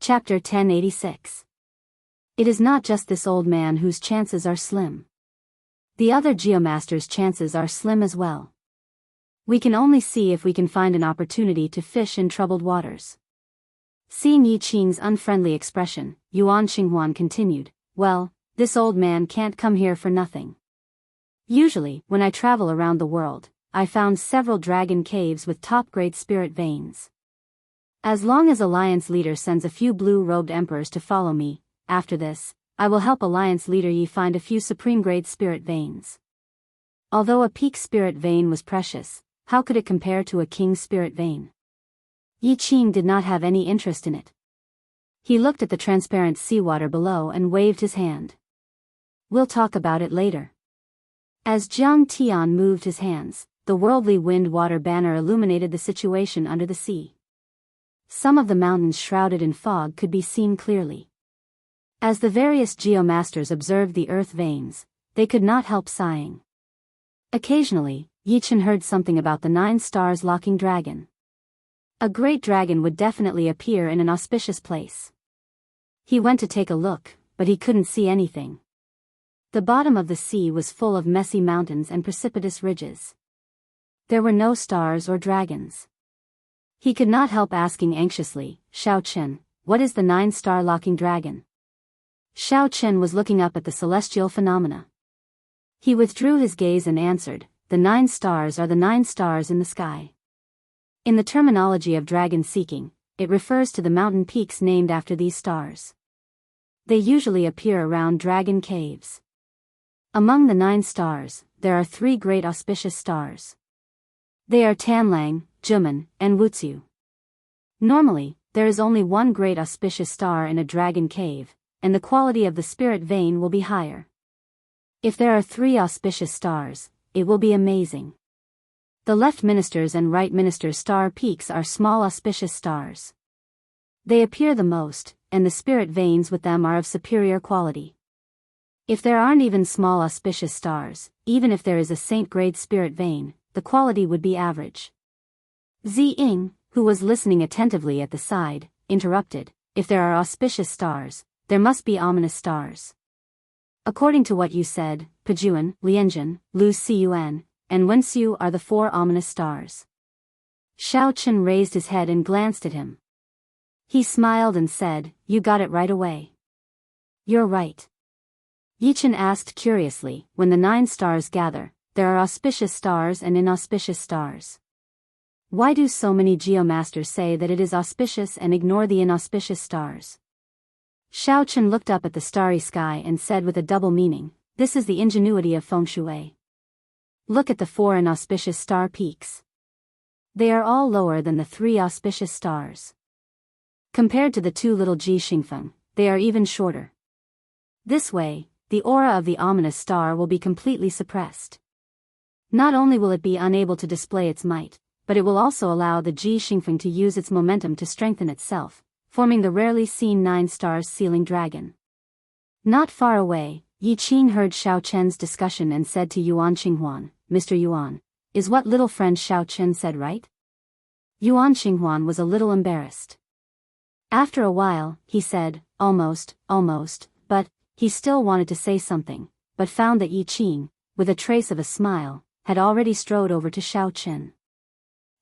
Chapter 1086. It is not just this old man whose chances are slim. The other geomasters' chances are slim as well. We can only see if we can find an opportunity to fish in troubled waters. Seeing Yi Qing's unfriendly expression, Yuan Xinghuan continued, "Well, this old man can't come here for nothing. Usually, when I travel around the world, I found several dragon caves with top-grade spirit veins. As long as Alliance leader sends a few blue-robed emperors to follow me, after this, I will help Alliance leader Yi find a few supreme-grade spirit veins." Although a peak spirit vein was precious, how could it compare to a king's spirit vein? Yi Qing did not have any interest in it. He looked at the transparent seawater below and waved his hand. "We'll talk about it later." As Jiang Tian moved his hands, the worldly wind-water banner illuminated the situation under the sea. Some of the mountains shrouded in fog could be seen clearly. As the various geomasters observed the earth veins, they could not help sighing. Occasionally, Yi Qing heard something about the 9 stars locking dragon. A great dragon would definitely appear in an auspicious place. He went to take a look, but he couldn't see anything. The bottom of the sea was full of messy mountains and precipitous ridges. There were no stars or dragons. He could not help asking anxiously, "Shao Chen, what is the 9-star locking dragon?" Shao Chen was looking up at the celestial phenomena. He withdrew his gaze and answered, "The 9 stars are the 9 stars in the sky." In the terminology of dragon seeking, it refers to the mountain peaks named after these stars. They usually appear around dragon caves. Among the 9 stars, there are 3 great auspicious stars. They are Tanlang, Juman, and Wuxia. Normally, there is only one great auspicious star in a dragon cave, and the quality of the spirit vein will be higher. If there are 3 auspicious stars, it will be amazing. The left minister's and right minister's star peaks are small auspicious stars. They appear the most, and the spirit veins with them are of superior quality. If there aren't even small auspicious stars, even if there is a saint-grade spirit vein, the quality would be average. Zi Ying, who was listening attentively at the side, interrupted, "If there are auspicious stars, there must be ominous stars. According to what you said, Pejuan, Lianjun, Lu Cun, and Wenxiu are the 4 ominous stars." Shao Chen raised his head and glanced at him. He smiled and said, "You got it right away." "You're right." Yi Qing asked curiously, "When the 9 stars gather, there are auspicious stars and inauspicious stars. Why do so many geomasters say that it is auspicious and ignore the inauspicious stars?" Shao Chen looked up at the starry sky and said with a double meaning, "This is the ingenuity of feng shui. Look at the 4 inauspicious star peaks. They are all lower than the 3 auspicious stars. Compared to the 2 little Ji Xingfeng, they are even shorter. This way, the aura of the ominous star will be completely suppressed. Not only will it be unable to display its might, but it will also allow the Ji Xingfeng to use its momentum to strengthen itself, forming the rarely seen 9 stars sealing dragon." Not far away, Yi Qing heard Shao Chen's discussion and said to Yuan Xinghuan, "Mr. Yuan, is what little friend Shao Chen said right?" Yuan Xinghuan was a little embarrassed. After a while, he said, almost, but he still wanted to say something, but found that Yi Qing, with a trace of a smile, had already strode over to Shao Chen.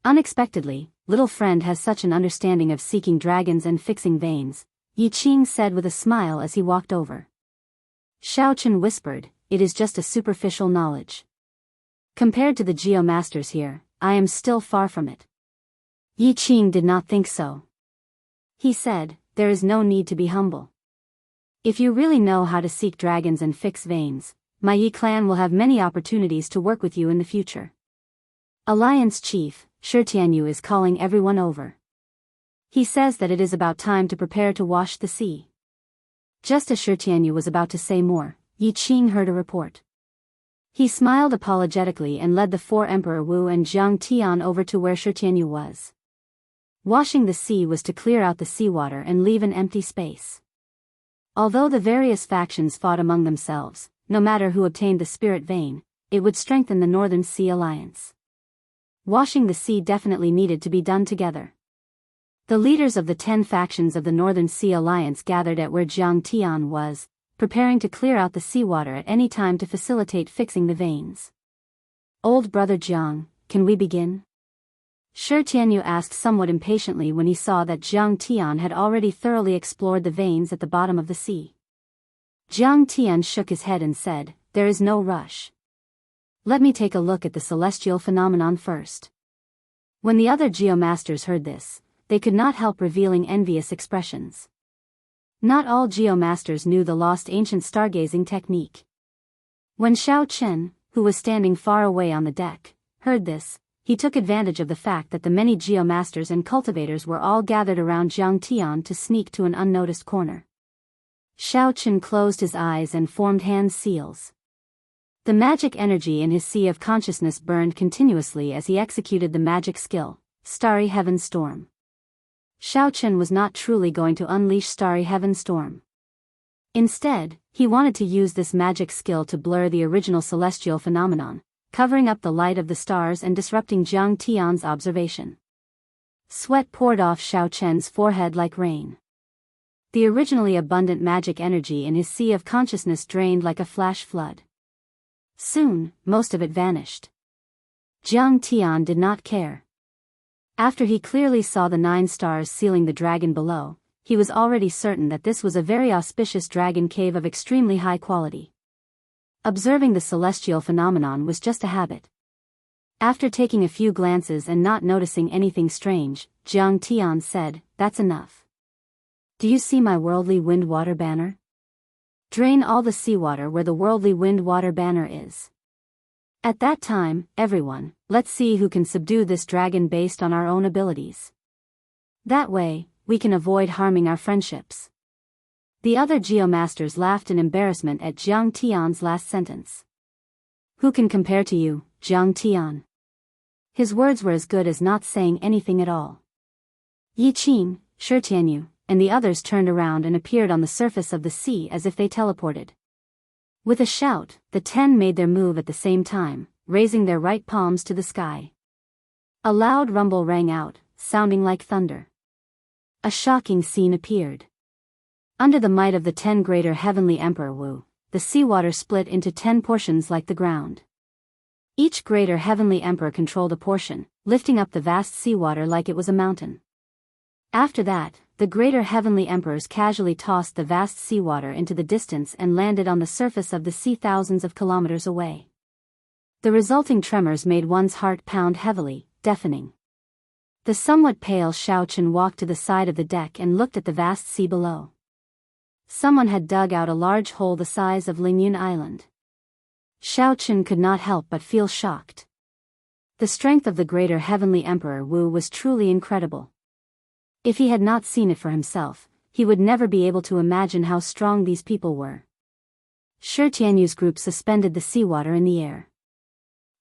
Unexpectedly, little friend has such an understanding of seeking dragons and fixing veins, Yi Qing said with a smile as he walked over. Shao Chen whispered, "It is just a superficial knowledge. Compared to the geomasters here, I am still far from it." Yi Qing did not think so. He said, "There is no need to be humble. If you really know how to seek dragons and fix veins, my Yi clan will have many opportunities to work with you in the future. Alliance Chief, Shi Tianyu is calling everyone over. He says that it is about time to prepare to wash the sea." Just as Shi Tianyu was about to say more, Yi Qing heard a report. He smiled apologetically and led the 4 Emperor Wu and Jiang Tian over to where Shi Tianyu was. Washing the sea was to clear out the seawater and leave an empty space. Although the various factions fought among themselves, no matter who obtained the spirit vein, it would strengthen the Northern Sea Alliance. Washing the sea definitely needed to be done together. The leaders of the 10 factions of the Northern Sea Alliance gathered at where Jiang Tian was, preparing to clear out the seawater at any time to facilitate fixing the veins. "Old brother Jiang, can we begin?" Shi Tianyu asked somewhat impatiently when he saw that Jiang Tian had already thoroughly explored the veins at the bottom of the sea. Jiang Tian shook his head and said, "There is no rush. Let me take a look at the celestial phenomenon first." When the other geomasters heard this, they could not help revealing envious expressions. Not all geomasters knew the lost ancient stargazing technique. When Xiao Chen, who was standing far away on the deck, heard this, he took advantage of the fact that the many geomasters and cultivators were all gathered around Jiang Tian to sneak to an unnoticed corner. Xiao Chen closed his eyes and formed hand seals. The magic energy in his sea of consciousness burned continuously as he executed the magic skill, Starry Heaven Storm. Xiao Chen was not truly going to unleash Starry Heaven Storm. Instead, he wanted to use this magic skill to blur the original celestial phenomenon, covering up the light of the stars and disrupting Jiang Tian's observation. Sweat poured off Xiao Chen's forehead like rain. The originally abundant magic energy in his sea of consciousness drained like a flash flood. Soon, most of it vanished. Jiang Tian did not care. After he clearly saw the 9 stars sealing the dragon below, he was already certain that this was a very auspicious dragon cave of extremely high quality. Observing the celestial phenomenon was just a habit. After taking a few glances and not noticing anything strange, Jiang Tian said, "That's enough. Do you see my worldly wind water banner? Drain all the seawater where the worldly wind water banner is. At that time, everyone, let's see who can subdue this dragon based on our own abilities. That way, we can avoid harming our friendships." The other geomasters laughed in embarrassment at Jiang Tian's last sentence. "Who can compare to you, Jiang Tian?" His words were as good as not saying anything at all. Yi Qing, Shi Tianyu, and the others turned around and appeared on the surface of the sea as if they teleported. With a shout, the 10 made their move at the same time, raising their right palms to the sky. A loud rumble rang out, sounding like thunder. A shocking scene appeared. Under the might of the 10 greater heavenly Emperor Wu, the seawater split into 10 portions like the ground. Each greater heavenly emperor controlled a portion, lifting up the vast seawater like it was a mountain. After that, the greater heavenly emperors casually tossed the vast seawater into the distance and landed on the surface of the sea thousands of kilometers away. The resulting tremors made one's heart pound heavily, deafening. The somewhat pale Xiao Chen walked to the side of the deck and looked at the vast sea below. Someone had dug out a large hole the size of Lingyun Island. Xiao Chen could not help but feel shocked. The strength of the greater heavenly emperor Wu was truly incredible. If he had not seen it for himself, he would never be able to imagine how strong these people were. Shi Tianyu's group suspended the seawater in the air.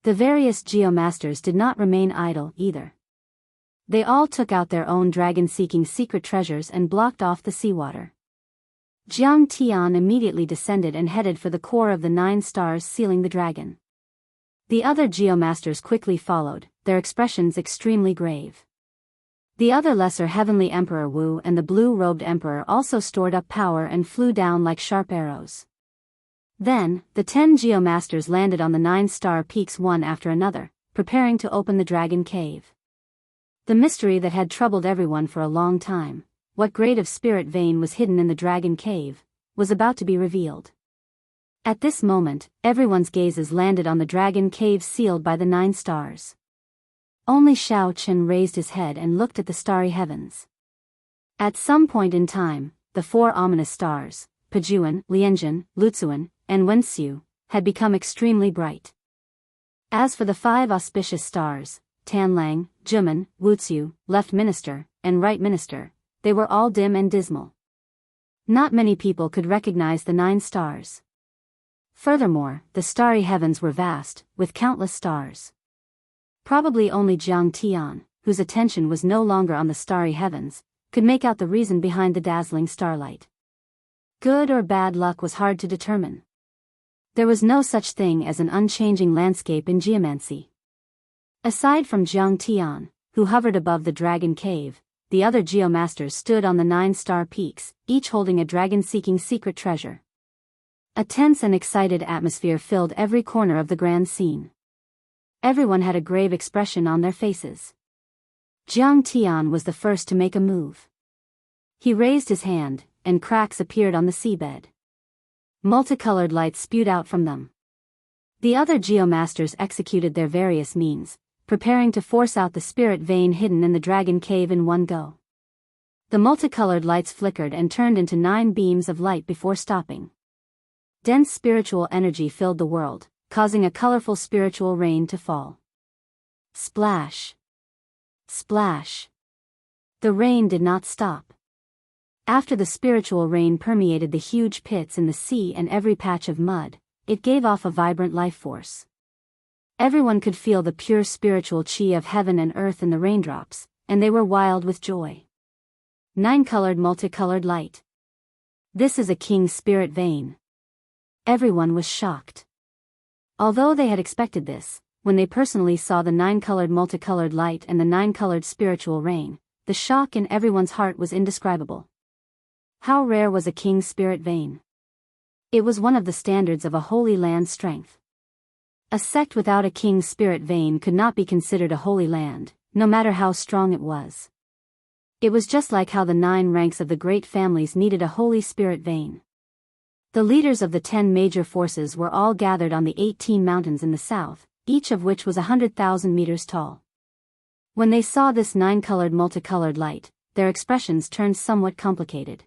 The various geomasters did not remain idle either. They all took out their own dragon-seeking secret treasures and blocked off the seawater. Jiang Tian immediately descended and headed for the core of the 9 stars sealing the dragon. The other geomasters quickly followed, their expressions extremely grave. The other lesser heavenly emperor Wu and the blue-robed emperor also stored up power and flew down like sharp arrows. Then, the 10 geomasters landed on the 9-star peaks one after another, preparing to open the dragon cave. The mystery that had troubled everyone for a long time, what grade of spirit vein was hidden in the dragon cave, was about to be revealed. At this moment, everyone's gazes landed on the dragon cave sealed by the 9 stars. Only Xiao Chen raised his head and looked at the starry heavens. At some point in time, the 4 ominous stars, Pejuan, Lianjun, Luzuan, and Wenxiu, had become extremely bright. As for the 5 auspicious stars, Tanlang, Juman, Wuxiu, Left Minister, and Right Minister, they were all dim and dismal. Not many people could recognize the 9 stars. Furthermore, the starry heavens were vast, with countless stars. Probably only Jiang Tian, whose attention was no longer on the starry heavens, could make out the reason behind the dazzling starlight. Good or bad luck was hard to determine. There was no such thing as an unchanging landscape in geomancy. Aside from Jiang Tian, who hovered above the dragon cave, the other geomasters stood on the 9-star peaks, each holding a dragon-seeking secret treasure. A tense and excited atmosphere filled every corner of the grand scene. Everyone had a grave expression on their faces. Jiang Tian was the first to make a move. He raised his hand, and cracks appeared on the seabed. Multicolored lights spewed out from them. The other geomasters executed their various means, preparing to force out the spirit vein hidden in the dragon cave in one go. The multicolored lights flickered and turned into 9 beams of light before stopping. Dense spiritual energy filled the world, causing a colorful spiritual rain to fall. Splash! Splash! The rain did not stop. After the spiritual rain permeated the huge pits in the sea and every patch of mud, it gave off a vibrant life force. Everyone could feel the pure spiritual chi of heaven and earth in the raindrops, and they were wild with joy. 9-colored multicolored light. This is a king's spirit vein. Everyone was shocked. Although they had expected this, when they personally saw the 9-colored multicolored light and the 9-colored spiritual rain, the shock in everyone's heart was indescribable. How rare was a king's spirit vein? It was one of the standards of a holy land's strength. A sect without a king's spirit vein could not be considered a holy land, no matter how strong it was. It was just like how the 9 ranks of the great families needed a holy spirit vein. The leaders of the 10 major forces were all gathered on the 18 mountains in the south, each of which was 100,000 meters tall. When they saw this 9-colored multicolored light, their expressions turned somewhat complicated.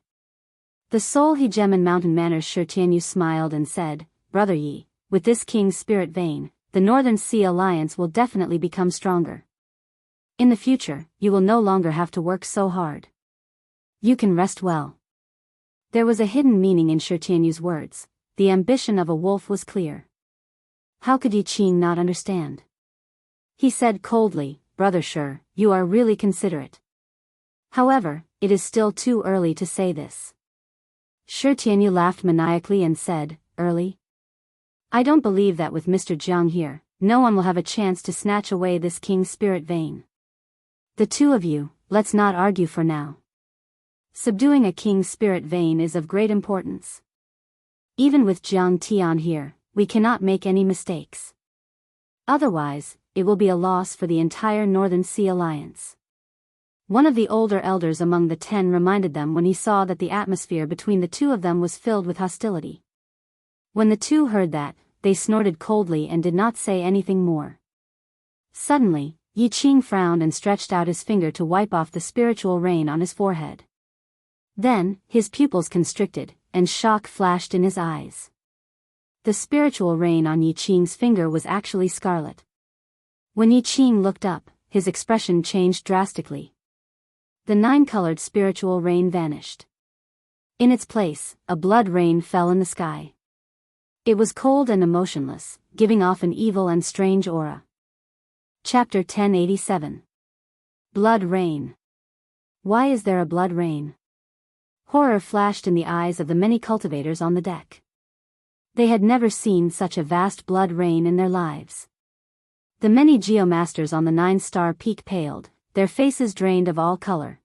The Seoul Hegemen mountain manor Shi Tianyu smiled and said, "Brother Yi, with this king's spirit vein, the Northern Sea Alliance will definitely become stronger. In the future, you will no longer have to work so hard. You can rest well." There was a hidden meaning in Shi Tianyu's words. The ambition of a wolf was clear. How could Yi Qing not understand? He said coldly, "Brother Shi, you are really considerate. However, it is still too early to say this." Shi Tianyu laughed maniacally and said, "Early? I don't believe that with Mr. Jiang here, no one will have a chance to snatch away this king's spirit vein. The two of you, let's not argue for now. Subduing a king's spirit vein is of great importance. Even with Jiang Tian here, we cannot make any mistakes. Otherwise, it will be a loss for the entire Northern Sea Alliance." One of the older elders among the 10 reminded them when he saw that the atmosphere between the two of them was filled with hostility. When the two heard that, they snorted coldly and did not say anything more. Suddenly, Yi Qing frowned and stretched out his finger to wipe off the spiritual rain on his forehead. Then, his pupils constricted, and shock flashed in his eyes. The spiritual rain on Yi Qing's finger was actually scarlet. When Yi Qing looked up, his expression changed drastically. The 9-colored spiritual rain vanished. In its place, a blood rain fell in the sky. It was cold and emotionless, giving off an evil and strange aura. Chapter 1087. Blood Rain. Why is there a blood rain? Horror flashed in the eyes of the many cultivators on the deck. They had never seen such a vast blood rain in their lives. The many geomasters on the 9-star peak paled, their faces drained of all color.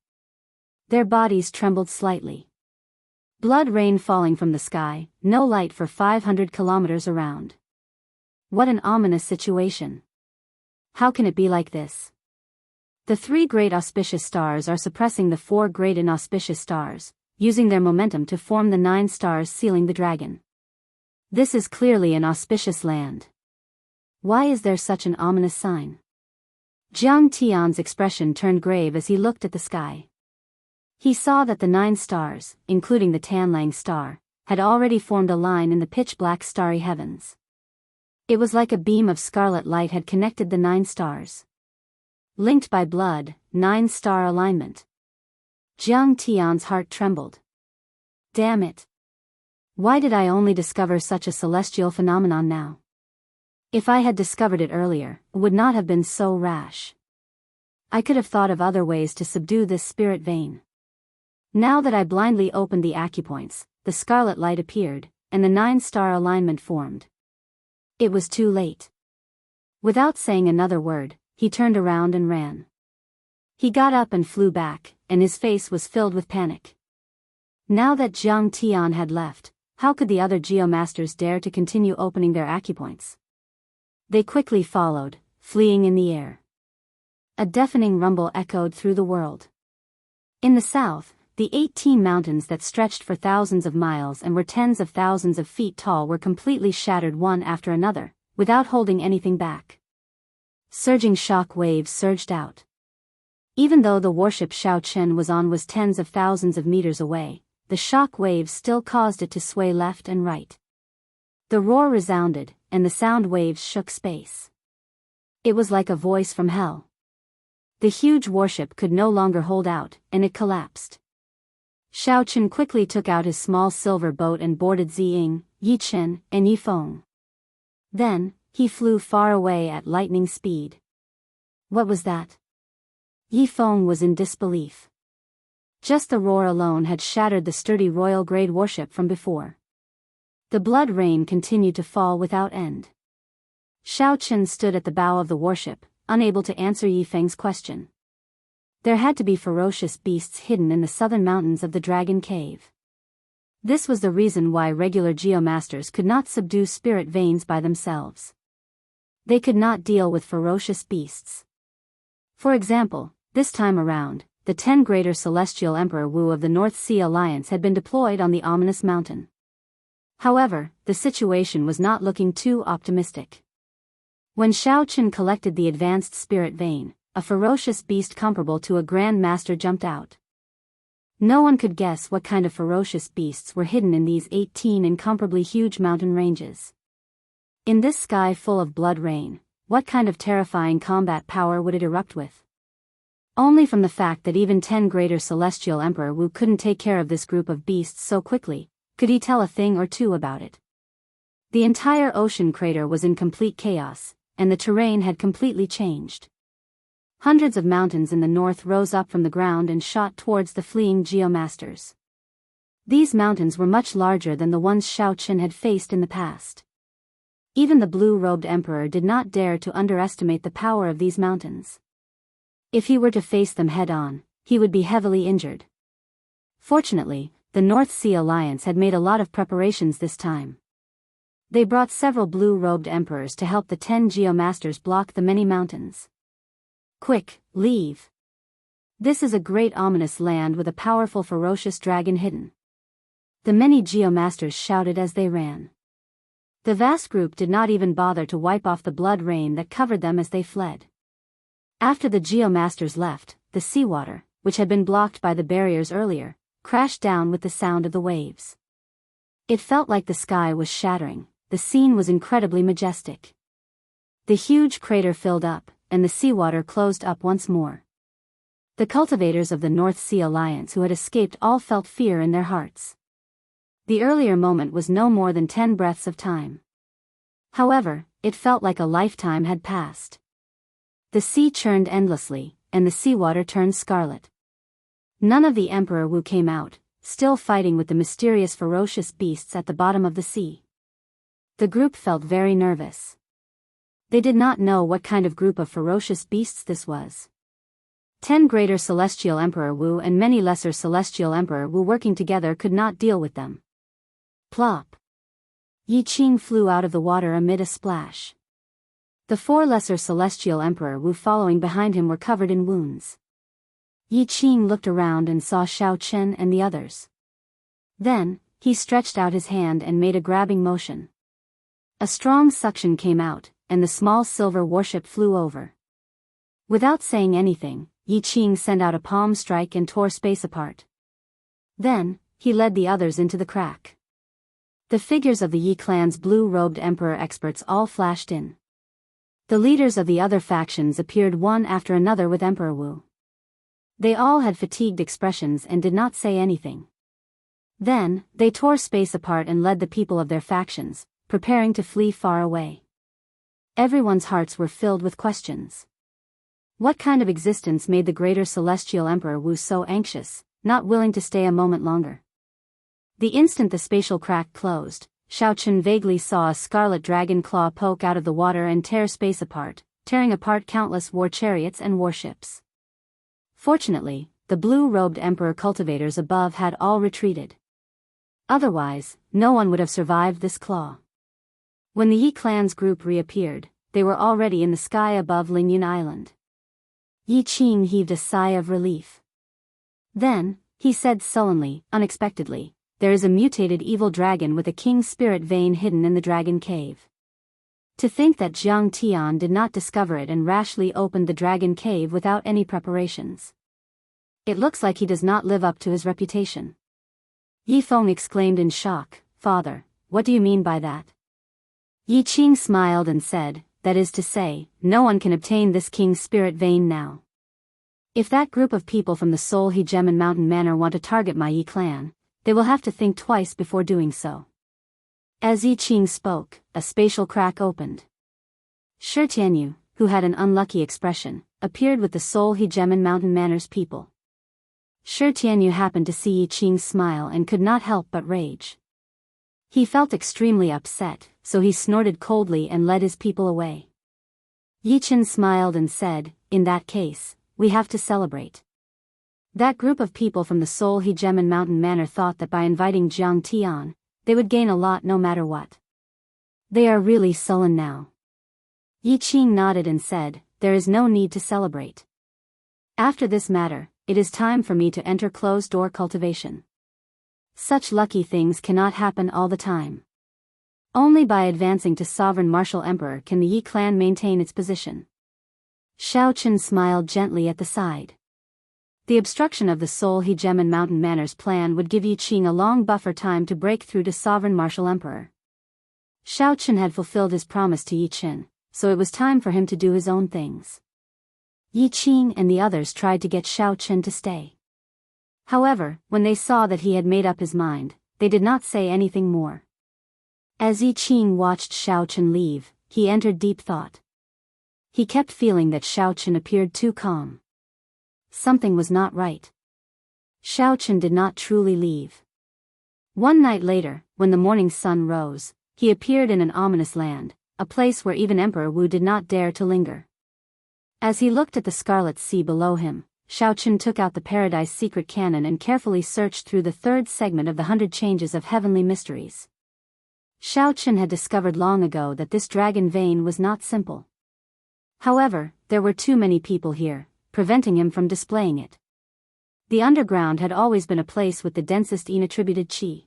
Their bodies trembled slightly. Blood rain falling from the sky, no light for 500 kilometers around. What an ominous situation. How can it be like this? The 3 great auspicious stars are suppressing the 4 great inauspicious stars, using their momentum to form the 9 stars sealing the dragon. This is clearly an auspicious land. Why is there such an ominous sign? Jiang Tian's expression turned grave as he looked at the sky. He saw that the 9 stars, including the Tanlang star, had already formed a line in the pitch-black starry heavens. It was like a beam of scarlet light had connected the 9 stars. Linked by blood, 9-star alignment. Jiang Tian's heart trembled. Damn it! Why did I only discover such a celestial phenomenon now? If I had discovered it earlier, it would not have been so rash. I could have thought of other ways to subdue this spirit vein. Now that I blindly opened the acupoints, the scarlet light appeared, and the 9-star alignment formed. It was too late. Without saying another word, he turned around and ran. He got up and flew back, and his face was filled with panic. Now that Jiang Tian had left, how could the other geomasters dare to continue opening their acupoints? They quickly followed, fleeing in the air. A deafening rumble echoed through the world. In the south, the 18 mountains that stretched for thousands of miles and were tens of thousands of feet tall were completely shattered one after another, without holding anything back. Surging shock waves surged out. Even though the warship Shaochen was tens of thousands of meters away, the shock waves still caused it to sway left and right. The roar resounded, and the sound waves shook space. It was like a voice from hell. The huge warship could no longer hold out, and it collapsed. Shaochen quickly took out his small silver boat and boarded Ziying, Yichen, and Yifeng. Then, he flew far away at lightning speed. What was that? Yifeng was in disbelief. Just the roar alone had shattered the sturdy royal-grade warship from before. The blood rain continued to fall without end. Shaochen stood at the bow of the warship, unable to answer Yifeng's question. There had to be ferocious beasts hidden in the southern mountains of the Dragon Cave. This was the reason why regular geomasters could not subdue spirit veins by themselves. They could not deal with ferocious beasts. For example, this time around, the 10 Greater Celestial Emperor Wu of the North Sea Alliance had been deployed on the ominous mountain. However, the situation was not looking too optimistic. When Shaochen collected the advanced spirit vein, a ferocious beast comparable to a Grand Master jumped out. No one could guess what kind of ferocious beasts were hidden in these 18 incomparably huge mountain ranges. In this sky full of blood rain, what kind of terrifying combat power would it erupt with? Only from the fact that even 10 Greater Celestial Emperor Wu couldn't take care of this group of beasts so quickly, could he tell a thing or two about it. The entire ocean crater was in complete chaos, and the terrain had completely changed. Hundreds of mountains in the north rose up from the ground and shot towards the fleeing geomasters. These mountains were much larger than the ones Shaochen had faced in the past. Even the blue-robed emperor did not dare to underestimate the power of these mountains. If he were to face them head-on, he would be heavily injured. Fortunately, the North Sea Alliance had made a lot of preparations this time. They brought several blue-robed emperors to help the 10 geomasters block the many mountains. Quick, leave. This is a great ominous land with a powerful ferocious dragon hidden. The many geomasters shouted as they ran. The vast group did not even bother to wipe off the blood rain that covered them as they fled. After the geomasters left, the seawater, which had been blocked by the barriers earlier, crashed down with the sound of the waves. It felt like the sky was shattering. The scene was incredibly majestic. The huge crater filled up, and the seawater closed up once more. The cultivators of the North Sea Alliance who had escaped all felt fear in their hearts. The earlier moment was no more than 10 breaths of time. However, it felt like a lifetime had passed. The sea churned endlessly, and the seawater turned scarlet. None of the Emperor Wu came out, still fighting with the mysterious ferocious beasts at the bottom of the sea. The group felt very nervous. They did not know what kind of group of ferocious beasts this was. 10 Greater Celestial Emperor Wu and many Lesser Celestial Emperor Wu working together could not deal with them. Plop! Yi Qing flew out of the water amid a splash. The 4 Lesser Celestial Emperor Wu following behind him were covered in wounds. Yi Qing looked around and saw Shaochen and the others. Then, he stretched out his hand and made a grabbing motion. A strong suction came out, and the small silver warship flew over. Without saying anything, Yi Qing sent out a palm strike and tore space apart. Then, he led the others into the crack. The figures of the Yi clan's blue-robed emperor experts all flashed in. The leaders of the other factions appeared one after another with Emperor Wu. They all had fatigued expressions and did not say anything. Then, they tore space apart and led the people of their factions, preparing to flee far away. Everyone's hearts were filled with questions. What kind of existence made the Greater Celestial Emperor Wu so anxious, not willing to stay a moment longer? The instant the spatial crack closed, Shaochen vaguely saw a scarlet dragon claw poke out of the water and tear space apart, tearing apart countless war chariots and warships. Fortunately, the blue-robed emperor cultivators above had all retreated. Otherwise, no one would have survived this claw. When the Yi clan's group reappeared, they were already in the sky above Lingyun Island. Yi Qing heaved a sigh of relief. Then, he said sullenly, unexpectedly, "There is a mutated evil dragon with a king's spirit vein hidden in the dragon cave." To think that Jiang Tian did not discover it and rashly opened the dragon cave without any preparations. It looks like he does not live up to his reputation. Yi Feng exclaimed in shock, "Father, what do you mean by that?" Yi Qing smiled and said, "That is to say, no one can obtain this king's spirit vein now. If that group of people from the Seoul Hegemen Mountain Manor want to target my Yi clan, they will have to think twice before doing so." As Yi Qing spoke, a spatial crack opened. Shi Tianyu, who had an unlucky expression, appeared with the Seoul Hegemen Mountain Manor's people. Shi Tianyu happened to see Yi Qing's smile and could not help but rage. He felt extremely upset, so he snorted coldly and led his people away. Yi Qin smiled and said, "In that case, we have to celebrate." That group of people from the Seoul Hegemen Mountain Manor thought that by inviting Jiang Tian, they would gain a lot no matter what. They are really sullen now. Yi Qing nodded and said, "There is no need to celebrate. After this matter, it is time for me to enter closed-door cultivation. Such lucky things cannot happen all the time. Only by advancing to sovereign martial emperor can the Yi clan maintain its position." Xiao Chen smiled gently at the side. The obstruction of the Seoul Hegemen Mountain Manor's plan would give Yi Qing a long buffer time to break through to sovereign martial emperor. Xiao Chen had fulfilled his promise to Yi Qin, so it was time for him to do his own things. Yi Qing and the others tried to get Xiao Chen to stay. However, when they saw that he had made up his mind, they did not say anything more. As Yi Qing watched Xiao Chen leave, he entered deep thought. He kept feeling that Xiao Chen appeared too calm. Something was not right. Xiao Chen did not truly leave. One night later, when the morning sun rose, he appeared in an ominous land, a place where even Emperor Wu did not dare to linger. As he looked at the scarlet sea below him, Xiao Chen took out the Paradise Secret Canon and carefully searched through the third segment of the 100 Changes of Heavenly Mysteries. Xiao Chen had discovered long ago that this dragon vein was not simple. However, there were too many people here, preventing him from displaying it. The underground had always been a place with the densest yin-attributed qi.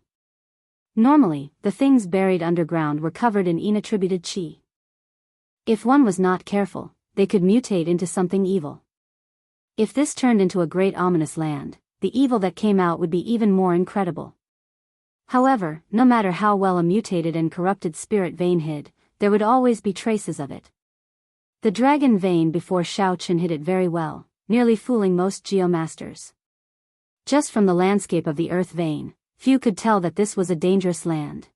Normally, the things buried underground were covered in yin-attributed qi. If one was not careful, they could mutate into something evil. If this turned into a great ominous land, the evil that came out would be even more incredible. However, no matter how well a mutated and corrupted spirit vein hid, there would always be traces of it. The dragon vein before Xiao Chen hid it very well, nearly fooling most geomasters. Just from the landscape of the earth vein, few could tell that this was a dangerous land.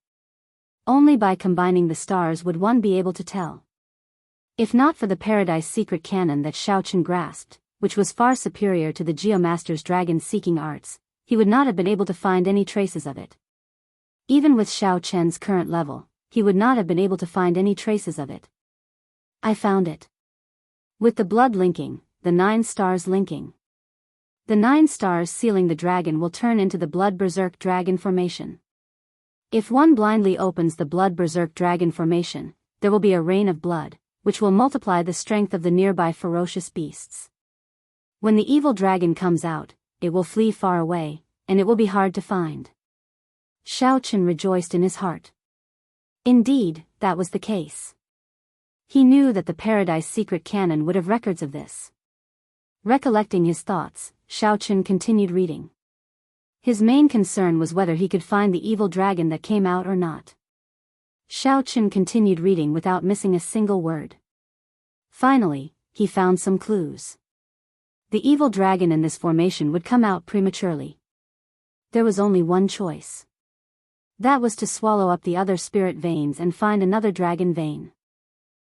Only by combining the stars would one be able to tell. If not for the Paradise Secret Canon that Xiao Chen grasped, which was far superior to the geomaster's dragon-seeking arts, he would not have been able to find any traces of it. Even with Xiao Chen's current level, he would not have been able to find any traces of it. I found it. With the blood linking, the 9 stars linking. The 9 stars sealing the dragon will turn into the blood berserk dragon formation. If one blindly opens the blood berserk dragon formation, there will be a rain of blood, which will multiply the strength of the nearby ferocious beasts. When the evil dragon comes out, it will flee far away, and it will be hard to find. Xiao Chen rejoiced in his heart. Indeed, that was the case. He knew that the Paradise Secret Canon would have records of this. Recollecting his thoughts, Xiao Chen continued reading. His main concern was whether he could find the evil dragon that came out or not. Xiao Chen continued reading without missing a single word. Finally, he found some clues. The evil dragon in this formation would come out prematurely. There was only one choice. That was to swallow up the other spirit veins and find another dragon vein.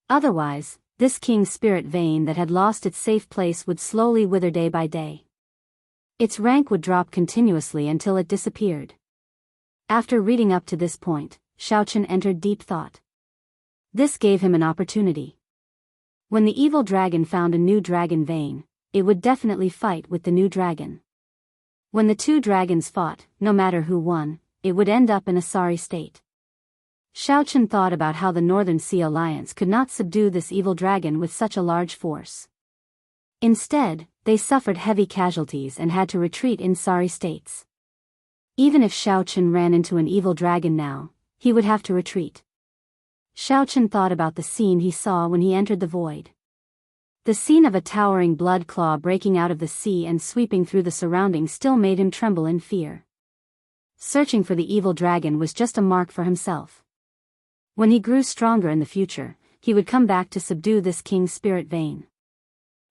Otherwise, this king's spirit vein that had lost its safe place would slowly wither day by day. Its rank would drop continuously until it disappeared. After reading up to this point, Xiao Chen entered deep thought. This gave him an opportunity. When the evil dragon found a new dragon vein, it would definitely fight with the new dragon. When the two dragons fought, no matter who won, it would end up in a sorry state. Xiaochen thought about how the Northern Sea Alliance could not subdue this evil dragon with such a large force. Instead, they suffered heavy casualties and had to retreat in sorry states. Even if Xiaochen ran into an evil dragon now, he would have to retreat. Xiaochen thought about the scene he saw when he entered the void. The scene of a towering blood claw breaking out of the sea and sweeping through the surroundings still made him tremble in fear. Searching for the evil dragon was just a mark for himself. When he grew stronger in the future, he would come back to subdue this king's spirit vein.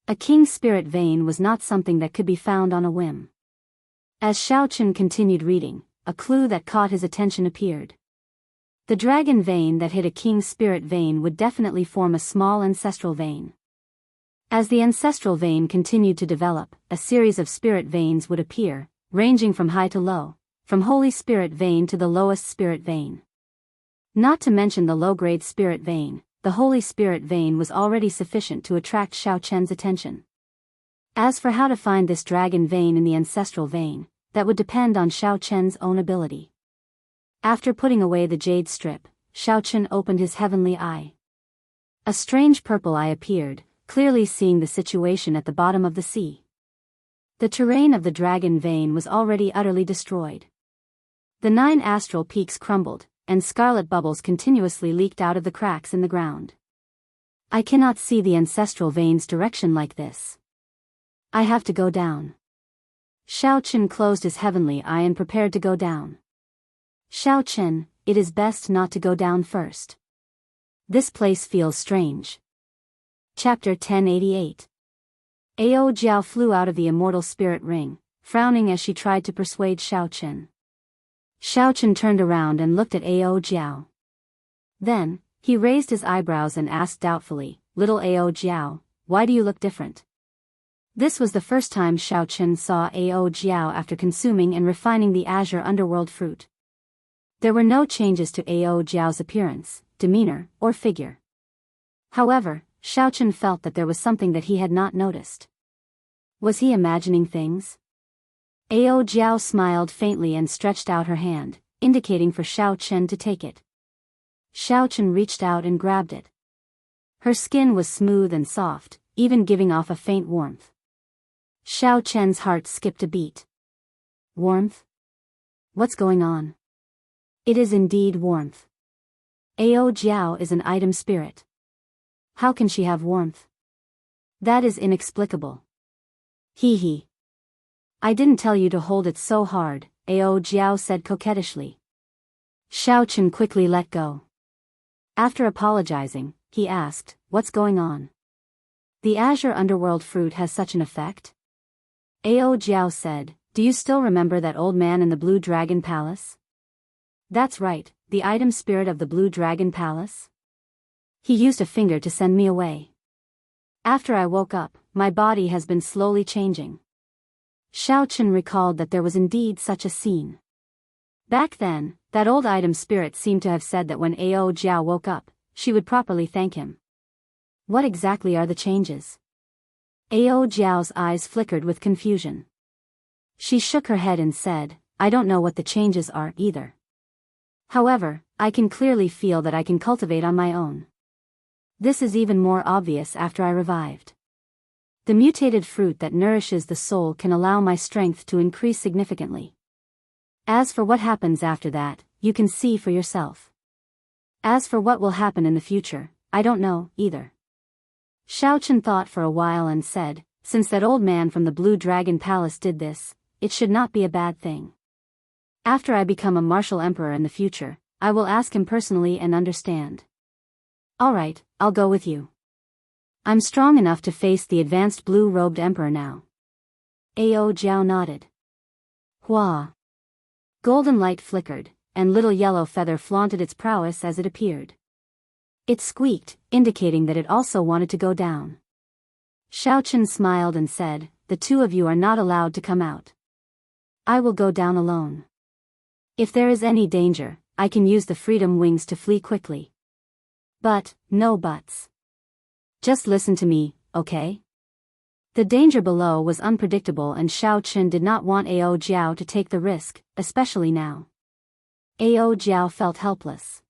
A king's spirit vein was not something that could be found on a whim. As Xiaochen continued reading, a clue that caught his attention appeared. The dragon vein that hid a king's spirit vein would definitely form a small ancestral vein. As the ancestral vein continued to develop, a series of spirit veins would appear, ranging from high to low, from holy spirit vein to the lowest spirit vein. Not to mention the low-grade spirit vein, the holy spirit vein was already sufficient to attract Xiaochen's attention. As for how to find this dragon vein in the ancestral vein, that would depend on Xiaochen's own ability. After putting away the jade strip, Xiaochen opened his heavenly eye. A strange purple eye appeared, clearly seeing the situation at the bottom of the sea. The terrain of the dragon vein was already utterly destroyed. The 9 astral peaks crumbled, and scarlet bubbles continuously leaked out of the cracks in the ground. I cannot see the ancestral vein's direction like this. I have to go down. Xiaochen closed his heavenly eye and prepared to go down. Xiaochen, it is best not to go down first. This place feels strange. Chapter 1088. Ao Jiao flew out of the immortal spirit ring, frowning as she tried to persuade Xiaochen. Xiaochen turned around and looked at Ao Jiao. Then, he raised his eyebrows and asked doubtfully, "Little Ao Jiao, why do you look different?" This was the first time Xiaochen saw Ao Jiao after consuming and refining the azure underworld fruit. There were no changes to Ao Jiao's appearance, demeanor, or figure. However, Xiaochen felt that there was something that he had not noticed. Was he imagining things? Ao Jiao smiled faintly and stretched out her hand, indicating for Xiaochen to take it. Xiaochen reached out and grabbed it. Her skin was smooth and soft, even giving off a faint warmth. Xiaochen's heart skipped a beat. Warmth? What's going on? It is indeed warmth. Ao Jiao is an item spirit. How can she have warmth? That is inexplicable. Hee hee. I didn't tell you to hold it so hard, Ao Jiao said coquettishly. Xiaochen quickly let go. After apologizing, he asked, "What's going on?" "The azure underworld fruit has such an effect?" Ao Jiao said, "Do you still remember that old man in the Blue Dragon Palace?" "That's right, the item spirit of the Blue Dragon Palace. He used a finger to send me away. After I woke up, my body has been slowly changing." Xiaochen recalled that there was indeed such a scene. Back then, that old item spirit seemed to have said that when Ao Jiao woke up, she would properly thank him. What exactly are the changes? Ao Jiao's eyes flickered with confusion. She shook her head and said, "I don't know what the changes are either. However, I can clearly feel that I can cultivate on my own. This is even more obvious after I revived. The mutated fruit that nourishes the soul can allow my strength to increase significantly. As for what happens after that, you can see for yourself. As for what will happen in the future, I don't know, either." Xiaochen thought for a while and said, "Since that old man from the Blue Dragon Palace did this, it should not be a bad thing. After I become a martial emperor in the future, I will ask him personally and understand." "Alright, I'll go with you. I'm strong enough to face the advanced blue-robed emperor now." Ao Jiao nodded. Hua. Golden light flickered, and little yellow feather flaunted its prowess as it appeared. It squeaked, indicating that it also wanted to go down. Xiaochen smiled and said, "The two of you are not allowed to come out. I will go down alone. If there is any danger, I can use the freedom wings to flee quickly. But, no buts. Just listen to me, okay?" The danger below was unpredictable and Xiao Qin did not want Ao Jiao to take the risk, especially now. Ao Jiao felt helpless.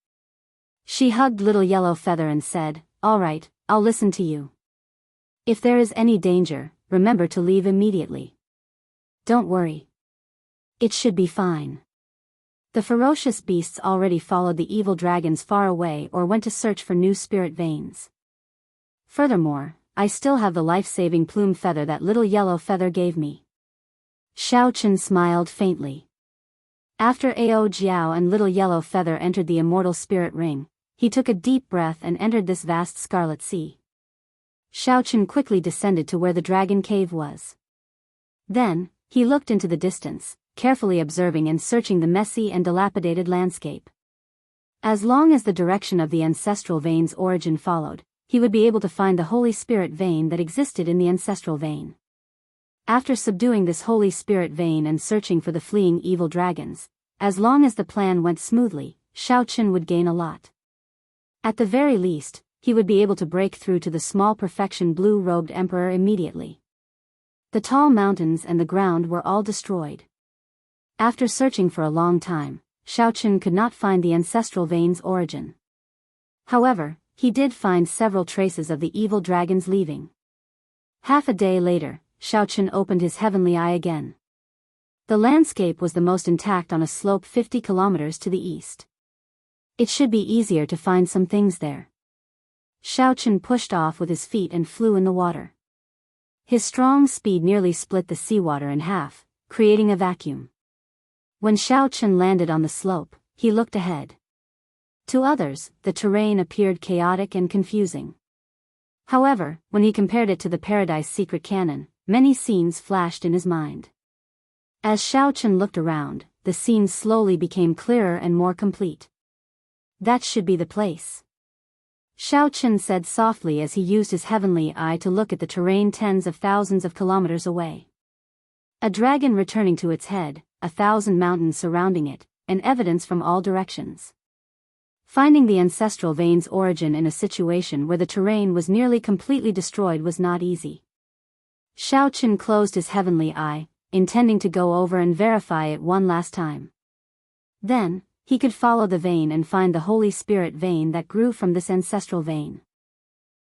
She hugged Little Yellow Feather and said, "All right, I'll listen to you. If there is any danger, remember to leave immediately. Don't worry. It should be fine." The ferocious beasts already followed the evil dragons far away or went to search for new spirit veins. Furthermore, I still have the life-saving plume feather that Little Yellow Feather gave me. Xiao Qin smiled faintly. After Ao Jiao and Little Yellow Feather entered the immortal spirit ring, he took a deep breath and entered this vast scarlet sea. Xiao Qin quickly descended to where the dragon cave was. Then, he looked into the distance, carefully observing and searching the messy and dilapidated landscape. As long as the direction of the ancestral vein's origin followed, he would be able to find the Holy Spirit vein that existed in the ancestral vein. After subduing this Holy Spirit vein and searching for the fleeing evil dragons, as long as the plan went smoothly, Xiao Qin would gain a lot. At the very least, he would be able to break through to the small perfection blue-robed emperor immediately. The tall mountains and the ground were all destroyed. After searching for a long time, Xiao Qin could not find the ancestral vein's origin. However, he did find several traces of the evil dragons leaving. Half a day later, Xiao Qin opened his heavenly eye again. The landscape was the most intact on a slope 50 kilometers to the east. It should be easier to find some things there. Xiao Qin pushed off with his feet and flew in the water. His strong speed nearly split the seawater in half, creating a vacuum. When Xiao Qin landed on the slope, he looked ahead. To others, the terrain appeared chaotic and confusing. However, when he compared it to the Paradise Secret Canon, many scenes flashed in his mind. As Xiao Qin looked around, the scenes slowly became clearer and more complete. That should be the place. Xiao Qin said softly as he used his heavenly eye to look at the terrain tens of thousands of kilometers away. A dragon returning to its head, 1,000 mountains surrounding it, and evidence from all directions. Finding the ancestral vein's origin in a situation where the terrain was nearly completely destroyed was not easy. Xiao Qin closed his heavenly eye, intending to go over and verify it one last time. Then, he could follow the vein and find the Holy Spirit vein that grew from this ancestral vein.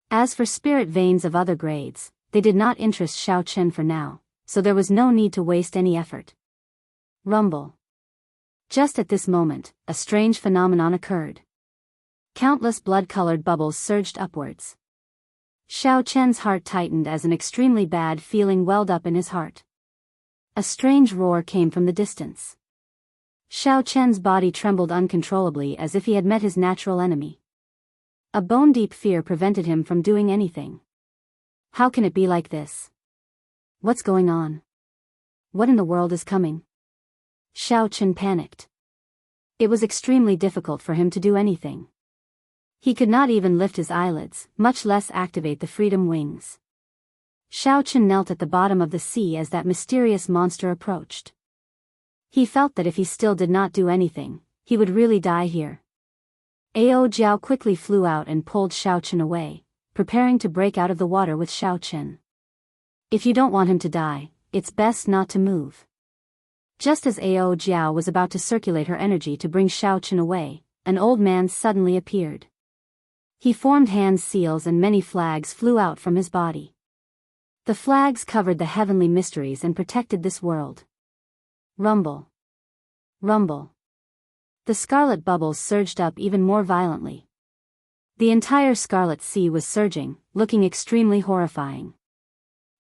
As for spirit veins of other grades, they did not interest Xiao Qin for now, so there was no need to waste any effort. Rumble. Just at this moment, a strange phenomenon occurred. Countless blood-colored bubbles surged upwards. Xiao Qin's heart tightened as an extremely bad feeling welled up in his heart. A strange roar came from the distance. Xiao Qin's body trembled uncontrollably as if he had met his natural enemy. A bone-deep fear prevented him from doing anything. How can it be like this? What's going on? What in the world is coming? Xiao Qin panicked. It was extremely difficult for him to do anything. He could not even lift his eyelids, much less activate the freedom wings. Xiao Qin knelt at the bottom of the sea as that mysterious monster approached. He felt that if he still did not do anything, he would really die here. Ao Jiao quickly flew out and pulled Xiao Qin away, preparing to break out of the water with Xiao Qin. If you don't want him to die, it's best not to move. Just as Ao Jiao was about to circulate her energy to bring Xiao Qin away, an old man suddenly appeared. He formed hand seals and many flags flew out from his body. The flags covered the heavenly mysteries and protected this world. Rumble. Rumble. The scarlet bubbles surged up even more violently. The entire Scarlet Sea was surging, looking extremely horrifying.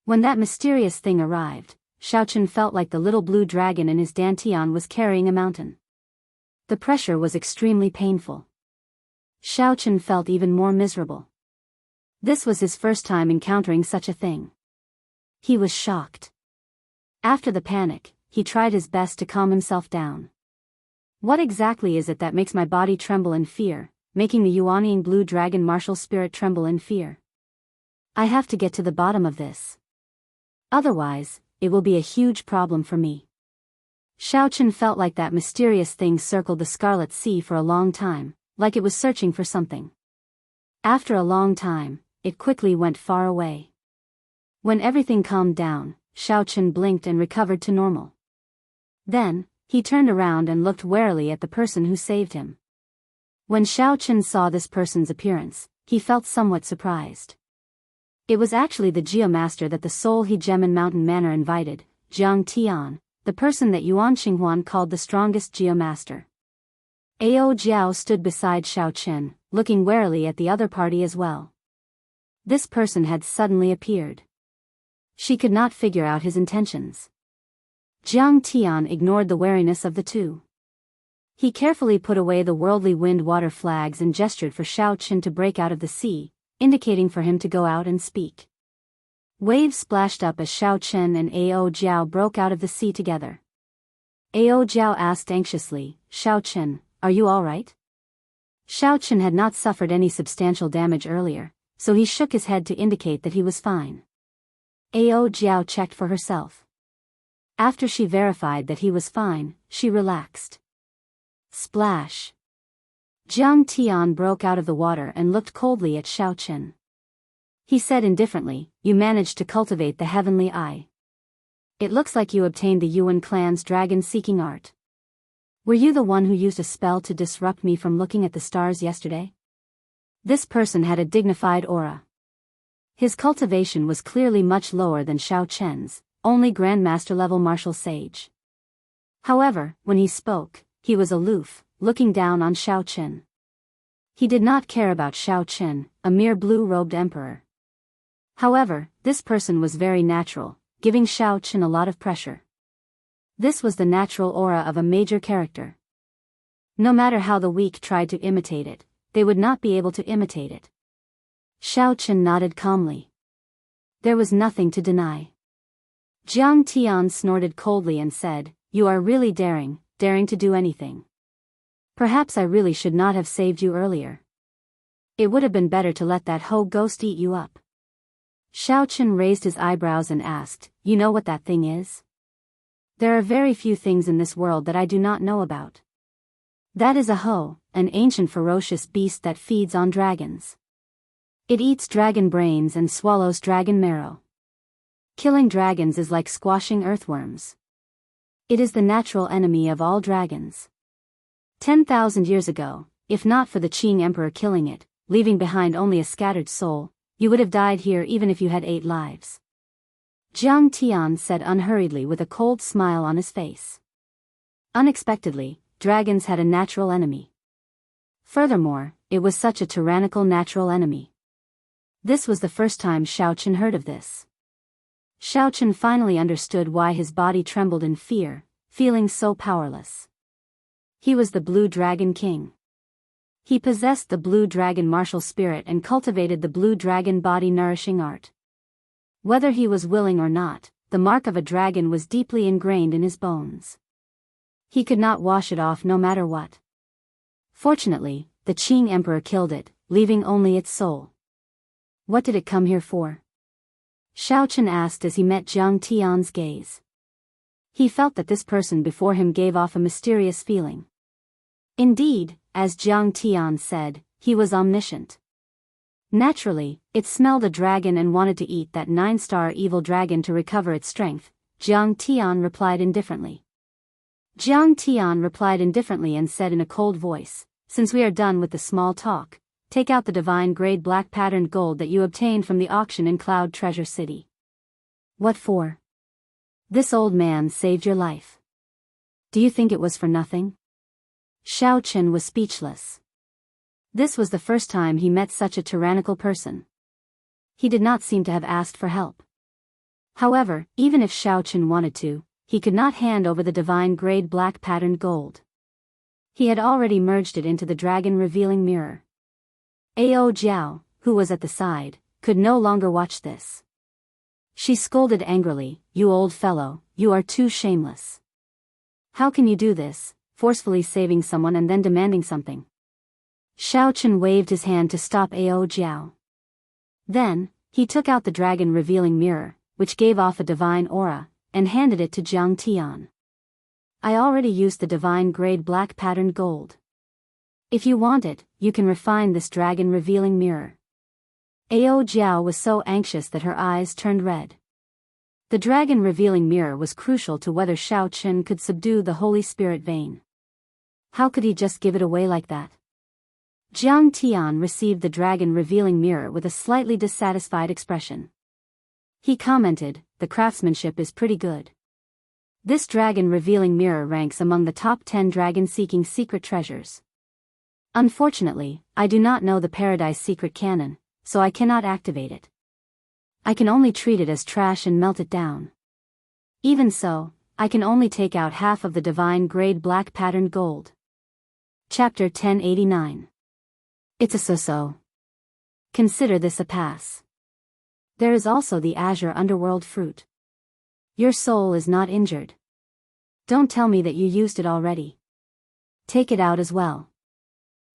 When that mysterious thing arrived, Xiao Qin felt like the little blue dragon in his dantian was carrying a mountain. The pressure was extremely painful. Xiao Qin felt even more miserable. This was his first time encountering such a thing. He was shocked. After the panic, he tried his best to calm himself down. What exactly is it that makes my body tremble in fear, making the Yuanying blue dragon martial spirit tremble in fear? I have to get to the bottom of this. Otherwise, it will be a huge problem for me. Xiao Qin felt like that mysterious thing circled the Scarlet Sea for a long time, like it was searching for something. After a long time, it quickly went far away. When everything calmed down, Xiao Chen blinked and recovered to normal. Then, he turned around and looked warily at the person who saved him. When Xiao Chen saw this person's appearance, he felt somewhat surprised. It was actually the Geomaster that the Soul He Gem in Mountain Manor invited, Jiang Tian, the person that Yuan Xinghuan called the strongest Geomaster. Ao Jiao stood beside Xiao Chen, looking warily at the other party as well. This person had suddenly appeared. She could not figure out his intentions. Jiang Tian ignored the wariness of the two. He carefully put away the worldly wind-water flags and gestured for Xiao Chen to break out of the sea, indicating for him to go out and speak. Waves splashed up as Xiao Chen and Ao Jiao broke out of the sea together. Ao Jiao asked anxiously, "Xiao Chen, are you all right?" Xiao Chen had not suffered any substantial damage earlier, so he shook his head to indicate that he was fine. Ao Jiao checked for herself. After she verified that he was fine, she relaxed. Splash! Jiang Tian broke out of the water and looked coldly at Xiao Chen. He said indifferently, "You managed to cultivate the heavenly eye. It looks like you obtained the Yuan clan's dragon-seeking art. Were you the one who used a spell to disrupt me from looking at the stars yesterday?" This person had a dignified aura. His cultivation was clearly much lower than Xiao Chen's, only Grandmaster-level martial sage. However, when he spoke, he was aloof, looking down on Xiao Chen. He did not care about Xiao Chen, a mere blue-robed emperor. However, this person was very natural, giving Xiao Chen a lot of pressure. This was the natural aura of a major character. No matter how the weak tried to imitate it, they would not be able to imitate it. Xiao Chen nodded calmly. There was nothing to deny. Jiang Tian snorted coldly and said, "You are really daring to do anything. Perhaps I really should not have saved you earlier. It would have been better to let that Ho ghost eat you up." Xiao Chen raised his eyebrows and asked, "You know what that thing is?" "There are very few things in this world that I do not know about." "That is a Ho, an ancient ferocious beast that feeds on dragons. It eats dragon brains and swallows dragon marrow. Killing dragons is like squashing earthworms. It is the natural enemy of all dragons. 10,000 years ago, if not for the Qing Emperor killing it, leaving behind only a scattered soul, you would have died here even if you had 8 lives." Jiang Tian said unhurriedly with a cold smile on his face. Unexpectedly, dragons had a natural enemy. Furthermore, it was such a tyrannical natural enemy. This was the first time Xiao Chen heard of this. Xiao Chen finally understood why his body trembled in fear, feeling so powerless. He was the Blue Dragon King. He possessed the Blue Dragon martial spirit and cultivated the Blue Dragon body-nourishing art. Whether he was willing or not, the mark of a dragon was deeply ingrained in his bones. He could not wash it off no matter what. Fortunately, the Qing Emperor killed it, leaving only its soul. What did it come here for? Xiao Chen asked as he met Jiang Tian's gaze. He felt that this person before him gave off a mysterious feeling. Indeed, as Jiang Tian said, he was omniscient. Naturally, it smelled a dragon and wanted to eat that 9-star evil dragon to recover its strength. Jiang Tian replied indifferently. Jiang Tian replied indifferently and said in a cold voice, "Since we are done with the small talk, take out the divine grade black patterned gold that you obtained from the auction in Cloud Treasure City." "What for?" "This old man saved your life. Do you think it was for nothing?" Xiao Chen was speechless. This was the first time he met such a tyrannical person. He did not seem to have asked for help. However, even if Xiao Chen wanted to, he could not hand over the divine grade black patterned gold. He had already merged it into the dragon revealing mirror. Ao Jiao, who was at the side, could no longer watch this. She scolded angrily, "You old fellow, you are too shameless. How can you do this, forcefully saving someone and then demanding something?" Xiao Chen waved his hand to stop Ao Jiao. Then, he took out the dragon revealing mirror, which gave off a divine aura, and handed it to Jiang Tian. "I already used the divine grade black patterned gold. If you want it, you can refine this dragon revealing mirror." Ao Jiao was so anxious that her eyes turned red. The dragon-revealing mirror was crucial to whether Xiao Chen could subdue the Holy Spirit vein. How could he just give it away like that? Jiang Tian received the dragon-revealing mirror with a slightly dissatisfied expression. He commented, "The craftsmanship is pretty good. This dragon-revealing mirror ranks among the top 10 dragon-seeking secret treasures. Unfortunately, I do not know the Paradise Secret Canon, so I cannot activate it. I can only treat it as trash and melt it down. Even so, I can only take out half of the divine grade black patterned gold." Chapter 1089. It's a so-so. Consider this a pass. There is also the azure underworld fruit. Your soul is not injured. Don't tell me that you used it already. Take it out as well.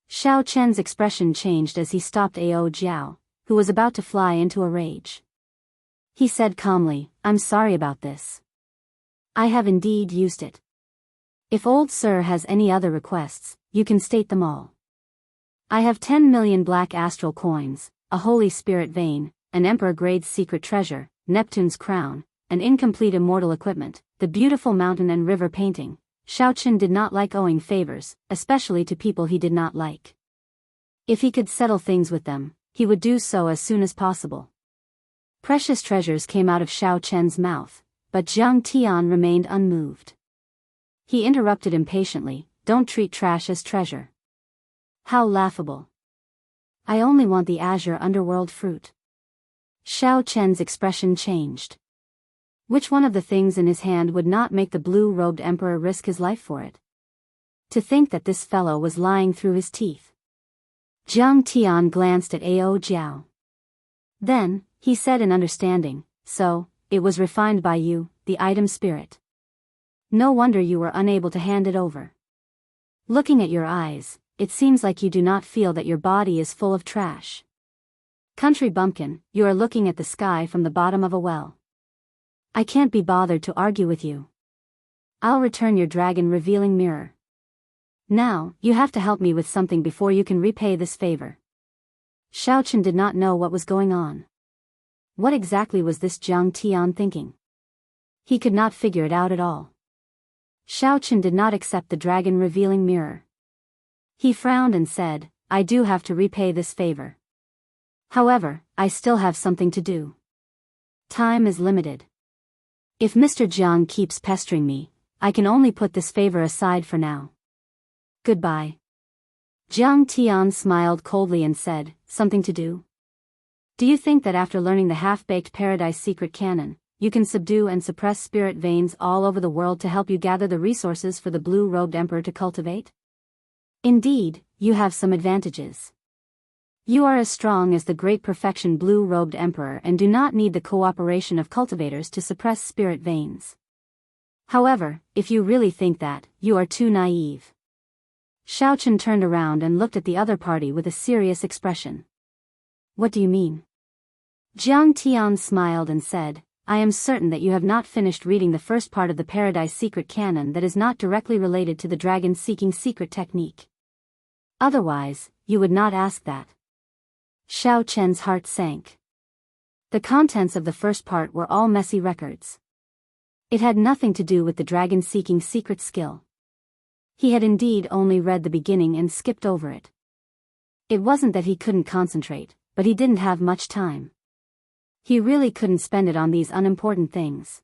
Xiao Chen's expression changed as he stopped Ao Jiao, who was about to fly into a rage. He said calmly, "I'm sorry about this. I have indeed used it. If old sir has any other requests, you can state them all. I have 10 million black astral coins, a holy spirit vein, an emperor-grade secret treasure, Neptune's crown, an incomplete immortal equipment, the beautiful mountain and river painting." Xiao Chen did not like owing favors, especially to people he did not like. If he could settle things with them, he would do so as soon as possible. Precious treasures came out of Xiao Chen's mouth, but Jiang Tian remained unmoved. He interrupted impatiently, "Don't treat trash as treasure. How laughable. I only want the azure underworld fruit." Xiao Chen's expression changed. Which one of the things in his hand would not make the blue-robed emperor risk his life for it? To think that this fellow was lying through his teeth. Jiang Tian glanced at Ao Jiao. Then, he said in understanding, "So, it was refined by you, the item spirit. No wonder you were unable to hand it over. Looking at your eyes, it seems like you do not feel that your body is full of trash. Country bumpkin, you are looking at the sky from the bottom of a well. I can't be bothered to argue with you. I'll return your dragon-revealing mirror. Now, you have to help me with something before you can repay this favor." Xiao Chen did not know what was going on. What exactly was this Jiang Tian thinking? He could not figure it out at all. Xiao Chen did not accept the dragon-revealing mirror. He frowned and said, "I do have to repay this favor. However, I still have something to do. Time is limited. If Mr. Jiang keeps pestering me, I can only put this favor aside for now. Goodbye." Jiang Tian smiled coldly and said, "Something to do? Do you think that after learning the half-baked Paradise Secret Canon, you can subdue and suppress spirit veins all over the world to help you gather the resources for the blue-robed emperor to cultivate? Indeed, you have some advantages. You are as strong as the great perfection blue-robed emperor and do not need the cooperation of cultivators to suppress spirit veins. However, if you really think that, you are too naive." Xiao Chen turned around and looked at the other party with a serious expression. "What do you mean?" Jiang Tian smiled and said, "I am certain that you have not finished reading the first part of the Paradise Secret Canon that is not directly related to the dragon-seeking secret technique. Otherwise, you would not ask that." Xiao Chen's heart sank. The contents of the first part were all messy records. It had nothing to do with the dragon-seeking secret skill. He had indeed only read the beginning and skipped over it. It wasn't that he couldn't concentrate, but he didn't have much time. He really couldn't spend it on these unimportant things.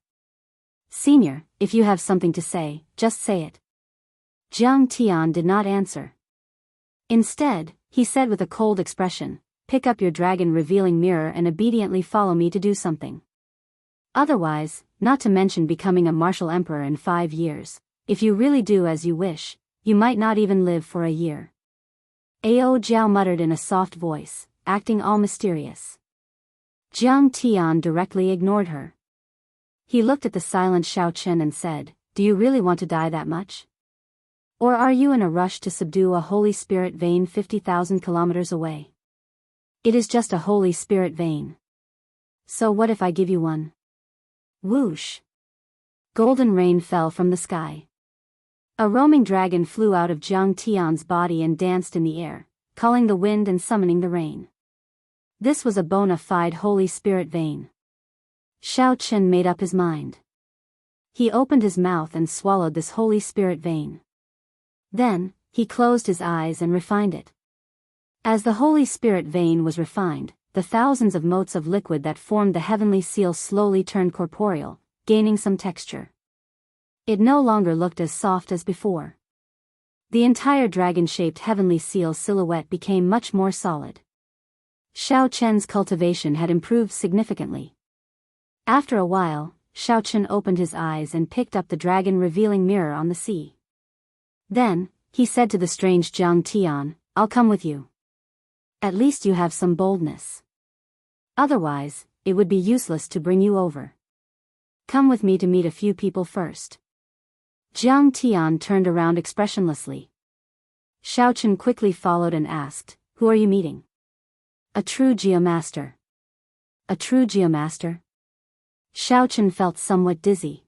"Senior, if you have something to say, just say it." Jiang Tian did not answer. Instead, he said with a cold expression, "Pick up your dragon-revealing mirror and obediently follow me to do something. Otherwise, not to mention becoming a martial emperor in 5 years, if you really do as you wish, you might not even live for a year." Ao Jiao muttered in a soft voice, acting all mysterious. Jiang Tian directly ignored her. He looked at the silent Xiao Chen and said, "Do you really want to die that much? Or are you in a rush to subdue a holy spirit vein 50,000 kilometers away? It is just a holy spirit vein. So what if I give you one?" Whoosh! Golden rain fell from the sky. A roaming dragon flew out of Jiang Tian's body and danced in the air, calling the wind and summoning the rain. This was a bona fide Holy Spirit vein. Xiao Chen made up his mind. He opened his mouth and swallowed this Holy Spirit vein. Then, he closed his eyes and refined it. As the Holy Spirit vein was refined, the thousands of motes of liquid that formed the heavenly seal slowly turned corporeal, gaining some texture. It no longer looked as soft as before. The entire dragon-shaped heavenly seal silhouette became much more solid. Xiao Chen's cultivation had improved significantly. After a while, Xiao Chen opened his eyes and picked up the dragon-revealing mirror on the sea. Then, he said to the strange Jiang Tian, "I'll come with you. At least you have some boldness. Otherwise, it would be useless to bring you over. Come with me to meet a few people first." Jiang Tian turned around expressionlessly. Xiao Chen quickly followed and asked, "Who are you meeting?" "A true geomaster." "A true geomaster?" Xiao Chen felt somewhat dizzy.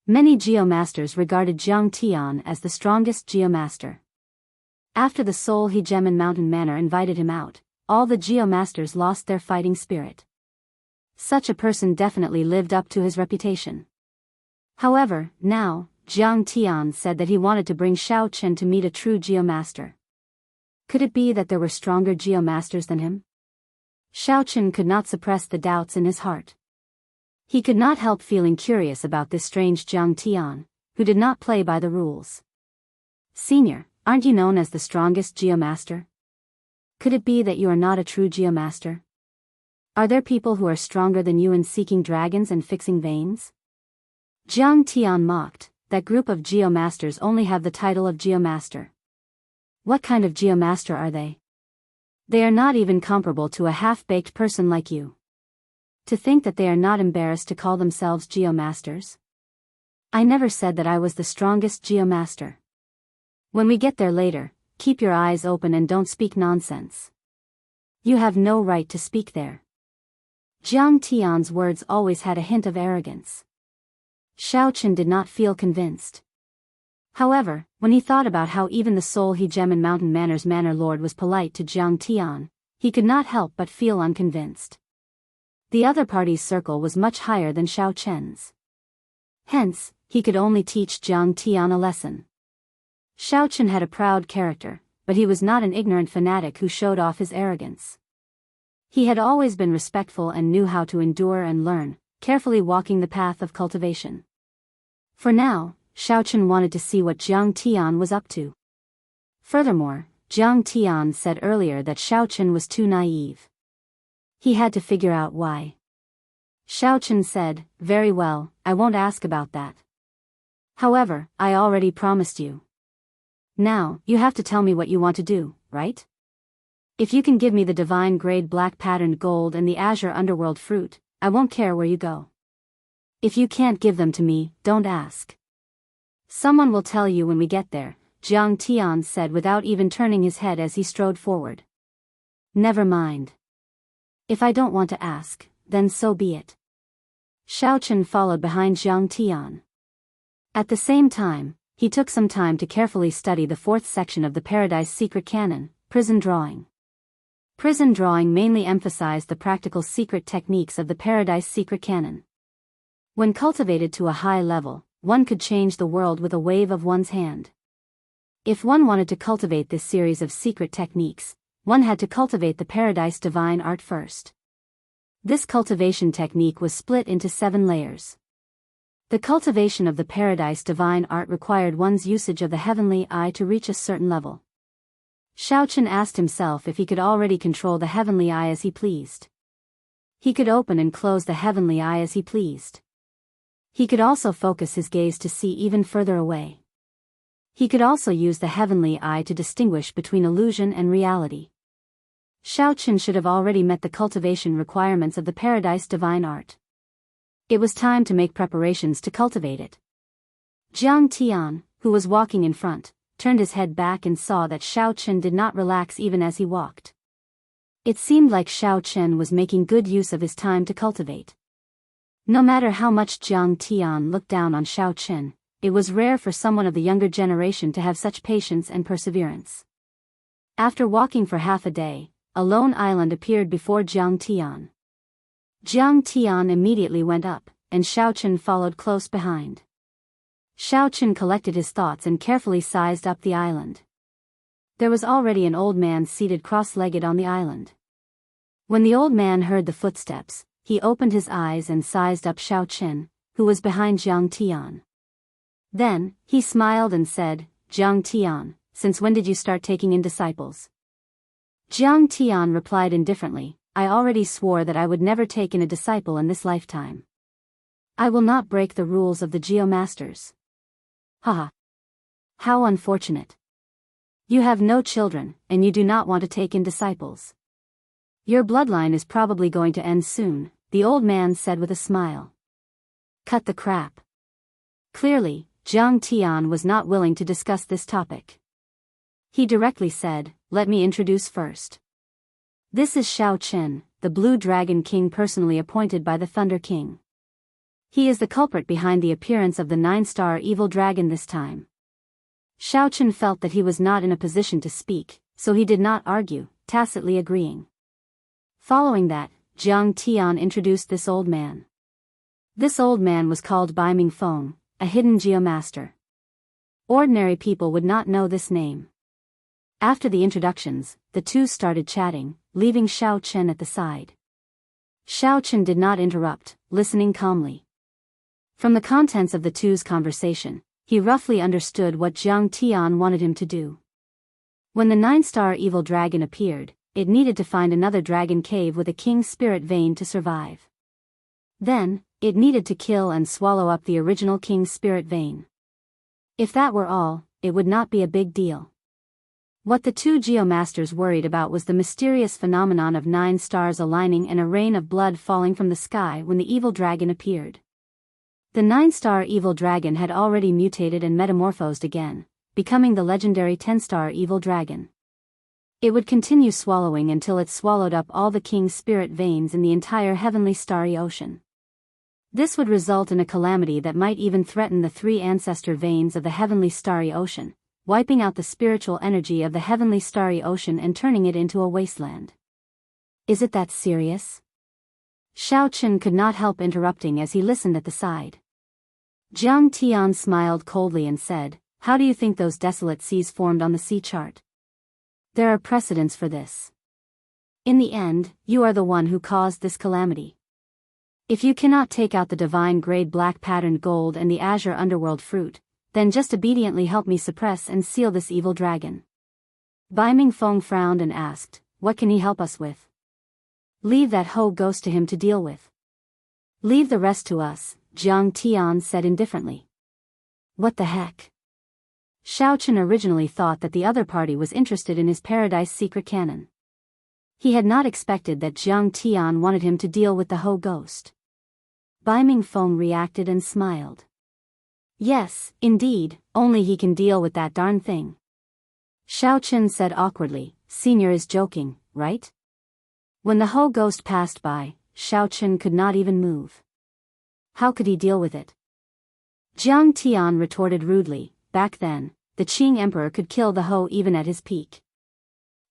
Many geomasters regarded Jiang Tian as the strongest geomaster. After the Soul He Gem and Mountain Manor invited him out, all the geomasters lost their fighting spirit. Such a person definitely lived up to his reputation. However, now, Jiang Tian said that he wanted to bring Xiao Chen to meet a true geomaster. Could it be that there were stronger geomasters than him? Xiao Chen could not suppress the doubts in his heart. He could not help feeling curious about this strange Jiang Tian, who did not play by the rules. "Senior, aren't you known as the strongest geomaster? Could it be that you are not a true geomaster? Are there people who are stronger than you in seeking dragons and fixing veins?" Jiang Tian mocked, "That group of geomasters only have the title of geomaster. What kind of geomaster are they? They are not even comparable to a half-baked person like you. To think that they are not embarrassed to call themselves geomasters? I never said that I was the strongest geomaster. When we get there later, keep your eyes open and don't speak nonsense. You have no right to speak there." Jiang Tian's words always had a hint of arrogance. Xiao Chen did not feel convinced. However, when he thought about how even the Soul He Gem and Mountain Manor's Manor Lord was polite to Jiang Tian, he could not help but feel unconvinced. The other party's circle was much higher than Xiao Chen's. Hence, he could only teach Jiang Tian a lesson. Xiao Chen had a proud character, but he was not an ignorant fanatic who showed off his arrogance. He had always been respectful and knew how to endure and learn, carefully walking the path of cultivation. For now, Xiao Chen wanted to see what Jiang Tian was up to. Furthermore, Jiang Tian said earlier that Xiao Chen was too naive. He had to figure out why. Xiao Chen said, "Very well, I won't ask about that. However, I already promised you. Now, you have to tell me what you want to do, right? If you can give me the divine grade black patterned gold and the azure underworld fruit, I won't care where you go. If you can't give them to me, don't ask. Someone will tell you when we get there," Jiang Tian said without even turning his head as he strode forward. "Never mind. If I don't want to ask, then so be it." Xiao Chen followed behind Jiang Tian. At the same time, he took some time to carefully study the fourth section of the Paradise Secret Canon, Prison Drawing. Prison drawing mainly emphasized the practical secret techniques of the Paradise Secret Canon. When cultivated to a high level, one could change the world with a wave of one's hand. If one wanted to cultivate this series of secret techniques, one had to cultivate the Paradise Divine Art first. This cultivation technique was split into 7 layers. The cultivation of the Paradise Divine Art required one's usage of the heavenly eye to reach a certain level. Xiao Chen asked himself if he could already control the heavenly eye as he pleased. He could open and close the heavenly eye as he pleased. He could also focus his gaze to see even further away. He could also use the heavenly eye to distinguish between illusion and reality. Xiao Chen should have already met the cultivation requirements of the Paradise Divine Art. It was time to make preparations to cultivate it. Jiang Tian, who was walking in front, turned his head back and saw that Xiao Chen did not relax even as he walked. It seemed like Xiao Chen was making good use of his time to cultivate. No matter how much Jiang Tian looked down on Xiao Chen, it was rare for someone of the younger generation to have such patience and perseverance. After walking for half a day, a lone island appeared before Jiang Tian. Jiang Tian immediately went up, and Xiaochen followed close behind. Xiaochen collected his thoughts and carefully sized up the island. There was already an old man seated cross-legged on the island. When the old man heard the footsteps, he opened his eyes and sized up Xiaochen, who was behind Jiang Tian. Then, he smiled and said, "Jiang Tian, since when did you start taking in disciples?" Jiang Tian replied indifferently, "I already swore that I would never take in a disciple in this lifetime. I will not break the rules of the Geomasters." Haha. How unfortunate. You have no children, and you do not want to take in disciples. Your bloodline is probably going to end soon, the old man said with a smile. Cut the crap. Clearly, Jiang Tian was not willing to discuss this topic. He directly said, "Let me introduce first. This is Xiaochen, the Blue Dragon King personally appointed by the Thunder King. He is the culprit behind the appearance of the 9-star evil dragon this time." Xiaochen felt that he was not in a position to speak, so he did not argue, tacitly agreeing. Following that, Jiang Tian introduced this old man. This old man was called Bai Mingfeng, a hidden geomaster. Ordinary people would not know this name. After the introductions, the two started chatting, leaving Xiaochen at the side. Xiaochen did not interrupt, listening calmly. From the contents of the two's conversation, he roughly understood what Jiang Tian wanted him to do. When the 9-star evil dragon appeared, it needed to find another dragon cave with a king spirit vein to survive. Then, it needed to kill and swallow up the original king spirit vein. If that were all, it would not be a big deal. What the two geomasters worried about was the mysterious phenomenon of 9 stars aligning and a rain of blood falling from the sky when the evil dragon appeared. The 9-star evil dragon had already mutated and metamorphosed again, becoming the legendary 10-star evil dragon. It would continue swallowing until it swallowed up all the king's spirit veins in the entire heavenly starry ocean. This would result in a calamity that might even threaten the 3 ancestor veins of the heavenly starry ocean, wiping out the spiritual energy of the heavenly starry ocean and turning it into a wasteland. Is it that serious? Xiaochen could not help interrupting as he listened at the side. Jiang Tian smiled coldly and said, "How do you think those desolate seas formed on the sea chart? There are precedents for this. In the end, you are the one who caused this calamity. If you cannot take out the divine grade black patterned gold and the azure underworld fruit, then just obediently help me suppress and seal this evil dragon." Bai Mingfeng frowned and asked, "What can he help us with?" "Leave that Ho ghost to him to deal with. Leave the rest to us," Jiang Tian said indifferently. What the heck? Xiaochen originally thought that the other party was interested in his Paradise Secret Canon. He had not expected that Jiang Tian wanted him to deal with the Ho ghost. Bai Mingfeng reacted and smiled. "Yes, indeed, only he can deal with that darn thing." Xiaochen said awkwardly, "Senior is joking, right?" When the Ho ghost passed by, Xiaochen could not even move. How could he deal with it? Jiang Tian retorted rudely, "Back then, the Qing Emperor could kill the Ho even at his peak.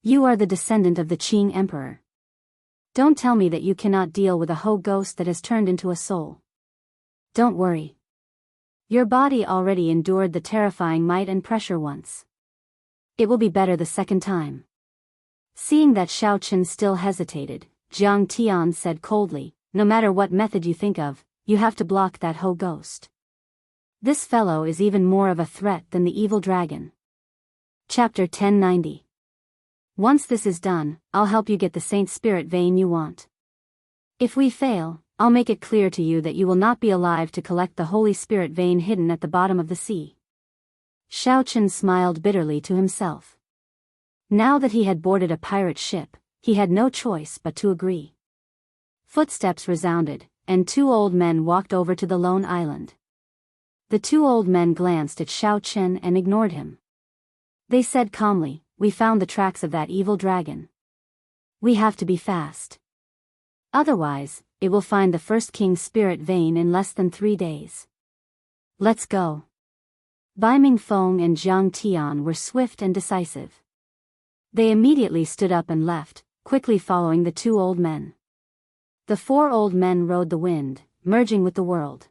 You are the descendant of the Qing Emperor. Don't tell me that you cannot deal with a Ho ghost that has turned into a soul. Don't worry. Your body already endured the terrifying might and pressure once. It will be better the second time." Seeing that Xiaochen still hesitated, Jiang Tian said coldly, "No matter what method you think of, you have to block that Ho ghost. This fellow is even more of a threat than the evil dragon." Chapter 1090. Once this is done, I'll help you get the Saint Spirit vein you want. If we fail, I'll make it clear to you that you will not be alive to collect the Holy Spirit vein hidden at the bottom of the sea. Xiaochen smiled bitterly to himself. Now that he had boarded a pirate ship, he had no choice but to agree. Footsteps resounded, and 2 old men walked over to the lone island. The 2 old men glanced at Xiaochen and ignored him. They said calmly, "We found the tracks of that evil dragon. We have to be fast. Otherwise, it will find the first king's spirit vein in less than 3 days. Let's go." Bai Mingfeng and Jiang Tian were swift and decisive. They immediately stood up and left, quickly following the two old men. The four old men rode the wind, merging with the world.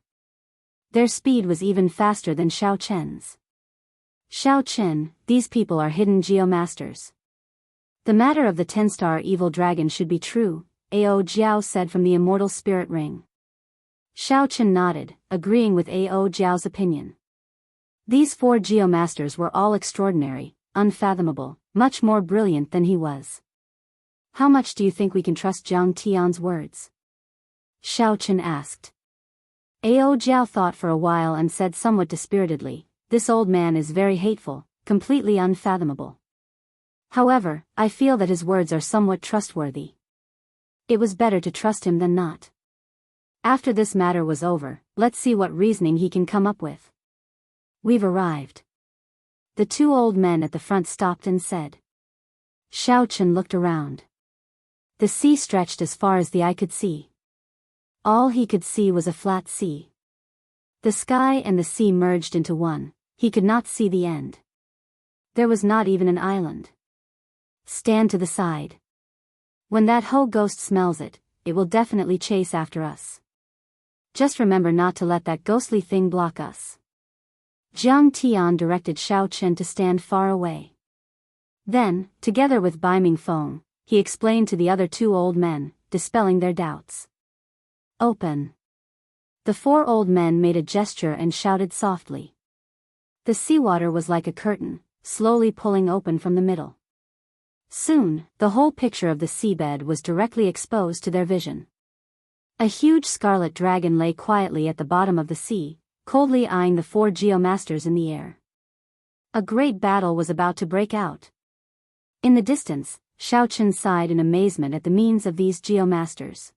Their speed was even faster than Xiao Chen's. Xiao Chen, these people are hidden geomasters. The matter of the 10-star evil dragon should be true, Ao Jiao said from the immortal spirit ring. Xiao Chen nodded, agreeing with Ao Jiao's opinion. These four geomasters were all extraordinary, unfathomable, much more brilliant than he was. How much do you think we can trust Jiang Tian's words? Xiao Chen asked. Ao Jiao thought for a while and said somewhat dispiritedly, this old man is very hateful, completely unfathomable. However, I feel that his words are somewhat trustworthy. It was better to trust him than not. After this matter was over, let's see what reasoning he can come up with. We've arrived. The two old men at the front stopped and said. Xiao Chen looked around. The sea stretched as far as the eye could see. All he could see was a flat sea. The sky and the sea merged into one, he could not see the end. There was not even an island. Stand to the side. When that Ho ghost smells it, it will definitely chase after us. Just remember not to let that ghostly thing block us. Jiang Tian directed Xiao Chen to stand far away. Then, together with Bai Mingfeng, he explained to the other two old men, dispelling their doubts. Open. The four old men made a gesture and shouted softly. The seawater was like a curtain, slowly pulling open from the middle. Soon, the whole picture of the seabed was directly exposed to their vision. A huge scarlet dragon lay quietly at the bottom of the sea, coldly eyeing the four geomasters in the air. A great battle was about to break out. In the distance, Xiao Chen sighed in amazement at the means of these geomasters.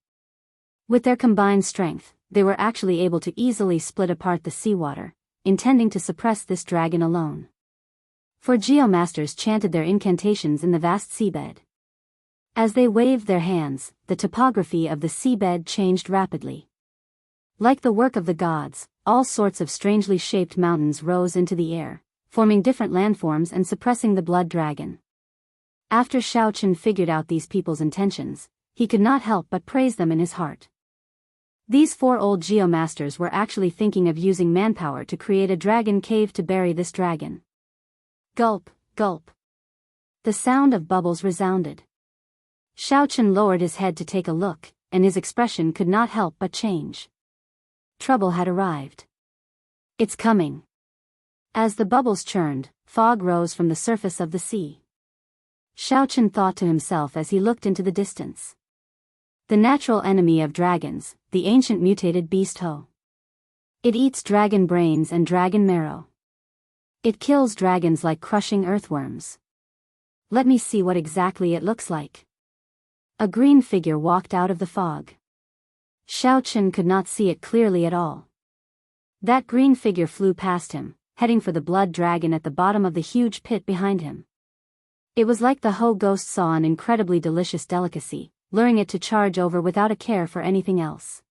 With their combined strength, they were actually able to easily split apart the seawater, intending to suppress this dragon alone. Four geomasters chanted their incantations in the vast seabed. As they waved their hands, the topography of the seabed changed rapidly. Like the work of the gods, all sorts of strangely shaped mountains rose into the air, forming different landforms and suppressing the blood dragon. After Xiao Chen figured out these people's intentions, he could not help but praise them in his heart. These four old geomasters were actually thinking of using manpower to create a dragon cave to bury this dragon. Gulp, gulp. The sound of bubbles resounded. Xiao Chen lowered his head to take a look, and his expression could not help but change. Trouble had arrived. It's coming. As the bubbles churned, fog rose from the surface of the sea. Xiao Chen thought to himself as he looked into the distance. The natural enemy of dragons, the ancient mutated beast Ho. It eats dragon brains and dragon marrow. It kills dragons like crushing earthworms. Let me see what exactly it looks like. A green figure walked out of the fog. Xiao Chen could not see it clearly at all. That green figure flew past him, heading for the blood dragon at the bottom of the huge pit behind him. It was like the Ho ghost saw an incredibly delicious delicacy, luring it to charge over without a care for anything else.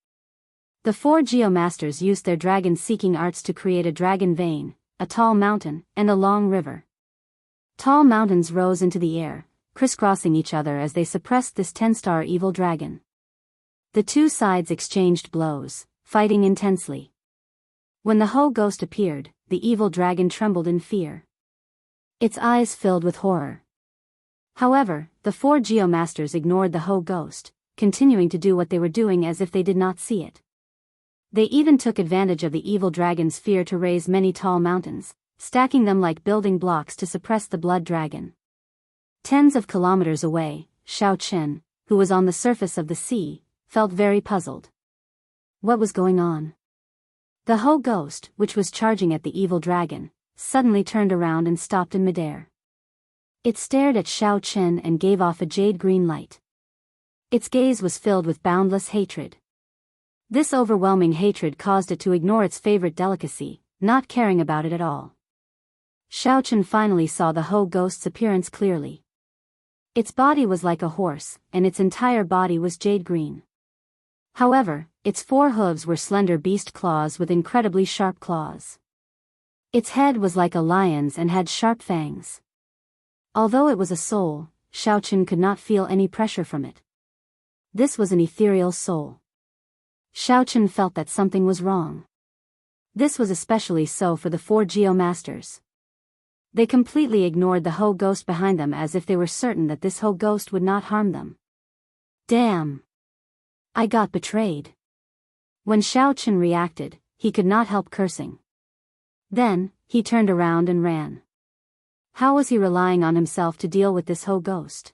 The four geomasters used their dragon-seeking arts to create a dragon vein, a tall mountain, and a long river. Tall mountains rose into the air, crisscrossing each other as they suppressed this 10-star evil dragon. The two sides exchanged blows, fighting intensely. When the Ho ghost appeared, the evil dragon trembled in fear. Its eyes filled with horror. However, the four geomasters ignored the Ho ghost, continuing to do what they were doing as if they did not see it. They even took advantage of the evil dragon's fear to raise many tall mountains, stacking them like building blocks to suppress the blood dragon. Tens of kilometers away, Xiao Chen, who was on the surface of the sea, felt very puzzled. What was going on? The Ho ghost, which was charging at the evil dragon, suddenly turned around and stopped in midair. It stared at Xiao Chen and gave off a jade-green light. Its gaze was filled with boundless hatred. This overwhelming hatred caused it to ignore its favorite delicacy, not caring about it at all. Xiao Chen finally saw the Ho ghost's appearance clearly. Its body was like a horse, and its entire body was jade-green. However, its four hooves were slender beast claws with incredibly sharp claws. Its head was like a lion's and had sharp fangs. Although it was a soul, Xiaochen could not feel any pressure from it. This was an ethereal soul. Xiaochen felt that something was wrong. This was especially so for the 4 geomasters. They completely ignored the Ho ghost behind them as if they were certain that this Ho ghost would not harm them. Damn! I got betrayed. When Xiaochen reacted, he could not help cursing. Then, he turned around and ran. How was he relying on himself to deal with this Ho ghost?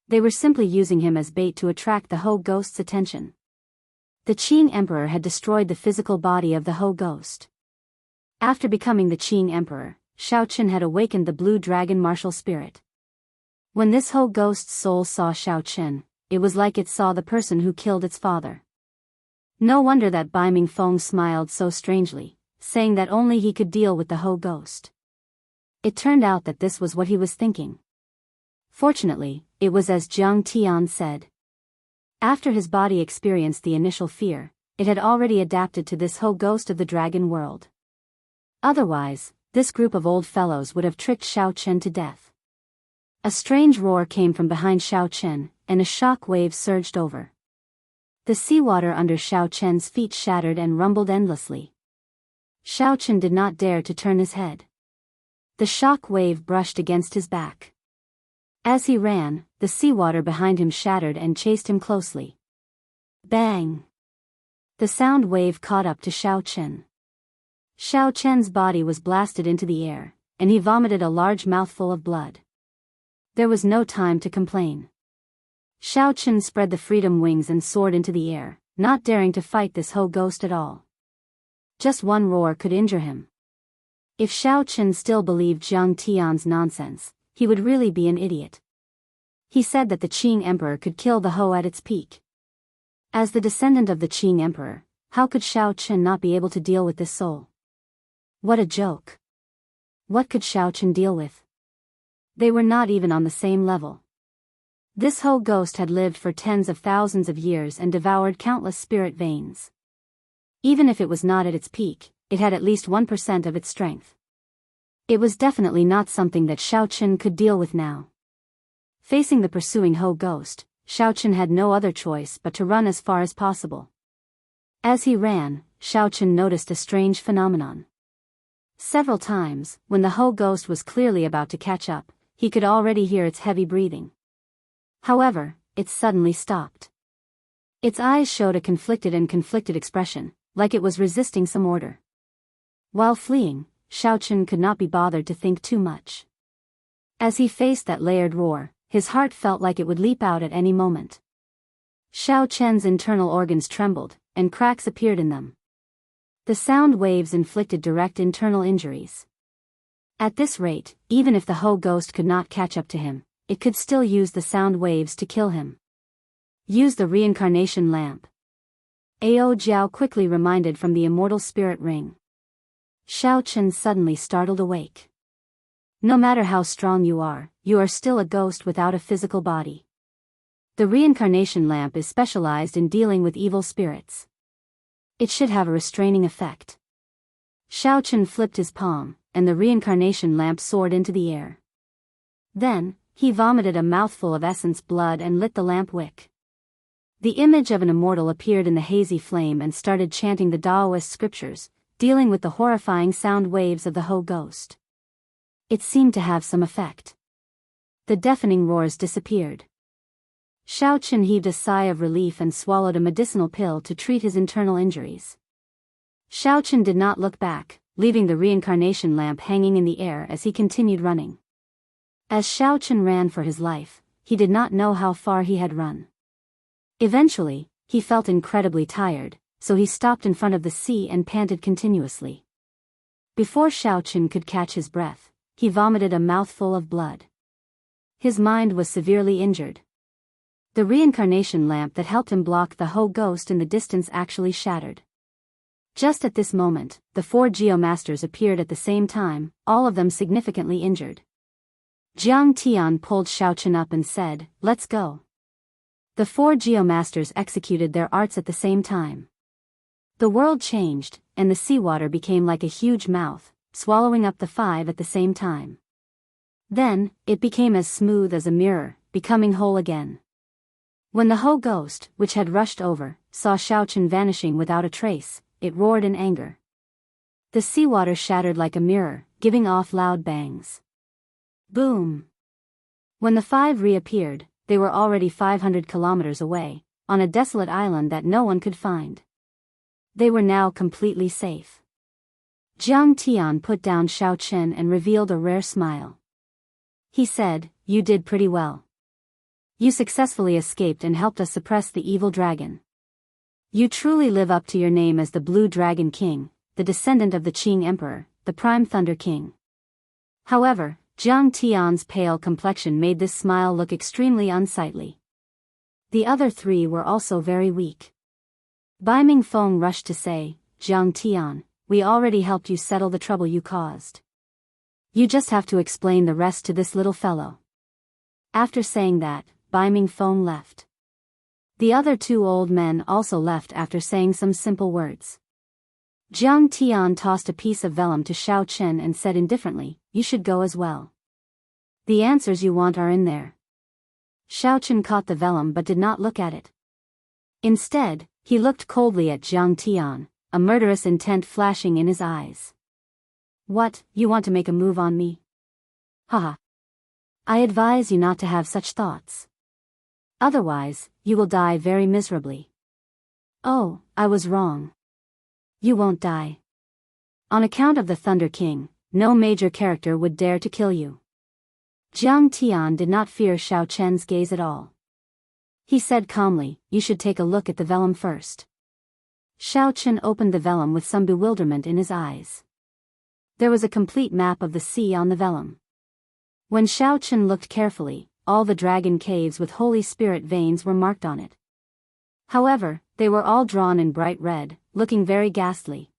They were simply using him as bait to attract the Ho ghost's attention. The Qing Emperor had destroyed the physical body of the Ho ghost. After becoming the Qing Emperor, Xiaochen had awakened the blue dragon martial spirit. When this Ho ghost's soul saw Xiaochen, it was like it saw the person who killed its father. No wonder that Bai Mingfeng smiled so strangely, saying that only he could deal with the Ho ghost. It turned out that this was what he was thinking. Fortunately, it was as Jiang Tian said. After his body experienced the initial fear, it had already adapted to this Ho ghost of the dragon world. Otherwise, this group of old fellows would have tricked Xiaochen to death. A strange roar came from behind Xiaochen, and a shock wave surged over. The seawater under Xiaochen's feet shattered and rumbled endlessly. Xiaochen did not dare to turn his head. The shock wave brushed against his back. As he ran, the seawater behind him shattered and chased him closely. Bang! The sound wave caught up to Xiaochen. Xiaochen's body was blasted into the air, and he vomited a large mouthful of blood. There was no time to complain. Xiaochen spread the freedom wings and soared into the air, not daring to fight this Ho ghost at all. Just one roar could injure him. If Xiaochen still believed Jiang Tian's nonsense, he would really be an idiot. He said that the Qing Emperor could kill the Ho at its peak. As the descendant of the Qing Emperor, how could Xiaochen not be able to deal with this soul? What a joke. What could Xiaochen deal with? They were not even on the same level. This Ho ghost had lived for tens of thousands of years and devoured countless spirit veins. Even if it was not at its peak, it had at least 1% of its strength. It was definitely not something that Xiaochen could deal with now. Facing the pursuing Ho ghost, Xiaochen had no other choice but to run as far as possible. As he ran, Xiaochen noticed a strange phenomenon. Several times, when the Ho ghost was clearly about to catch up, he could already hear its heavy breathing. However, it suddenly stopped. Its eyes showed a conflicted expression, like it was resisting some order. While fleeing, Xiaochen could not be bothered to think too much. As he faced that layered roar, his heart felt like it would leap out at any moment. Xiaochen's internal organs trembled, and cracks appeared in them. The sound waves inflicted direct internal injuries. At this rate, even if the Ho ghost could not catch up to him, it could still use the sound waves to kill him. Use the reincarnation lamp. Ao Jiao quickly reminded from the immortal spirit ring. Xiaochen suddenly startled awake. No matter how strong you are still a ghost without a physical body. The reincarnation lamp is specialized in dealing with evil spirits. It should have a restraining effect. Xiaochen flipped his palm, and the reincarnation lamp soared into the air. Then, he vomited a mouthful of essence blood and lit the lamp wick. The image of an immortal appeared in the hazy flame and started chanting the Taoist scriptures, dealing with the horrifying sound waves of the Ho ghost. It seemed to have some effect. The deafening roars disappeared. Xiaochen heaved a sigh of relief and swallowed a medicinal pill to treat his internal injuries. Xiaochen did not look back, leaving the reincarnation lamp hanging in the air as he continued running. As Xiaochen ran for his life, he did not know how far he had run. Eventually, he felt incredibly tired, so he stopped in front of the sea and panted continuously. Before Xiaochen could catch his breath, he vomited a mouthful of blood. His mind was severely injured. The reincarnation lamp that helped him block the Ho ghost in the distance actually shattered. Just at this moment, the 4 geomasters appeared at the same time, all of them significantly injured. Jiang Tian pulled Xiaochen up and said, "Let's go." The 4 geomasters executed their arts at the same time. The world changed, and the seawater became like a huge mouth, swallowing up the 5 at the same time. Then, it became as smooth as a mirror, becoming whole again. When the Ho ghost, which had rushed over, saw Xiaochen vanishing without a trace, it roared in anger. The seawater shattered like a mirror, giving off loud bangs. Boom! When the five reappeared, they were already 500 kilometers away, on a desolate island that no one could find. They were now completely safe. Jiang Tian put down Xiaochen and revealed a rare smile. He said, "You did pretty well. You successfully escaped and helped us suppress the evil dragon. You truly live up to your name as the Blue Dragon King, the descendant of the Qing Emperor, the Prime Thunder King." However, Jiang Tian's pale complexion made this smile look extremely unsightly. The other three were also very weak. Bai Mingfeng rushed to say, "Jiang Tian, we already helped you settle the trouble you caused. You just have to explain the rest to this little fellow." After saying that, Bai Mingfeng left. The other two old men also left after saying some simple words. Jiang Tian tossed a piece of vellum to Xiaochen and said indifferently, "You should go as well. The answers you want are in there." Xiaochen caught the vellum but did not look at it. Instead, he looked coldly at Jiang Tian, a murderous intent flashing in his eyes. "What, you want to make a move on me? Haha. I advise you not to have such thoughts. Otherwise, you will die very miserably." "Oh, I was wrong. You won't die. On account of the Thunder King, no major character would dare to kill you." Jiang Tian did not fear Xiaochen's gaze at all. He said calmly, "You should take a look at the vellum first." Xiaochen opened the vellum with some bewilderment in his eyes. There was a complete map of the sea on the vellum. When Xiaochen looked carefully, all the dragon caves with Holy Spirit veins were marked on it. However, they were all drawn in bright red, looking very ghastly.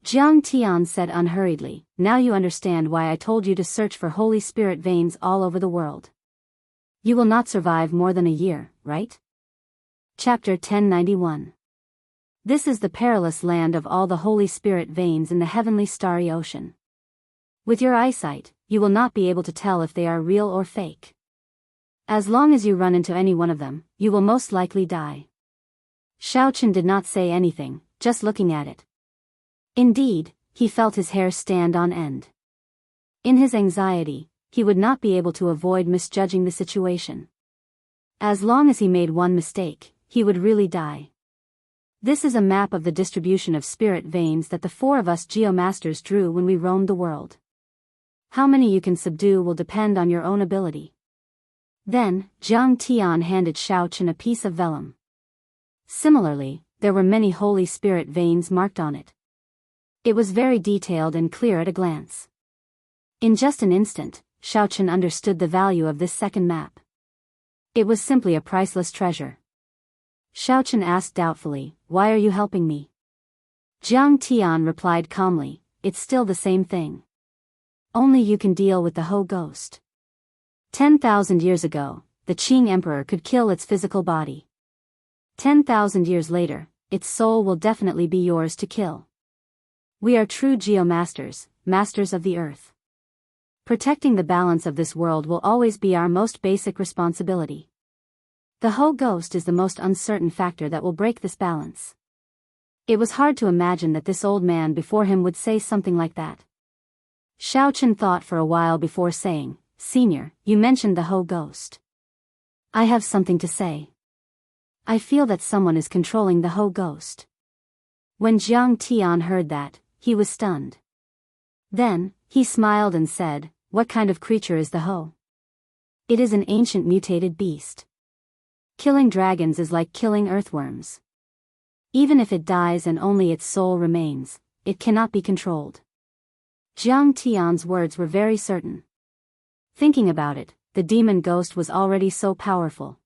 Jiang Tian said unhurriedly, "Now you understand why I told you to search for Holy Spirit veins all over the world. You will not survive more than a year, right?" Chapter 1091. This is the perilous land of all the Holy Spirit veins in the heavenly starry ocean. With your eyesight, you will not be able to tell if they are real or fake. As long as you run into any one of them, you will most likely die. Xiaochen did not say anything, just looking at it. Indeed, he felt his hair stand on end. In his anxiety, he would not be able to avoid misjudging the situation. As long as he made one mistake, he would really die. This is a map of the distribution of spirit veins that the four of us geomasters drew when we roamed the world. How many you can subdue will depend on your own ability. Then, Jiang Tian handed Xiaochen a piece of vellum. Similarly, there were many Holy Spirit veins marked on it. It was very detailed and clear at a glance. In just an instant, Xiaochen understood the value of this second map. It was simply a priceless treasure. Xiaochen asked doubtfully, "Why are you helping me?" Jiang Tian replied calmly, "It's still the same thing. Only you can deal with the Ho ghost. 10,000 years ago, the Qing Emperor could kill its physical body. 10,000 years later, its soul will definitely be yours to kill. We are true geomasters, masters of the earth. Protecting the balance of this world will always be our most basic responsibility. The Ho ghost is the most uncertain factor that will break this balance." It was hard to imagine that this old man before him would say something like that. Xiaochen thought for a while before saying, "Senior, you mentioned the Ho ghost. I have something to say. I feel that someone is controlling the Ho ghost." When Jiang Tian heard that, he was stunned. Then, he smiled and said, "What kind of creature is the Ho?" "It is an ancient mutated beast. Killing dragons is like killing earthworms. Even if it dies and only its soul remains, it cannot be controlled." Jiang Tian's words were very certain. Thinking about it, the demon ghost was already so powerful.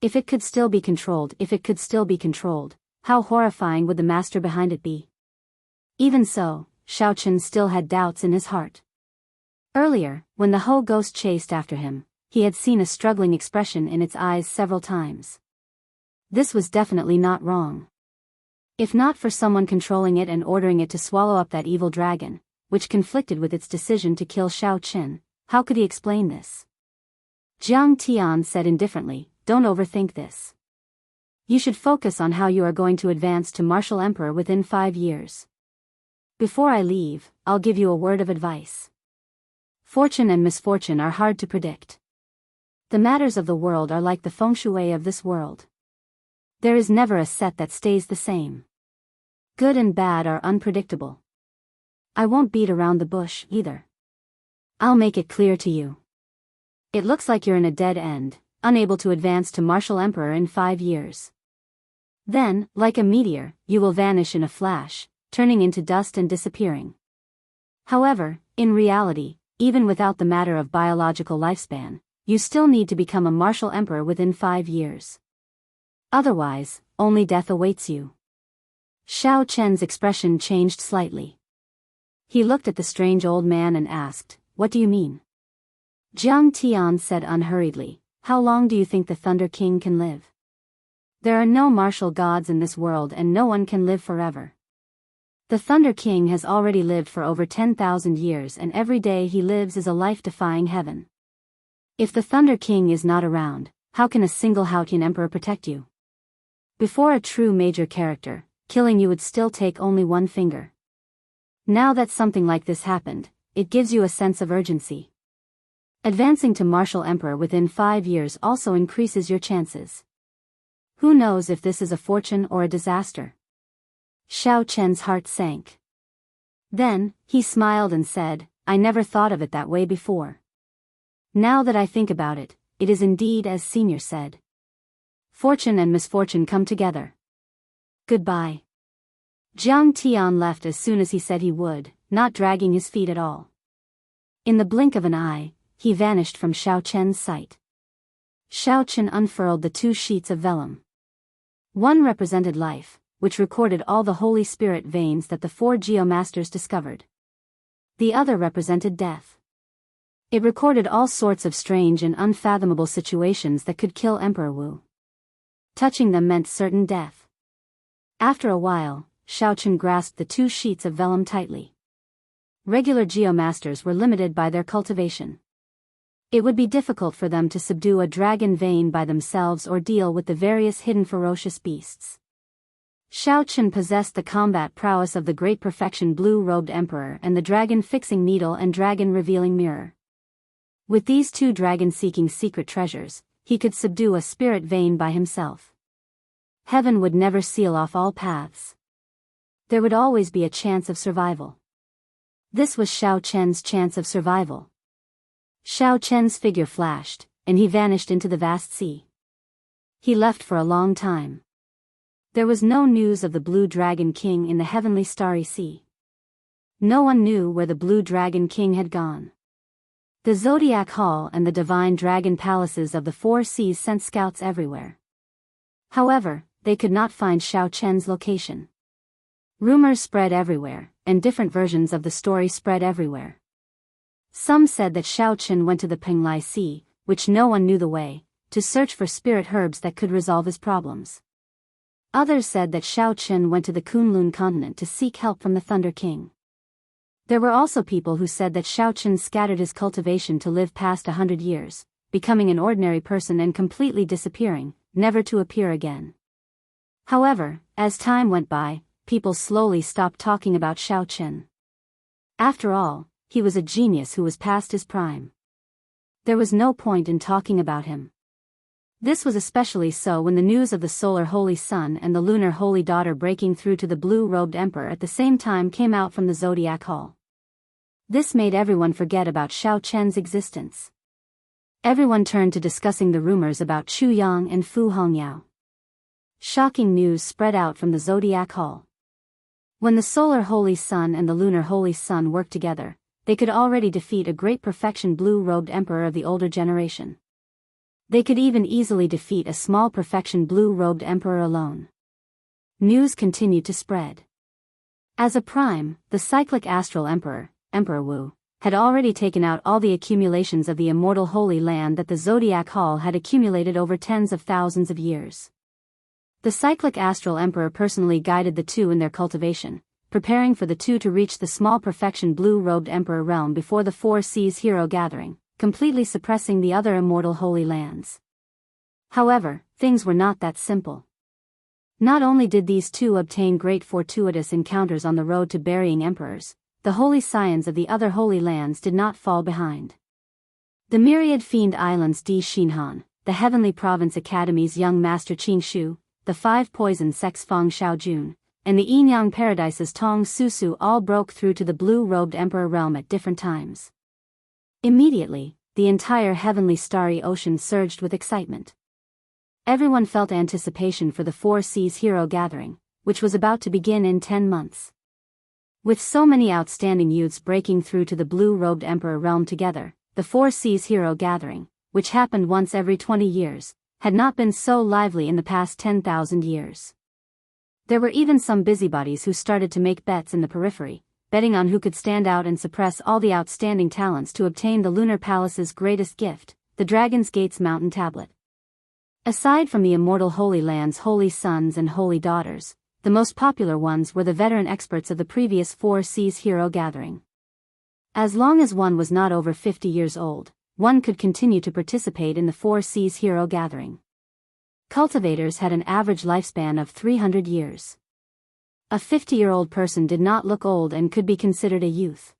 If it could still be controlled, how horrifying would the master behind it be? Even so, Xiaochen still had doubts in his heart. Earlier, when the Ho ghost chased after him, he had seen a struggling expression in its eyes several times. This was definitely not wrong. If not for someone controlling it and ordering it to swallow up that evil dragon, which conflicted with its decision to kill Xiaochen, how could he explain this? Jiang Tian said indifferently, don't overthink this. You should focus on how you are going to advance to martial emperor within 5 years. Before I leave, I'll give you a word of advice. Fortune and misfortune are hard to predict. The matters of the world are like the feng shui of this world. There is never a set that stays the same. Good and bad are unpredictable. I won't beat around the bush, either. I'll make it clear to you. It looks like you're in a dead end, unable to advance to martial emperor in 5 years. Then, like a meteor, you will vanish in a flash, turning into dust and disappearing. However, in reality, even without the matter of biological lifespan, you still need to become a martial emperor within 5 years. Otherwise, only death awaits you. Xiao Chen's expression changed slightly. He looked at the strange old man and asked, what do you mean? Jiang Tian said unhurriedly, how long do you think the Thunder King can live? There are no martial gods in this world and no one can live forever. The Thunder King has already lived for over 10,000 years and every day he lives is a life-defying heaven. If the Thunder King is not around, how can a single Haotian emperor protect you? Before a true major character, killing you would still take only one finger. Now that something like this happened, it gives you a sense of urgency. Advancing to martial emperor within 5 years also increases your chances. Who knows if this is a fortune or a disaster? Xiao Chen's heart sank. Then, he smiled and said, I never thought of it that way before. Now that I think about it, it is indeed as Senior said. Fortune and misfortune come together. Goodbye. Jiang Tian left as soon as he said he would, not dragging his feet at all. In the blink of an eye, he vanished from Xiao Chen's sight. Xiao Chen unfurled the 2 sheets of vellum. One represented life, which recorded all the Holy Spirit veins that the 4 geomasters discovered. The other represented death. It recorded all sorts of strange and unfathomable situations that could kill Emperor Wu. Touching them meant certain death. After a while, Xiao Chen grasped the 2 sheets of vellum tightly. Regular geomasters were limited by their cultivation. It would be difficult for them to subdue a dragon vein by themselves or deal with the various hidden ferocious beasts. Xiao Chen possessed the combat prowess of the great perfection blue-robed emperor and the dragon-fixing needle and dragon-revealing mirror. With these 2 dragon-seeking secret treasures, he could subdue a spirit vein by himself. Heaven would never seal off all paths. There would always be a chance of survival. This was Xiao Chen's chance of survival. Xiao Chen's figure flashed, and he vanished into the vast sea. He left for a long time. There was no news of the Blue Dragon King in the heavenly starry sea. No one knew where the Blue Dragon King had gone. The Zodiac Hall and the Divine Dragon Palaces of the 4 seas sent scouts everywhere. However, they could not find Xiao Chen's location. Rumors spread everywhere, and different versions of the story spread everywhere. Some said that Xiao Chen went to the Penglai Sea, which no one knew the way, to search for spirit herbs that could resolve his problems. Others said that Xiao Chen went to the Kunlun continent to seek help from the Thunder King. There were also people who said that Xiao Chen scattered his cultivation to live past 100 years, becoming an ordinary person and completely disappearing, never to appear again. However, as time went by, people slowly stopped talking about Xiao Chen. After all, he was a genius who was past his prime. There was no point in talking about him. This was especially so when the news of the solar holy sun and the lunar holy daughter breaking through to the blue-robed emperor at the same time came out from the Zodiac Hall. This made everyone forget about Xiao Chen's existence. Everyone turned to discussing the rumors about Chu Yang and Fu Hongyao. Shocking news spread out from the Zodiac Hall. When the solar holy sun and the lunar holy sun worked together, they could already defeat a great perfection blue-robed emperor of the older generation. They could even easily defeat a small perfection blue-robed emperor alone. News continued to spread. As a prime, the cyclic astral emperor, Emperor Wu, had already taken out all the accumulations of the immortal Holy Land that the Zodiac Hall had accumulated over tens of thousands of years. The cyclic astral emperor personally guided the 2 in their cultivation, preparing for the two to reach the small perfection blue-robed emperor realm before the Four Seas hero gathering, completely suppressing the other immortal holy lands. However, things were not that simple. Not only did these two obtain great fortuitous encounters on the road to burying emperors, the holy scions of the other holy lands did not fall behind. The myriad fiend islands Di Xinhan, the heavenly province academies young master Qing, the five poison sects Feng Shaojun, and the yin-yang paradises Tong Susu all broke through to the blue-robed emperor realm at different times. Immediately, the entire heavenly starry ocean surged with excitement. Everyone felt anticipation for the Four Seas hero gathering, which was about to begin in 10 months. With so many outstanding youths breaking through to the blue-robed emperor realm together, the Four Seas hero gathering, which happened once every 20 years, had not been so lively in the past 10,000 years. There were even some busybodies who started to make bets in the periphery, betting on who could stand out and suppress all the outstanding talents to obtain the Lunar Palace's greatest gift, the Dragon's Gate's mountain tablet. Aside from the immortal Holy Land's holy sons and holy daughters, the most popular ones were the veteran experts of the previous Four Seas hero gathering. As long as one was not over 50 years old, one could continue to participate in the Four Seas hero gathering. Cultivators had an average lifespan of 300 years. A 50-year-old person did not look old and could be considered a youth.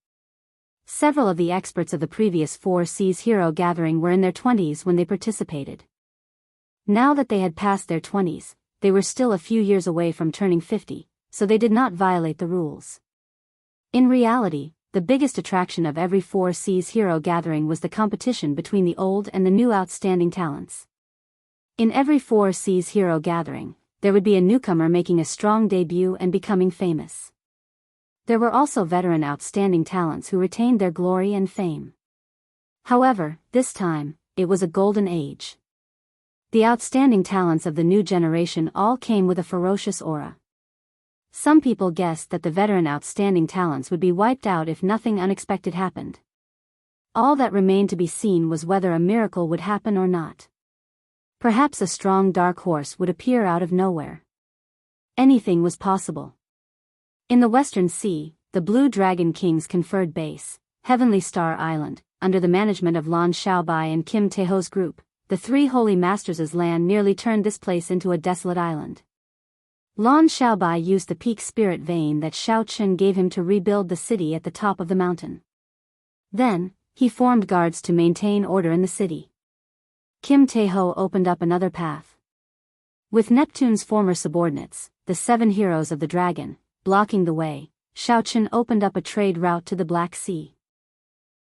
Several of the experts of the previous Four Seas hero gathering were in their 20s when they participated. Now that they had passed their 20s, they were still a few years away from turning 50, so they did not violate the rules. In reality, the biggest attraction of every Four Seas hero gathering was the competition between the old and the new outstanding talents. In every Four Seas hero gathering, there would be a newcomer making a strong debut and becoming famous. There were also veteran outstanding talents who retained their glory and fame. However, this time, it was a golden age. The outstanding talents of the new generation all came with a ferocious aura. Some people guessed that the veteran outstanding talents would be wiped out if nothing unexpected happened. All that remained to be seen was whether a miracle would happen or not. Perhaps a strong dark horse would appear out of nowhere. Anything was possible. In the Western Sea, the Blue Dragon King's conferred base, Heavenly Star Island, under the management of Lan Xiaobai and Kim Taeho's group, the three holy masters' land nearly turned this place into a desolate island. Lan Xiaobai used the peak spirit vein that Xiao Chen gave him to rebuild the city at the top of the mountain. Then, he formed guards to maintain order in the city. Kim Taeho opened up another path. With Neptune's former subordinates, the seven heroes of the dragon, blocking the way, Xiao Chen opened up a trade route to the Black Sea.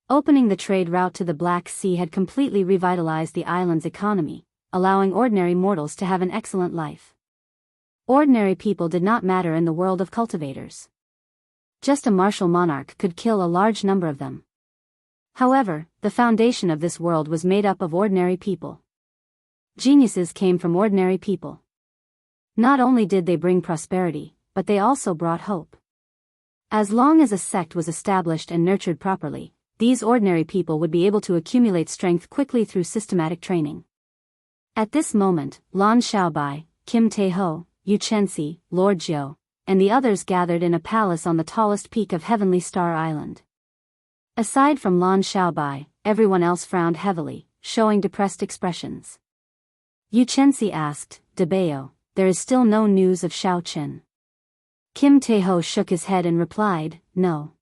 Opening the trade route to the Black Sea had completely revitalized the island's economy, allowing ordinary mortals to have an excellent life. Ordinary people did not matter in the world of cultivators. Just a martial monarch could kill a large number of them. However, the foundation of this world was made up of ordinary people. Geniuses came from ordinary people. Not only did they bring prosperity, but they also brought hope. As long as a sect was established and nurtured properly, these ordinary people would be able to accumulate strength quickly through systematic training. At this moment, Lan Xiaobai, Kim Taeho, Yu Chenxi, Lord Jiao, and the others gathered in a palace on the tallest peak of Heavenly Star Island. Aside from Lan Xiaobai, everyone else frowned heavily, showing depressed expressions. Yu Chenxi asked, Biyao, there is still no news of Xiao Chen. Kim Taeho shook his head and replied, no.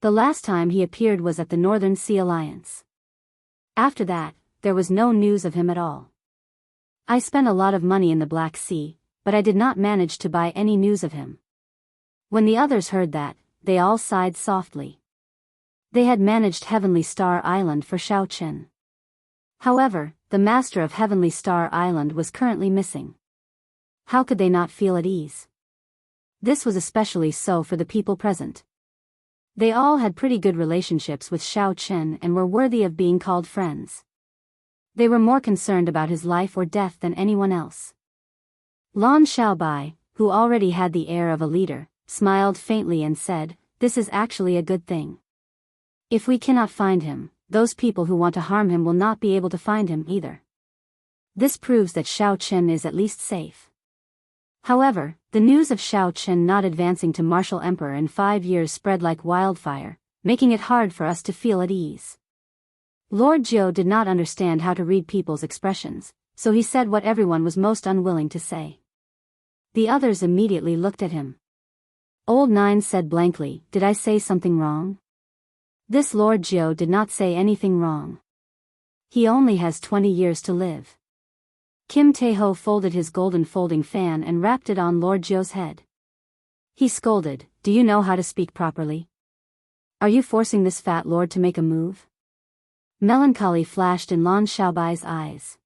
The last time he appeared was at the Northern Sea Alliance. After that, there was no news of him at all. I spent a lot of money in the Black Sea, but I did not manage to buy any news of him. When the others heard that, they all sighed softly. They had managed Heavenly Star Island for Xiao Chen. However, the master of Heavenly Star Island was currently missing. How could they not feel at ease? This was especially so for the people present. They all had pretty good relationships with Xiao Chen and were worthy of being called friends. They were more concerned about his life or death than anyone else. Lan Xiaobai, who already had the air of a leader, smiled faintly and said, this is actually a good thing. If we cannot find him, those people who want to harm him will not be able to find him either. This proves that Xiao Chen is at least safe. However, the news of Xiao Chen not advancing to martial emperor in 5 years spread like wildfire, making it hard for us to feel at ease. Lord Jiao did not understand how to read people's expressions, so he said what everyone was most unwilling to say. The others immediately looked at him. Old Nine said blankly, "Did I say something wrong?" This Lord Jiao did not say anything wrong. He only has 20 years to live. Kim Tae-ho folded his golden folding fan and wrapped it on Lord Jiao's head. He scolded, "Do you know how to speak properly? Are you forcing this fat lord to make a move?" Melancholy flashed in Lan Xiaobai's eyes.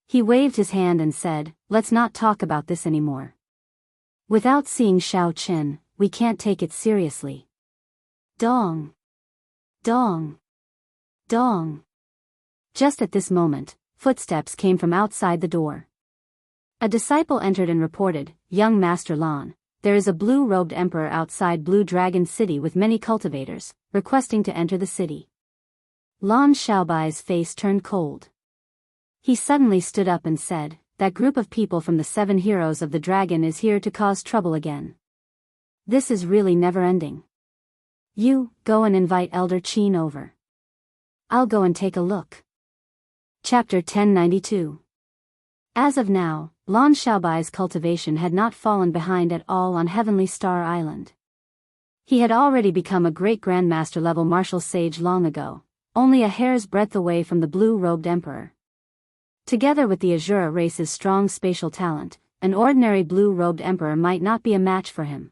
He waved his hand and said, "Let's not talk about this anymore. Without seeing Xiao Chen, we can't take it seriously." Dong! Dong! Dong! Just at this moment, footsteps came from outside the door. A disciple entered and reported, "Young Master Lan, there is a blue-robed emperor outside Blue Dragon City with many cultivators, requesting to enter the city." Lan Xiaobai's face turned cold. He suddenly stood up and said, "That group of people from the 7 heroes of the dragon is here to cause trouble again. This is really never-ending. You, go and invite Elder Qin over. I'll go and take a look." Chapter 1092. As of now, Lan Xiaobai's cultivation had not fallen behind at all on Heavenly Star Island. He had already become a great grandmaster level martial sage long ago, only a hair's breadth away from the blue-robed emperor. Together with the Azura race's strong spatial talent, an ordinary blue-robed emperor might not be a match for him.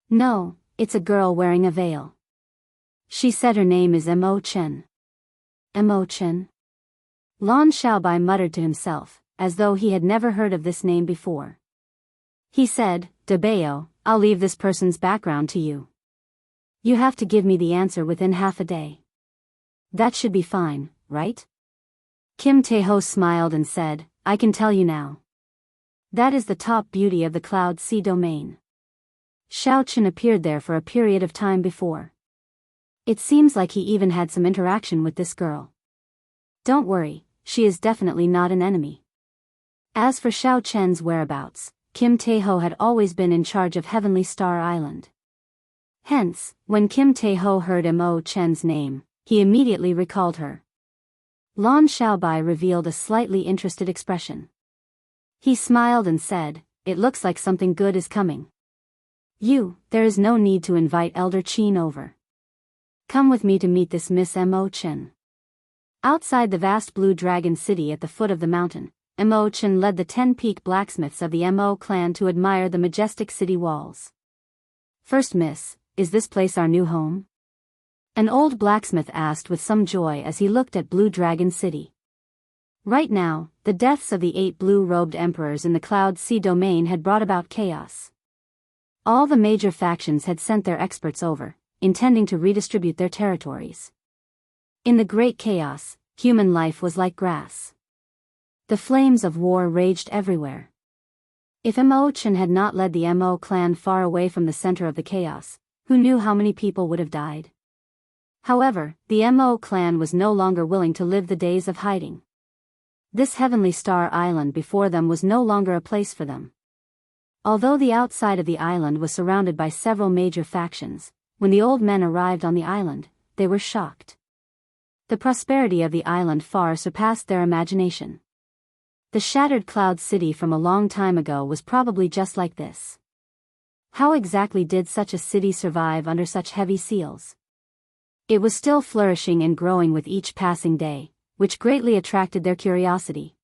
"No, it's a girl wearing a veil. She said her name is Mo Chen." Mo Chen? Lan Xiaobai muttered to himself, as though he had never heard of this name before. He said, "Biyao, I'll leave this person's background to you. You have to give me the answer within half a day. That should be fine, right?" Kim Tae-ho smiled and said, "I can tell you now. That is the top beauty of the Cloud Sea domain. Xiao Chen appeared there for a period of time before. It seems like he even had some interaction with this girl. Don't worry, she is definitely not an enemy." As for Xiao Chen's whereabouts, Kim Tae-ho had always been in charge of Heavenly Star Island. Hence, when Kim Tae-ho heard Mo Chen's name, he immediately recalled her. Lan Xiaobai revealed a slightly interested expression. He smiled and said, "It looks like something good is coming. There is no need to invite Elder Qin over. Come with me to meet this Miss Mo Chen." Outside the vast Blue Dragon City at the foot of the mountain, Mo Chen led the 10-peak blacksmiths of the Mo clan to admire the majestic city walls. "First miss, is this place our new home?" An old blacksmith asked with some joy as he looked at Blue Dragon City. Right now, the deaths of the 8 blue-robed emperors in the Cloud Sea domain had brought about chaos. All the major factions had sent their experts over, intending to redistribute their territories. In the great chaos, human life was like grass. The flames of war raged everywhere. If Mo Chen had not led the Mo clan far away from the center of the chaos, who knew how many people would have died? However, the Mo clan was no longer willing to live the days of hiding. This Heavenly Star Island before them was no longer a place for them. Although the outside of the island was surrounded by several major factions, when the old men arrived on the island, they were shocked. The prosperity of the island far surpassed their imagination. The shattered Cloud City from a long time ago was probably just like this. How exactly did such a city survive under such heavy seals? It was still flourishing and growing with each passing day, which greatly attracted their curiosity.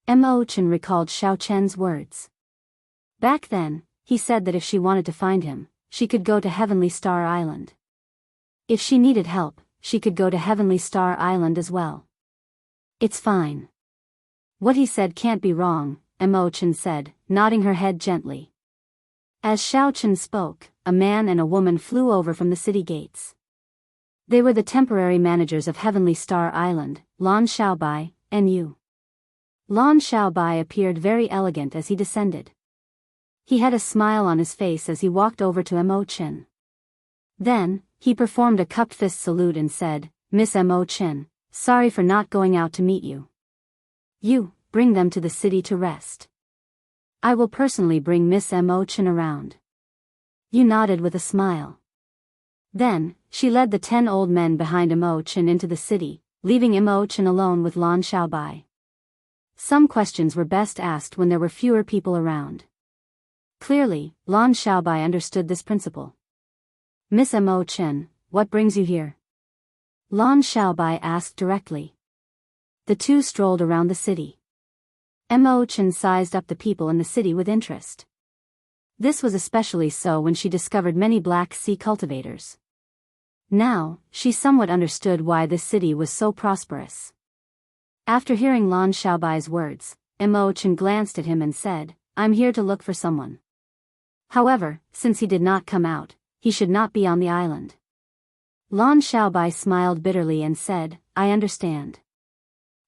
Mo Chen recalled Xiao Chen's words. Back then, he said that if she wanted to find him, she could go to Heavenly Star Island. If she needed help, she could go to Heavenly Star Island as well. It's fine. What he said can't be wrong, Mo Chen said, nodding her head gently. As Xiao Chen spoke, a man and a woman flew over from the city gates. They were the temporary managers of Heavenly Star Island, Lan Xiaobai, and Yu. Lan Xiaobai appeared very elegant as he descended. He had a smile on his face as he walked over to Mo Chen. Then, he performed a cupped fist salute and said, "Miss Mo Chen, sorry for not going out to meet you. Bring them to the city to rest. I will personally bring Miss Mo Chen around. You nodded with a smile. Then, she led the 10 old men behind Mo Chen into the city, leaving Mo Chen alone with Lan Xiaobai. Some questions were best asked when there were fewer people around. Clearly, Lan Xiaobai understood this principle. Miss Mo Chen, what brings you here? Lan Xiaobai asked directly. The two strolled around the city. Mo Chen sized up the people in the city with interest. This was especially so when she discovered many Black Sea cultivators. Now, she somewhat understood why this city was so prosperous. After hearing Lan Xiaobai's words, Mo Chen glanced at him and said, I'm here to look for someone. However, since he did not come out, he should not be on the island. Lan Xiaobai smiled bitterly and said, I understand.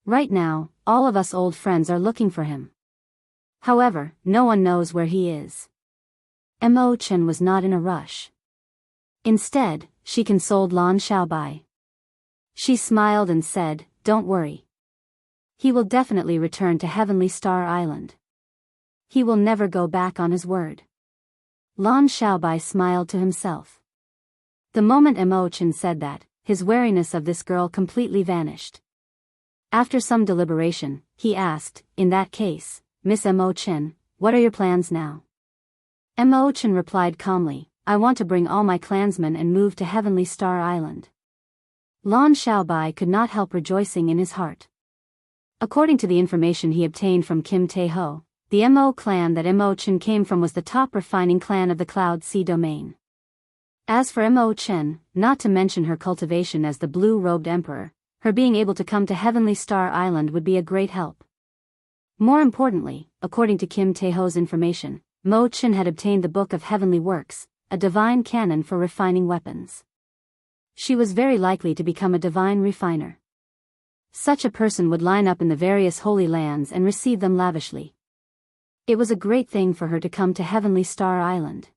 Right now, all of us old friends are looking for him. However, no one knows where he is. Mo Chen was not in a rush. Instead, she consoled Lan Xiaobai. She smiled and said, Don't worry. He will definitely return to Heavenly Star Island. He will never go back on his word. Lan Xiaobai smiled to himself. The moment Mo Chen said that, his wariness of this girl completely vanished. After some deliberation, he asked, In that case, Miss Mo Chen, what are your plans now? Mo Chen replied calmly, I want to bring all my clansmen and move to Heavenly Star Island. Lan Xiaobai could not help rejoicing in his heart. According to the information he obtained from Kim Tae-ho, the Mo clan that Mo Chen came from was the top refining clan of the Cloud Sea domain. As for Mo Chen, not to mention her cultivation as the blue-robed emperor, her being able to come to Heavenly Star Island would be a great help. More importantly, according to Kim Tae-ho's information, Mo Chen had obtained the Book of Heavenly Works, a divine canon for refining weapons. She was very likely to become a divine refiner. Such a person would line up in the various holy lands and receive them lavishly. It was a great thing for her to come to Heavenly Star Island.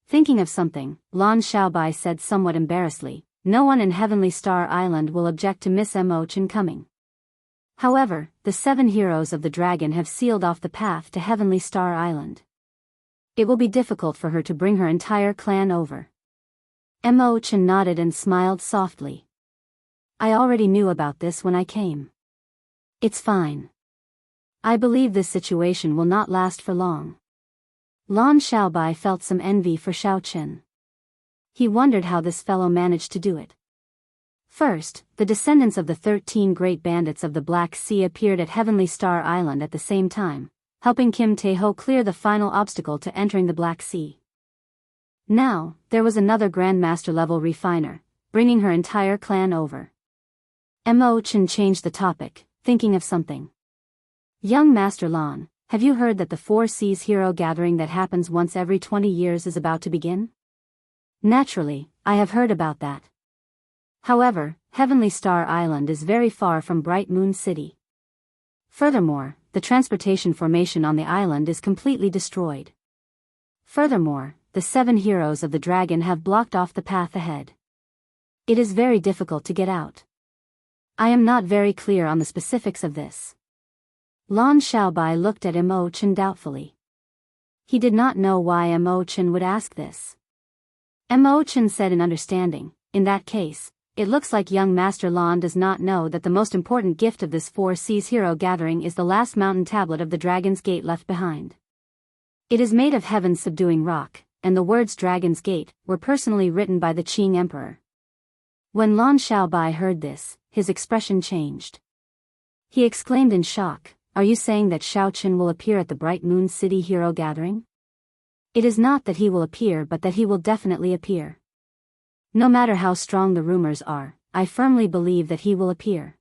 Thinking of something, Lan Xiaobai said somewhat embarrassedly, No one in Heavenly Star Island will object to Miss Mo Chen coming. However, the 7 heroes of the dragon have sealed off the path to Heavenly Star Island. It will be difficult for her to bring her entire clan over. Mo Chen nodded and smiled softly. I already knew about this when I came. It's fine. I believe this situation will not last for long. Lan Xiaobai felt some envy for Xiao Chen. He wondered how this fellow managed to do it. First, the descendants of the 13 great bandits of the Black Sea appeared at Heavenly Star Island at the same time, helping Kim Tae-ho clear the final obstacle to entering the Black Sea. Now, there was another Grandmaster-level refiner, bringing her entire clan over. Mo Chen changed the topic, thinking of something. Young Master Lan, have you heard that the Four Seas Hero Gathering that happens once every 20 years is about to begin? Naturally, I have heard about that. However, Heavenly Star Island is very far from Bright Moon City. Furthermore, the transportation formation on the island is completely destroyed. Furthermore, the 7 heroes of the dragon have blocked off the path ahead. It is very difficult to get out. I am not very clear on the specifics of this. Lan Xiaobai looked at Mo Chen doubtfully. He did not know why Mo Chen would ask this. Mo Chen said in understanding, In that case, it looks like young Master Lan does not know that the most important gift of this Four Seas Hero Gathering is the last mountain tablet of the Dragon's Gate left behind. It is made of heaven's subduing rock, and the words Dragon's Gate were personally written by the Qing Emperor. When Lan Xiaobai heard this, his expression changed. He exclaimed in shock, Are you saying that Xiao Chen will appear at the Bright Moon City Hero Gathering? It is not that he will appear but that he will definitely appear. No matter how strong the rumors are, I firmly believe that he will appear.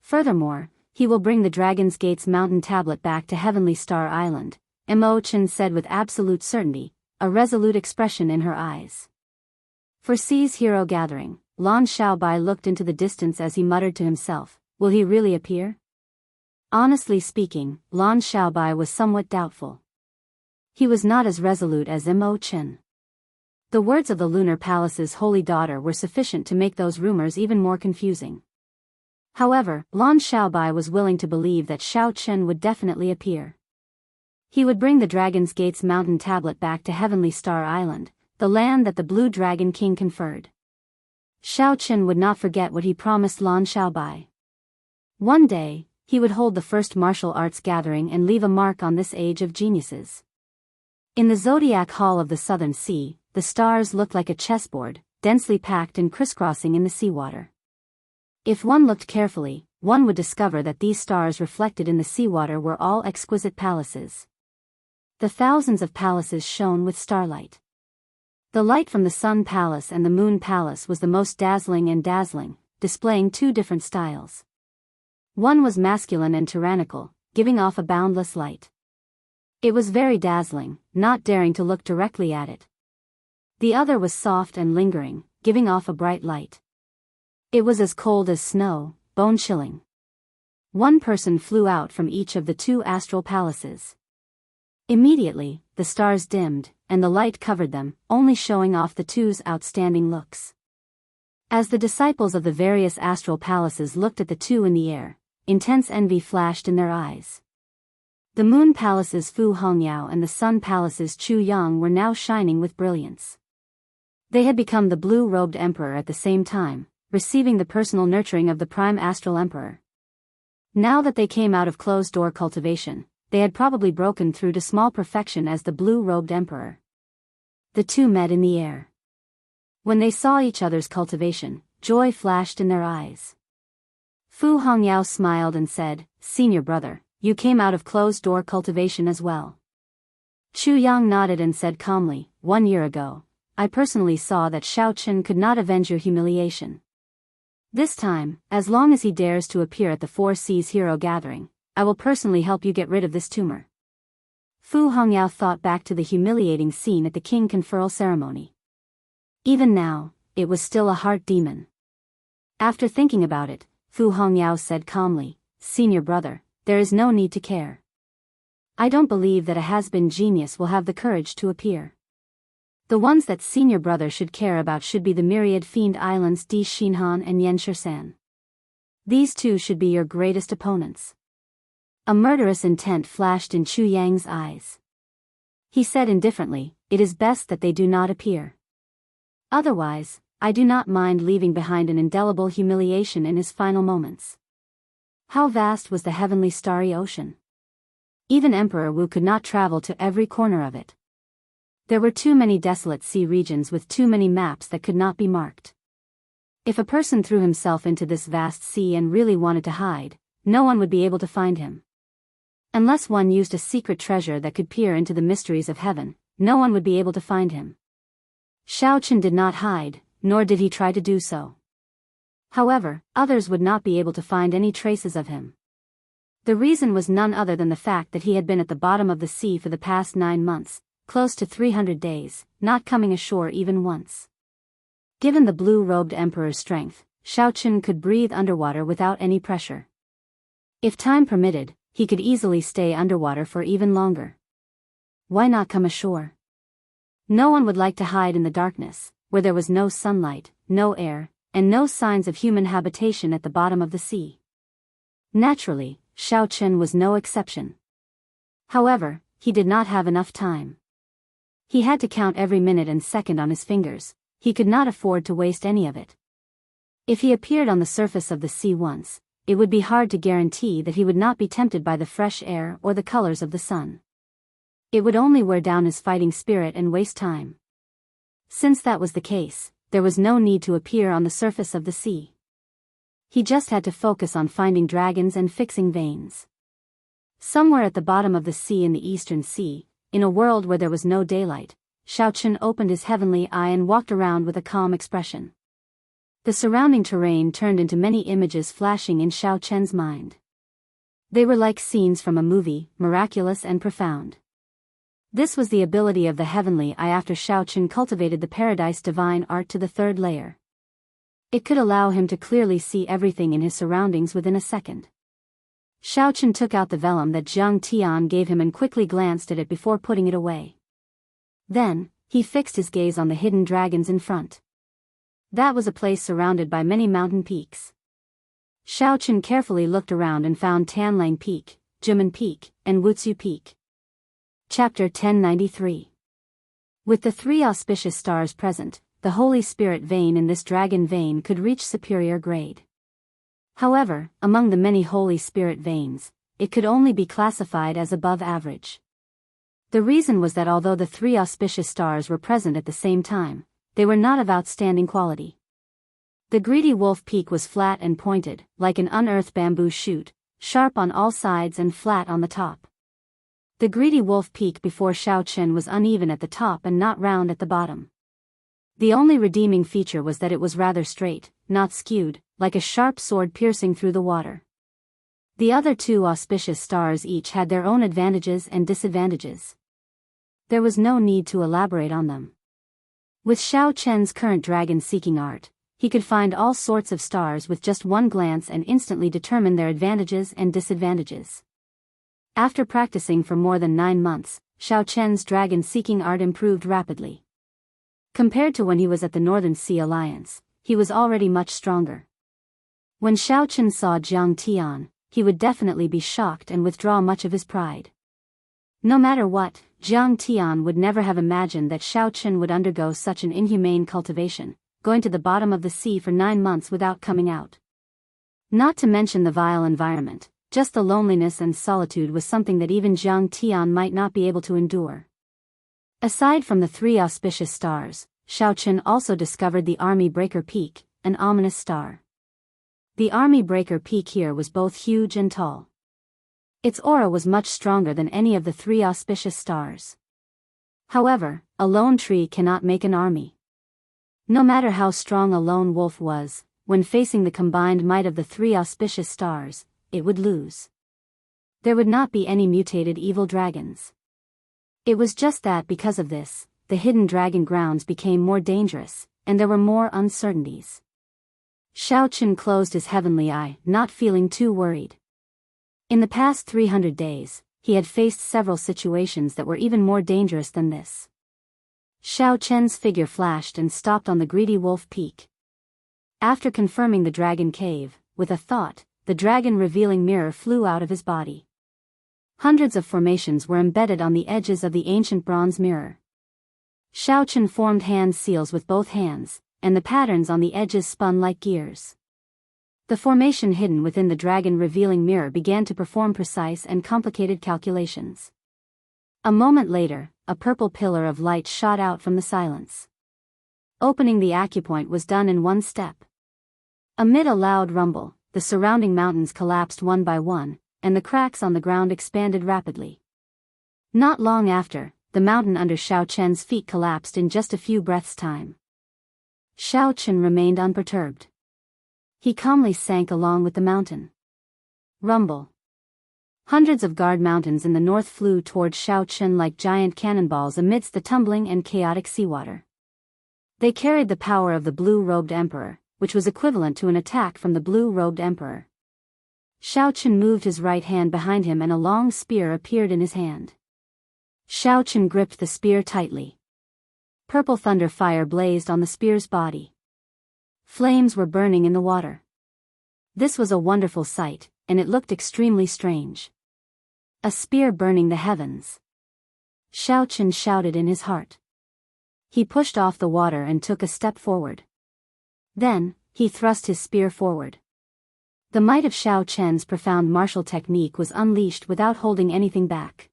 Furthermore, he will bring the Dragon's Gate's mountain tablet back to Heavenly Star Island, Mo Chen said with absolute certainty, a resolute expression in her eyes. For Sea's Hero Gathering, Lan Xiaobai looked into the distance as he muttered to himself, Will he really appear? Honestly speaking, Lan Xiaobai was somewhat doubtful. He was not as resolute as Mo Chen. The words of the Lunar Palace's holy daughter were sufficient to make those rumors even more confusing. However, Lan Xiaobai was willing to believe that Xiao Chen would definitely appear. He would bring the Dragon's Gate's mountain tablet back to Heavenly Star Island, the land that the Blue Dragon King conferred. Shao Chen would not forget what he promised Lan Xiaobai. One day, he would hold the first martial arts gathering and leave a mark on this age of geniuses. In the Zodiac Hall of the Southern Sea, the stars looked like a chessboard, densely packed and crisscrossing in the seawater. If one looked carefully, one would discover that these stars reflected in the seawater were all exquisite palaces. The thousands of palaces shone with starlight. The light from the Sun Palace and the Moon Palace was the most dazzling, displaying two different styles. One was masculine and tyrannical, giving off a boundless light. It was very dazzling, not daring to look directly at it. The other was soft and lingering, giving off a bright light. It was as cold as snow, bone-chilling. One person flew out from each of the two astral palaces. Immediately, the stars dimmed, and the light covered them, only showing off the two's outstanding looks. As the disciples of the various astral palaces looked at the two in the air, intense envy flashed in their eyes. The Moon Palace's Fu Hongyao and the Sun Palace's Chu Yang were now shining with brilliance. They had become the blue-robed emperor at the same time, receiving the personal nurturing of the prime astral emperor. Now that they came out of closed-door cultivation, they had probably broken through to small perfection as the blue-robed emperor. The two met in the air. When they saw each other's cultivation, joy flashed in their eyes. Fu Hongyao smiled and said, "Senior brother, you came out of closed-door cultivation as well." Chu Yang nodded and said calmly, "1 year ago, I personally saw that Shao Chen could not avenge your humiliation. This time, as long as he dares to appear at the Four Seas Hero Gathering, I will personally help you get rid of this tumor." Fu Hongyao thought back to the humiliating scene at the king conferral ceremony. Even now, it was still a heart demon. After thinking about it, Fu Hongyao said calmly, "Senior brother, there is no need to care. I don't believe that a has-been genius will have the courage to appear. The ones that senior brother should care about should be the myriad fiend islands Di Xinhan and Yan Shisan. These two should be your greatest opponents." A murderous intent flashed in Chu Yang's eyes. He said indifferently, "It is best that they do not appear. Otherwise, I do not mind leaving behind an indelible humiliation in his final moments." How vast was the heavenly starry ocean! Even Emperor Wu could not travel to every corner of it. There were too many desolate sea regions with too many maps that could not be marked. If a person threw himself into this vast sea and really wanted to hide, no one would be able to find him. Unless one used a secret treasure that could peer into the mysteries of heaven, no one would be able to find him. Shao Chen did not hide, nor did he try to do so. However, others would not be able to find any traces of him. The reason was none other than the fact that he had been at the bottom of the sea for the past 9 months, close to 300 days, not coming ashore even once. Given the blue-robed emperor's strength, Shao Chen could breathe underwater without any pressure. If time permitted, he could easily stay underwater for even longer. Why not come ashore? No one would like to hide in the darkness, where there was no sunlight, no air, and no signs of human habitation at the bottom of the sea. Naturally, Shao Chen was no exception. However, he did not have enough time. He had to count every minute and second on his fingers. He could not afford to waste any of it. If he appeared on the surface of the sea once, it would be hard to guarantee that he would not be tempted by the fresh air or the colors of the sun. It would only wear down his fighting spirit and waste time. Since that was the case, there was no need to appear on the surface of the sea. He just had to focus on finding dragons and fixing veins. Somewhere at the bottom of the sea in the Eastern Sea, in a world where there was no daylight, Shao Chen opened his heavenly eye and walked around with a calm expression. The surrounding terrain turned into many images flashing in Shao Chen's mind. They were like scenes from a movie, miraculous and profound. This was the ability of the heavenly eye after Shao Chen cultivated the paradise divine art to the 3rd layer. It could allow him to clearly see everything in his surroundings within a second. Shao Chen took out the vellum that Zhang Tian gave him and quickly glanced at it before putting it away. Then, he fixed his gaze on the hidden dragons in front. That was a place surrounded by many mountain peaks. Shao Chen carefully looked around and found Tanlang Peak, Jimen Peak, and Wuxia Peak. Chapter 1093. With the 3 auspicious stars present, the Holy Spirit vein in this dragon vein could reach superior grade. However, among the many Holy Spirit veins, it could only be classified as above average. The reason was that although the 3 auspicious stars were present at the same time, they were not of outstanding quality. The greedy wolf peak was flat and pointed, like an unearthed bamboo shoot, sharp on all sides and flat on the top. The greedy wolf peak before Shaochen was uneven at the top and not round at the bottom. The only redeeming feature was that it was rather straight, not skewed, like a sharp sword piercing through the water. The other 2 auspicious stars each had their own advantages and disadvantages. There was no need to elaborate on them. With Shaochen's current dragon-seeking art, he could find all sorts of stars with just one glance and instantly determine their advantages and disadvantages. After practicing for more than 9 months, Shaochen's dragon-seeking art improved rapidly. Compared to when he was at the Northern Sea Alliance, he was already much stronger. When Shaochen saw Jiang Tian, he would definitely be shocked and withdraw much of his pride. No matter what, Jiang Tian would never have imagined that Shaochen would undergo such an inhumane cultivation, going to the bottom of the sea for 9 months without coming out. Not to mention the vile environment, just the loneliness and solitude was something that even Jiang Tian might not be able to endure. Aside from the 3 auspicious stars, Shaochen also discovered the Army Breaker Peak, an ominous star. The Army Breaker Peak here was both huge and tall. Its aura was much stronger than any of the 3 auspicious stars. However, a lone tree cannot make an army. No matter how strong a lone wolf was, when facing the combined might of the 3 auspicious stars, it would lose. There would not be any mutated evil dragons. It was just that because of this, the hidden dragon grounds became more dangerous, and there were more uncertainties. Shaochen closed his heavenly eye, not feeling too worried. In the past 300 days, he had faced several situations that were even more dangerous than this. Shaochen's figure flashed and stopped on the greedy wolf peak. After confirming the dragon cave, with a thought, the dragon-revealing mirror flew out of his body. Hundreds of formations were embedded on the edges of the ancient bronze mirror. Shaochen formed hand seals with both hands, and the patterns on the edges spun like gears. The formation hidden within the dragon-revealing mirror began to perform precise and complicated calculations. A moment later, a purple pillar of light shot out from the silence. Opening the acupoint was done in 1 step. Amid a loud rumble, the surrounding mountains collapsed one by one, and the cracks on the ground expanded rapidly. Not long after, the mountain under Shaochen's feet collapsed in just a few breaths' time. Shaochen remained unperturbed. He calmly sank along with the mountain. Rumble. Hundreds of guard mountains in the north flew toward Shaochen like giant cannonballs amidst the tumbling and chaotic seawater. They carried the power of the blue-robed emperor, which was equivalent to an attack from the blue-robed emperor. Shaochen moved his right hand behind him and a long spear appeared in his hand. Shaochen gripped the spear tightly. Purple thunder fire blazed on the spear's body. Flames were burning in the water. This was a wonderful sight, and it looked extremely strange. A spear burning the heavens. Shaochen shouted in his heart. He pushed off the water and took a step forward. Then, he thrust his spear forward. The might of Shaochen's profound martial technique was unleashed without holding anything back.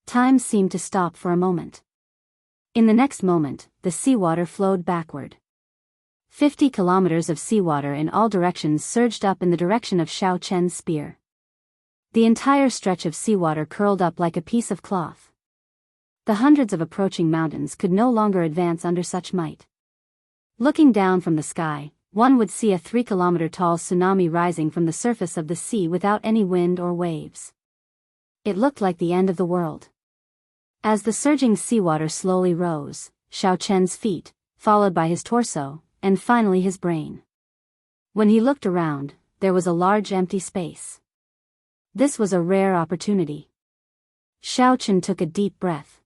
Time seemed to stop for a moment. In the next moment, the seawater flowed backward. 50 kilometers of seawater in all directions surged up in the direction of Shaochen's spear. The entire stretch of seawater curled up like a piece of cloth. The hundreds of approaching mountains could no longer advance under such might. Looking down from the sky, one would see a 3-kilometer-tall tsunami rising from the surface of the sea without any wind or waves. It looked like the end of the world. As the surging seawater slowly rose, Shaochen's feet, followed by his torso, and finally his brain. When he looked around, there was a large empty space. This was a rare opportunity. Shaochen took a deep breath.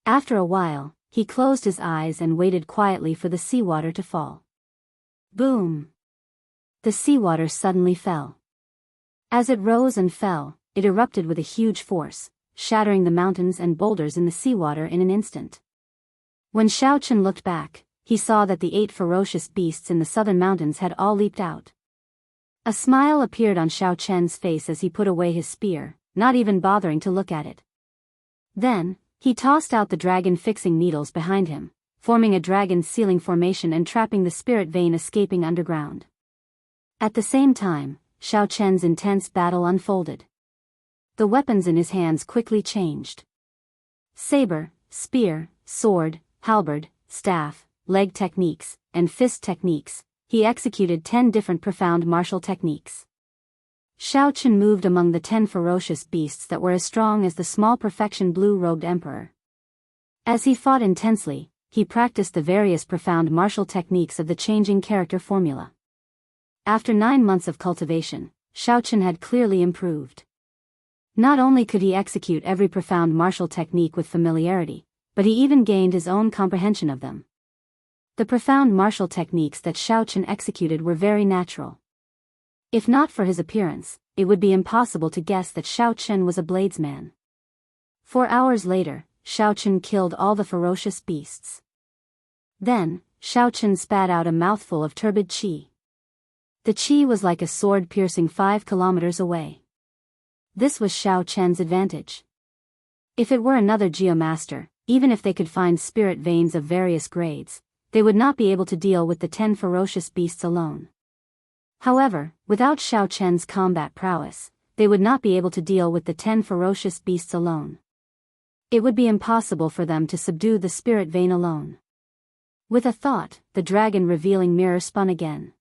After a while, he closed his eyes and waited quietly for the seawater to fall. Boom! The seawater suddenly fell. As it rose and fell, it erupted with a huge force, shattering the mountains and boulders in the seawater in an instant. When Xiao Chen looked back, he saw that the 8 ferocious beasts in the southern mountains had all leaped out. A smile appeared on Xiao Chen's face as he put away his spear, not even bothering to look at it. Then, he tossed out the dragon-fixing needles behind him, forming a dragon-sealing formation and trapping the spirit vein escaping underground. At the same time, Xiao Chen's intense battle unfolded. The weapons in his hands quickly changed. Saber, spear, sword, halberd, staff, leg techniques, and fist techniques. He executed 10 different profound martial techniques. Xiao Chen moved among the 10 ferocious beasts that were as strong as the small perfection blue-robed emperor. As he fought intensely, he practiced the various profound martial techniques of the changing character formula. After 9 months of cultivation, Xiao Chen had clearly improved. Not only could he execute every profound martial technique with familiarity, but he even gained his own comprehension of them. The profound martial techniques that Xiao Chen executed were very natural. If not for his appearance, it would be impossible to guess that Xiao Chen was a bladesman. 4 hours later, Xiao Chen killed all the ferocious beasts. Then, Xiao Chen spat out a mouthful of turbid qi. The qi was like a sword piercing 5 kilometers away. This was Xiao Chen's advantage. If it were another geomaster, even if they could find spirit veins of various grades, they would not be able to deal with the 10 ferocious beasts alone. However, without Xiao Chen's combat prowess, they would not be able to deal with the 10 ferocious beasts alone. It would be impossible for them to subdue the spirit vein alone. With a thought, the dragon-revealing mirror spun again.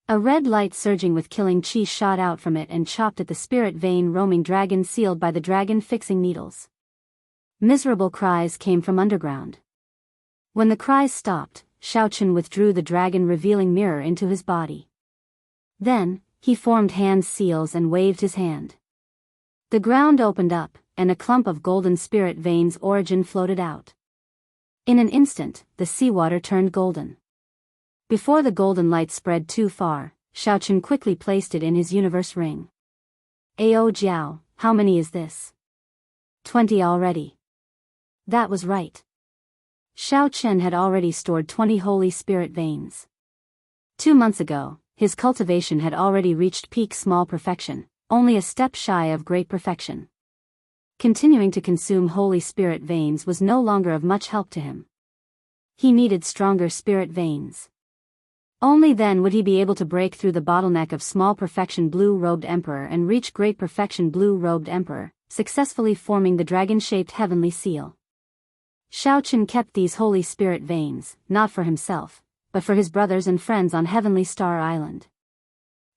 A red light surging with killing chi shot out from it and chopped at the spirit vein roaming dragon sealed by the dragon-fixing needles. Miserable cries came from underground. When the cries stopped, Xiao Chen withdrew the dragon-revealing mirror into his body. Then, he formed hand seals and waved his hand. The ground opened up, and a clump of golden spirit veins origin floated out. In an instant, the seawater turned golden. Before the golden light spread too far, Xiao Chen quickly placed it in his universe ring. "Ao Jiao, how many is this?" 20 already. That was right. Xiao Chen had already stored 20 holy spirit veins. 2 months ago, his cultivation had already reached peak small perfection, only a step shy of great perfection. Continuing to consume holy spirit veins was no longer of much help to him. He needed stronger spirit veins. Only then would he be able to break through the bottleneck of small perfection blue-robed emperor and reach great perfection blue-robed emperor, successfully forming the dragon-shaped heavenly seal. Xiao Chen kept these holy spirit veins, not for himself, but for his brothers and friends on Heavenly Star Island.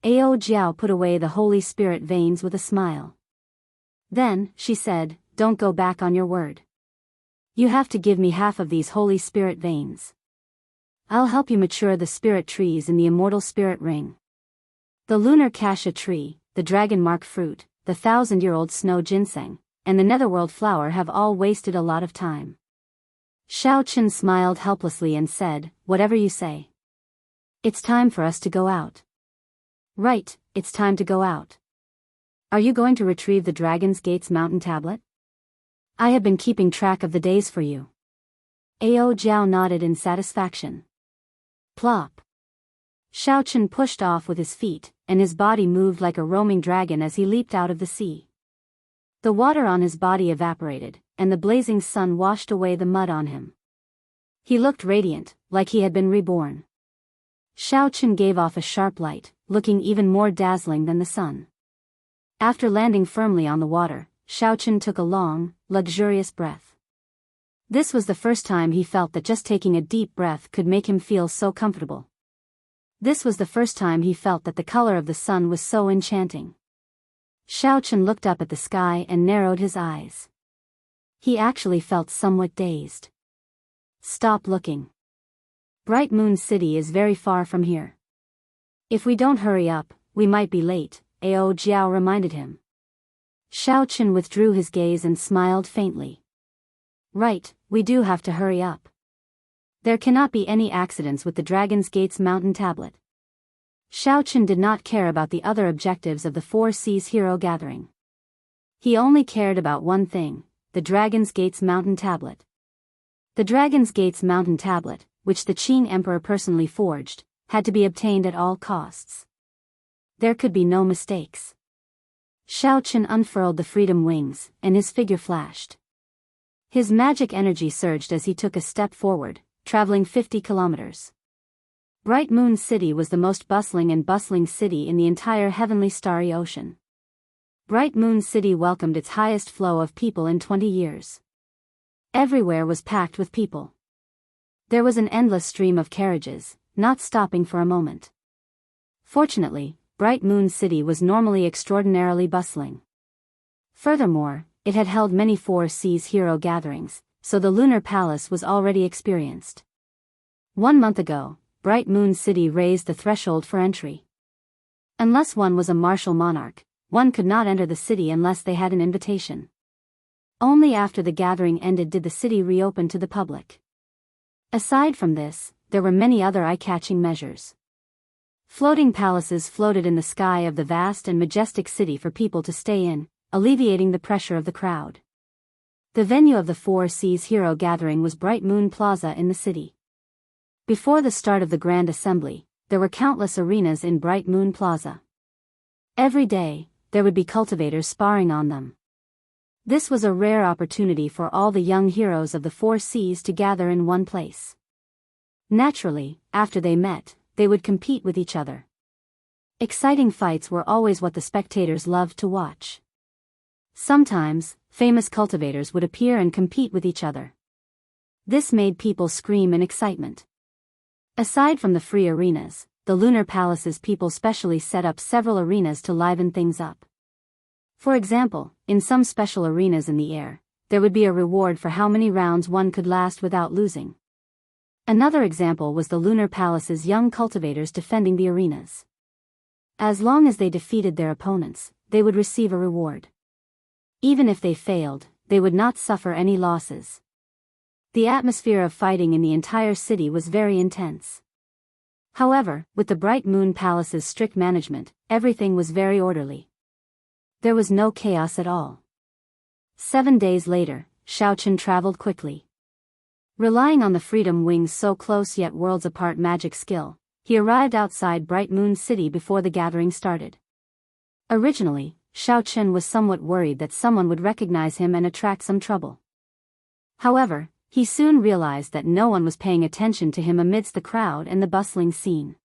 Ao Jiao put away the holy spirit veins with a smile. Then, she said, "Don't go back on your word. You have to give me half of these holy spirit veins. I'll help you mature the spirit trees in the immortal spirit ring. The lunar cassia tree, the dragon mark fruit, the 1,000-year-old snow ginseng, and the netherworld flower have all wasted a lot of time." Xiao Chen smiled helplessly and said, "Whatever you say. It's time for us to go out." "Right, it's time to go out. Are you going to retrieve the Dragon's Gate's mountain tablet? I have been keeping track of the days for you." Ao Jiao nodded in satisfaction. Plop. Xiao Chen pushed off with his feet, and his body moved like a roaming dragon as he leaped out of the sea. The water on his body evaporated, and the blazing sun washed away the mud on him. He looked radiant, like he had been reborn. Xiao Chen gave off a sharp light, looking even more dazzling than the sun. After landing firmly on the water, Xiao Chen took a long, luxurious breath. This was the first time he felt that just taking a deep breath could make him feel so comfortable. This was the first time he felt that the color of the sun was so enchanting. Xiao Chen looked up at the sky and narrowed his eyes. He actually felt somewhat dazed. "Stop looking. Bright Moon City is very far from here. If we don't hurry up, we might be late," Ao Jiao reminded him. Xiao Chen withdrew his gaze and smiled faintly. "Right, we do have to hurry up. There cannot be any accidents with the Dragon's Gate's mountain tablet." Xiao Chen did not care about the other objectives of the Four Seas Hero Gathering. He only cared about one thing, the Dragon's Gates Mountain Tablet. The Dragon's Gates Mountain Tablet, which the Qing Emperor personally forged, had to be obtained at all costs. There could be no mistakes. Shao Chen unfurled the freedom wings, and his figure flashed. His magic energy surged as he took a step forward, traveling 50 kilometers. Bright Moon City was the most bustling city in the entire heavenly starry ocean. Bright Moon City welcomed its highest flow of people in 20 years. Everywhere was packed with people. There was an endless stream of carriages, not stopping for a moment. Fortunately, Bright Moon City was normally extraordinarily bustling. Furthermore, it had held many Four Seas hero gatherings, so the Lunar Palace was already experienced. 1 month ago, Bright Moon City raised the threshold for entry. Unless one was a martial monarch, one could not enter the city unless they had an invitation. Only after the gathering ended did the city reopen to the public. Aside from this, there were many other eye-catching measures. Floating palaces floated in the sky of the vast and majestic city for people to stay in, alleviating the pressure of the crowd. The venue of the Four Seas hero gathering was Bright Moon Plaza in the city. Before the start of the Grand Assembly, there were countless arenas in Bright Moon Plaza. Every day, there would be cultivators sparring on them. This was a rare opportunity for all the young heroes of the Four Seas to gather in one place. Naturally, after they met, they would compete with each other. Exciting fights were always what the spectators loved to watch. Sometimes, famous cultivators would appear and compete with each other. This made people scream in excitement. Aside from the free arenas, the Lunar Palace's people specially set up several arenas to liven things up. For example, in some special arenas in the air, there would be a reward for how many rounds one could last without losing. Another example was the Lunar Palace's young cultivators defending the arenas. As long as they defeated their opponents, they would receive a reward. Even if they failed, they would not suffer any losses. The atmosphere of fighting in the entire city was very intense. However, with the Bright Moon Palace's strict management, everything was very orderly. There was no chaos at all. 7 days later, Shao Chen traveled quickly. Relying on the freedom wings' so close yet worlds apart magic skill, he arrived outside Bright Moon City before the gathering started. Originally, Shao Chen was somewhat worried that someone would recognize him and attract some trouble. However, he soon realized that no one was paying attention to him amidst the crowd and the bustling scene.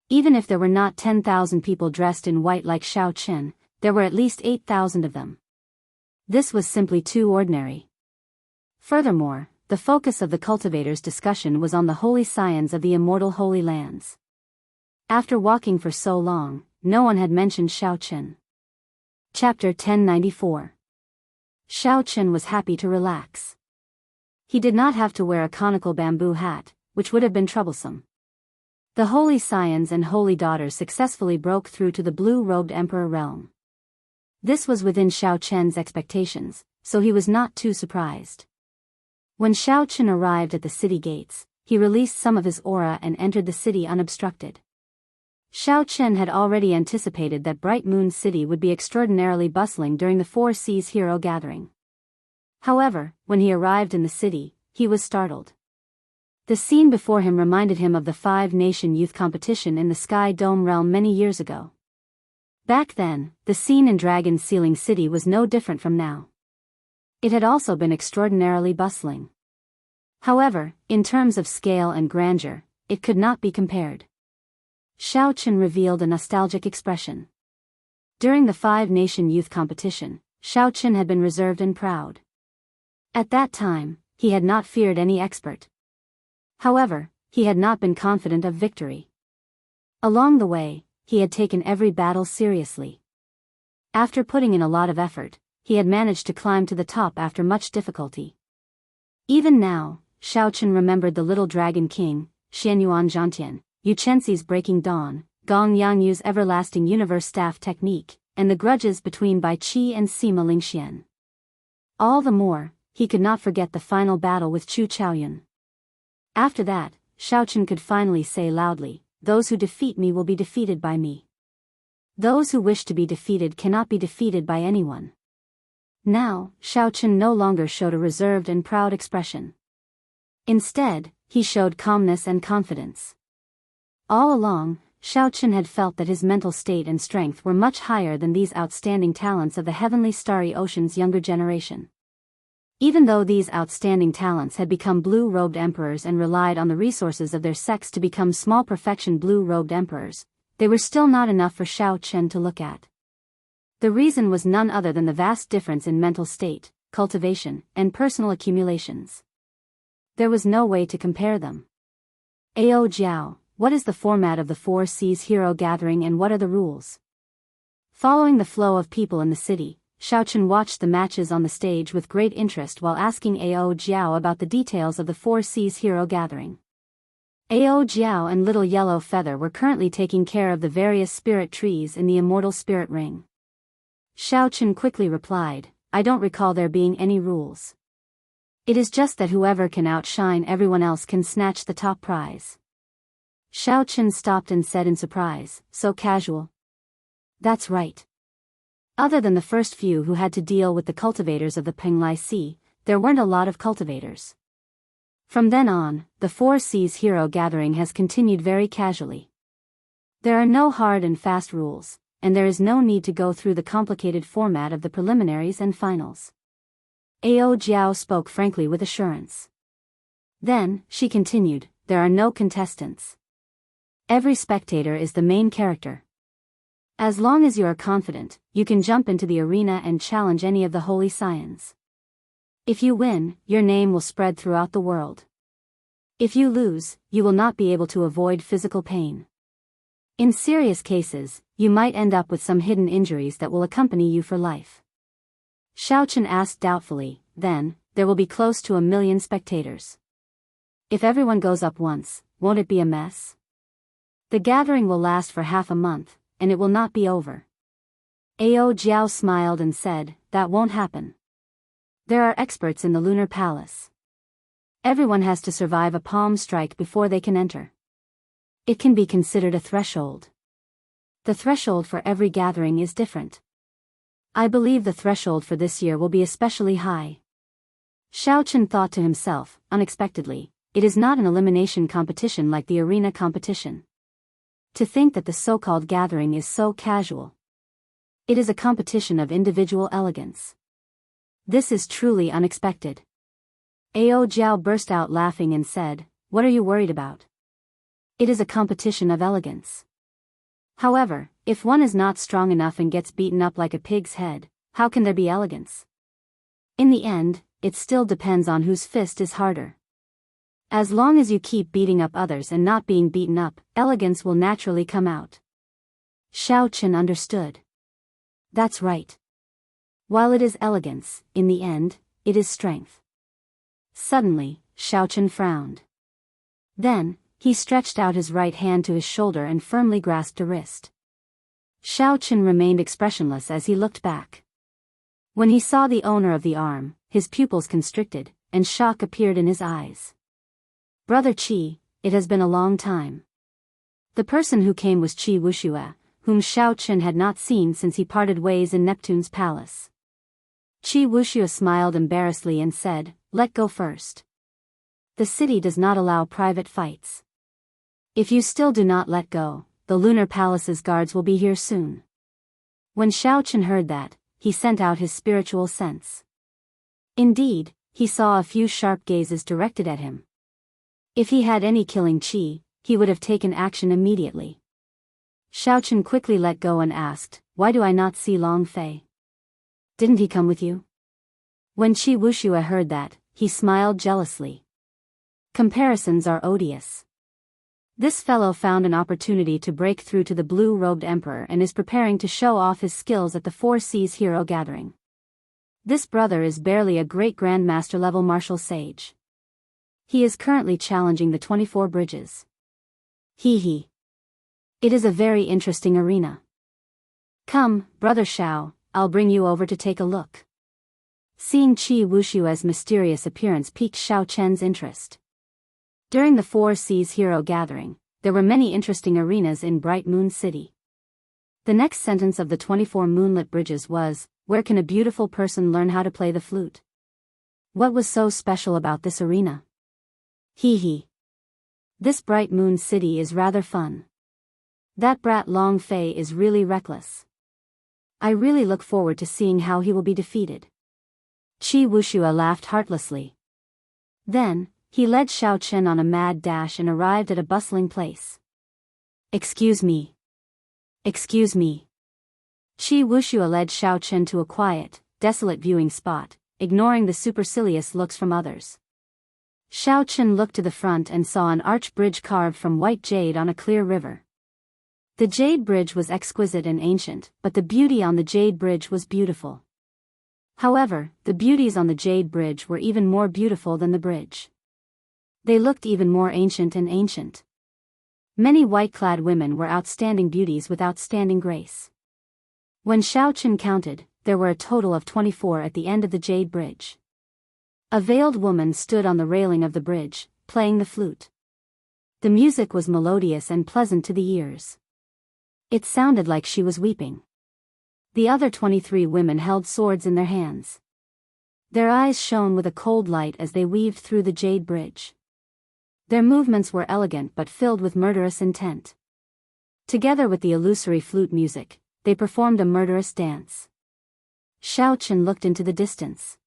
Even if there were not 10,000 people dressed in white like Shao Chen, there were at least 8,000 of them. This was simply too ordinary. Furthermore, the focus of the cultivators' discussion was on the holy scions of the immortal Holy Lands. After walking for so long, no one had mentioned Shao Chen. Chapter 1094. Shao Chen was happy to relax. He did not have to wear a conical bamboo hat, which would have been troublesome. The holy scions and holy daughters successfully broke through to the blue-robed emperor realm. This was within Shao Chen's expectations, so he was not too surprised. When Shao Chen arrived at the city gates, he released some of his aura and entered the city unobstructed. Shao Chen had already anticipated that Bright Moon City would be extraordinarily bustling during the Four Seas hero gathering. However, when he arrived in the city, he was startled. The scene before him reminded him of the Five-Nation Youth Competition in the Sky Dome realm many years ago. Back then, the scene in Dragon Ceiling City was no different from now. It had also been extraordinarily bustling. However, in terms of scale and grandeur, it could not be compared. Shao Chen revealed a nostalgic expression. During the Five-Nation Youth Competition, Shao Chen had been reserved and proud. At that time, he had not feared any expert. However, he had not been confident of victory. Along the way, he had taken every battle seriously. After putting in a lot of effort, he had managed to climb to the top after much difficulty. Even now, Shao Chen remembered the Little Dragon King, Xianyuan Zhantian, Yu Chenxi's Breaking Dawn, Gong Yangyu's Everlasting Universe Staff Technique, and the grudges between Bai Qi and Sima Lingxian. All the more, he could not forget the final battle with Chu Chaoyun. After that, Shao Chen could finally say loudly, "Those who defeat me will be defeated by me. Those who wish to be defeated cannot be defeated by anyone." Now, Shao Chen no longer showed a reserved and proud expression. Instead, he showed calmness and confidence. All along, Shao Chen had felt that his mental state and strength were much higher than these outstanding talents of the heavenly starry ocean's younger generation. Even though these outstanding talents had become blue-robed emperors and relied on the resources of their sex to become small perfection blue-robed emperors, they were still not enough for Shao Chen to look at. The reason was none other than the vast difference in mental state, cultivation, and personal accumulations. There was no way to compare them. Ao Jiao, what is the format of the Four Seas Hero Gathering and what are the rules? Following the flow of people in the city, Shao Chen watched the matches on the stage with great interest while asking Ao Jiao about the details of the Four Seas Hero Gathering. Ao Jiao and Little Yellow Feather were currently taking care of the various spirit trees in the Immortal Spirit Ring. Shao Chen quickly replied, I don't recall there being any rules. It is just that whoever can outshine everyone else can snatch the top prize. Shao Chen stopped and said in surprise, so casual. That's right. Other than the first few who had to deal with the cultivators of the Penglai Sea, there weren't a lot of cultivators. From then on, the Four Seas Hero Gathering has continued very casually. There are no hard and fast rules, and there is no need to go through the complicated format of the preliminaries and finals. Ao Jiao spoke frankly with assurance. Then, she continued, there are no contestants. Every spectator is the main character. As long as you are confident, you can jump into the arena and challenge any of the holy scions. If you win, your name will spread throughout the world. If you lose, you will not be able to avoid physical pain. In serious cases, you might end up with some hidden injuries that will accompany you for life. Shao Chen asked doubtfully, then, there will be close to 1 million spectators. If everyone goes up once, won't it be a mess? The gathering will last for half a month, and it will not be over. Ao Jiao smiled and said, that won't happen. There are experts in the Lunar Palace. Everyone has to survive a palm strike before they can enter. It can be considered a threshold. The threshold for every gathering is different. I believe the threshold for this year will be especially high. Shao Chen thought to himself, unexpectedly, it is not an elimination competition like the arena competition. To think that the so-called gathering is so casual. It is a competition of individual elegance. This is truly unexpected. Ao Jiao burst out laughing and said, what are you worried about? It is a competition of elegance. However, if one is not strong enough and gets beaten up like a pig's head, how can there be elegance? In the end, it still depends on whose fist is harder. As long as you keep beating up others and not being beaten up, elegance will naturally come out. Shao Chen understood. That's right. While it is elegance, in the end, it is strength. Suddenly, Shao Chen frowned. Then, he stretched out his right hand to his shoulder and firmly grasped a wrist. Shao Chen remained expressionless as he looked back. When he saw the owner of the arm, his pupils constricted, and shock appeared in his eyes. Brother Qi, it has been a long time. The person who came was Qi Wuxia, whom Shao Chen had not seen since he parted ways in Neptune's palace. Qi Wuxia smiled embarrassedly and said, let go first. The city does not allow private fights. If you still do not let go, the Lunar Palace's guards will be here soon. When Shao Chen heard that, he sent out his spiritual sense. Indeed, he saw a few sharp gazes directed at him. If he had any killing qi, he would have taken action immediately. Shao Chen quickly let go and asked, why do I not see Long Fei? Didn't he come with you? When Qi Wuxia heard that, he smiled jealously. Comparisons are odious. This fellow found an opportunity to break through to the blue-robed emperor and is preparing to show off his skills at the Four Seas Hero Gathering. This brother is barely a great grandmaster level martial sage. He is currently challenging the 24 bridges. Hee. It is a very interesting arena. Come, Brother Shao, I'll bring you over to take a look. Seeing Qi Wuxua's mysterious appearance piqued Shao Chen's interest. During the Four Seas Hero Gathering, there were many interesting arenas in Bright Moon City. The next sentence of the 24 moonlit bridges was, where can a beautiful person learn how to play the flute? What was so special about this arena? Hee hee. This bright moon city is rather fun. That brat Long Fei is really reckless. I really look forward to seeing how he will be defeated. Qi Wuxia laughed heartlessly. Then, he led Xiao Chen on a mad dash and arrived at a bustling place. Excuse me. Excuse me. Qi Wuxia led Xiao Chen to a quiet, desolate viewing spot, ignoring the supercilious looks from others. Xiao Chen looked to the front and saw an arch bridge carved from white jade on a clear river. The jade bridge was exquisite and ancient, but the beauty on the jade bridge was beautiful. However, the beauties on the jade bridge were even more beautiful than the bridge. They looked even more ancient and ancient. Many white-clad women were outstanding beauties with outstanding grace. When Xiao Chen counted, there were a total of 24 at the end of the jade bridge. A veiled woman stood on the railing of the bridge, playing the flute. The music was melodious and pleasant to the ears. It sounded like she was weeping. The other 23 women held swords in their hands. Their eyes shone with a cold light as they weaved through the jade bridge. Their movements were elegant but filled with murderous intent. Together with the illusory flute music, they performed a murderous dance. Xiao Chen looked into the distance.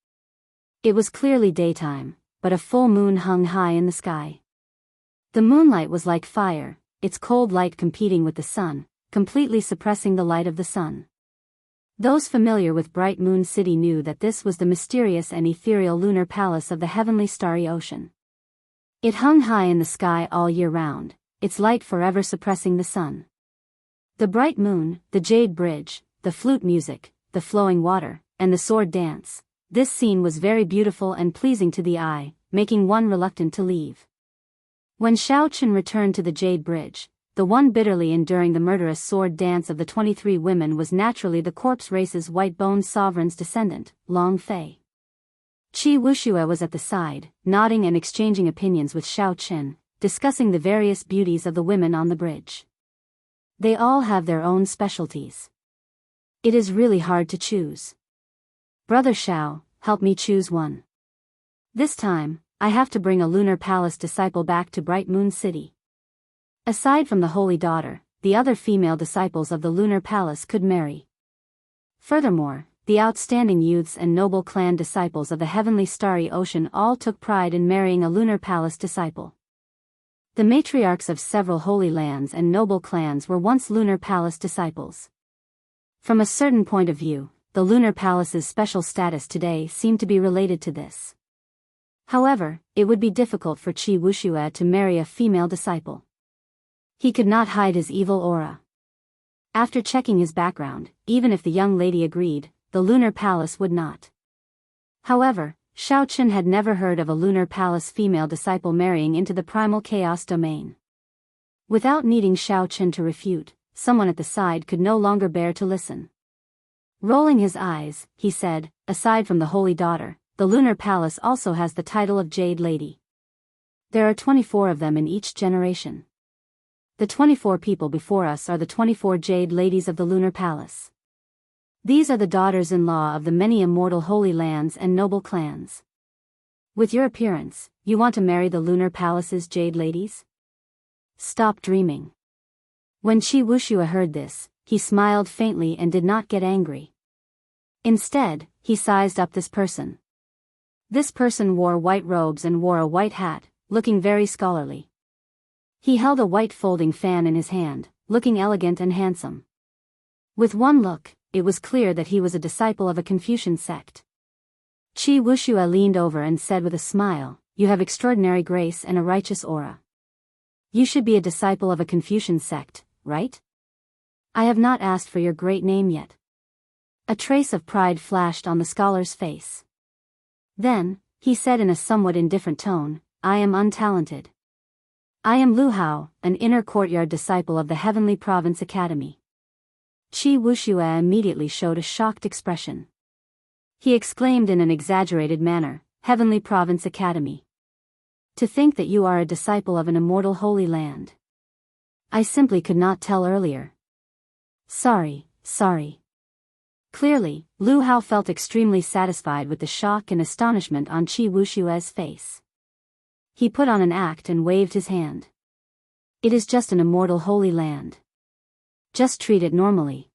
It was clearly daytime, but a full moon hung high in the sky. The moonlight was like fire, its cold light competing with the sun, completely suppressing the light of the sun. Those familiar with Bright Moon City knew that this was the mysterious and ethereal lunar palace of the heavenly starry ocean. It hung high in the sky all year round, its light forever suppressing the sun. The bright moon, the jade bridge, the flute music, the flowing water, and the sword dance, this scene was very beautiful and pleasing to the eye, making one reluctant to leave. When Xiao Chen returned to the jade bridge, the one bitterly enduring the murderous sword dance of the 23 women was naturally the corpse race's white-boned sovereign's descendant, Long Fei. Qi Wuxia was at the side, nodding and exchanging opinions with Xiao Chen, discussing the various beauties of the women on the bridge. They all have their own specialties. It is really hard to choose. Brother Xiao, help me choose one. This time, I have to bring a lunar palace disciple back to Bright Moon City. Aside from the Holy Daughter, the other female disciples of the lunar palace could marry. Furthermore, the outstanding youths and noble clan disciples of the heavenly starry ocean all took pride in marrying a lunar palace disciple. The matriarchs of several holy lands and noble clans were once lunar palace disciples. From a certain point of view, the lunar palace's special status today seemed to be related to this. However, it would be difficult for Qi Wuxia to marry a female disciple. He could not hide his evil aura. After checking his background, even if the young lady agreed, the lunar palace would not. However, Xiao Chen had never heard of a lunar palace female disciple marrying into the primal chaos domain. Without needing Xiao Chen to refute, someone at the side could no longer bear to listen. Rolling his eyes, he said, aside from the Holy Daughter, the lunar palace also has the title of Jade Lady. There are 24 of them in each generation. The 24 people before us are the 24 Jade Ladies of the lunar palace. These are the daughters-in-law of the many immortal holy lands and noble clans. With your appearance, you want to marry the lunar palace's Jade Ladies? Stop dreaming. When Qi Wuxia heard this, he smiled faintly and did not get angry. Instead, he sized up this person. This person wore white robes and wore a white hat, looking very scholarly. He held a white folding fan in his hand, looking elegant and handsome. With one look, it was clear that he was a disciple of a Confucian sect. Qi Wuxia leaned over and said with a smile, "You have extraordinary grace and a righteous aura. You should be a disciple of a Confucian sect, right? I have not asked for your great name yet." A trace of pride flashed on the scholar's face. Then, he said in a somewhat indifferent tone, "I am untalented. I am Lu Hao, an inner courtyard disciple of the Heavenly Province Academy." Qi Wuxia immediately showed a shocked expression. He exclaimed in an exaggerated manner, "Heavenly Province Academy. To think that you are a disciple of an immortal holy land. I simply could not tell earlier. Sorry. Clearly, Lu Hao felt extremely satisfied with the shock and astonishment on Qi Wushue's face. He put on an act and waved his hand. It is just an immortal holy land. Just treat it normally.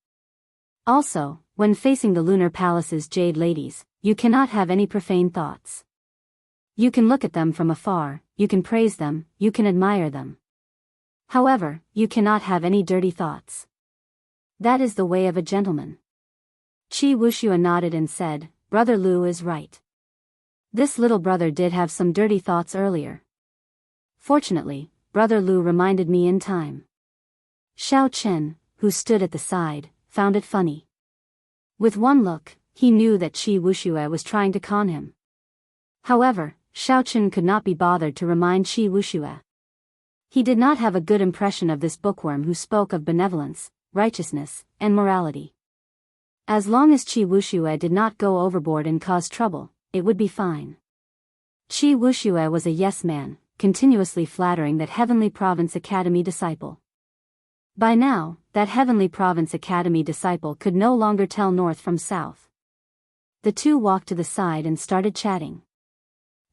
Also, when facing the lunar palace's jade ladies, you cannot have any profane thoughts. You can look at them from afar, you can praise them, you can admire them. However, you cannot have any dirty thoughts. That is the way of a gentleman. Qi Wushue nodded and said, Brother Lu is right. This little brother did have some dirty thoughts earlier. Fortunately, Brother Lu reminded me in time. Xiao Chen, who stood at the side, found it funny. With one look, he knew that Qi Wushue was trying to con him. However, Xiao Chen could not be bothered to remind Qi Wushue. He did not have a good impression of this bookworm who spoke of benevolence, righteousness, and morality. As long as Qi Wushue did not go overboard and cause trouble, it would be fine. Qi Wushue was a yes man, continuously flattering that Heavenly Province Academy disciple. By now, that Heavenly Province Academy disciple could no longer tell north from south. The two walked to the side and started chatting.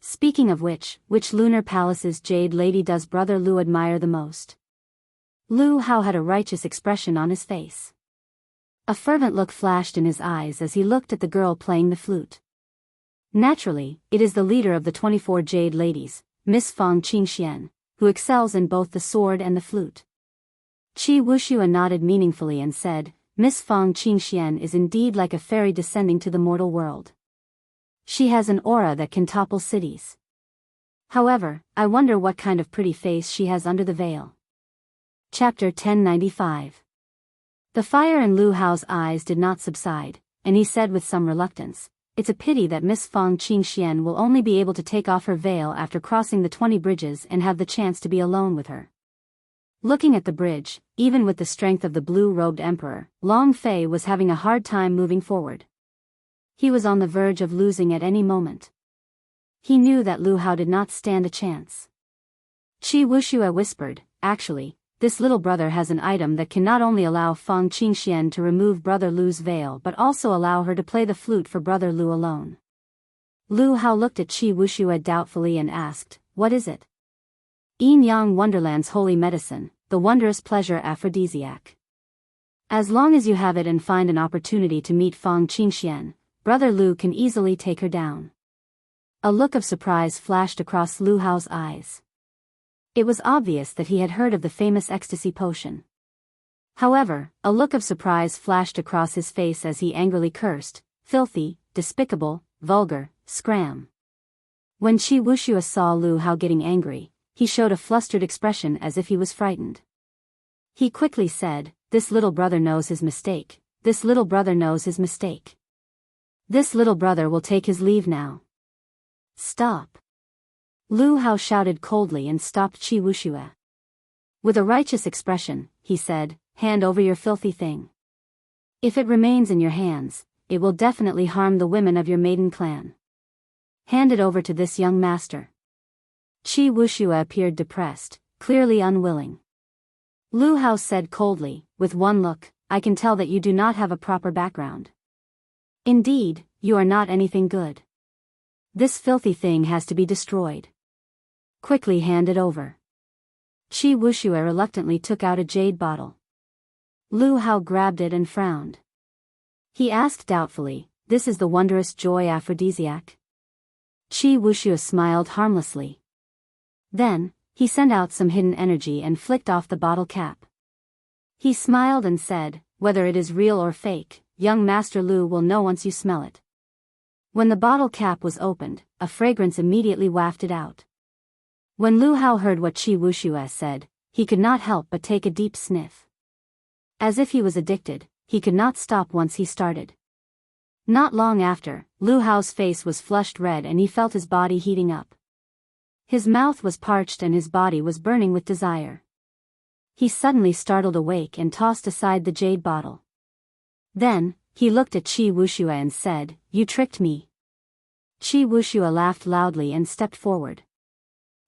Speaking of which lunar palace's jade lady does Brother Lu admire the most? Lu Hao had a righteous expression on his face. A fervent look flashed in his eyes as he looked at the girl playing the flute. Naturally, it is the leader of the 24 jade ladies, Miss Fang Qingxian, who excels in both the sword and the flute. Qi Wushue nodded meaningfully and said, Miss Fang Qingxian is indeed like a fairy descending to the mortal world. She has an aura that can topple cities. However, I wonder what kind of pretty face she has under the veil. Chapter 1095. The fire in Lu Hao's eyes did not subside, and he said with some reluctance, It's a pity that Miss Fang Qingxian will only be able to take off her veil after crossing the 20 bridges and have the chance to be alone with her. Looking at the bridge, even with the strength of the blue-robed emperor, Long Fei was having a hard time moving forward. He was on the verge of losing at any moment. He knew that Lu Hao did not stand a chance. Qi Wushue whispered, Actually, this little brother has an item that can not only allow Fang Qingxian to remove Brother Lu's veil but also allow her to play the flute for Brother Lu alone. Lu Hao looked at Qi Wushue doubtfully and asked, What is it? Yin Yang Wonderland's holy medicine, the wondrous pleasure aphrodisiac. As long as you have it and find an opportunity to meet Fang Qingxian, Brother Lu can easily take her down. A look of surprise flashed across Lu Hao's eyes. It was obvious that he had heard of the famous ecstasy potion. However, a look of surprise flashed across his face as he angrily cursed, Filthy, despicable, vulgar, scram. When Qi Wushue saw Lu Hao getting angry, he showed a flustered expression as if he was frightened. He quickly said, This little brother knows his mistake, this little brother knows his mistake. This little brother will take his leave now. Stop. Lu Hao shouted coldly and stopped Qi Wushue. With a righteous expression, he said, Hand over your filthy thing. If it remains in your hands, it will definitely harm the women of your maiden clan. Hand it over to this young master. Qi Wushue appeared depressed, clearly unwilling. Lu Hao said coldly, with one look, I can tell that you do not have a proper background. Indeed, you are not anything good. This filthy thing has to be destroyed. Quickly hand it over. Qi Wushue reluctantly took out a jade bottle. Lu Hao grabbed it and frowned. He asked doubtfully, This is the wondrous joy aphrodisiac? Qi Wushue smiled harmlessly. Then, he sent out some hidden energy and flicked off the bottle cap. He smiled and said, Whether it is real or fake, young Master Lu will know once you smell it. When the bottle cap was opened, a fragrance immediately wafted out. When Lu Hao heard what Qi Wushue said, he could not help but take a deep sniff. As if he was addicted, he could not stop once he started. Not long after, Lu Hao's face was flushed red and he felt his body heating up. His mouth was parched and his body was burning with desire. He suddenly startled awake and tossed aside the jade bottle. Then, he looked at Qi Wushue and said, You tricked me. Qi Wushue laughed loudly and stepped forward.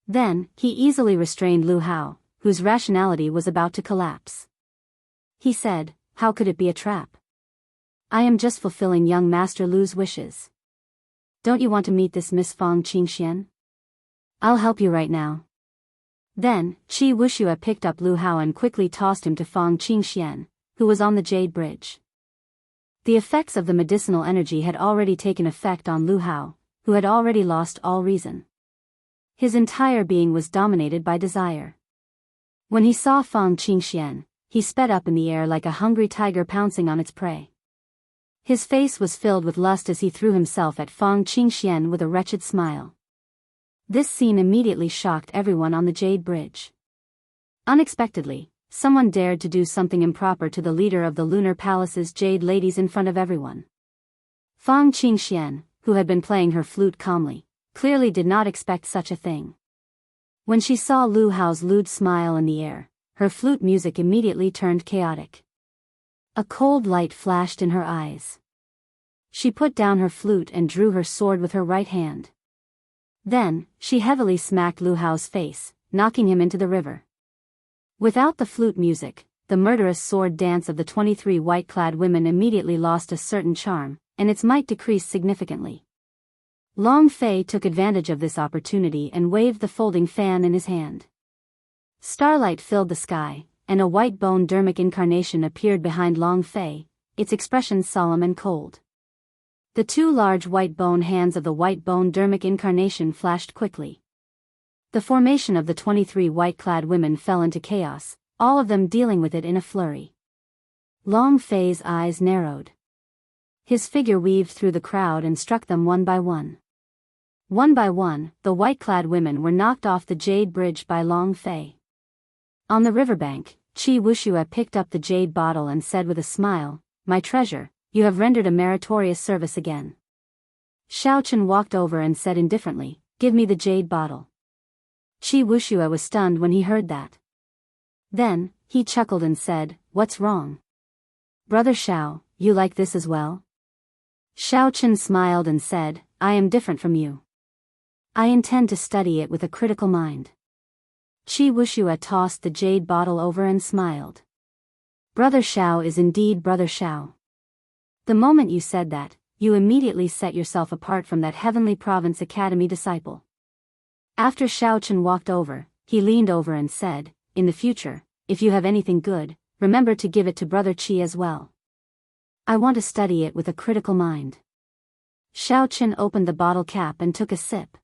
Then, he easily restrained Lu Hao, whose rationality was about to collapse. He said, How could it be a trap? I am just fulfilling young Master Lu's wishes. Don't you want to meet this Miss Fang Qingxian? I'll help you right now. Then, Qi Wuxia picked up Lu Hao and quickly tossed him to Fang Qingxian, who was on the Jade Bridge. The effects of the medicinal energy had already taken effect on Lu Hao, who had already lost all reason. His entire being was dominated by desire. When he saw Fang Qingxian, he sped up in the air like a hungry tiger pouncing on its prey. His face was filled with lust as he threw himself at Fang Qingxian with a wretched smile. This scene immediately shocked everyone on the Jade Bridge. Unexpectedly, someone dared to do something improper to the leader of the Lunar Palace's Jade Ladies in front of everyone. Fang Qingxian, who had been playing her flute calmly, clearly did not expect such a thing. When she saw Lu Hao's lewd smile in the air, her flute music immediately turned chaotic. A cold light flashed in her eyes. She put down her flute and drew her sword with her right hand. Then, she heavily smacked Lu Hao's face, knocking him into the river. Without the flute music, the murderous sword dance of the 23 white-clad women immediately lost a certain charm, and its might decreased significantly. Long Fei took advantage of this opportunity and waved the folding fan in his hand. Starlight filled the sky, and a white bone dermic incarnation appeared behind Long Fei, its expression solemn and cold. The two large white bone hands of the white bone dermic incarnation flashed quickly. The formation of the 23 white-clad women fell into chaos, all of them dealing with it in a flurry. Long Fei's eyes narrowed. His figure weaved through the crowd and struck them one by one. One by one, the white-clad women were knocked off the Jade Bridge by Long Fei. On the riverbank, Qi Wuxia picked up the jade bottle and said with a smile, "My treasure, you have rendered a meritorious service again." Xiao Chen walked over and said indifferently, "Give me the jade bottle." Qi Wuxia was stunned when he heard that. Then, he chuckled and said, "What's wrong? Brother Xiao, you like this as well?" Xiao Chen smiled and said, "I am different from you. I intend to study it with a critical mind." Qi Wuxia tossed the jade bottle over and smiled. "Brother Xiao is indeed Brother Xiao. The moment you said that, you immediately set yourself apart from that Heavenly Province Academy disciple." After Xiao Chen walked over, he leaned over and said, "In the future, if you have anything good, remember to give it to Brother Qi as well. I want to study it with a critical mind." Xiao Chen opened the bottle cap and took a sip.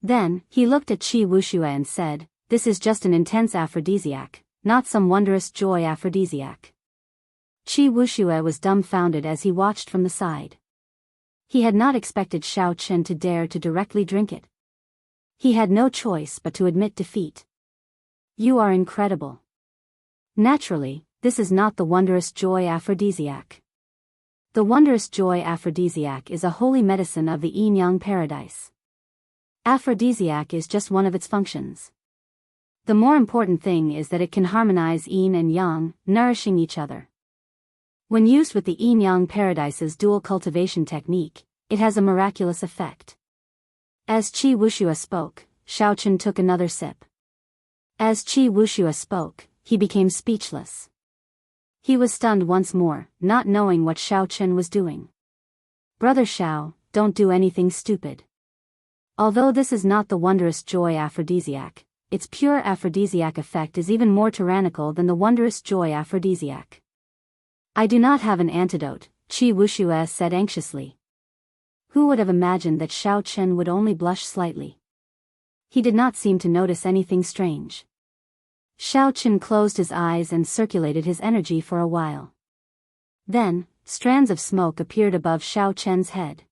Then, he looked at Qi Wuxia and said, "This is just an intense aphrodisiac, not some wondrous joy aphrodisiac." Qi Wuxia was dumbfounded as he watched from the side. He had not expected Xiao Chen to dare to directly drink it. He had no choice but to admit defeat. "You are incredible. Naturally, this is not the wondrous joy aphrodisiac. The wondrous joy aphrodisiac is a holy medicine of the yin-yang paradise. Aphrodisiac is just one of its functions. The more important thing is that it can harmonize yin and yang, nourishing each other. When used with the yin-yang paradise's dual cultivation technique, it has a miraculous effect." As Qi Wuxia spoke, Xiao Chen took another sip. As Qi Wuxia spoke, he became speechless. He was stunned once more, not knowing what Xiao Chen was doing. "Brother Xiao, don't do anything stupid. Although this is not the wondrous joy aphrodisiac, its pure aphrodisiac effect is even more tyrannical than the wondrous joy aphrodisiac." "I do not have an antidote," Qi Wuxia said anxiously. Who would have imagined that Xiao Chen would only blush slightly? He did not seem to notice anything strange. Xiao Chen closed his eyes and circulated his energy for a while. Then, strands of smoke appeared above Xiao Chen's head.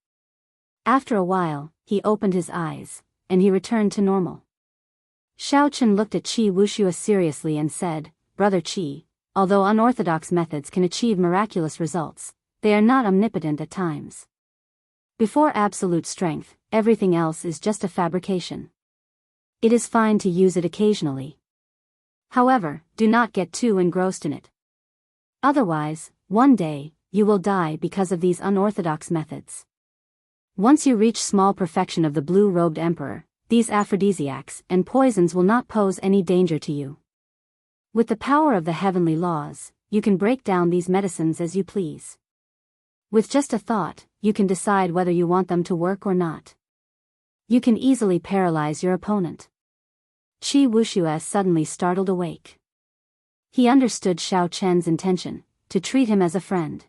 After a while, he opened his eyes, and he returned to normal. Xiao Chen looked at Qi Wuxia seriously and said, "Brother Qi, although unorthodox methods can achieve miraculous results, they are not omnipotent at times. Before absolute strength, everything else is just a fabrication. It is fine to use it occasionally. However, do not get too engrossed in it. Otherwise, one day, you will die because of these unorthodox methods. Once you reach small perfection of the blue-robed emperor, these aphrodisiacs and poisons will not pose any danger to you. With the power of the heavenly laws, you can break down these medicines as you please. With just a thought, you can decide whether you want them to work or not. You can easily paralyze your opponent. Qi Wuxia suddenly startled awake. He understood Xiao Chen's intention, to treat him as a friend.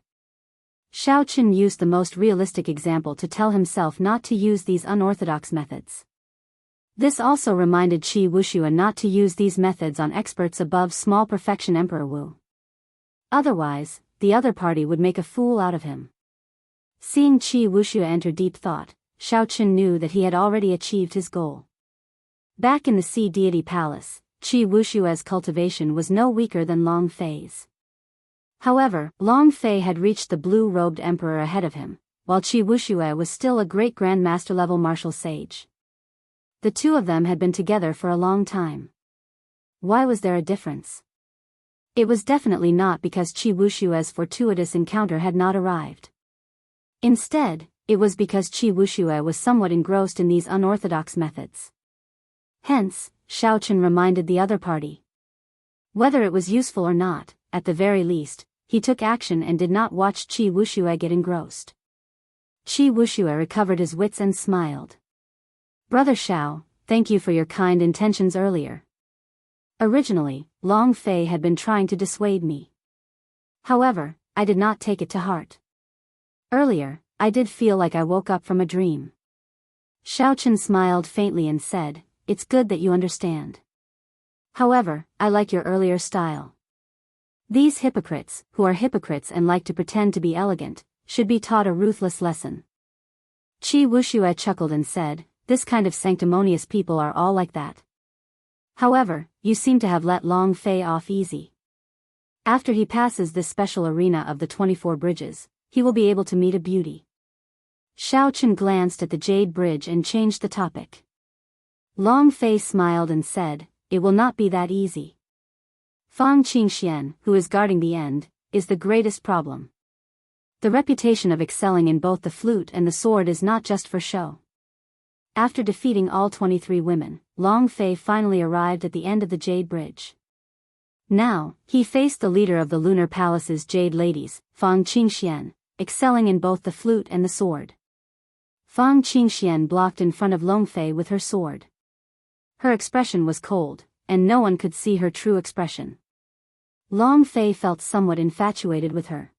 Xiao Chen used the most realistic example to tell himself not to use these unorthodox methods. This also reminded Qi Wuxia not to use these methods on experts above small perfection Emperor Wu. Otherwise, the other party would make a fool out of him. Seeing Qi Wuxia enter deep thought, Xiao Chen knew that he had already achieved his goal. Back in the Sea Deity Palace, Qi Wuxia's cultivation was no weaker than Long Fei's. However, Long Fei had reached the blue-robed emperor ahead of him, while Qi Wuxia was still a great grandmaster-level martial sage. The two of them had been together for a long time. Why was there a difference? It was definitely not because Qi Wuxia's fortuitous encounter had not arrived. Instead, it was because Qi Wuxia was somewhat engrossed in these unorthodox methods. Hence, Xiao Chen reminded the other party. Whether it was useful or not, at the very least, he took action and did not watch Qi Wuxia get engrossed. Qi Wuxia recovered his wits and smiled. Brother Xiao, thank you for your kind intentions earlier. Originally, Long Fei had been trying to dissuade me. However, I did not take it to heart. Earlier, I did feel like I woke up from a dream. Xiao Chen smiled faintly and said, "It's good that you understand. However, I like your earlier style. These hypocrites, who are hypocrites and like to pretend to be elegant, should be taught a ruthless lesson." Qi Wuxia chuckled and said, "This kind of sanctimonious people are all like that. However, you seem to have let Long Fei off easy. After he passes this special arena of the 24 bridges, he will be able to meet a beauty." Xiao Chen glanced at the Jade Bridge and changed the topic. Long Fei smiled and said, "It will not be that easy. Fang Qingxian, who is guarding the end, is the greatest problem. The reputation of excelling in both the flute and the sword is not just for show." After defeating all 23 women, Long Fei finally arrived at the end of the Jade Bridge. Now, he faced the leader of the Lunar Palace's Jade Ladies, Fang Qingxian, excelling in both the flute and the sword. Fang Qingxian blocked in front of Long Fei with her sword. Her expression was cold, and no one could see her true expression. Long Fei felt somewhat infatuated with her.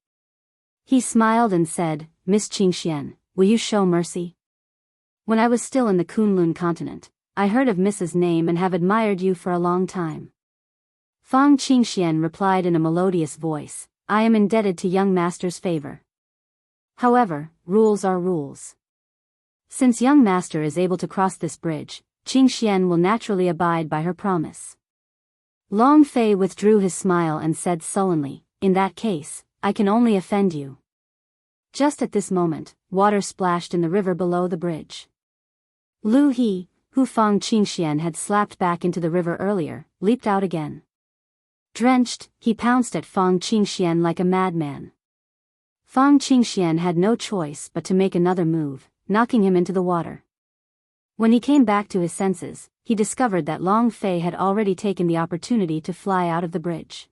He smiled and said, "Miss Qingxian, will you show mercy? When I was still in the Kunlun continent, I heard of Mrs. name and have admired you for a long time." Fang Qingxian replied in a melodious voice, "I am indebted to young master's favor. However, rules are rules. Since young master is able to cross this bridge, Qingxian will naturally abide by her promise." Long Fei withdrew his smile and said sullenly, "In that case, I can only offend you." Just at this moment, water splashed in the river below the bridge. Lu He, who Fang Qingxian had slapped back into the river earlier, leaped out again. Drenched, he pounced at Fang Qingxian like a madman. Fang Qingxian had no choice but to make another move, knocking him into the water. When he came back to his senses, he discovered that Long Fei had already taken the opportunity to fly out of the bridge.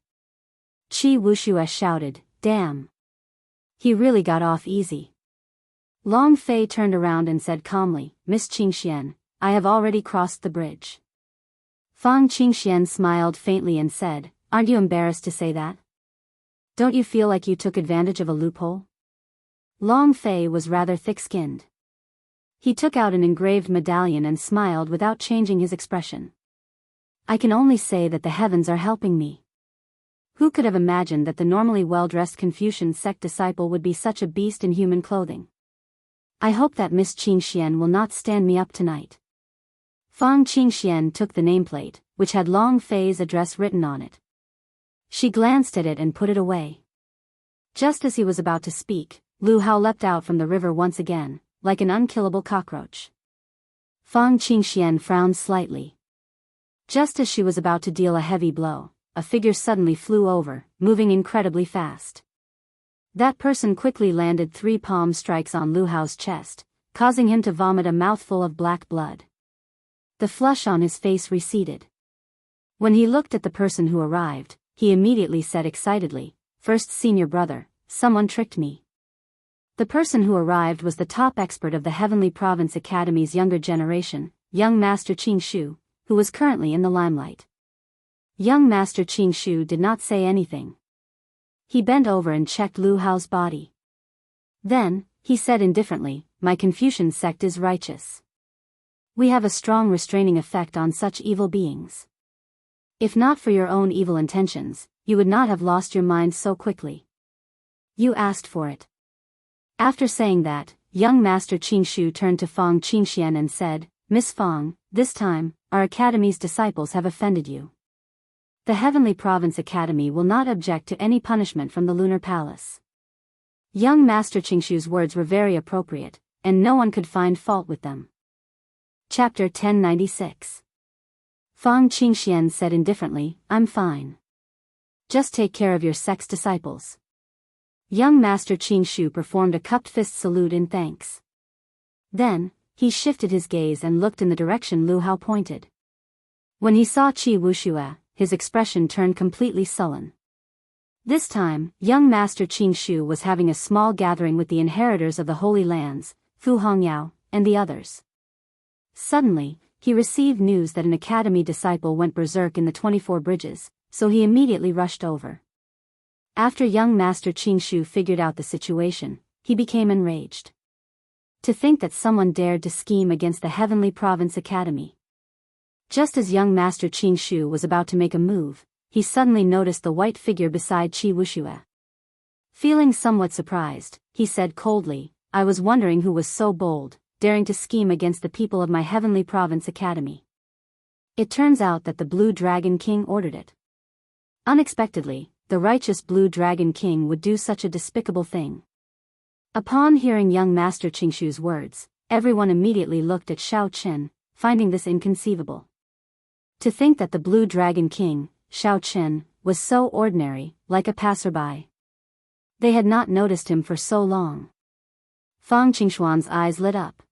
Qi Wuxia shouted, "Damn! He really got off easy." Long Fei turned around and said calmly, "Miss Qingxian, I have already crossed the bridge." Fang Qingxian smiled faintly and said, "Aren't you embarrassed to say that? Don't you feel like you took advantage of a loophole?" Long Fei was rather thick-skinned. He took out an engraved medallion and smiled without changing his expression. "I can only say that the heavens are helping me. Who could have imagined that the normally well-dressed Confucian sect disciple would be such a beast in human clothing? I hope that Miss Qingxian will not stand me up tonight." Fang Qingxian took the nameplate, which had Long Fei's address written on it. She glanced at it and put it away. Just as he was about to speak, Lu Hao leapt out from the river once again, like an unkillable cockroach. Fang Qingxian frowned slightly. Just as she was about to deal a heavy blow, a figure suddenly flew over, moving incredibly fast. That person quickly landed 3 palm strikes on Lu Hao's chest, causing him to vomit a mouthful of black blood. The flush on his face receded. When he looked at the person who arrived, he immediately said excitedly, "First senior brother, someone tricked me. The person who arrived was the top expert of the Heavenly Province Academy's younger generation, young Master Qing Shu, who was currently in the limelight. Young Master Qing Shu did not say anything. He bent over and checked Lu Hao's body. Then, he said indifferently, "My Confucian sect is righteous. We have a strong restraining effect on such evil beings. If not for your own evil intentions, you would not have lost your mind so quickly. You asked for it." After saying that, young Master Qing Shu turned to Fang Qingxian and said, "Miss Fang, this time, our academy's disciples have offended you. The Heavenly Province Academy will not object to any punishment from the Lunar Palace." Young Master Qing Shu's words were very appropriate, and no one could find fault with them. Chapter 1096. Fang Qingxian said indifferently, "I'm fine. Just take care of your sect's disciples." Young Master Qing Shu performed a cupped fist salute in thanks. Then, he shifted his gaze and looked in the direction Lu Hao pointed. When he saw Qi Wuxia, his expression turned completely sullen. This time, young Master Qing Shu was having a small gathering with the inheritors of the Holy Lands, Fu Hongyao, and the others. Suddenly, he received news that an academy disciple went berserk in the 24 bridges, so he immediately rushed over. After young Master Qing Shu figured out the situation, he became enraged. To think that someone dared to scheme against the Heavenly Province Academy. Just as young Master Qing Shu was about to make a move, he suddenly noticed the white figure beside Qi Wuxia. Feeling somewhat surprised, he said coldly, "I was wondering who was so bold, daring to scheme against the people of my Heavenly Province Academy. It turns out that the Blue Dragon King ordered it." Unexpectedly, the righteous Blue Dragon King would do such a despicable thing. Upon hearing young Master Qing Shu's words, everyone immediately looked at Shao Chen, finding this inconceivable. To think that the Blue Dragon King, Shao Chen, was so ordinary, like a passerby. They had not noticed him for so long. Fang Qingxuan's eyes lit up.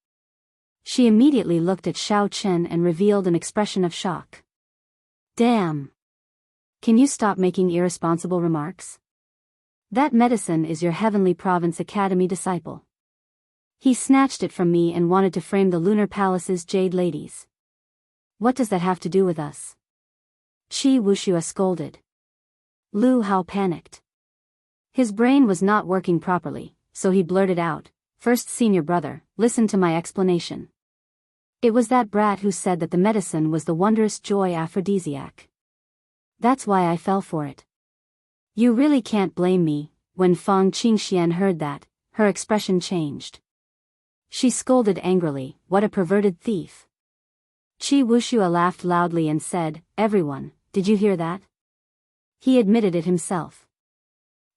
She immediately looked at Shao Chen and revealed an expression of shock. "Damn! Can you stop making irresponsible remarks? That medicine is your Heavenly Province Academy disciple. He snatched it from me and wanted to frame the Lunar Palace's jade ladies. What does that have to do with us?" Qi Wuxia scolded. Lu Hao panicked. His brain was not working properly, so he blurted out, "First senior brother, listen to my explanation. It was that brat who said that the medicine was the wondrous joy aphrodisiac. That's why I fell for it. You really can't blame me." When Fang Qingxian heard that, her expression changed. She scolded angrily, "What a perverted thief." Qi Wuxia laughed loudly and said, "Everyone, did you hear that?" He admitted it himself.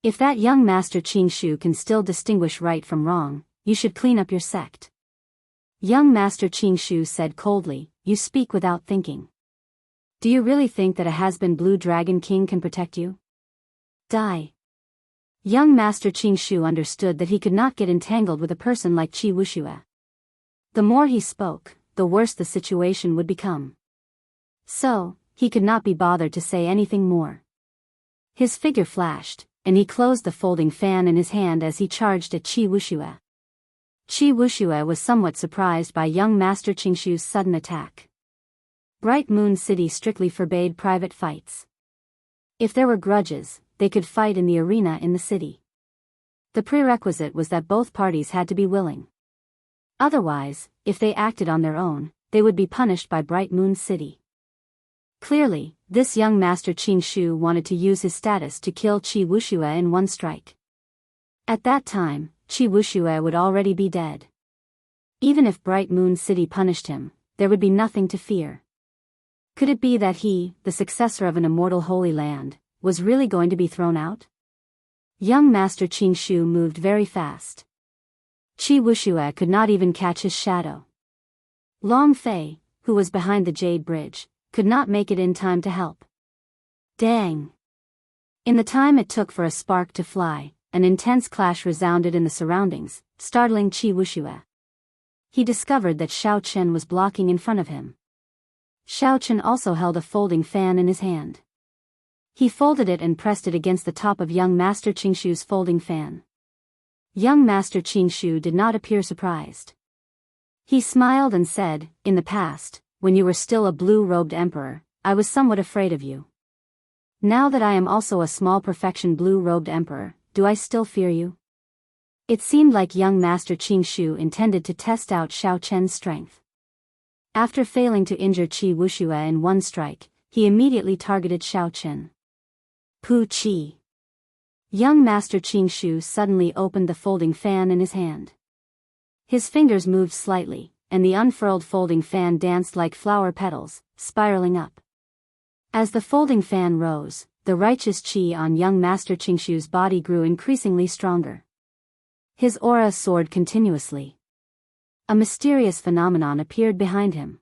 "If that young Master Qing Shu can still distinguish right from wrong, you should clean up your sect." Young Master Qing Shu said coldly, "You speak without thinking. Do you really think that a has-been Blue Dragon King can protect you? Die." Young Master Qing Shu understood that he could not get entangled with a person like Qi Wuxia. The more he spoke, the worse the situation would become. So, he could not be bothered to say anything more. His figure flashed, and he closed the folding fan in his hand as he charged at Qi Wuxia. Qi Wuxia was somewhat surprised by young Master Qing Shu's sudden attack. Bright Moon City strictly forbade private fights. If there were grudges, they could fight in the arena in the city. The prerequisite was that both parties had to be willing. Otherwise, if they acted on their own, they would be punished by Bright Moon City. Clearly, this young Master Qing Shu wanted to use his status to kill Qi Wuxia in one strike. At that time, Qi Wuxia would already be dead. Even if Bright Moon City punished him, there would be nothing to fear. Could it be that he, the successor of an immortal Holy Land, was really going to be thrown out? Young Master Qing Shu moved very fast. Qi Wuxia could not even catch his shadow. Long Fei, who was behind the Jade Bridge, could not make it in time to help. Dang! In the time it took for a spark to fly, an intense clash resounded in the surroundings, startling Qi Wuxia. He discovered that Shao Chen was blocking in front of him. Shao Chen also held a folding fan in his hand. He folded it and pressed it against the top of young Master Qing Shu's folding fan. Young Master Qingshu did not appear surprised. He smiled and said, "In the past, when you were still a blue-robed emperor, I was somewhat afraid of you. Now that I am also a small perfection blue-robed emperor, do I still fear you?" It seemed like young Master Qingshu intended to test out Xiao Chen's strength. After failing to injure Qi Wuxia in one strike, he immediately targeted Xiao Chen. Pu Qi. Young Master Qingshu suddenly opened the folding fan in his hand. His fingers moved slightly, and the unfurled folding fan danced like flower petals, spiraling up. As the folding fan rose, the righteous qi on young Master Qingshu's body grew increasingly stronger. His aura soared continuously. A mysterious phenomenon appeared behind him.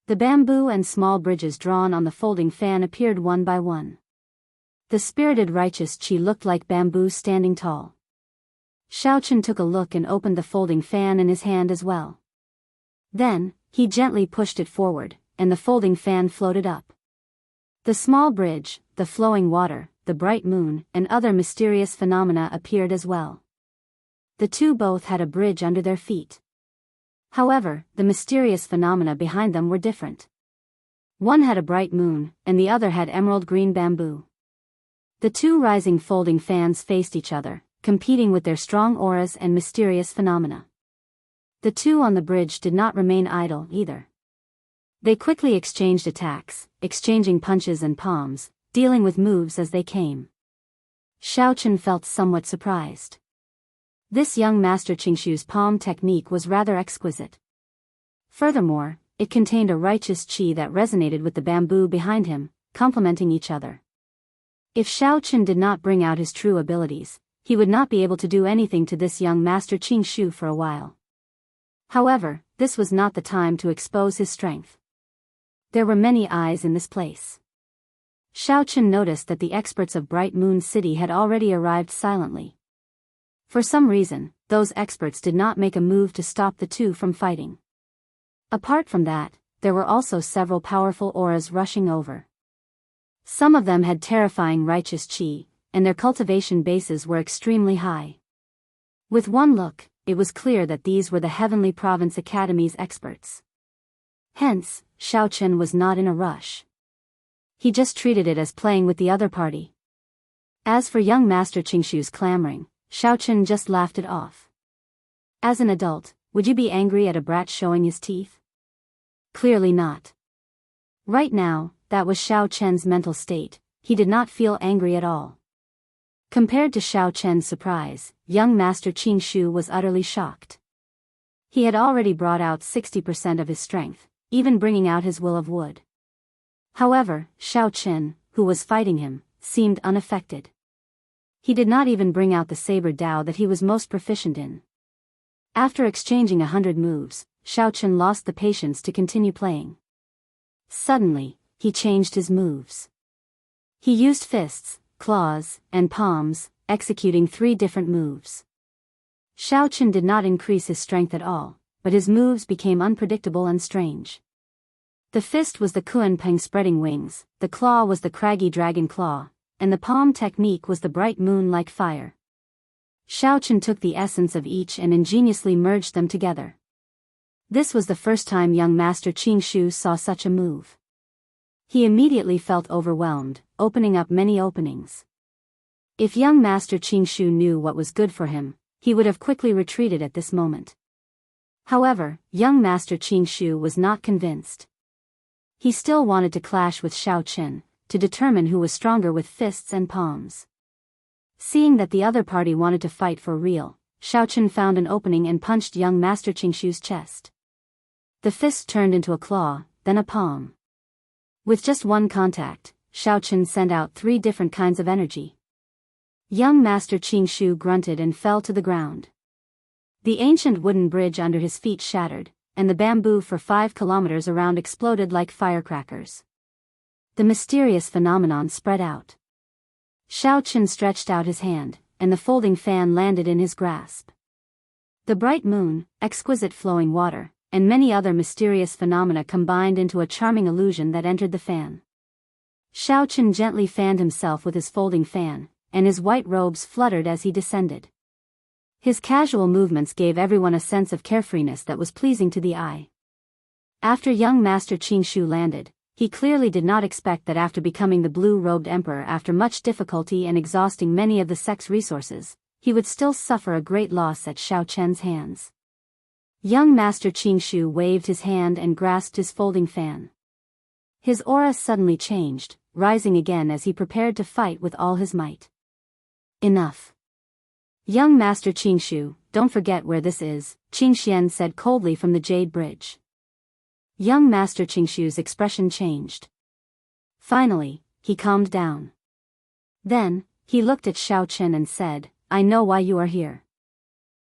The bamboo and small bridges drawn on the folding fan appeared one by one. The spirited righteous qi looked like bamboo standing tall. Xiao Chen took a look and opened the folding fan in his hand as well. Then, he gently pushed it forward, and the folding fan floated up. The small bridge, the flowing water, the bright moon, and other mysterious phenomena appeared as well. The two both had a bridge under their feet. However, the mysterious phenomena behind them were different. One had a bright moon, and the other had emerald green bamboo. The two rising folding fans faced each other, competing with their strong auras and mysterious phenomena. The two on the bridge did not remain idle either. They quickly exchanged attacks, exchanging punches and palms, dealing with moves as they came. Xiao Chen felt somewhat surprised. This young Master Qingshu's palm technique was rather exquisite. Furthermore, it contained a righteous qi that resonated with the bamboo behind him, complementing each other. If Xiao Chen did not bring out his true abilities, he would not be able to do anything to this young Master Qingshu for a while. However, this was not the time to expose his strength. There were many eyes in this place. Xiao Chen noticed that the experts of Bright Moon City had already arrived silently. For some reason, those experts did not make a move to stop the two from fighting. Apart from that, there were also several powerful auras rushing over. Some of them had terrifying righteous qi, and their cultivation bases were extremely high. With one look, it was clear that these were the Heavenly Province Academy's experts. Hence, Xiao Chen was not in a rush. He just treated it as playing with the other party. As for young Master Qingshu's clamoring, Xiao Chen just laughed it off. As an adult, would you be angry at a brat showing his teeth? Clearly not. Right now, that was Xiao Chen's mental state. He did not feel angry at all. Compared to Xiao Chen's surprise, young Master Qingshu was utterly shocked. He had already brought out 60% of his strength, even bringing out his will of wood. However, Xiao Chen, who was fighting him, seemed unaffected. He did not even bring out the saber Dao that he was most proficient in. After exchanging 100 moves, Xiao Chen lost the patience to continue playing. Suddenly, he changed his moves. He used fists, claws, and palms, executing 3 different moves. Xiao Chen did not increase his strength at all, but his moves became unpredictable and strange. The fist was the Kuan Peng spreading wings, the claw was the craggy dragon claw, and the palm technique was the bright moon like fire. Xiao Chen took the essence of each and ingeniously merged them together. This was the first time young Master Qingshu saw such a move. He immediately felt overwhelmed, opening up many openings. If young Master Qingshu knew what was good for him, he would have quickly retreated at this moment. However, young Master Qingshu was not convinced. He still wanted to clash with Xiao Chen, to determine who was stronger with fists and palms. Seeing that the other party wanted to fight for real, Xiao Chen found an opening and punched young Master Qingshu's chest. The fist turned into a claw, then a palm. With just one contact, Xiao Chen sent out 3 different kinds of energy. Young Master Qingshu grunted and fell to the ground. The ancient wooden bridge under his feet shattered, and the bamboo for 5 kilometers around exploded like firecrackers. The mysterious phenomenon spread out. Xiao Chen stretched out his hand, and the folding fan landed in his grasp. The bright moon, exquisite flowing water, and many other mysterious phenomena combined into a charming illusion that entered the fan. Xiao Chen gently fanned himself with his folding fan, and his white robes fluttered as he descended. His casual movements gave everyone a sense of carefreeness that was pleasing to the eye. After young Master Qingshu landed, he clearly did not expect that after becoming the blue-robed emperor after much difficulty and exhausting many of the sect's resources, he would still suffer a great loss at Xiao Chen's hands. Young Master Qingshu waved his hand and grasped his folding fan. His aura suddenly changed, rising again as he prepared to fight with all his might. Enough. Young Master Qingshu, don't forget where this is, Qingxian said coldly from the Jade Bridge. Young Master Qingshu's expression changed. Finally, he calmed down. Then, he looked at Xiao Chen and said, I know why you are here.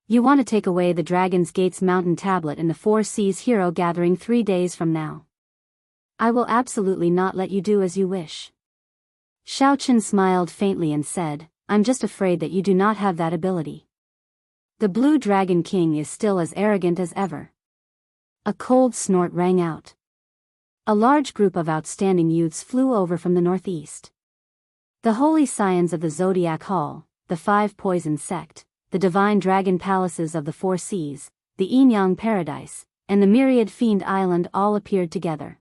You want to take away the Dragon's Gate's mountain tablet in the Four Seas hero gathering 3 days from now. I will absolutely not let you do as you wish. Xiao Chen smiled faintly and said, I'm just afraid that you do not have that ability. The Blue Dragon King is still as arrogant as ever. A cold snort rang out. A large group of outstanding youths flew over from the northeast. The holy scions of the Zodiac Hall, the Five Poison Sect, the Divine Dragon Palaces of the Four Seas, the Yin-Yang Paradise, and the Myriad Fiend Island all appeared together.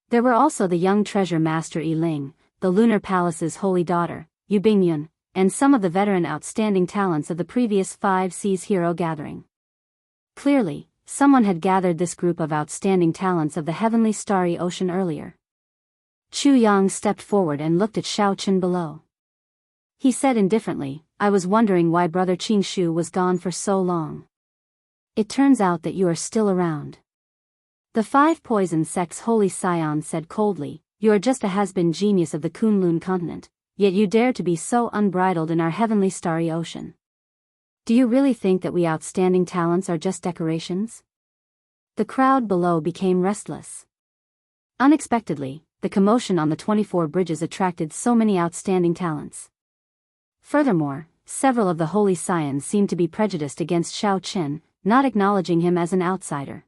There were also the young treasure master Yi Ling, the Lunar Palace's holy daughter, Yu Bingyun, and some of the veteran outstanding talents of the previous Five Seas hero gathering. Clearly, someone had gathered this group of outstanding talents of the heavenly starry ocean earlier. Chu Yang stepped forward and looked at Xiao Chen below. He said indifferently, I was wondering why Brother Qingshu was gone for so long. It turns out that you are still around. The Five Poison Sect's holy scion said coldly, you are just a has-been genius of the Kunlun continent, yet you dare to be so unbridled in our heavenly starry ocean. Do you really think that we outstanding talents are just decorations? The crowd below became restless. Unexpectedly, the commotion on the 24 bridges attracted so many outstanding talents. Furthermore, several of the holy scions seemed to be prejudiced against Xiao Chen, not acknowledging him as an outsider.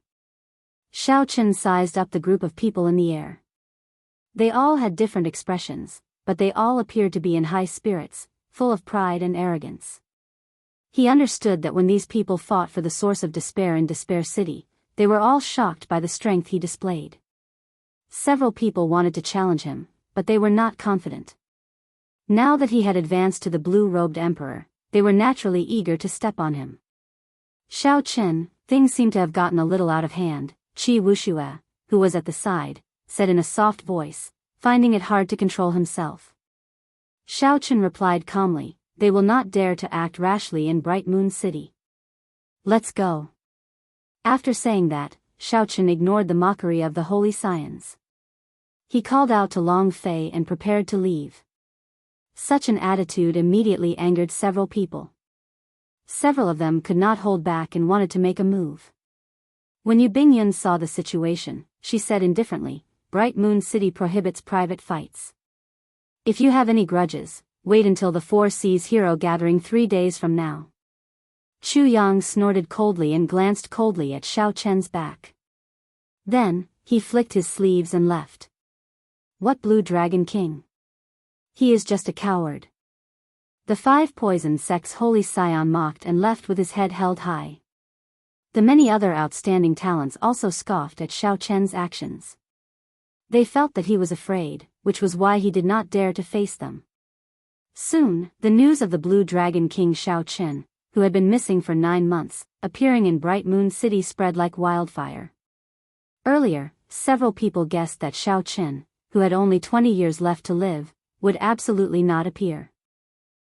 Xiao Chen sized up the group of people in the air. They all had different expressions, but they all appeared to be in high spirits, full of pride and arrogance. He understood that when these people fought for the source of despair in Despair City, they were all shocked by the strength he displayed. Several people wanted to challenge him, but they were not confident. Now that he had advanced to the blue-robed emperor, they were naturally eager to step on him. Xiao Chen, things seem to have gotten a little out of hand, Qi Wuxia, who was at the side, said in a soft voice, finding it hard to control himself. Xiao Chen replied calmly, they will not dare to act rashly in Bright Moon City. Let's go. After saying that, Xiao Chen ignored the mockery of the holy scions. He called out to Long Fei and prepared to leave. Such an attitude immediately angered several people. Several of them could not hold back and wanted to make a move. When Yu Bingyun saw the situation, she said indifferently, Bright Moon City prohibits private fights. If you have any grudges, wait until the Four Seas hero gathering 3 days from now. Chu Yang snorted coldly and glanced coldly at Xiao Chen's back. Then, he flicked his sleeves and left. What Blue Dragon King? He is just a coward. The Five Poison Sect's holy scion mocked and left with his head held high. The many other outstanding talents also scoffed at Xiao Chen's actions. They felt that he was afraid, which was why he did not dare to face them. Soon, the news of the Blue Dragon King Xiao Chen, who had been missing for 9 months, appearing in Bright Moon City spread like wildfire. Earlier, several people guessed that Xiao Chen, who had only 20 years left to live, would absolutely not appear.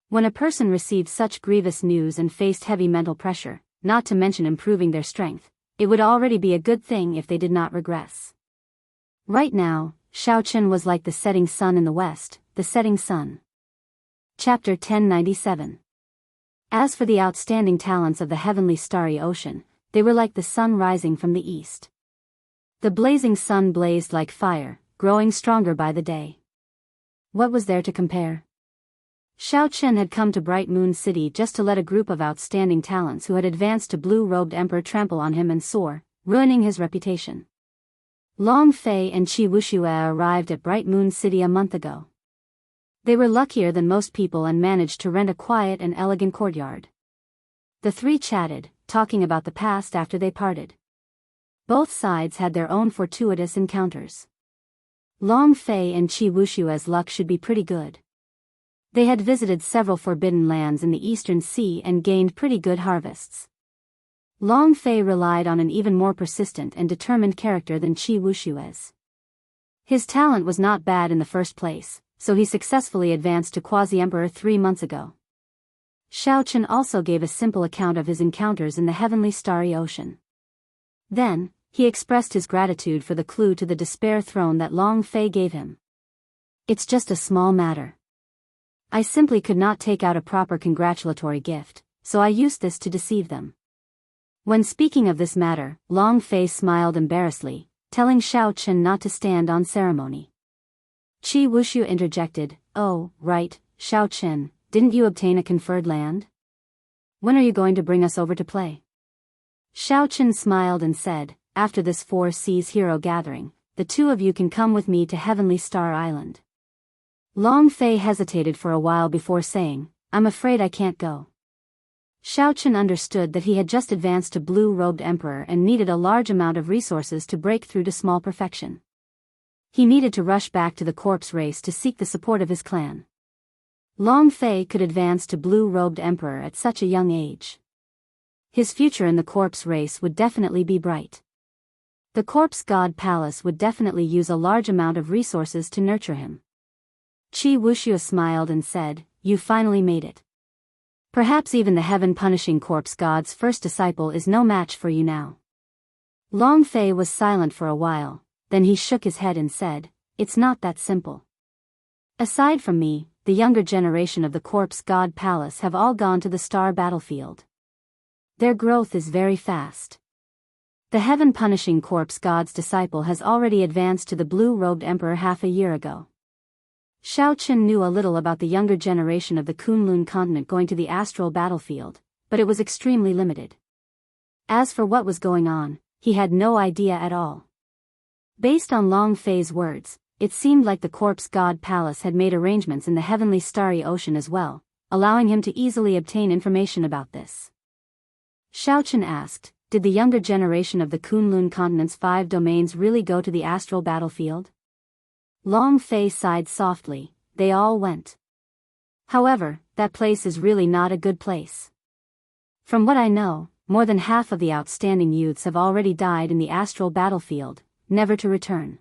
When a person received such grievous news and faced heavy mental pressure, not to mention improving their strength, it would already be a good thing if they did not regress. Right now, Xiao Chen was like the setting sun in the west, the setting sun. Chapter 1097. As for the outstanding talents of the heavenly starry ocean, they were like the sun rising from the east. The blazing sun blazed like fire, growing stronger by the day. What was there to compare? Xiao Chen had come to Bright Moon City just to let a group of outstanding talents who had advanced to blue-robed emperor trample on him and soar, ruining his reputation. Long Fei and Qi Wuxia arrived at Bright Moon City a month ago. They were luckier than most people and managed to rent a quiet and elegant courtyard. The three chatted, talking about the past after they parted. Both sides had their own fortuitous encounters. Long Fei and Qi Wushua's luck should be pretty good. They had visited several forbidden lands in the Eastern Sea and gained pretty good harvests. Long Fei relied on an even more persistent and determined character than Qi Wushua's. His talent was not bad in the first place, so he successfully advanced to Quasi-Emperor 3 months ago. Xiao Chen also gave a simple account of his encounters in the heavenly starry ocean. Then, he expressed his gratitude for the clue to the despair throne that Long Fei gave him. It's just a small matter. I simply could not take out a proper congratulatory gift, so I used this to deceive them. When speaking of this matter, Long Fei smiled embarrassedly, telling Xiao Chen not to stand on ceremony. Qi Wushu interjected, "Oh, right, Xiao Chen, didn't you obtain a conferred land? When are you going to bring us over to play?" Xiao Chen smiled and said, "After this 4 Seas hero gathering, the 2 of you can come with me to Heavenly Star Island." Long Fei hesitated for a while before saying, "I'm afraid I can't go." Xiao Chen understood that he had just advanced to Blue-Robed Emperor and needed a large amount of resources to break through to small perfection. He needed to rush back to the corpse race to seek the support of his clan. Long Fei could advance to Blue-Robed Emperor at such a young age. His future in the corpse race would definitely be bright. The Corpse God Palace would definitely use a large amount of resources to nurture him. Qi Wuxia smiled and said, "You finally made it. Perhaps even the heaven-punishing Corpse God's first disciple is no match for you now." Long Fei was silent for a while, then he shook his head and said, "It's not that simple. Aside from me, the younger generation of the Corpse God Palace have all gone to the star battlefield. Their growth is very fast. The heaven-punishing Corpse God's disciple has already advanced to the Blue-Robed Emperor half a year ago." Xiao Chen knew a little about the younger generation of the Kunlun continent going to the astral battlefield, but it was extremely limited. As for what was going on, he had no idea at all. Based on Long Fei's words, it seemed like the Corpse God Palace had made arrangements in the heavenly starry ocean as well, allowing him to easily obtain information about this. Xiao Chen asked, "Did the younger generation of the Kunlun continent's 5 domains really go to the astral battlefield?" Long Fei sighed softly, "They all went. However, that place is really not a good place. From what I know, more than half of the outstanding youths have already died in the astral battlefield, never to return.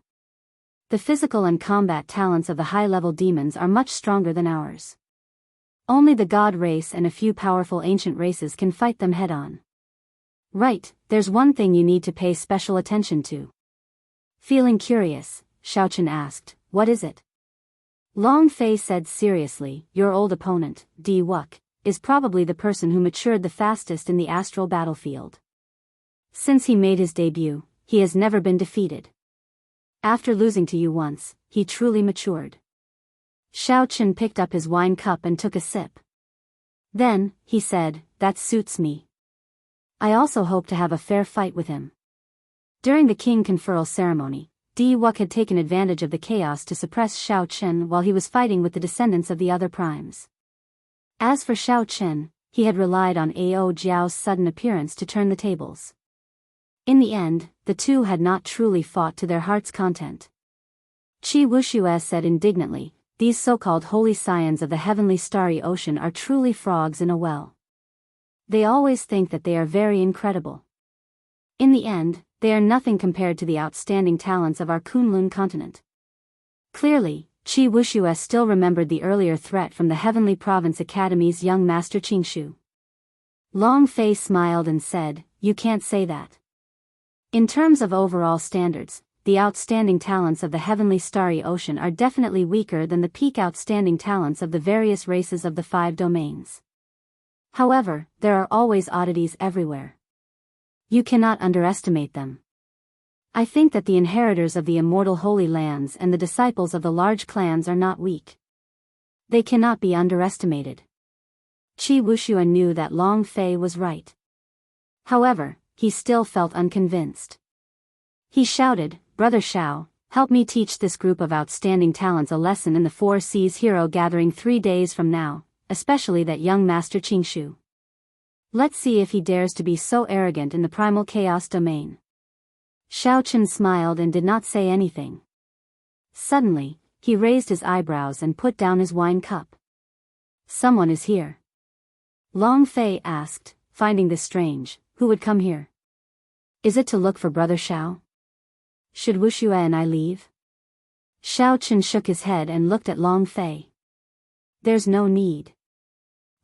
The physical and combat talents of the high-level demons are much stronger than ours. Only the god race and a few powerful ancient races can fight them head-on. Right, there's one thing you need to pay special attention to." Feeling curious, Xiao Chen asked, "What is it?" Long Fei said seriously, "Your old opponent, Di Wuk, is probably the person who matured the fastest in the astral battlefield. Since he made his debut, he has never been defeated. After losing to you once, he truly matured." Xiao Chen picked up his wine cup and took a sip. Then, he said, "That suits me. I also hope to have a fair fight with him." During the king conferral ceremony, Di Wuk had taken advantage of the chaos to suppress Xiao Chen while he was fighting with the descendants of the other primes. As for Xiao Chen, he had relied on Ao Jiao's sudden appearance to turn the tables. In the end, the two had not truly fought to their heart's content. Qi Wuxia said indignantly, "These so-called holy scions of the heavenly starry ocean are truly frogs in a well. They always think that they are very incredible. In the end, they are nothing compared to the outstanding talents of our Kunlun continent." Clearly, Qi Wuxia still remembered the earlier threat from the Heavenly Province Academy's young master Qingshu. Long Fei smiled and said, "You can't say that. In terms of overall standards, the outstanding talents of the heavenly starry ocean are definitely weaker than the peak outstanding talents of the various races of the 5 domains. However, there are always oddities everywhere. You cannot underestimate them. I think that the inheritors of the immortal holy lands and the disciples of the large clans are not weak. They cannot be underestimated." Qi Wuxia knew that Long Fei was right. However, he still felt unconvinced. He shouted, "Brother Xiao, help me teach this group of outstanding talents a lesson in the 4 Seas hero gathering 3 days from now, especially that young master Qingshu." Let's see if he dares to be so arrogant in the primal chaos domain. Xiaochen smiled and did not say anything. Suddenly, he raised his eyebrows and put down his wine cup. Someone is here. Long Fei asked, finding this strange. Who would come here? Is it to look for Brother Xiao? Should Wuxia and I leave? Xiaochen shook his head and looked at Long Fei. There's no need.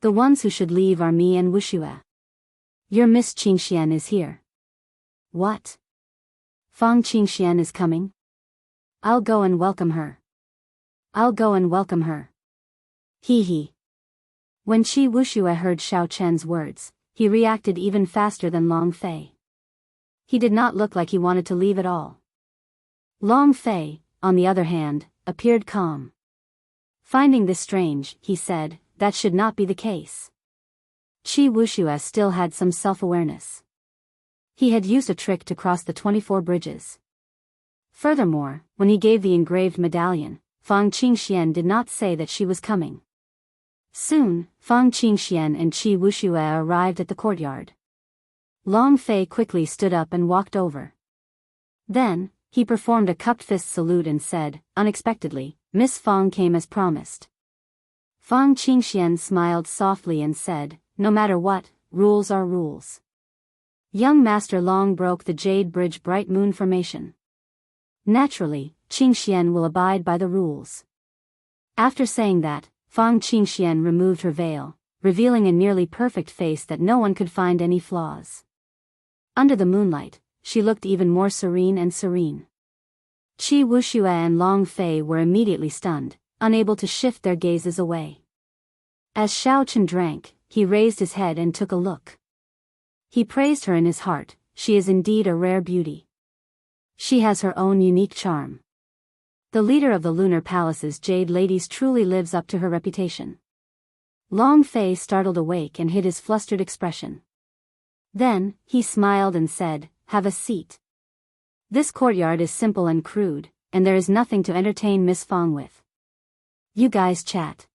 The ones who should leave are me and Wuxia. Your Miss Qingxian is here. What? Fang Qingxian is coming? I'll go and welcome her. I'll go and welcome her. Hee hee. When Qi Wuxia heard Xiaochen's words, he reacted even faster than Long Fei. He did not look like he wanted to leave at all. Long Fei, on the other hand, appeared calm. Finding this strange, he said, that should not be the case. Qi Wuxia still had some self-awareness. He had used a trick to cross the 24 bridges. Furthermore, when he gave the engraved medallion, Fang Qingxian did not say that she was coming. Soon, Fang Qingxian and Qi Wuxia arrived at the courtyard. Long Fei quickly stood up and walked over. Then, he performed a cupped fist salute and said, unexpectedly, Miss Fang came as promised. Fang Qingxian smiled softly and said, no matter what, rules are rules. Young Master Long broke the Jade Bridge Bright Moon formation. Naturally, Qingxian will abide by the rules. After saying that, Fang Qingxian removed her veil, revealing a nearly perfect face that no one could find any flaws. Under the moonlight, she looked even more serene and serene. Qi Wuxia and Long Fei were immediately stunned, unable to shift their gazes away. As Xiaochen drank, he raised his head and took a look. He praised her in his heart. She is indeed a rare beauty. She has her own unique charm. The leader of the Lunar Palace's Jade Ladies truly lives up to her reputation. Long Fei startled awake and hid his flustered expression. Then, he smiled and said, have a seat. This courtyard is simple and crude, and there is nothing to entertain Miss Fang with. You guys chat.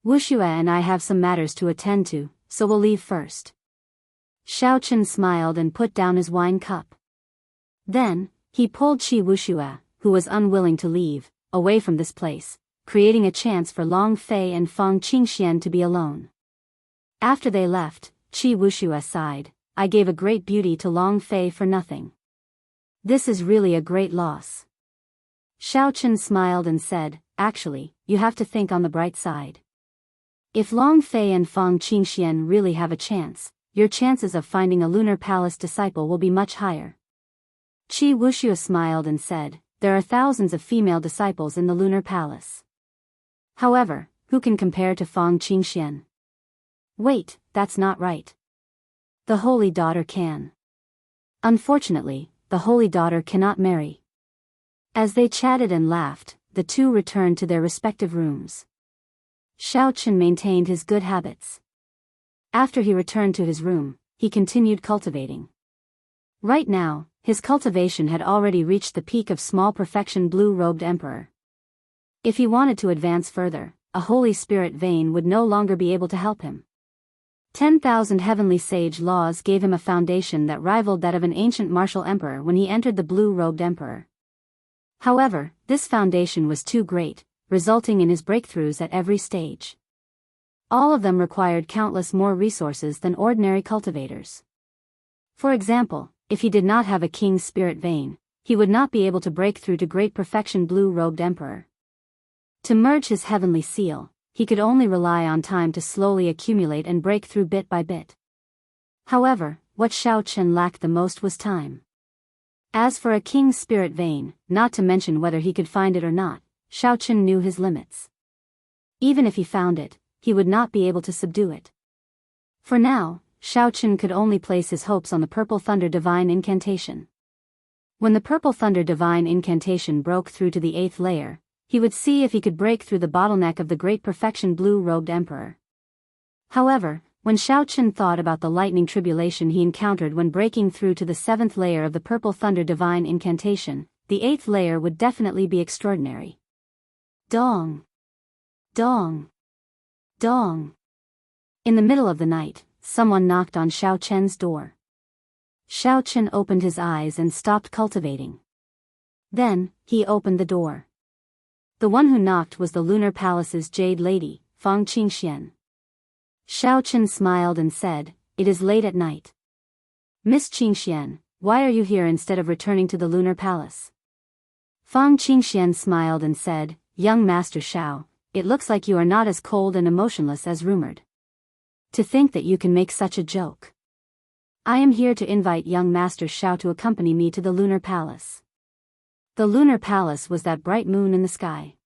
Wuxia and I have some matters to attend to, so we'll leave first. Xiaochen smiled and put down his wine cup. Then, he pulled Qi Wuxia, who was unwilling to leave, away from this place, creating a chance for Long Fei and Fang Qingxian to be alone. After they left, Qi Wuxia sighed, I gave a great beauty to Long Fei for nothing. This is really a great loss. Xiaochen smiled and said, actually, you have to think on the bright side. If Long Fei and Fang Qingxian really have a chance, your chances of finding a Lunar Palace disciple will be much higher. Qi Wuxia smiled and said, there are thousands of female disciples in the Lunar Palace. However, who can compare to Fang Qingxian? Wait, that's not right. The Holy Daughter can. Unfortunately, the Holy Daughter cannot marry. As they chatted and laughed, the two returned to their respective rooms. Xiaochen maintained his good habits. After he returned to his room, he continued cultivating. Right now, his cultivation had already reached the peak of small perfection blue-robed emperor. If he wanted to advance further, a Holy Spirit vein would no longer be able to help him. 10,000 heavenly sage laws gave him a foundation that rivaled that of an ancient martial emperor when he entered the blue-robed emperor. However, this foundation was too great, resulting in his breakthroughs at every stage. All of them required countless more resources than ordinary cultivators. For example, if he did not have a king's spirit vein, he would not be able to break through to great perfection blue-robed emperor. To merge his heavenly seal, he could only rely on time to slowly accumulate and break through bit by bit. However, what Xiaochen lacked the most was time. As for a king's spirit vein, not to mention whether he could find it or not, Xiaochen knew his limits. Even if he found it, he would not be able to subdue it. For now, Xiaochen could only place his hopes on the Purple Thunder Divine Incantation. When the Purple Thunder Divine Incantation broke through to the 8th layer, he would see if he could break through the bottleneck of the Great Perfection Blue-Robed Emperor. However, when Xiaochen thought about the lightning tribulation he encountered when breaking through to the 7th layer of the Purple Thunder Divine Incantation, the 8th layer would definitely be extraordinary. Dong! Dong! Dong! In the middle of the night, someone knocked on Xiao Chen's door. Xiao Chen opened his eyes and stopped cultivating. Then, he opened the door. The one who knocked was the Lunar Palace's Jade Lady, Fang Qingxian. Xiao Chen smiled and said, "It is late at night. Miss Qingxian, why are you here instead of returning to the Lunar Palace?" Fang Qingxian smiled and said, "Young Master Xiao, it looks like you are not as cold and emotionless as rumored. To think that you can make such a joke. I am here to invite young Master Xiao to accompany me to the Lunar Palace." The Lunar Palace was that bright moon in the sky.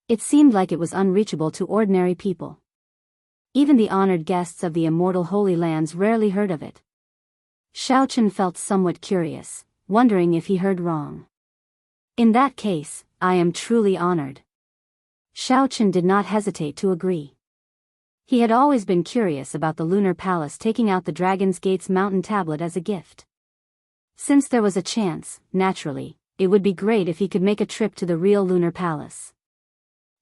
It seemed like it was unreachable to ordinary people. Even the honored guests of the immortal Holy Lands rarely heard of it. Xiao Chen felt somewhat curious, wondering if he heard wrong. "In that case, I am truly honored." Xiao Chen did not hesitate to agree. He had always been curious about the Lunar Palace taking out the Dragon's Gate's mountain tablet as a gift. Since there was a chance, naturally, it would be great if he could make a trip to the real Lunar Palace.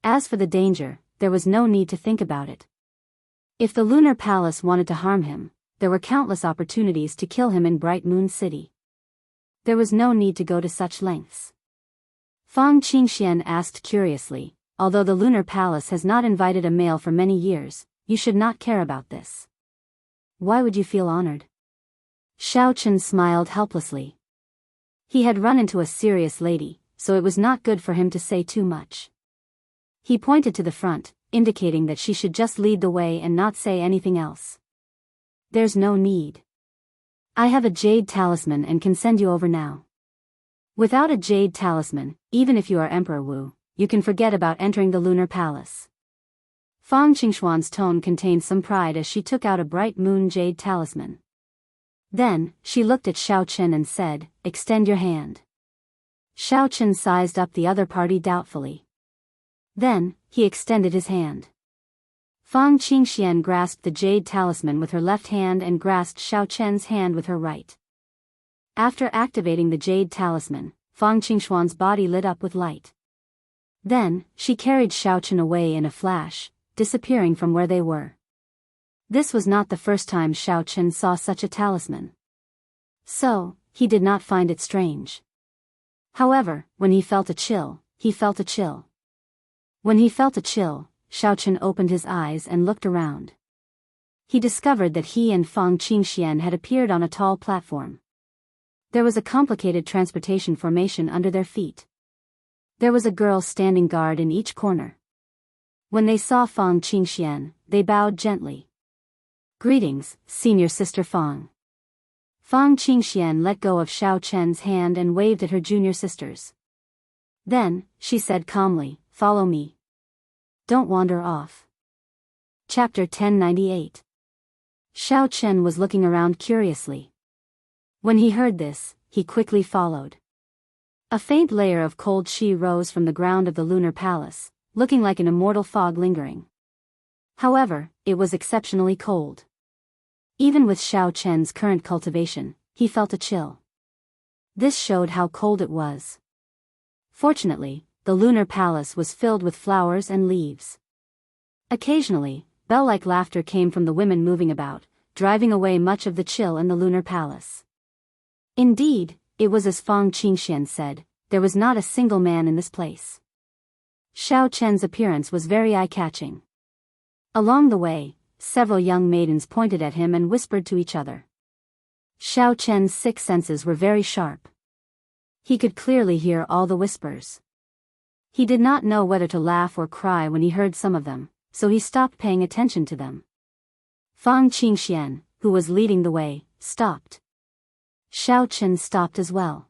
As for the danger, there was no need to think about it. If the Lunar Palace wanted to harm him, there were countless opportunities to kill him in Bright Moon City. There was no need to go to such lengths. Fang Qingxian asked curiously, "Although the Lunar Palace has not invited a male for many years, you should not care about this. Why would you feel honored?" Xiao Chen smiled helplessly. He had run into a serious lady, so it was not good for him to say too much. He pointed to the front, indicating that she should just lead the way and not say anything else. "There's no need. I have a jade talisman and can send you over now. Without a jade talisman, even if you are Emperor Wu, you can forget about entering the Lunar Palace." Fang Qingxuan's tone contained some pride as she took out a bright moon jade talisman. Then, she looked at Xiao Chen and said, "Extend your hand." Xiao Chen sized up the other party doubtfully. Then, he extended his hand. Fang Qingxian grasped the jade talisman with her left hand and grasped Xiao Chen's hand with her right. After activating the jade talisman, Fang Qingxuan's body lit up with light. Then, she carried Xiao Chen away in a flash, disappearing from where they were. This was not the first time Xiao Chen saw such a talisman. So, he did not find it strange. However, when he felt a chill, he felt a chill. When he felt a chill, Xiao Chen opened his eyes and looked around. He discovered that he and Fang Qingxian had appeared on a tall platform. There was a complicated transportation formation under their feet. There was a girl standing guard in each corner. When they saw Fang Qingxian, they bowed gently. "Greetings, Senior Sister Fang." Fang Qingxian let go of Xiao Chen's hand and waved at her junior sisters. Then, she said calmly, "Follow me. Don't wander off." Chapter 1098. Xiao Chen was looking around curiously. When he heard this, he quickly followed. A faint layer of cold qi rose from the ground of the Lunar Palace, looking like an immortal fog lingering. However, it was exceptionally cold. Even with Xiao Chen's current cultivation, he felt a chill. This showed how cold it was. Fortunately, the Lunar Palace was filled with flowers and leaves. Occasionally, bell-like laughter came from the women moving about, driving away much of the chill in the Lunar Palace. Indeed, it was as Fang Qingxian said, there was not a single man in this place. Xiao Chen's appearance was very eye-catching. Along the way, several young maidens pointed at him and whispered to each other. Xiao Chen's six senses were very sharp. He could clearly hear all the whispers. He did not know whether to laugh or cry when he heard some of them, so he stopped paying attention to them. Fang Qingxian, who was leading the way, stopped. Xiao Chen stopped as well.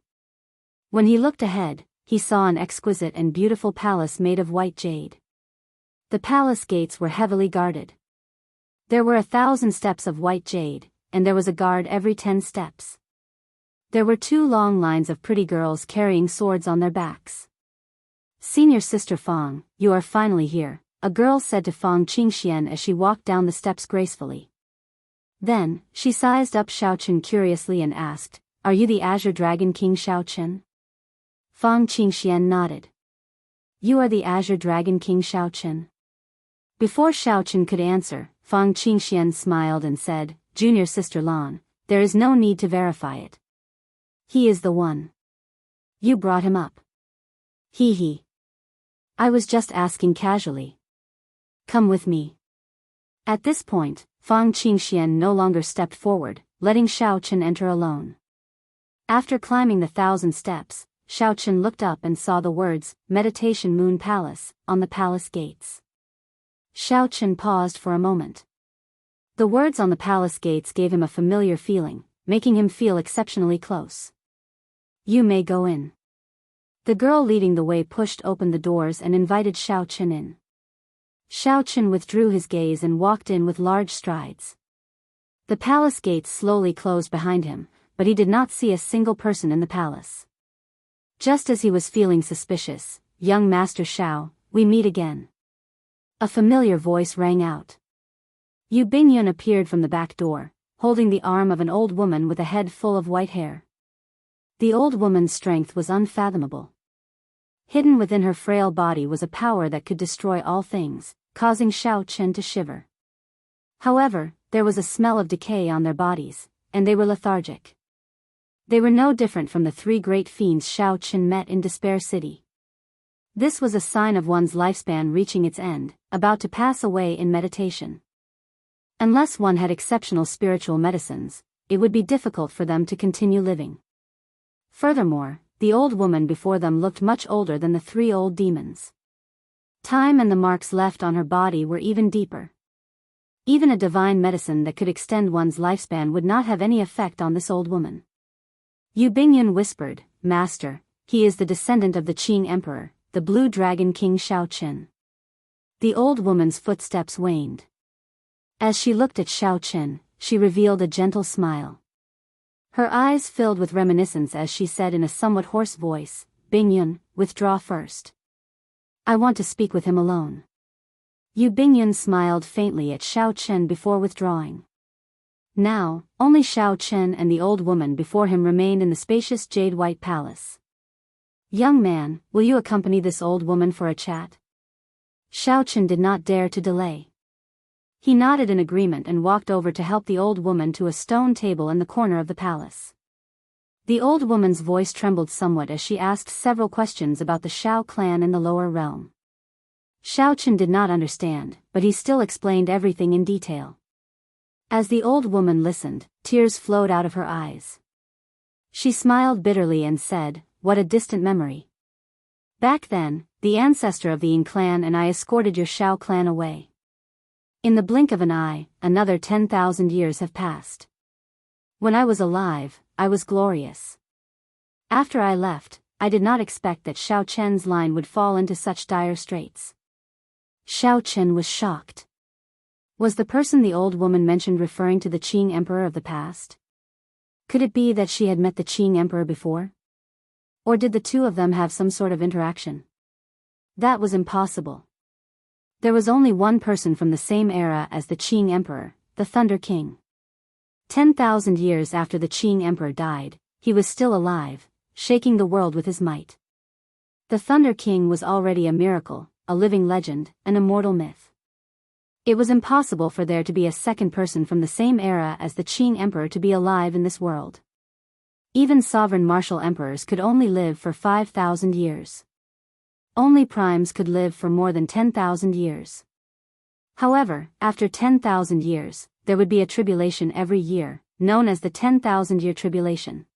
When he looked ahead, he saw an exquisite and beautiful palace made of white jade. The palace gates were heavily guarded. There were 1,000 steps of white jade, and there was a guard every 10 steps. There were 2 long lines of pretty girls carrying swords on their backs. "Senior Sister Fang, you are finally here," a girl said to Fang Qingxian as she walked down the steps gracefully. Then, she sized up Xiao Chen curiously and asked, "Are you the Azure Dragon King Xiao Chen?" Fang Qingxian nodded. "You are the Azure Dragon King Xiao Chen?" Before Xiao Chen could answer, Fang Qingxian smiled and said, "Junior Sister Lan, there is no need to verify it. He is the one. You brought him up." "Hee hee. I was just asking casually. Come with me." At this point, Fang Qingxian no longer stepped forward, letting Xiaochen enter alone. After climbing the 1,000 steps, Xiaochen looked up and saw the words, "Meditation Moon Palace," on the palace gates. Xiaochen paused for a moment. The words on the palace gates gave him a familiar feeling, making him feel exceptionally close. "You may go in." The girl leading the way pushed open the doors and invited Xiaochen in. Xiaochen withdrew his gaze and walked in with large strides. The palace gates slowly closed behind him, but he did not see a single person in the palace. Just as he was feeling suspicious, "Young Master Xiao, we meet again." A familiar voice rang out. Yu Bingyun appeared from the back door, holding the arm of an old woman with a head full of white hair. The old woman's strength was unfathomable. Hidden within her frail body was a power that could destroy all things, causing Xiaochen to shiver. However, there was a smell of decay on their bodies, and they were lethargic. They were no different from the 3 great fiends Xiaochen met in Despair City. This was a sign of one's lifespan reaching its end, about to pass away in meditation. Unless one had exceptional spiritual medicines, it would be difficult for them to continue living. Furthermore, the old woman before them looked much older than the 3 old demons. Time and the marks left on her body were even deeper. Even a divine medicine that could extend one's lifespan would not have any effect on this old woman. Yu Bingyun whispered, "Master, he is the descendant of the Qing Emperor, the Blue Dragon King Xiaochen." The old woman's footsteps waned. As she looked at Xiaochen, she revealed a gentle smile. Her eyes filled with reminiscence as she said in a somewhat hoarse voice, "Bingyun, withdraw first. I want to speak with him alone." Yu Bingyun smiled faintly at Xiaochen before withdrawing. Now, only Xiaochen and the old woman before him remained in the spacious jade-white palace. "Young man, will you accompany this old woman for a chat?" Xiaochen did not dare to delay. He nodded in agreement and walked over to help the old woman to a stone table in the corner of the palace. The old woman's voice trembled somewhat as she asked several questions about the Xiao clan in the lower realm. Xiaochen did not understand, but he still explained everything in detail. As the old woman listened, tears flowed out of her eyes. She smiled bitterly and said, "What a distant memory. Back then, the ancestor of the Ying clan and I escorted your Xiao clan away. In the blink of an eye, another 10,000 years have passed. When I was alive, I was glorious. After I left, I did not expect that Xiaochen's line would fall into such dire straits." Xiaochen was shocked. Was the person the old woman mentioned referring to the Qing Emperor of the past? Could it be that she had met the Qing Emperor before? Or did the two of them have some sort of interaction? That was impossible. There was only one person from the same era as the Qing Emperor, the Thunder King. 10,000 years after the Qing Emperor died, he was still alive, shaking the world with his might. The Thunder King was already a miracle, a living legend, an immortal myth. It was impossible for there to be a second person from the same era as the Qing Emperor to be alive in this world. Even sovereign martial emperors could only live for 5,000 years. Only primes could live for more than 10,000 years. However, after 10,000 years, there would be a tribulation every year, known as the 10,000-year tribulation.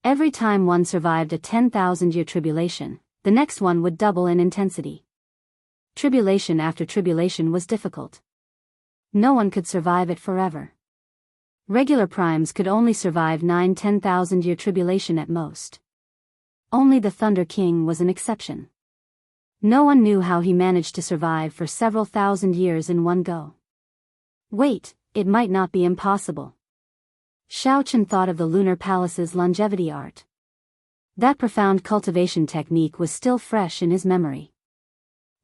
Every time one survived a 10,000-year tribulation, the next one would double in intensity. Tribulation after tribulation was difficult. No one could survive it forever. Regular primes could only survive 9-10,000-year tribulation at most. Only the Thunder King was an exception. No one knew how he managed to survive for several thousand years in one go. Wait, it might not be impossible. Xiaochen thought of the Lunar Palace's longevity art. That profound cultivation technique was still fresh in his memory.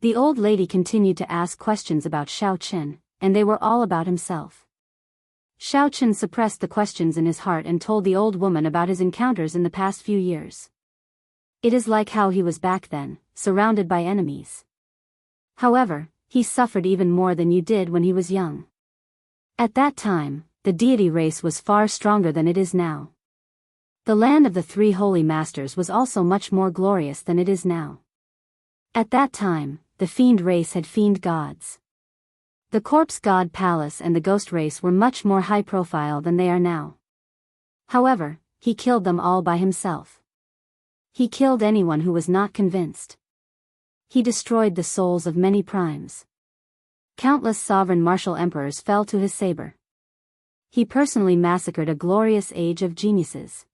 The old lady continued to ask questions about Xiaochen, and they were all about himself. Xiaochen suppressed the questions in his heart and told the old woman about his encounters in the past few years. It is like how he was back then, surrounded by enemies. However, he suffered even more than you did when he was young. At that time, the deity race was far stronger than it is now. The land of the three holy masters was also much more glorious than it is now. At that time, the fiend race had fiend gods. The corpse god palace and the ghost race were much more high profile than they are now. However, he killed them all by himself. He killed anyone who was not convinced. He destroyed the souls of many primes. Countless sovereign martial emperors fell to his saber. He personally massacred a glorious age of geniuses.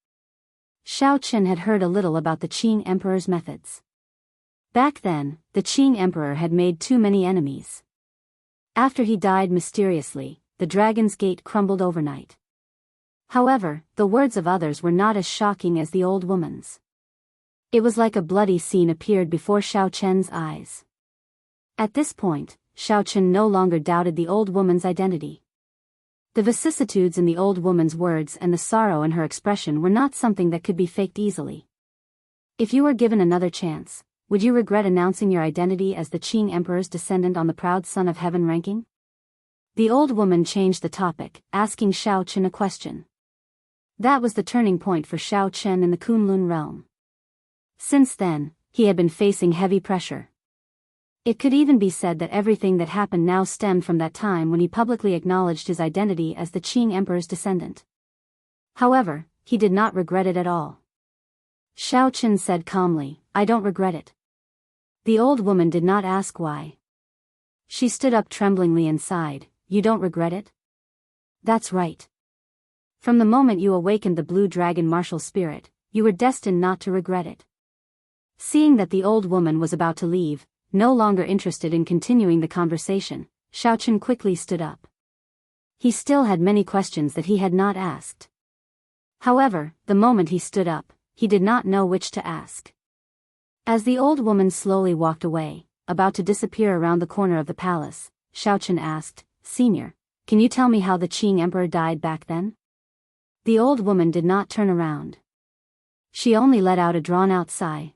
Shao Qin had heard a little about the Qing emperor's methods. Back then, the Qing emperor had made too many enemies. After he died mysteriously, the Dragon's Gate crumbled overnight. However, the words of others were not as shocking as the old woman's. It was like a bloody scene appeared before Shao Chen's eyes. At this point, Shao Chen no longer doubted the old woman's identity. The vicissitudes in the old woman's words and the sorrow in her expression were not something that could be faked easily. If you were given another chance, would you regret announcing your identity as the Qing emperor's descendant on the proud son of heaven ranking? The old woman changed the topic, asking Shao Chen a question. That was the turning point for Shao Chen in the Kunlun realm. Since then, he had been facing heavy pressure. It could even be said that everything that happened now stemmed from that time when he publicly acknowledged his identity as the Qing emperor's descendant. However, he did not regret it at all. Shao Chen said calmly, "I don't regret it." The old woman did not ask why. She stood up tremblingly and sighed, "You don't regret it?" "That's right. From the moment you awakened the blue dragon martial spirit, you were destined not to regret it." Seeing that the old woman was about to leave, no longer interested in continuing the conversation, Shao Chen quickly stood up. He still had many questions that he had not asked. However, the moment he stood up, he did not know which to ask. As the old woman slowly walked away, about to disappear around the corner of the palace, Shao Chen asked, "Senior, can you tell me how the Qing emperor died back then?" The old woman did not turn around. She only let out a drawn-out sigh.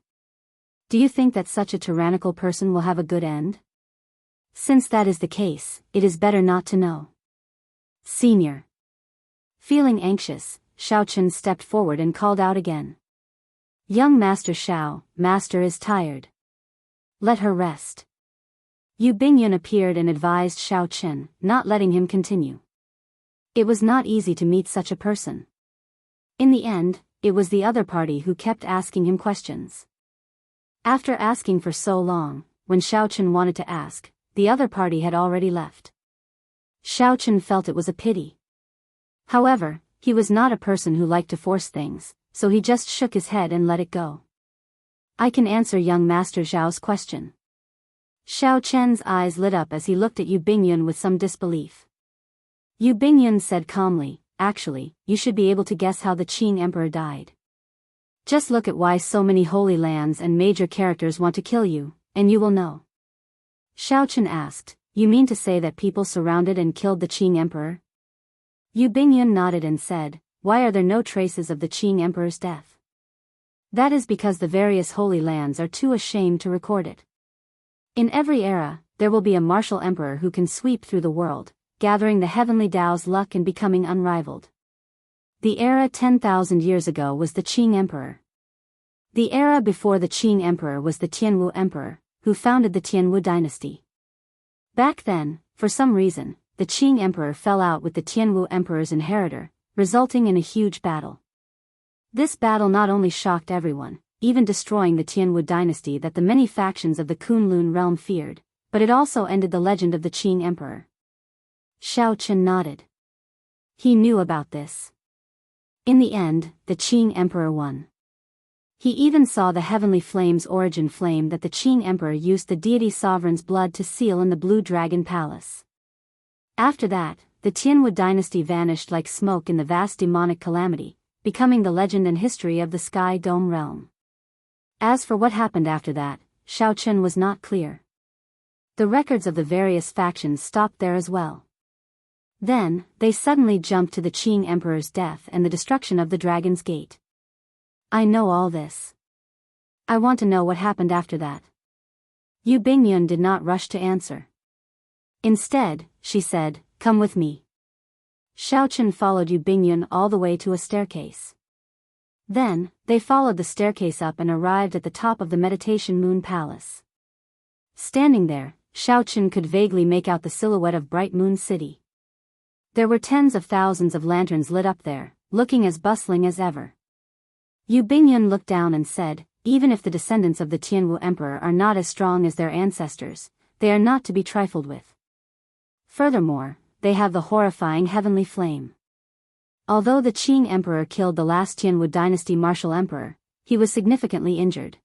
"Do you think that such a tyrannical person will have a good end? Since that is the case, it is better not to know." "Senior." Feeling anxious, Shao Chen stepped forward and called out again. "Young Master Shao, Master is tired. Let her rest." Yu Bingyun appeared and advised Shao Chen, not letting him continue. It was not easy to meet such a person. In the end, it was the other party who kept asking him questions. After asking for so long, when Shao Chen wanted to ask, the other party had already left. Shao Chen felt it was a pity. However, he was not a person who liked to force things, so he just shook his head and let it go. "I can answer young Master Zhao's question." Shao Chen's eyes lit up as he looked at Yu Bingyun with some disbelief. Yu Bingyun said calmly, "Actually, you should be able to guess how the Qing emperor died. Just look at why so many holy lands and major characters want to kill you, and you will know." Shao Chen asked, "You mean to say that people surrounded and killed the Qing emperor?" Yu Bingyun nodded and said, "Why are there no traces of the Qing emperor's death?" "That is because the various holy lands are too ashamed to record it. In every era, there will be a martial emperor who can sweep through the world, gathering the heavenly Tao's luck and becoming unrivaled. The era 10,000 years ago was the Qing emperor. The era before the Qing emperor was the Tianwu emperor, who founded the Tianwu dynasty. Back then, for some reason, the Qing emperor fell out with the Tianwu emperor's inheritor, resulting in a huge battle. This battle not only shocked everyone, even destroying the Tianwu dynasty that the many factions of the Kunlun realm feared, but it also ended the legend of the Qing emperor." Shao Chen nodded. He knew about this. In the end, the Qing emperor won. He even saw the heavenly flame's origin flame that the Qing emperor used the deity sovereign's blood to seal in the Blue Dragon Palace. After that, the Tianwu dynasty vanished like smoke in the vast demonic calamity, becoming the legend and history of the Sky Dome realm. As for what happened after that, Shao Chen was not clear. The records of the various factions stopped there as well. Then, they suddenly jumped to the Qing emperor's death and the destruction of the Dragon's Gate. "I know all this. I want to know what happened after that." Yu Bingyun did not rush to answer. Instead, she said, "Come with me." Chen followed Yu Bingyun all the way to a staircase. Then, they followed the staircase up and arrived at the top of the Meditation Moon Palace. Standing there, Chen could vaguely make out the silhouette of Bright Moon City. There were tens of thousands of lanterns lit up there, looking as bustling as ever. Yu Bingyun looked down and said, even if the descendants of the Tianwu Emperor are not as strong as their ancestors, they are not to be trifled with. Furthermore, they have the horrifying heavenly flame. Although the Qing Emperor killed the last Tianwu dynasty martial emperor, he was significantly injured.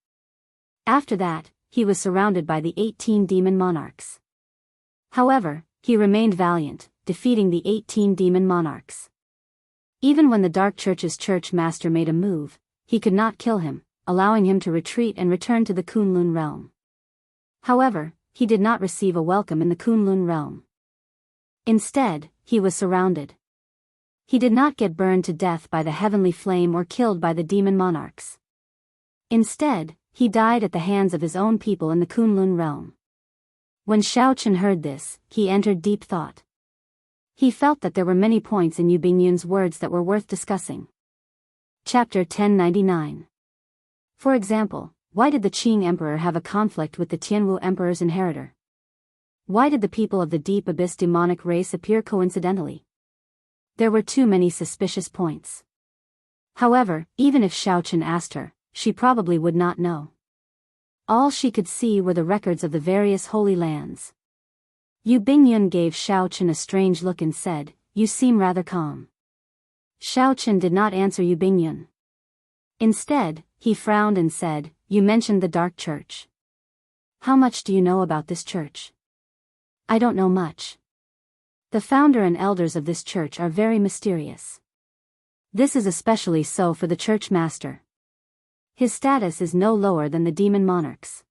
After that, he was surrounded by the 18 demon monarchs. However, he remained valiant, defeating the 18 demon monarchs. Even when the Dark Church's church master made a move, he could not kill him, allowing him to retreat and return to the Kunlun realm. However, he did not receive a welcome in the Kunlun realm. Instead, he was surrounded. He did not get burned to death by the heavenly flame or killed by the demon monarchs. Instead, he died at the hands of his own people in the Kunlun realm. When Chen heard this, he entered deep thought. He felt that there were many points in Yu Bingyun's words that were worth discussing. Chapter 1099. For example, why did the Qing Emperor have a conflict with the Tianwu Emperor's inheritor? Why did the people of the Deep Abyss demonic race appear coincidentally? There were too many suspicious points. However, even if Chen asked her, she probably would not know. All she could see were the records of the various holy lands. Yu Bingyun gave Chen a strange look and said, "You seem rather calm." Chen did not answer Yu Bingyun. Instead, he frowned and said, "You mentioned the Dark Church. How much do you know about this church?" "I don't know much. The founder and elders of this church are very mysterious. This is especially so for the church master. His status is no lower than the demon monarchs.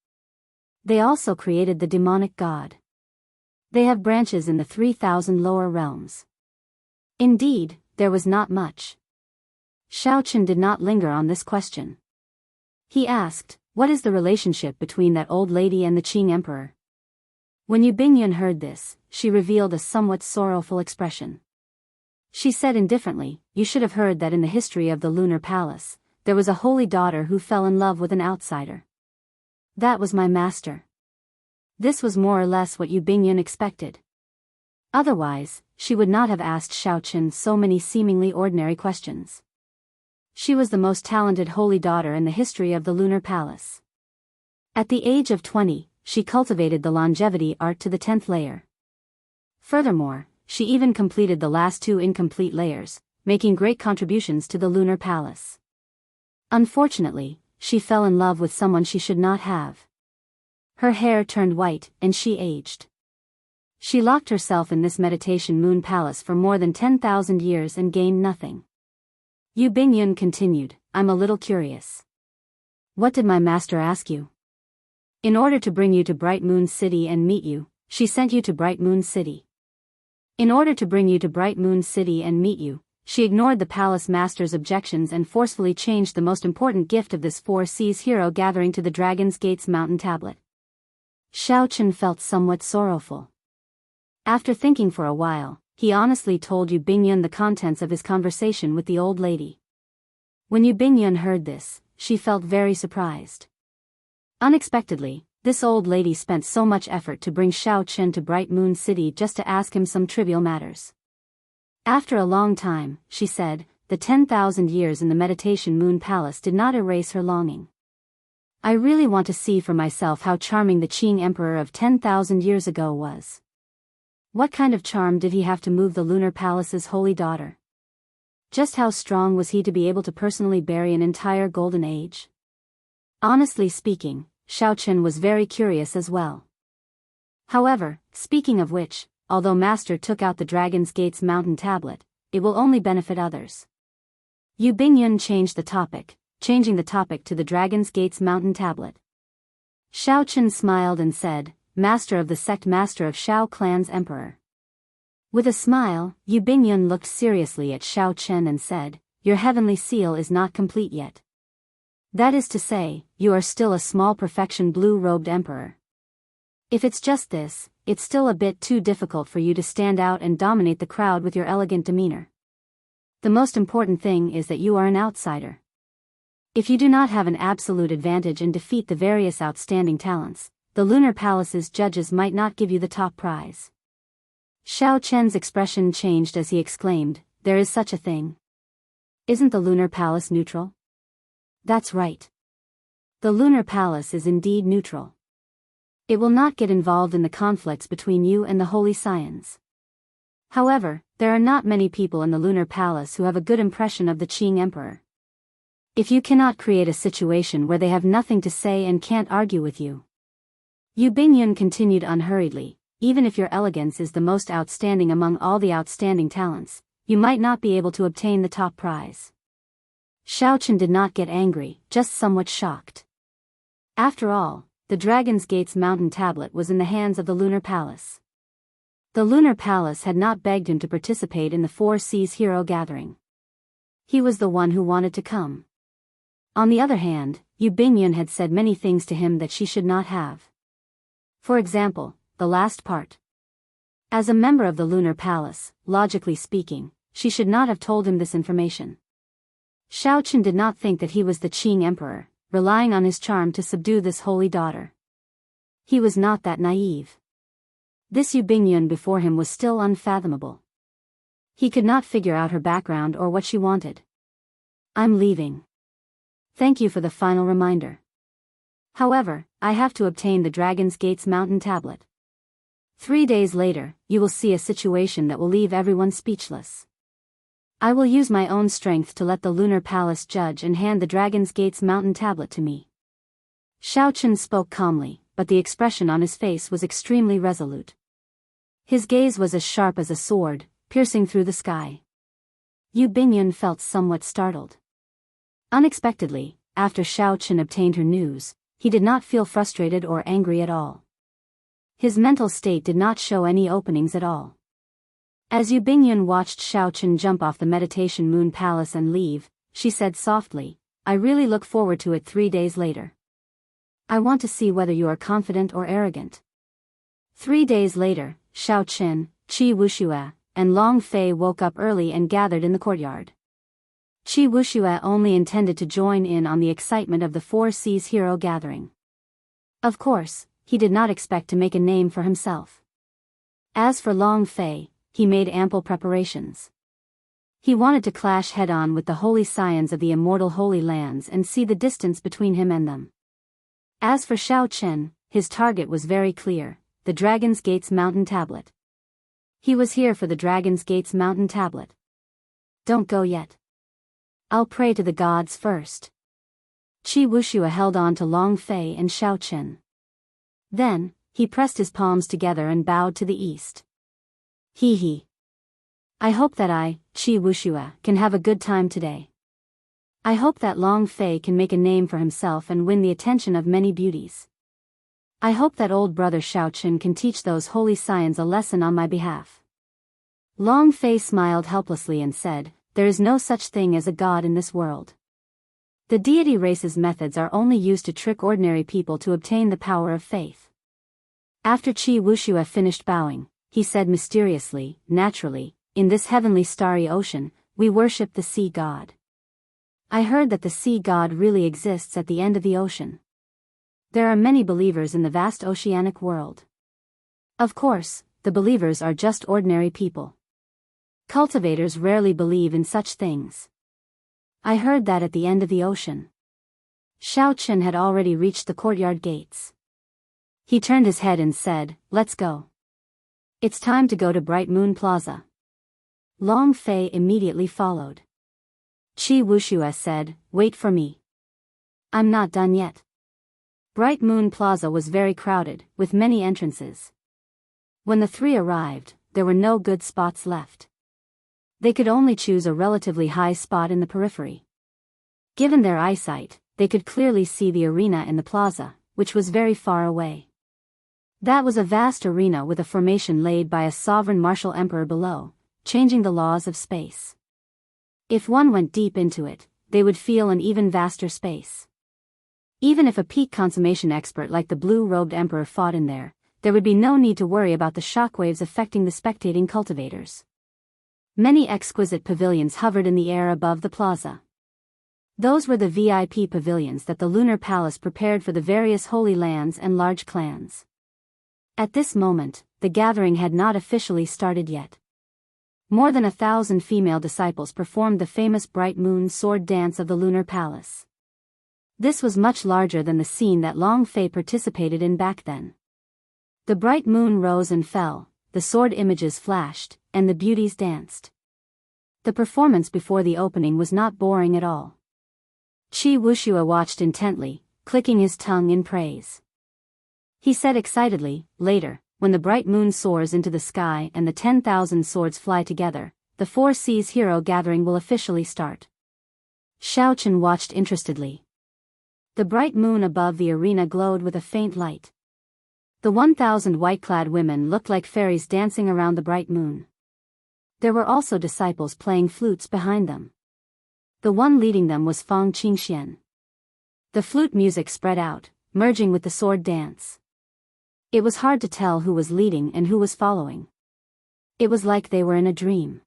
They also created the demonic god. They have branches in the 3,000 lower realms." Indeed, there was not much. Chen did not linger on this question. He asked, "What is the relationship between that old lady and the Qing Emperor?" When Yu Bingyun heard this, she revealed a somewhat sorrowful expression. She said indifferently, "You should have heard that in the history of the Lunar Palace, there was a holy daughter who fell in love with an outsider. That was my master." This was more or less what Yu Bingyun expected. Otherwise, she would not have asked Chen so many seemingly ordinary questions. She was the most talented holy daughter in the history of the Lunar Palace. At the age of 20, she cultivated the longevity art to the 10th layer. Furthermore, she even completed the last 2 incomplete layers, making great contributions to the Lunar Palace. Unfortunately, she fell in love with someone she should not have. Her hair turned white, and she aged. She locked herself in this Meditation Moon Palace for more than 10,000 years and gained nothing. Yu Bingyun continued, "I'm a little curious. What did my master ask you?" "In order to bring you to Bright Moon City and meet you, she sent you to Bright Moon City. In order to bring you to Bright Moon City and meet you, she ignored the palace master's objections and forcefully changed the most important gift of this 4 seas hero gathering to the Dragon's Gate's mountain tablet." Chen felt somewhat sorrowful. After thinking for a while, he honestly told Yu Bingyun the contents of his conversation with the old lady. When Yu Bingyun heard this, she felt very surprised. Unexpectedly, this old lady spent so much effort to bring Chen to Bright Moon City just to ask him some trivial matters. After a long time, she said, the 10,000 years in the Meditation Moon Palace did not erase her longing. "I really want to see for myself how charming the Qing Emperor of 10,000 years ago was. What kind of charm did he have to move the Lunar Palace's holy daughter? Just how strong was he to be able to personally bury an entire golden age?" Honestly speaking, Chen was very curious as well. However, speaking of which, although Master took out the Dragon's Gate's mountain tablet, it will only benefit others. Yu Bingyun changed the topic, changing the topic to the Dragon's Gate's mountain tablet. Chen smiled and said, "Master of the sect, master of Shao clan's emperor." With a smile, Yu Bingyun looked seriously at Chen and said, "Your heavenly seal is not complete yet. That is to say, you are still a small perfection blue-robed emperor." If it's just this, it's still a bit too difficult for you to stand out and dominate the crowd with your elegant demeanor. The most important thing is that you are an outsider. If you do not have an absolute advantage and defeat the various outstanding talents, the Lunar Palace's judges might not give you the top prize. Xiao Chen's expression changed as he exclaimed, "There is such a thing. Isn't the Lunar Palace neutral?" That's right. The Lunar Palace is indeed neutral. It will not get involved in the conflicts between you and the Holy Scions. However, there are not many people in the Lunar Palace who have a good impression of the Qing Emperor. If you cannot create a situation where they have nothing to say and can't argue with you. Yu Bingyun continued unhurriedly, even if your elegance is the most outstanding among all the outstanding talents, you might not be able to obtain the top prize. Xiao Chen did not get angry, just somewhat shocked. After all, the Dragon's Gate's mountain tablet was in the hands of the Lunar Palace. The Lunar Palace had not begged him to participate in the Four Seas Hero Gathering. He was the one who wanted to come. On the other hand, Yu Bingyun had said many things to him that she should not have. For example, the last part. As a member of the Lunar Palace, logically speaking, she should not have told him this information. Xiao Chen did not think that he was the Qing Emperor, relying on his charm to subdue this holy daughter. He was not that naive. This Yu Bingyun before him was still unfathomable. He could not figure out her background or what she wanted. "I'm leaving. Thank you for the final reminder. However, I have to obtain the Dragon's Gate's mountain tablet. 3 days later, you will see a situation that will leave everyone speechless. I will use my own strength to let the Lunar Palace judge and hand the Dragon's Gate's mountain tablet to me." Xiao Chen spoke calmly, but the expression on his face was extremely resolute. His gaze was as sharp as a sword, piercing through the sky. Yu Bingyun felt somewhat startled. Unexpectedly, after Xiao Chen obtained her news, he did not feel frustrated or angry at all. His mental state did not show any openings at all. As Yu Bingyun watched Xiao Chen jump off the Meditation Moon Palace and leave, she said softly, "I really look forward to it 3 days later. I want to see whether you are confident or arrogant." 3 days later, Xiao Chen, Qi Wuxia, and Long Fei woke up early and gathered in the courtyard. Qi Wuxia only intended to join in on the excitement of the Four Seas Hero Gathering. Of course, he did not expect to make a name for himself. As for Long Fei, he made ample preparations. He wanted to clash head-on with the Holy Scions of the immortal Holy Lands and see the distance between him and them. As for Xiao Chen, his target was very clear, the Dragon's Gate's mountain tablet. He was here for the Dragon's Gate's mountain tablet. "Don't go yet. I'll pray to the gods first." Qi Wuxia held on to Long Fei and Xiao Chen. Then, he pressed his palms together and bowed to the east. He. I hope that I, Qi Wuxia, can have a good time today. I hope that Long Fei can make a name for himself and win the attention of many beauties. I hope that old brother Xiao Chen can teach those holy scions a lesson on my behalf. Long Fei smiled helplessly and said, "There is no such thing as a god in this world. The deity race's methods are only used to trick ordinary people to obtain the power of faith." After Qi Wuxia finished bowing, he said mysteriously, "Naturally, in this heavenly starry ocean, we worship the sea god. I heard that the sea god really exists at the end of the ocean. There are many believers in the vast oceanic world. Of course, the believers are just ordinary people. Cultivators rarely believe in such things. I heard that at the end of the ocean." Xiao Chen had already reached the courtyard gates. He turned his head and said, "Let's go. It's time to go to Bright Moon Plaza." Long Fei immediately followed. Qi Wuxia said, "Wait for me. I'm not done yet." Bright Moon Plaza was very crowded, with many entrances. When the three arrived, there were no good spots left. They could only choose a relatively high spot in the periphery. Given their eyesight, they could clearly see the arena in the plaza, which was very far away. That was a vast arena with a formation laid by a sovereign martial emperor below, changing the laws of space. If one went deep into it, they would feel an even vaster space. Even if a peak consummation expert like the blue-robed emperor fought in there there would be no need to worry about the shockwaves affecting the spectating cultivators. Many exquisite pavilions hovered in the air above the plaza. Those were the VIP pavilions that the lunar palace prepared for the various holy lands and large clans. At this moment, the gathering had not officially started yet. More than 1,000 female disciples performed the famous bright moon sword dance of the lunar palace. This was much larger than the scene that Long Fei participated in back then. The bright moon rose and fell, the sword images flashed, and the beauties danced. The performance before the opening was not boring at all. Wuxia watched intently, clicking his tongue in praise. He said excitedly, "Later, when the bright moon soars into the sky and the 10,000 swords fly together, the Four Seas hero gathering will officially start." Xiaochen watched interestedly. The bright moon above the arena glowed with a faint light. The 1,000 white-clad women looked like fairies dancing around the bright moon. There were also disciples playing flutes behind them. The one leading them was Fang Qingxian. The flute music spread out, merging with the sword dance. It was hard to tell who was leading and who was following. It was like they were in a dream.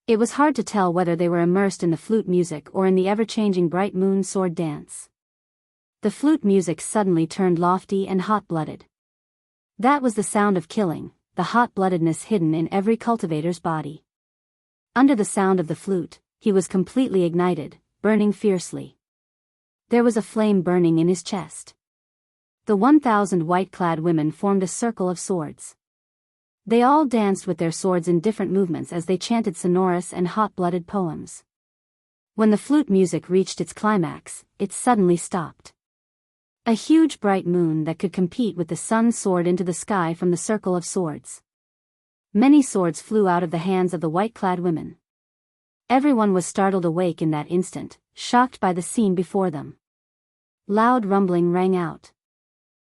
It was hard to tell whether they were immersed in the flute music or in the ever-changing bright moon sword dance. The flute music suddenly turned lofty and hot-blooded. That was the sound of killing, the hot-bloodedness hidden in every cultivator's body. Under the sound of the flute, he was completely ignited, burning fiercely. There was a flame burning in his chest. The 1,000 white-clad women formed a circle of swords. They all danced with their swords in different movements as they chanted sonorous and hot-blooded poems. When the flute music reached its climax, it suddenly stopped. A huge bright moon that could compete with the sun soared into the sky from the circle of swords. Many swords flew out of the hands of the white-clad women. Everyone was startled awake in that instant, shocked by the scene before them. Loud rumbling rang out.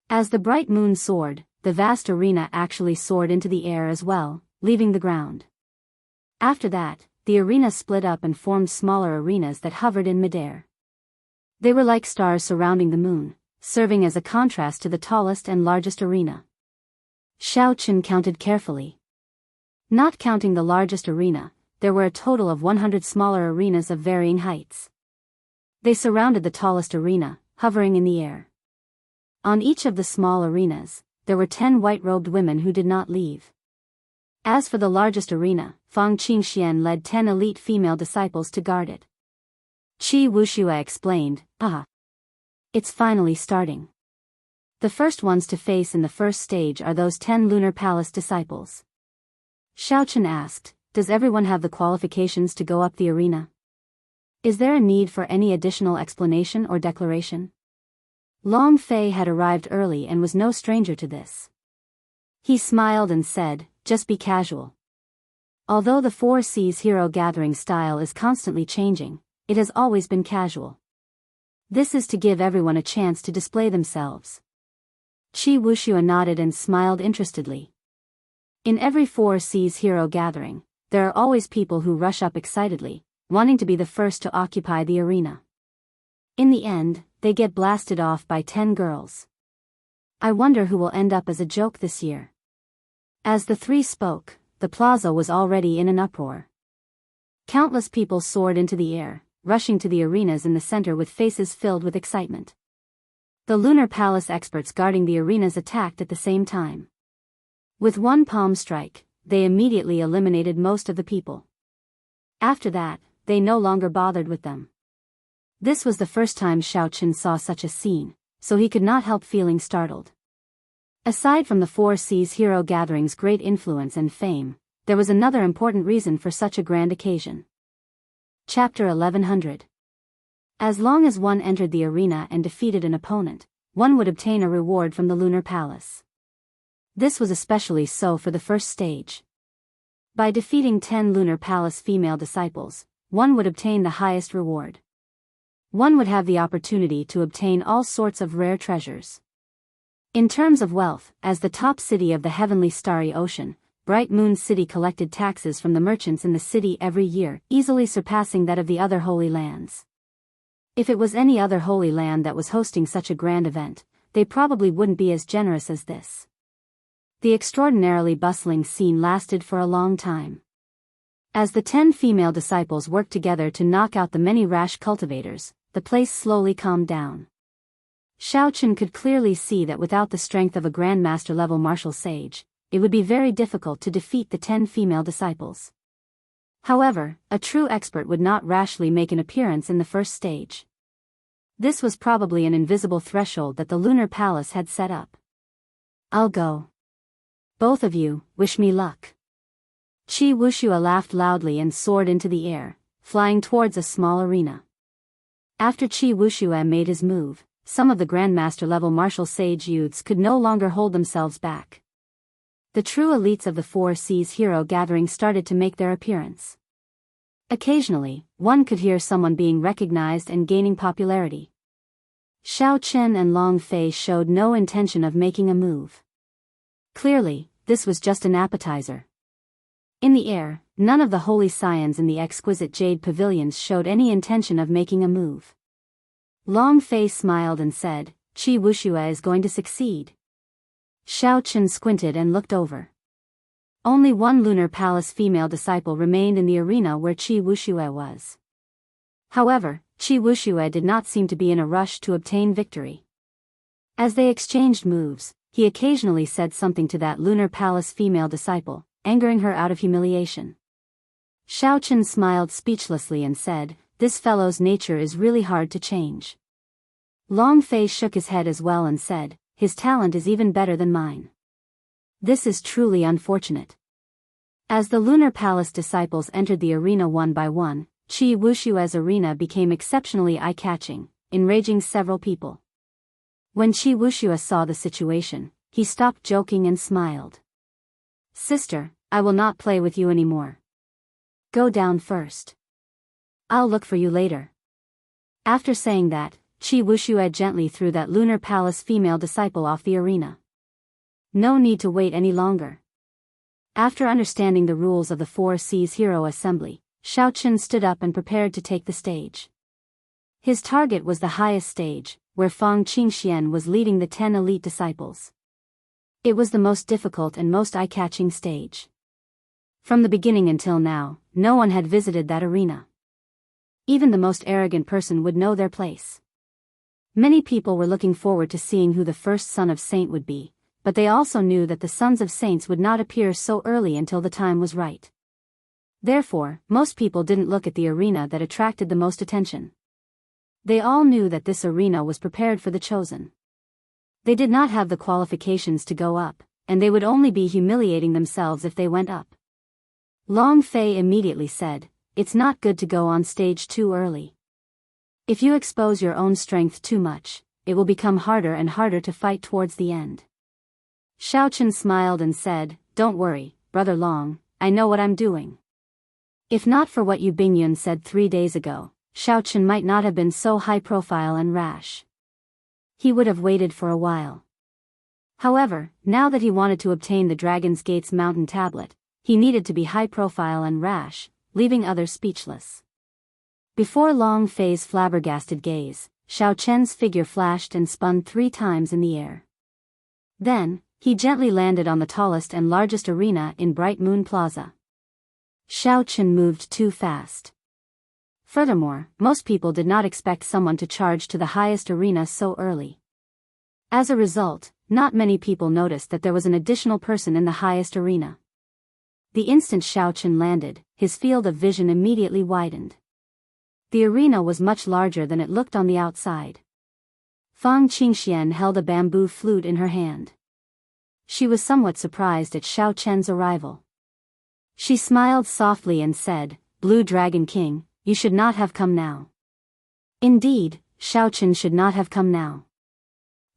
As the bright moon soared, the vast arena actually soared into the air as well, leaving the ground. After that, the arena split up and formed smaller arenas that hovered in midair. They were like stars surrounding the moon, serving as a contrast to the tallest and largest arena. Xiaochen counted carefully. Not counting the largest arena, there were a total of 100 smaller arenas of varying heights. They surrounded the tallest arena, hovering in the air. On each of the small arenas, there were 10 white-robed women who did not leave. As for the largest arena, Fang Qingxian led 10 elite female disciples to guard it. Wuxia explained, it's finally starting. The first ones to face in the first stage are those 10 lunar palace disciples." Xiaochen asked, "Does everyone have the qualifications to go up the arena? Is there a need for any additional explanation or declaration?" Long Fei had arrived early and was no stranger to this. He smiled and said, "Just be casual. Although the Four Seas hero gathering style is constantly changing, it has always been casual. This is to give everyone a chance to display themselves." Wuxia nodded and smiled interestedly. In every Four Seas hero gathering, there are always people who rush up excitedly, wanting to be the first to occupy the arena. In the end, they get blasted off by 10 girls. I wonder who will end up as a joke this year. As the three spoke, the plaza was already in an uproar. Countless people soared into the air, rushing to the arenas in the center with faces filled with excitement. The lunar palace experts guarding the arenas attacked at the same time. With one palm strike, they immediately eliminated most of the people. After that, they no longer bothered with them. This was the first time Xiaochen saw such a scene, so he could not help feeling startled. Aside from the Four Seas hero gathering's great influence and fame, there was another important reason for such a grand occasion. Chapter 1100. As long as one entered the arena and defeated an opponent, one would obtain a reward from the lunar palace. This was especially so for the first stage. By defeating 10 lunar palace female disciples, one would obtain the highest reward. One would have the opportunity to obtain all sorts of rare treasures. In terms of wealth, as the top city of the heavenly starry ocean, Bright Moon City collected taxes from the merchants in the city every year, easily surpassing that of the other holy lands. If it was any other holy land that was hosting such a grand event, they probably wouldn't be as generous as this. The extraordinarily bustling scene lasted for a long time. As the 10 female disciples worked together to knock out the many rash cultivators, the place slowly calmed down. Xiaochen could clearly see that without the strength of a grandmaster-level martial sage, it would be very difficult to defeat the 10 female disciples. However, a true expert would not rashly make an appearance in the first stage. This was probably an invisible threshold that the lunar palace had set up. "I'll go. Both of you, wish me luck." Qi Wuxia laughed loudly and soared into the air, flying towards a small arena. After Qi Wuxia made his move, some of the grandmaster-level martial sage youths could no longer hold themselves back. The true elites of the Four Seas hero gathering started to make their appearance. Occasionally, one could hear someone being recognized and gaining popularity. Xiao Chen and Long Fei showed no intention of making a move. Clearly, this was just an appetizer. In the air, none of the holy scions in the exquisite jade pavilions showed any intention of making a move. Long Fei smiled and said, "Qi Wuxia is going to succeed." Xiao Chen squinted and looked over. Only one lunar palace female disciple remained in the arena where Qi Wuxia was. However, Qi Wuxia did not seem to be in a rush to obtain victory. As they exchanged moves, he occasionally said something to that lunar palace female disciple, angering her out of humiliation. Xiao Chen smiled speechlessly and said, "This fellow's nature is really hard to change." Long Fei shook his head as well and said, "His talent is even better than mine. This is truly unfortunate." As the lunar palace disciples entered the arena one by one, Qi Wuxia's arena became exceptionally eye-catching, enraging several people. When Qi Wuxia saw the situation, he stopped joking and smiled. "Sister, I will not play with you anymore. Go down first. I'll look for you later." After saying that, Qi Wuxia gently threw that lunar palace female disciple off the arena. No need to wait any longer. After understanding the rules of the Four Seas Hero Assembly, Xiao Chen stood up and prepared to take the stage. His target was the highest stage, where Fang Qingxian was leading the 10 elite disciples. It was the most difficult and most eye-catching stage. From the beginning until now, no one had visited that arena. Even the most arrogant person would know their place. Many people were looking forward to seeing who the first son of saint would be, but they also knew that the sons of saints would not appear so early until the time was right. Therefore, most people didn't look at the arena that attracted the most attention. They all knew that this arena was prepared for the chosen. They did not have the qualifications to go up, and they would only be humiliating themselves if they went up. Long Fei immediately said, "It's not good to go on stage too early. If you expose your own strength too much, it will become harder and harder to fight towards the end." Xiao Chen smiled and said, "Don't worry, Brother Long, I know what I'm doing." If not for what Yu Bingyun said 3 days ago, Xiao Chen might not have been so high-profile and rash. He would have waited for a while. However, now that he wanted to obtain the Dragon's Gate's mountain tablet, he needed to be high-profile and rash, leaving others speechless. Before Long Fei's flabbergasted gaze, Xiao Chen's figure flashed and spun 3 times in the air. Then, he gently landed on the tallest and largest arena in Bright Moon Plaza. Xiao Chen moved too fast. Furthermore, most people did not expect someone to charge to the highest arena so early. As a result, not many people noticed that there was an additional person in the highest arena. The instant Xiao Chen landed, his field of vision immediately widened. The arena was much larger than it looked on the outside. Fang Qingxian held a bamboo flute in her hand. She was somewhat surprised at Xiao Chen's arrival. She smiled softly and said, "Blue Dragon King, you should not have come now." Indeed, Xiao Chen should not have come now.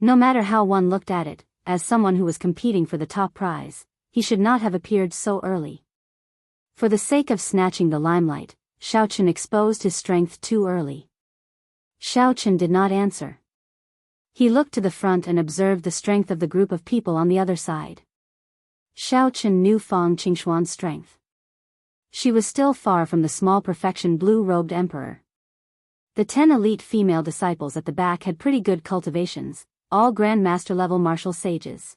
No matter how one looked at it, as someone who was competing for the top prize, he should not have appeared so early. For the sake of snatching the limelight, Xiao Chen exposed his strength too early. Xiao Chen did not answer. He looked to the front and observed the strength of the group of people on the other side. Xiao Chen knew Fang Qingxuan's strength. She was still far from the small perfection blue-robed emperor. The 10 elite female disciples at the back had pretty good cultivations, all grandmaster-level martial sages.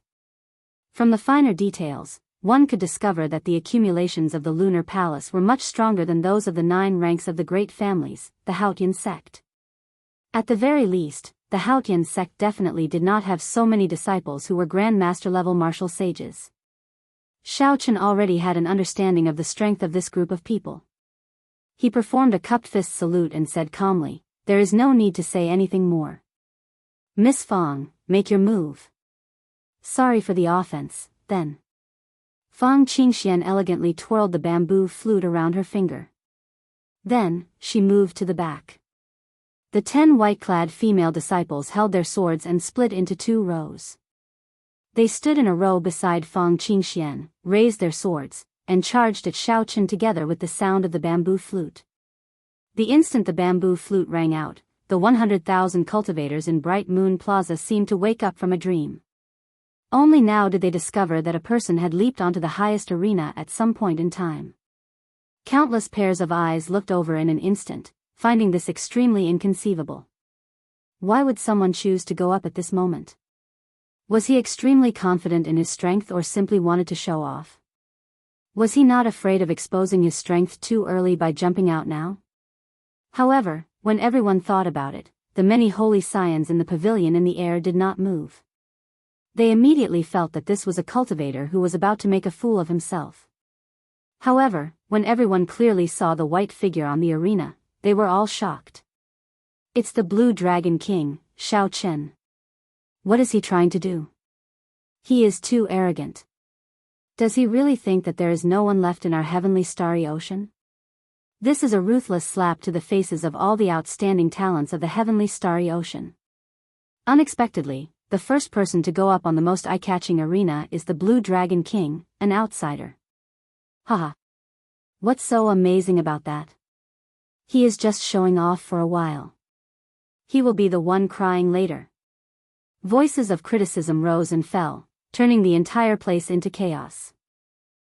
From the finer details, one could discover that the accumulations of the lunar palace were much stronger than those of the 9 ranks of the great families, the Haotian sect. At the very least, the Haotian sect definitely did not have so many disciples who were grandmaster-level martial sages. Xiao Chen already had an understanding of the strength of this group of people. He performed a cupped fist salute and said calmly, "There is no need to say anything more. Miss Fang, make your move." "Sorry for the offense, then." Fang Qingxian elegantly twirled the bamboo flute around her finger. Then, she moved to the back. The 10 white-clad female disciples held their swords and split into 2 rows. They stood in a row beside Fang Qingxian, raised their swords, and charged at Xiao Chen together with the sound of the bamboo flute. The instant the bamboo flute rang out, the 100,000 cultivators in Bright Moon Plaza seemed to wake up from a dream. Only now did they discover that a person had leaped onto the highest arena at some point in time. Countless pairs of eyes looked over in an instant, finding this extremely inconceivable. Why would someone choose to go up at this moment? Was he extremely confident in his strength or simply wanted to show off? Was he not afraid of exposing his strength too early by jumping out now? However, when everyone thought about it, the many holy scions in the pavilion in the air did not move. They immediately felt that this was a cultivator who was about to make a fool of himself. However, when everyone clearly saw the white figure on the arena, they were all shocked. "It's the Blue Dragon King, Xiao Chen. What is he trying to do? He is too arrogant. Does he really think that there is no one left in our heavenly starry ocean? This is a ruthless slap to the faces of all the outstanding talents of the heavenly starry ocean." Unexpectedly, the first person to go up on the most eye-catching arena is the Blue Dragon King, an outsider. Haha. What's so amazing about that? He is just showing off for a while. He will be the one crying later. Voices of criticism rose and fell, turning the entire place into chaos.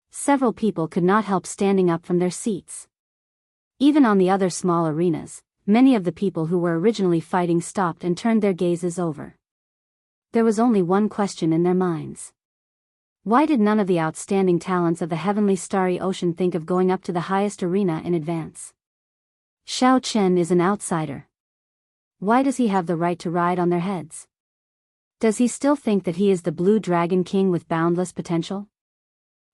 Several people could not help standing up from their seats. Even on the other small arenas, many of the people who were originally fighting stopped and turned their gazes over. There was only one question in their minds. Why did none of the outstanding talents of the heavenly starry ocean think of going up to the highest arena in advance? Xiao Chen is an outsider. Why does he have the right to ride on their heads? Does he still think that he is the Blue Dragon King with boundless potential?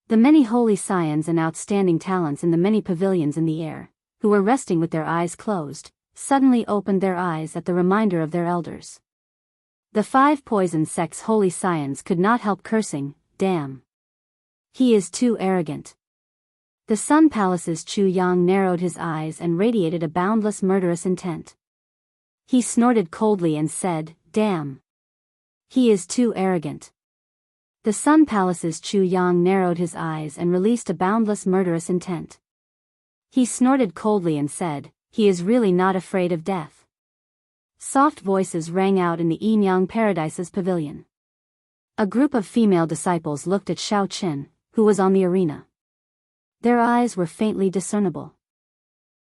The many holy scions and outstanding talents in the many pavilions in the air, who were resting with their eyes closed, suddenly opened their eyes at the reminder of their elders. The 5 poison sect's holy scions could not help cursing, "Damn. He is too arrogant." The Sun Palace's Chu Yang narrowed his eyes and radiated a boundless murderous intent. He snorted coldly and said, "Damn. He is too arrogant." The Sun Palace's Chu Yang narrowed his eyes and released a boundless murderous intent. He snorted coldly and said, "He is really not afraid of death." Soft voices rang out in the Yinyang Paradise's pavilion. A group of female disciples looked at Xiao Chen, who was on the arena. Their eyes were faintly discernible.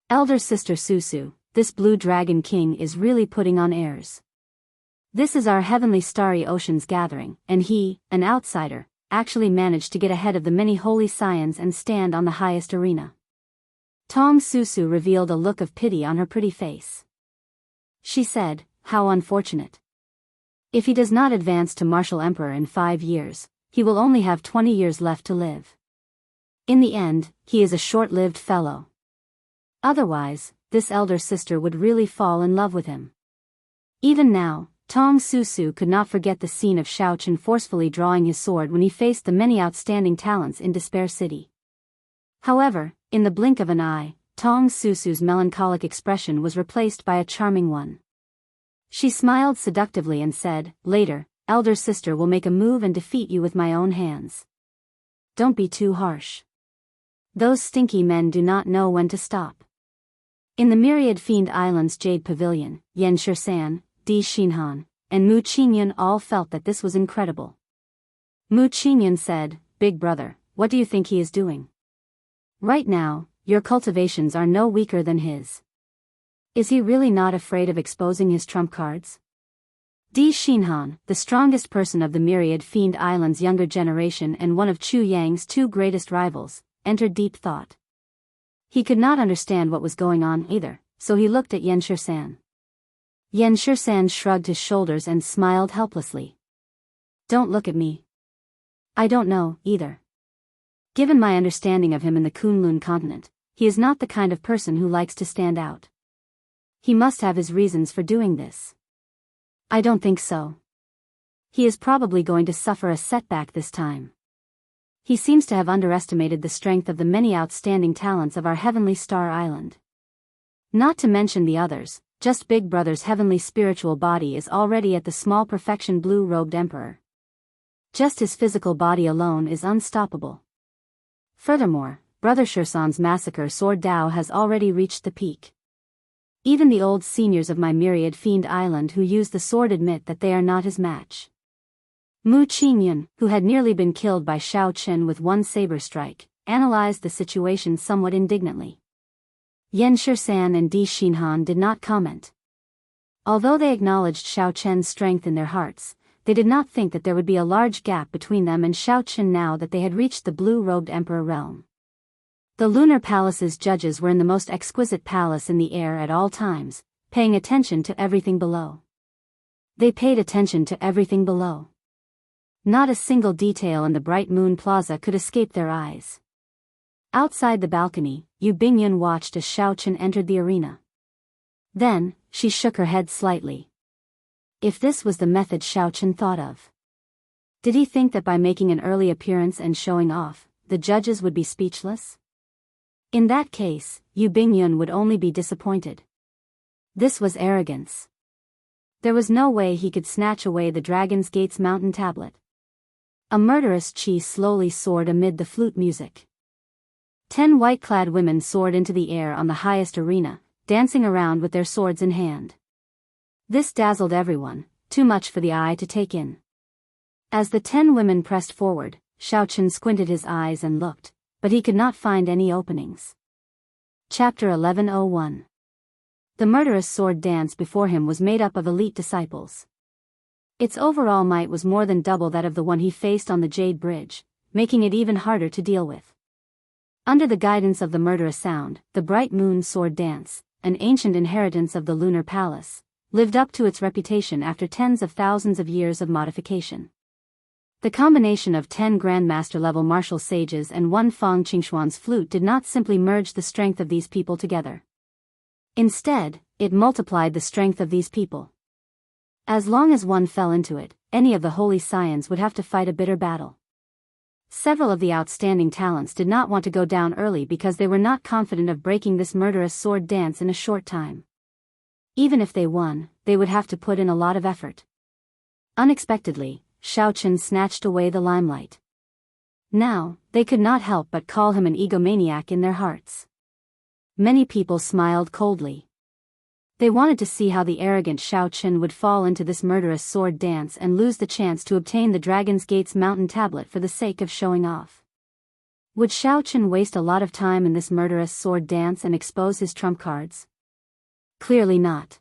"Elder Sister Susu, this Blue Dragon King is really putting on airs. This is our heavenly starry ocean's gathering, and he, an outsider, actually managed to get ahead of the many holy scions and stand on the highest arena." Tong Susu revealed a look of pity on her pretty face. She said, "How unfortunate. If he does not advance to Martial Emperor in 5 years, he will only have 20 years left to live. In the end, he is a short-lived fellow. Otherwise, this elder sister would really fall in love with him." Even now, Tong Susu could not forget the scene of Xiao Chen forcefully drawing his sword when he faced the many outstanding talents in Despair City. However, in the blink of an eye, Tong Susu's melancholic expression was replaced by a charming one. She smiled seductively and said, "Later, elder sister will make a move and defeat you with my own hands. Don't be too harsh. Those stinky men do not know when to stop." In the Myriad Fiend Islands Jade Pavilion, Yan Shisan, Di Xinhan, and Mu Qingyun all felt that this was incredible. Mu Qingyun said, "Big brother, what do you think he is doing? Right now, your cultivations are no weaker than his. Is he really not afraid of exposing his trump cards? Di Xinhan, the strongest person of the myriad Fiend Island's younger generation and one of Chu Yang's two greatest rivals, entered deep thought. He could not understand what was going on either, so he looked at Yan Shisan. Yan Shisan shrugged his shoulders and smiled helplessly. Don't look at me. I don't know, either. Given my understanding of him in the Kunlun continent, he is not the kind of person who likes to stand out. He must have his reasons for doing this. I don't think so. He is probably going to suffer a setback this time. He seems to have underestimated the strength of the many outstanding talents of our heavenly star island. Not to mention the others, just Big Brother's heavenly spiritual body is already at the small perfection blue-robed emperor. Just his physical body alone is unstoppable. Furthermore, Brother Shursan's massacre sword Dao has already reached the peak. Even the old seniors of my myriad Fiend Island who use the sword admit that they are not his match. Mu Qingyun, who had nearly been killed by Shao Chen with one saber strike, analyzed the situation somewhat indignantly. Yan Shisan and Di Xinhan did not comment. Although they acknowledged Shao Chen's strength in their hearts, they did not think that there would be a large gap between them and Shao Chen now that they had reached the blue-robed emperor realm. The lunar palace's judges were in the most exquisite palace in the air at all times, paying attention to everything below. They paid attention to everything below. Not a single detail in the bright moon plaza could escape their eyes. Outside the balcony, Yu Bingyun watched as Shao Chen entered the arena. Then, she shook her head slightly. If this was the method Shao Chen thought of. Did he think that by making an early appearance and showing off, the judges would be speechless? In that case, Yu Bingyun would only be disappointed. This was arrogance. There was no way he could snatch away the Dragon's Gate's mountain tablet. A murderous chi slowly soared amid the flute music. 10 white-clad women soared into the air on the highest arena, dancing around with their swords in hand. This dazzled everyone, too much for the eye to take in. As the 10 women pressed forward, Shao Chen squinted his eyes and looked, but he could not find any openings. Chapter 1101. The murderous sword dance before him was made up of elite disciples. Its overall might was more than double that of the one he faced on the Jade Bridge, making it even harder to deal with. Under the guidance of the murderous sound, the bright moon sword dance, an ancient inheritance of the lunar palace, lived up to its reputation after tens of thousands of years of modification. The combination of 10 Grandmaster-level martial sages and one Fang Qingxuan's flute did not simply merge the strength of these people together. Instead, it multiplied the strength of these people. As long as one fell into it, any of the holy scions would have to fight a bitter battle. Several of the outstanding talents did not want to go down early because they were not confident of breaking this murderous sword dance in a short time. Even if they won, they would have to put in a lot of effort. Unexpectedly, Shao Chen snatched away the limelight. Now, they could not help but call him an egomaniac in their hearts. Many people smiled coldly. They wanted to see how the arrogant Shao Chen would fall into this murderous sword dance and lose the chance to obtain the Dragon's Gate's mountain tablet for the sake of showing off. Would Shao Chen waste a lot of time in this murderous sword dance and expose his trump cards? Clearly not.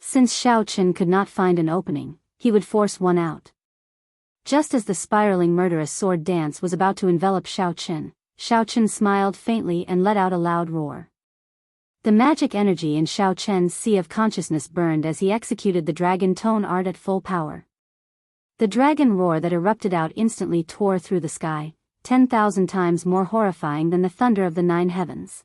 Since Shao Chen could not find an opening, he would force one out. Just as the spiraling murderous sword dance was about to envelop Shao Chen smiled faintly and let out a loud roar. The magic energy in Shao Chen's sea of consciousness burned as he executed the dragon tone art at full power. The dragon roar that erupted out instantly tore through the sky, 10,000 times more horrifying than the thunder of the 9 heavens.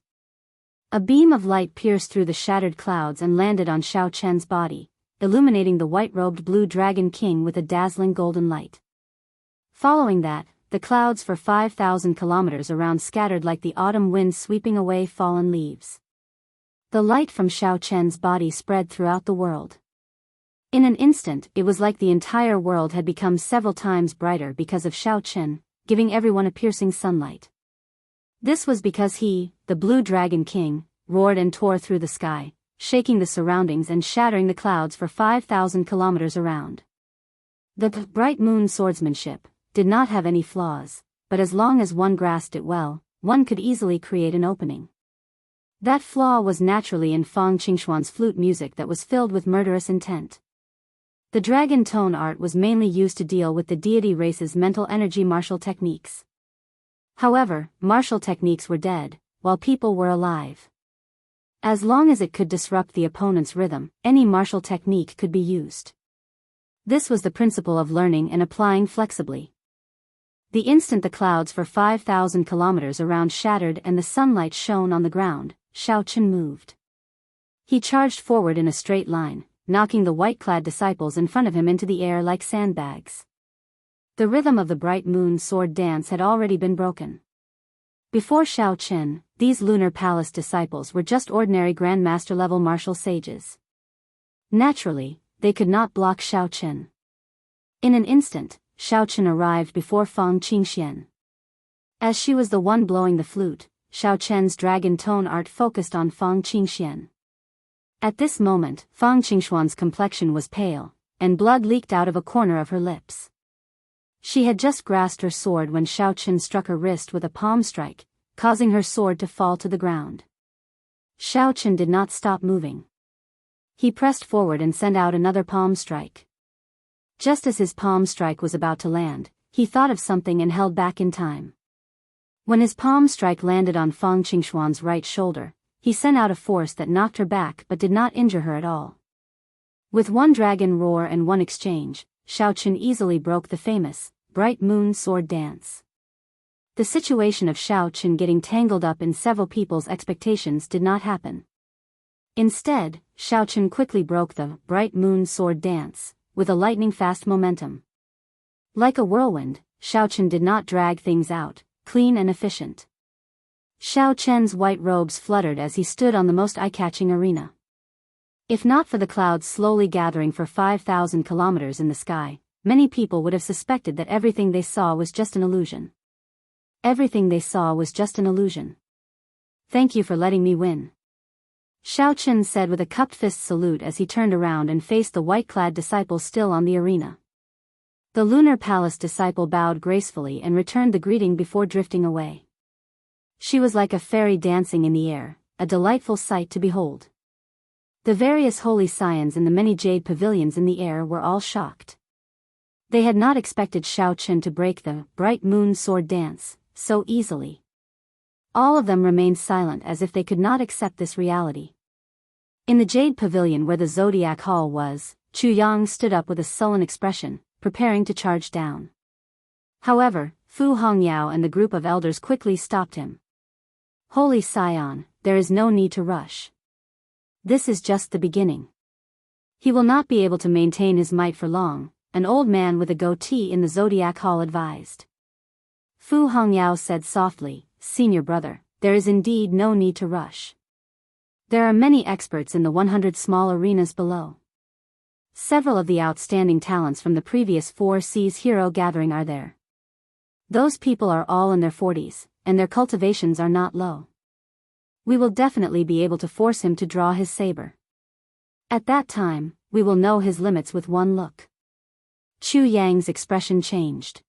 A beam of light pierced through the shattered clouds and landed on Shao Chen's body, illuminating the white-robed blue dragon king with a dazzling golden light. Following that, the clouds for 5,000 kilometers around scattered like the autumn wind sweeping away fallen leaves. The light from Shao Chen's body spread throughout the world. In an instant, it was like the entire world had become several times brighter because of Shao Chen, giving everyone a piercing sunlight. This was because he, the Blue Dragon King, roared and tore through the sky, shaking the surroundings and shattering the clouds for 5,000 kilometers around. The bright moon swordsmanship did not have any flaws, but as long as one grasped it well, one could easily create an opening. That flaw was naturally in Fang Qingxuan's flute music that was filled with murderous intent. The dragon tone art was mainly used to deal with the deity race's mental energy martial techniques. However, martial techniques were dead, while people were alive. As long as it could disrupt the opponent's rhythm, any martial technique could be used. This was the principle of learning and applying flexibly. The instant the clouds for 5,000 kilometers around shattered and the sunlight shone on the ground, Xiaoqun moved. He charged forward in a straight line, knocking the white-clad disciples in front of him into the air like sandbags. The rhythm of the bright moon sword dance had already been broken. Before Xiaoqun, these lunar palace disciples were just ordinary grandmaster-level martial sages. Naturally, they could not block Xiaoqun. In an instant, Xiaoqun arrived before Fang Qingxian. As she was the one blowing the flute, Xiaoqun's dragon tone art focused on Fang Qingxian. At this moment, Fang Qingxuan's complexion was pale, and blood leaked out of a corner of her lips. She had just grasped her sword when Xiaoqun struck her wrist with a palm strike, causing her sword to fall to the ground. Xiaoqun did not stop moving. He pressed forward and sent out another palm strike. Just as his palm strike was about to land, he thought of something and held back in time. When his palm strike landed on Fang Qingxuan's right shoulder, he sent out a force that knocked her back but did not injure her at all. With one dragon roar and one exchange, Xiaoqun easily broke the famous, bright moon sword dance. The situation of Xiaoqun getting tangled up in several people's expectations did not happen. Instead, Xiaoqun quickly broke the bright moon sword dance, with a lightning-fast momentum. Like a whirlwind, Xiaoqun did not drag things out, clean and efficient. Xiaoqun's white robes fluttered as he stood on the most eye-catching arena. If not for the clouds slowly gathering for 5,000 kilometers in the sky, many people would have suspected that everything they saw was just an illusion. Everything they saw was just an illusion. Thank you for letting me win. Xiaoqun said with a cupped fist salute as he turned around and faced the white-clad disciple still on the arena. The lunar palace disciple bowed gracefully and returned the greeting before drifting away. She was like a fairy dancing in the air, a delightful sight to behold. The various holy scions in the many jade pavilions in the air were all shocked. They had not expected Xiaoqun to break the bright moon sword dance so easily. All of them remained silent as if they could not accept this reality. In the jade pavilion where the zodiac hall was, Chu Yang stood up with a sullen expression, preparing to charge down. However, Fu Hongyao and the group of elders quickly stopped him. Holy Scion, there is no need to rush. This is just the beginning. He will not be able to maintain his might for long, an old man with a goatee in the zodiac hall advised. Fu Hongyao said softly, Senior brother, there is indeed no need to rush. There are many experts in the 100 small arenas below. Several of the outstanding talents from the previous 4 Seas hero gathering are there. Those people are all in their 40s, and their cultivations are not low. We will definitely be able to force him to draw his saber. At that time, we will know his limits with one look. Chu Yang's expression changed.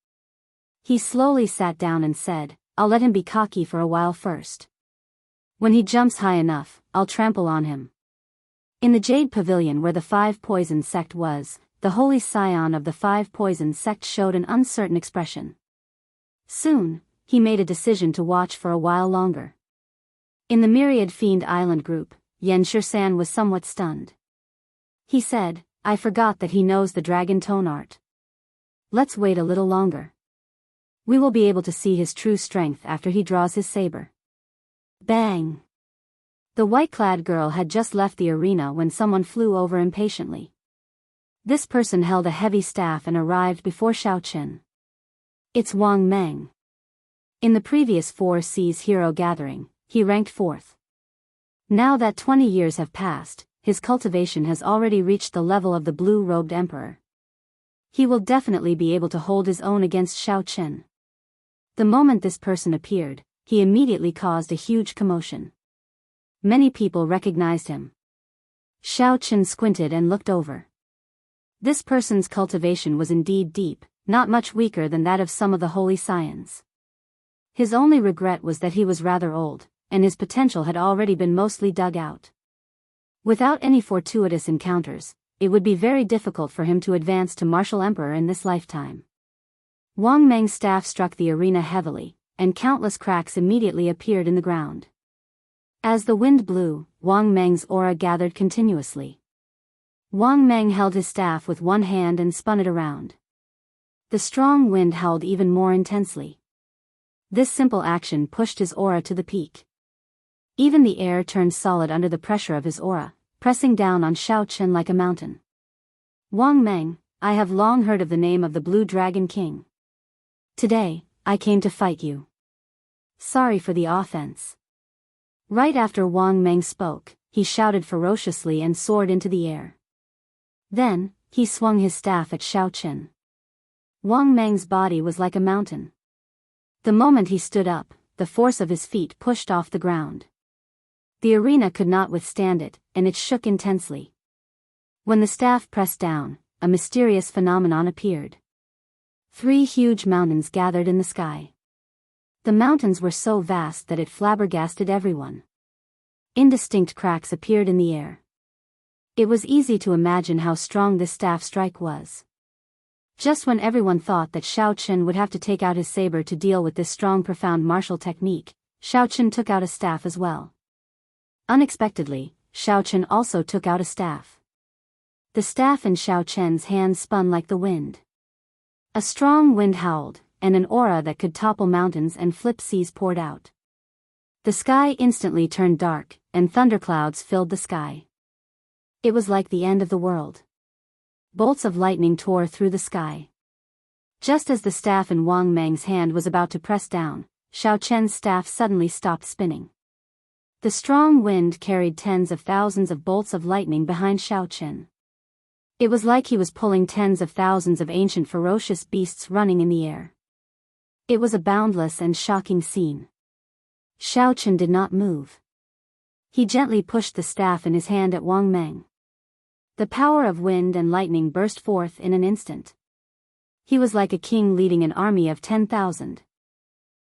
He slowly sat down and said, I'll let him be cocky for a while first. When he jumps high enough, I'll trample on him. In the Jade Pavilion where the 5 Poison sect was, the holy scion of the 5 Poison sect showed an uncertain expression. Soon, he made a decision to watch for a while longer. In the Myriad Fiend Island group, Yan Shisan was somewhat stunned. He said, I forgot that he knows the dragon tone art. Let's wait a little longer. We will be able to see his true strength after he draws his saber. Bang! The white-clad girl had just left the arena when someone flew over impatiently. This person held a heavy staff and arrived before Xiaoqun. It's Wang Meng. In the previous 4 Seas hero gathering, he ranked 4th. Now that 20 years have passed, his cultivation has already reached the level of the blue-robed emperor. He will definitely be able to hold his own against Xiaoqun. The moment this person appeared, he immediately caused a huge commotion. Many people recognized him. Xiaoqun squinted and looked over. This person's cultivation was indeed deep, not much weaker than that of some of the holy scions. His only regret was that he was rather old, and his potential had already been mostly dug out. Without any fortuitous encounters, it would be very difficult for him to advance to martial emperor in this lifetime. Wang Meng's staff struck the arena heavily, and countless cracks immediately appeared in the ground. As the wind blew, Wang Meng's aura gathered continuously. Wang Meng held his staff with one hand and spun it around. The strong wind howled even more intensely. This simple action pushed his aura to the peak. Even the air turned solid under the pressure of his aura, pressing down on Xiao Chen like a mountain. Wang Meng, I have long heard of the name of the Blue Dragon King. Today, I came to fight you. Sorry for the offense. Right after Wang Meng spoke, he shouted ferociously and soared into the air. Then, he swung his staff at Xiao Chen. Wang Meng's body was like a mountain. The moment he stood up, the force of his feet pushed off the ground. The arena could not withstand it, and it shook intensely. When the staff pressed down, a mysterious phenomenon appeared. 3 huge mountains gathered in the sky. The mountains were so vast that it flabbergasted everyone. Indistinct cracks appeared in the air. It was easy to imagine how strong this staff strike was. Just when everyone thought that Xiao Chen would have to take out his saber to deal with this strong profound martial technique, Xiao Chen took out a staff as well. Unexpectedly, Xiao Chen also took out a staff. The staff in Xiao Chen's hand spun like the wind. A strong wind howled, and an aura that could topple mountains and flip seas poured out. The sky instantly turned dark, and thunderclouds filled the sky. It was like the end of the world. Bolts of lightning tore through the sky. Just as the staff in Wang Meng's hand was about to press down, Xiao Chen's staff suddenly stopped spinning. The strong wind carried tens of thousands of bolts of lightning behind Xiao Chen. It was like he was pulling tens of thousands of ancient ferocious beasts running in the air. It was a boundless and shocking scene. Xiao Chen did not move. He gently pushed the staff in his hand at Wang Meng. The power of wind and lightning burst forth in an instant. He was like a king leading an army of 10,000.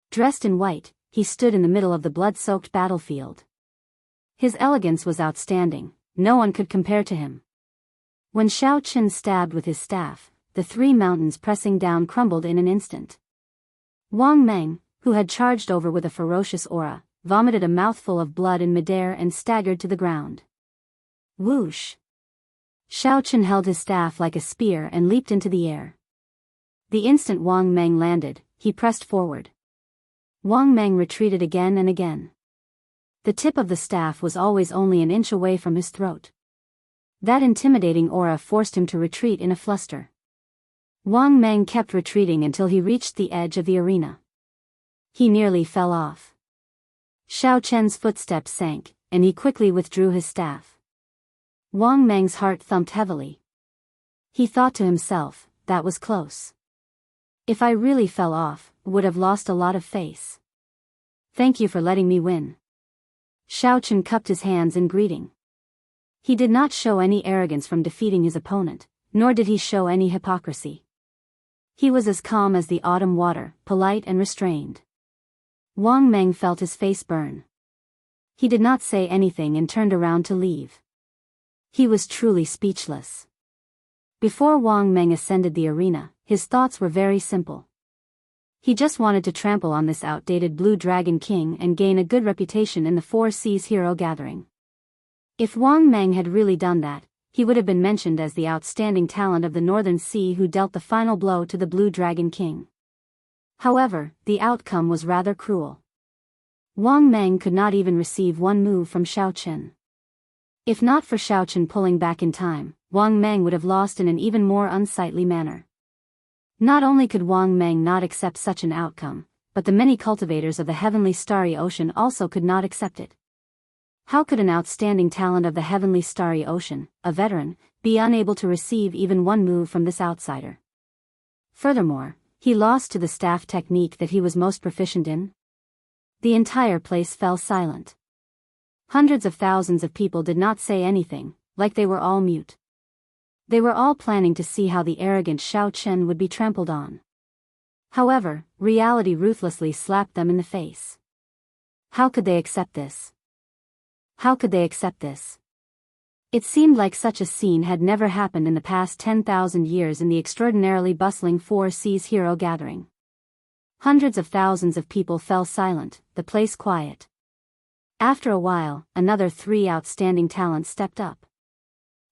Dressed in white, he stood in the middle of the blood-soaked battlefield. His elegance was outstanding, no one could compare to him. When Xiao Chen stabbed with his staff, the 3 mountains pressing down crumbled in an instant. Wang Meng, who had charged over with a ferocious aura, vomited a mouthful of blood in midair and staggered to the ground. Whoosh! Xiao Chen held his staff like a spear and leaped into the air. The instant Wang Meng landed, he pressed forward. Wang Meng retreated again and again. The tip of the staff was always only an inch away from his throat. That intimidating aura forced him to retreat in a fluster. Wang Meng kept retreating until he reached the edge of the arena. He nearly fell off. Xiao Chen's footsteps sank, and he quickly withdrew his staff. Wang Meng's heart thumped heavily. He thought to himself, that was close. If I really fell off, would have lost a lot of face. Thank you for letting me win. Xiao Chen cupped his hands in greeting. He did not show any arrogance from defeating his opponent, nor did he show any hypocrisy. He was as calm as the autumn water, polite and restrained. Wang Meng felt his face burn. He did not say anything and turned around to leave. He was truly speechless. Before Wang Meng ascended the arena, his thoughts were very simple. He just wanted to trample on this outdated Blue Dragon King and gain a good reputation in the 4 Seas hero gathering. If Wang Meng had really done that, he would have been mentioned as the outstanding talent of the Northern Sea who dealt the final blow to the Blue Dragon King. However, the outcome was rather cruel. Wang Meng could not even receive one move from Xiao Chen. If not for Xiao Chen pulling back in time, Wang Meng would have lost in an even more unsightly manner. Not only could Wang Meng not accept such an outcome, but the many cultivators of the heavenly starry ocean also could not accept it. How could an outstanding talent of the heavenly starry ocean, a veteran, be unable to receive even one move from this outsider? Furthermore, he lost to the staff technique that he was most proficient in. The entire place fell silent. Hundreds of thousands of people did not say anything, like they were all mute. They were all planning to see how the arrogant Xiao Chen would be trampled on. However, reality ruthlessly slapped them in the face. How could they accept this? How could they accept this? It seemed like such a scene had never happened in the past 10,000 years in the extraordinarily bustling Four Seas hero gathering. Hundreds of thousands of people fell silent, the place quiet. After a while, another 3 outstanding talents stepped up.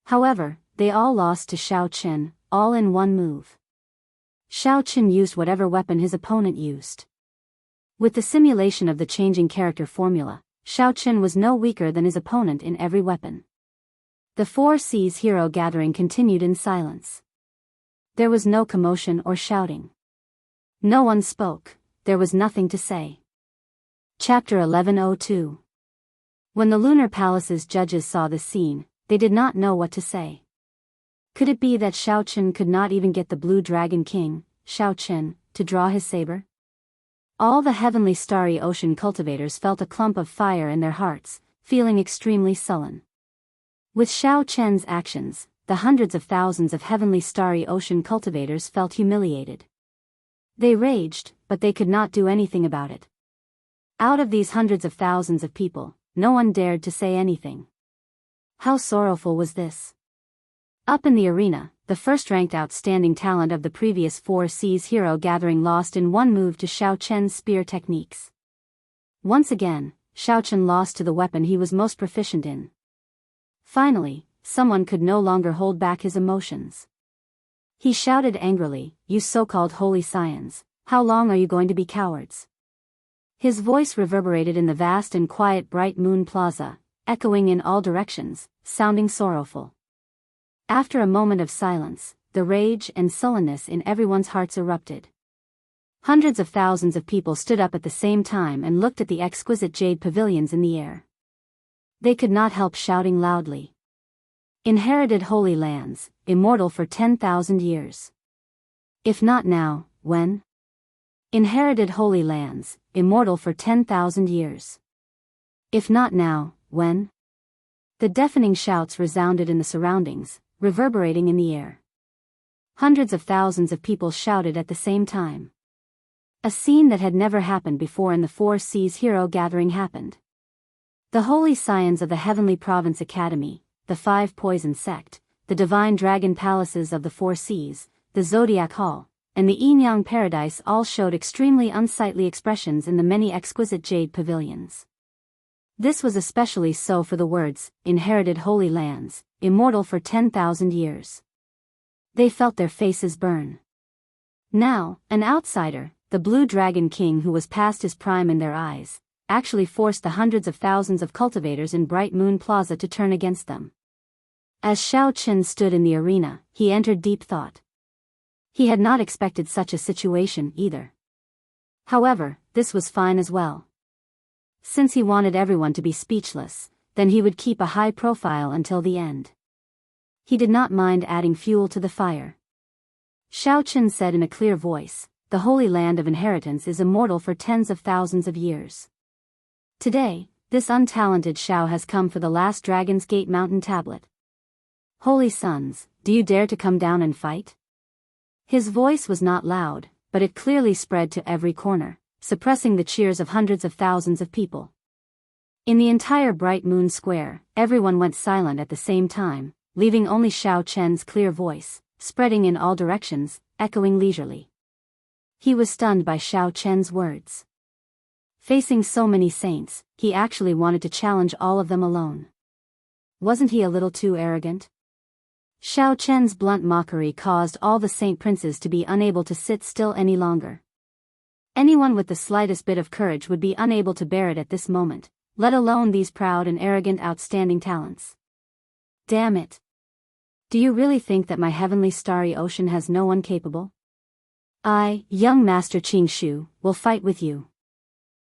However, they all lost to Xiao Qin, all in one move. Xiao Qin used whatever weapon his opponent used. With the simulation of the changing character formula, Xiao Qin was no weaker than his opponent in every weapon. The Four Seas hero gathering continued in silence. There was no commotion or shouting. No one spoke, there was nothing to say. Chapter 1102. When the Lunar Palace's judges saw this scene, they did not know what to say. Could it be that Xiao Qin could not even get the Blue Dragon King, Xiao Qin, to draw his saber? All the heavenly starry ocean cultivators felt a clump of fire in their hearts, feeling extremely sullen. With Xiao Qin's actions, the hundreds of thousands of heavenly starry ocean cultivators felt humiliated. They raged, but they could not do anything about it. Out of these hundreds of thousands of people, no one dared to say anything. How sorrowful was this? Up in the arena, the first-ranked outstanding talent of the previous Four Seas hero gathering lost in one move to Xiao Qin's spear techniques. Once again, Xiao Qin lost to the weapon he was most proficient in. Finally, someone could no longer hold back his emotions. He shouted angrily, "You so-called holy scions, how long are you going to be cowards?" His voice reverberated in the vast and quiet Bright Moon Plaza, echoing in all directions, sounding sorrowful. After a moment of silence, the rage and sullenness in everyone's hearts erupted. Hundreds of thousands of people stood up at the same time and looked at the exquisite jade pavilions in the air. They could not help shouting loudly. Inherited holy lands, immortal for 10,000 years. If not now, when? Inherited holy lands, immortal for 10,000 years. If not now, when? The deafening shouts resounded in the surroundings, reverberating in the air. Hundreds of thousands of people shouted at the same time. A scene that had never happened before in the Four Seas hero gathering happened. The holy scions of the Heavenly Province Academy, the Five Poison Sect, the Divine Dragon Palaces of the Four Seas, the Zodiac Hall, and the Yin-Yang Paradise all showed extremely unsightly expressions in the many exquisite jade pavilions. This was especially so for the words, "Inherited holy lands, immortal for 10,000 years." They felt their faces burn. Now, an outsider, the Blue Dragon King who was past his prime in their eyes, actually forced the hundreds of thousands of cultivators in Bright Moon Plaza to turn against them. As Xiao Qin stood in the arena, he entered deep thought. He had not expected such a situation either. However, this was fine as well. Since he wanted everyone to be speechless, then he would keep a high profile until the end. He did not mind adding fuel to the fire. Xiao Qin said in a clear voice, "The Holy Land of Inheritance is immortal for tens of thousands of years. Today, this untalented Xiao has come for the last Dragon's Gate Mountain tablet. Holy sons, do you dare to come down and fight?" His voice was not loud, but it clearly spread to every corner, suppressing the cheers of hundreds of thousands of people. In the entire Bright Moon Square, everyone went silent at the same time, leaving only Xiao Qin's clear voice, spreading in all directions, echoing leisurely. He was stunned by Xiao Qin's words. Facing so many saints, he actually wanted to challenge all of them alone. Wasn't he a little too arrogant? Xiao Qin's blunt mockery caused all the saint princes to be unable to sit still any longer. Anyone with the slightest bit of courage would be unable to bear it at this moment, let alone these proud and arrogant outstanding talents. Damn it! Do you really think that my heavenly starry ocean has no one capable? I, young Master Qing Shu, will fight with you.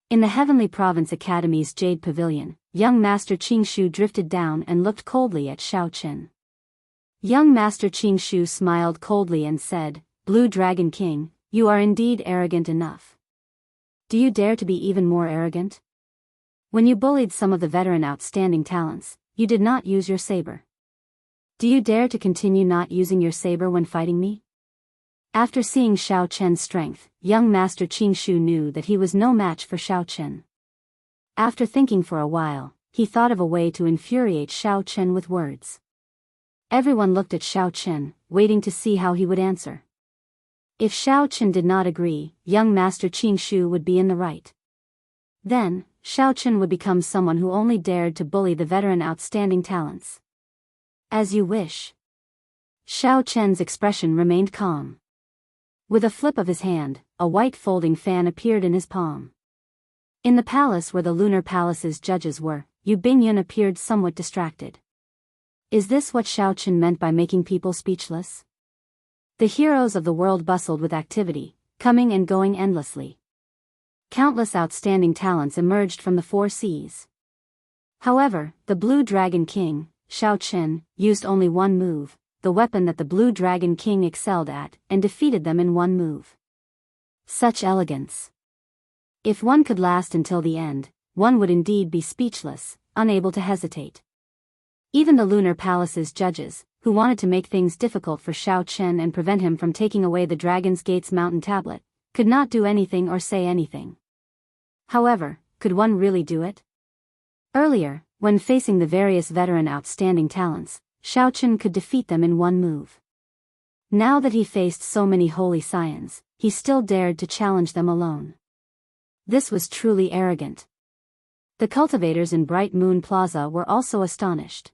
In the Heavenly Province Academy's Jade Pavilion, young Master Qing Shu drifted down and looked coldly at Xiao Qin. Young Master Qing Shu smiled coldly and said, "Blue Dragon King, you are indeed arrogant enough. Do you dare to be even more arrogant? When you bullied some of the veteran outstanding talents, you did not use your saber. Do you dare to continue not using your saber when fighting me?" After seeing Xiao Qin's strength, young Master Qing Shu knew that he was no match for Xiao Qin. After thinking for a while, he thought of a way to infuriate Xiao Chen with words. Everyone looked at Xiao Chen, waiting to see how he would answer. If Xiao Chen did not agree, young Master Qing Shu would be in the right. Then, Xiao Chen would become someone who only dared to bully the veteran outstanding talents. As you wish. Xiao Chen's expression remained calm. With a flip of his hand, a white folding fan appeared in his palm. In the palace where the Lunar Palace's judges were, Yu Bingyun appeared somewhat distracted. Is this what Xiao Chen meant by making people speechless? The heroes of the world bustled with activity, coming and going endlessly. Countless outstanding talents emerged from the four seas. However, the Blue Dragon King, Xiao Chen, used only one move, the weapon that the Blue Dragon King excelled at, and defeated them in one move. Such elegance! If one could last until the end, one would indeed be speechless, unable to hesitate. Even the Lunar Palace's judges, who wanted to make things difficult for Xiao Chen and prevent him from taking away the Dragon's Gate's mountain tablet, could not do anything or say anything. However, could one really do it? Earlier, when facing the various veteran outstanding talents, Xiao Chen could defeat them in one move. Now that he faced so many holy scions, he still dared to challenge them alone. This was truly arrogant. The cultivators in Bright Moon Plaza were also astonished.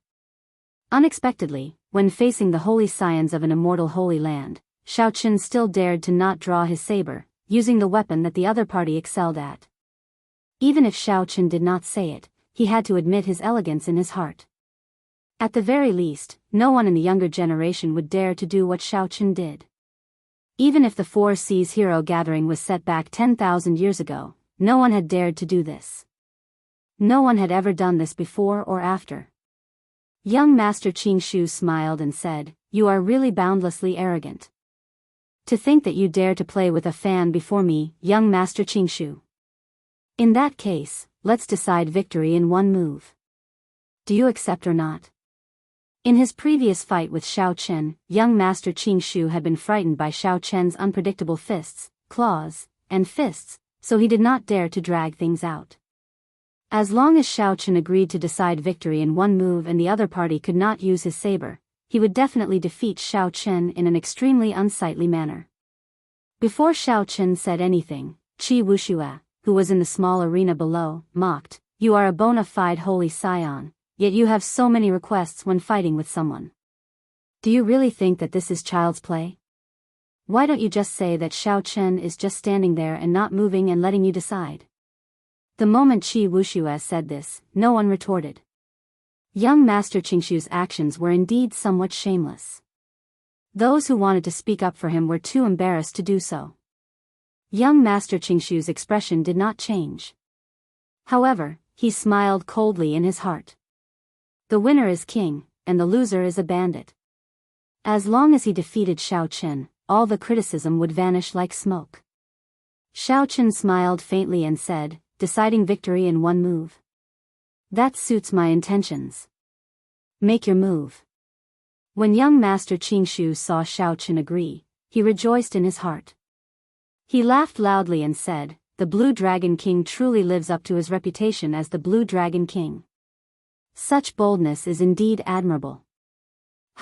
Unexpectedly, when facing the holy scions of an immortal holy land, Xiao Chen still dared to not draw his saber, using the weapon that the other party excelled at. Even if Xiao Chen did not say it, he had to admit his elegance in his heart. At the very least, no one in the younger generation would dare to do what Xiao Chen did. Even if the Four Seas Hero Gathering was set back 10,000 years ago, no one had dared to do this. No one had ever done this before or after. Young Master Qing Shu smiled and said, "You are really boundlessly arrogant. To think that you dare to play with a fan before me, young Master Qing Shu. In that case, let's decide victory in one move. Do you accept or not?" In his previous fight with Xiao Chen, young Master Qing Shu had been frightened by Xiao Chen's unpredictable fists, claws, and fists, so he did not dare to drag things out. As long as Xiao Chen agreed to decide victory in one move and the other party could not use his saber, he would definitely defeat Xiao Chen in an extremely unsightly manner. Before Xiao Chen said anything, Qi Wuxia, who was in the small arena below, mocked, "You are a bona fide holy scion, yet you have so many requests when fighting with someone. Do you really think that this is child's play? Why don't you just say that Xiao Chen is just standing there and not moving and letting you decide?" The moment Qi Wuxia said this, no one retorted. Young Master Qingshu's actions were indeed somewhat shameless. Those who wanted to speak up for him were too embarrassed to do so. Young Master Qingshu's expression did not change. However, he smiled coldly in his heart. The winner is king, and the loser is a bandit. As long as he defeated Xiao Chen, all the criticism would vanish like smoke. Xiao Chen smiled faintly and said, "Deciding victory in one move. That suits my intentions. Make your move." When young Master Qingshu saw Xiao Chen agree, he rejoiced in his heart. He laughed loudly and said, "The Blue Dragon King truly lives up to his reputation as the Blue Dragon King. Such boldness is indeed admirable.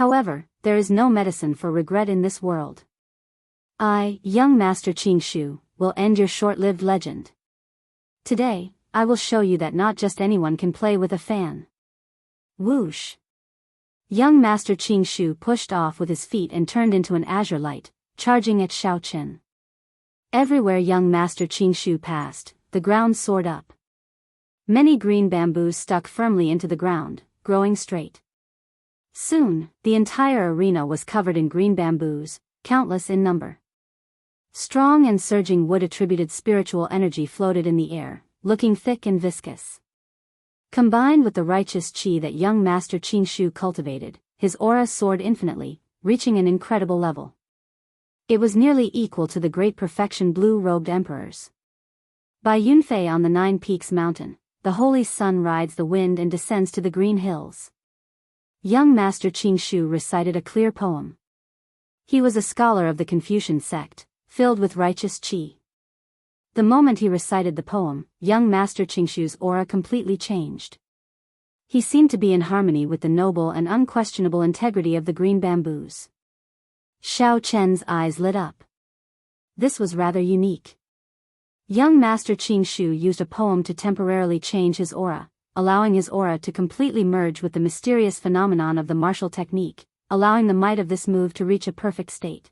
However, there is no medicine for regret in this world. I, young Master Qingshu, will end your short-lived legend. Today, I will show you that not just anyone can play with a fan." Whoosh! Young Master Qingshu pushed off with his feet and turned into an azure light, charging at Xiao Chen. Everywhere young Master Qingshu passed, the ground soared up. Many green bamboos stuck firmly into the ground, growing straight. Soon, the entire arena was covered in green bamboos, countless in number. Strong and surging wood-attributed spiritual energy floated in the air, looking thick and viscous. Combined with the righteous qi that young Master Qingshu cultivated, his aura soared infinitely, reaching an incredible level. It was nearly equal to the great perfection blue-robed emperors. By Yunfei on the Nine Peaks Mountain, the holy sun rides the wind and descends to the green hills. Young Master Qingshu recited a clear poem. He was a scholar of the Confucian sect, filled with righteous qi. The moment he recited the poem, young Master Qingshu's aura completely changed. He seemed to be in harmony with the noble and unquestionable integrity of the green bamboos. Xiao Chen's eyes lit up. This was rather unique. Young Master Qing Shu used a poem to temporarily change his aura, allowing his aura to completely merge with the mysterious phenomenon of the martial technique, allowing the might of this move to reach a perfect state.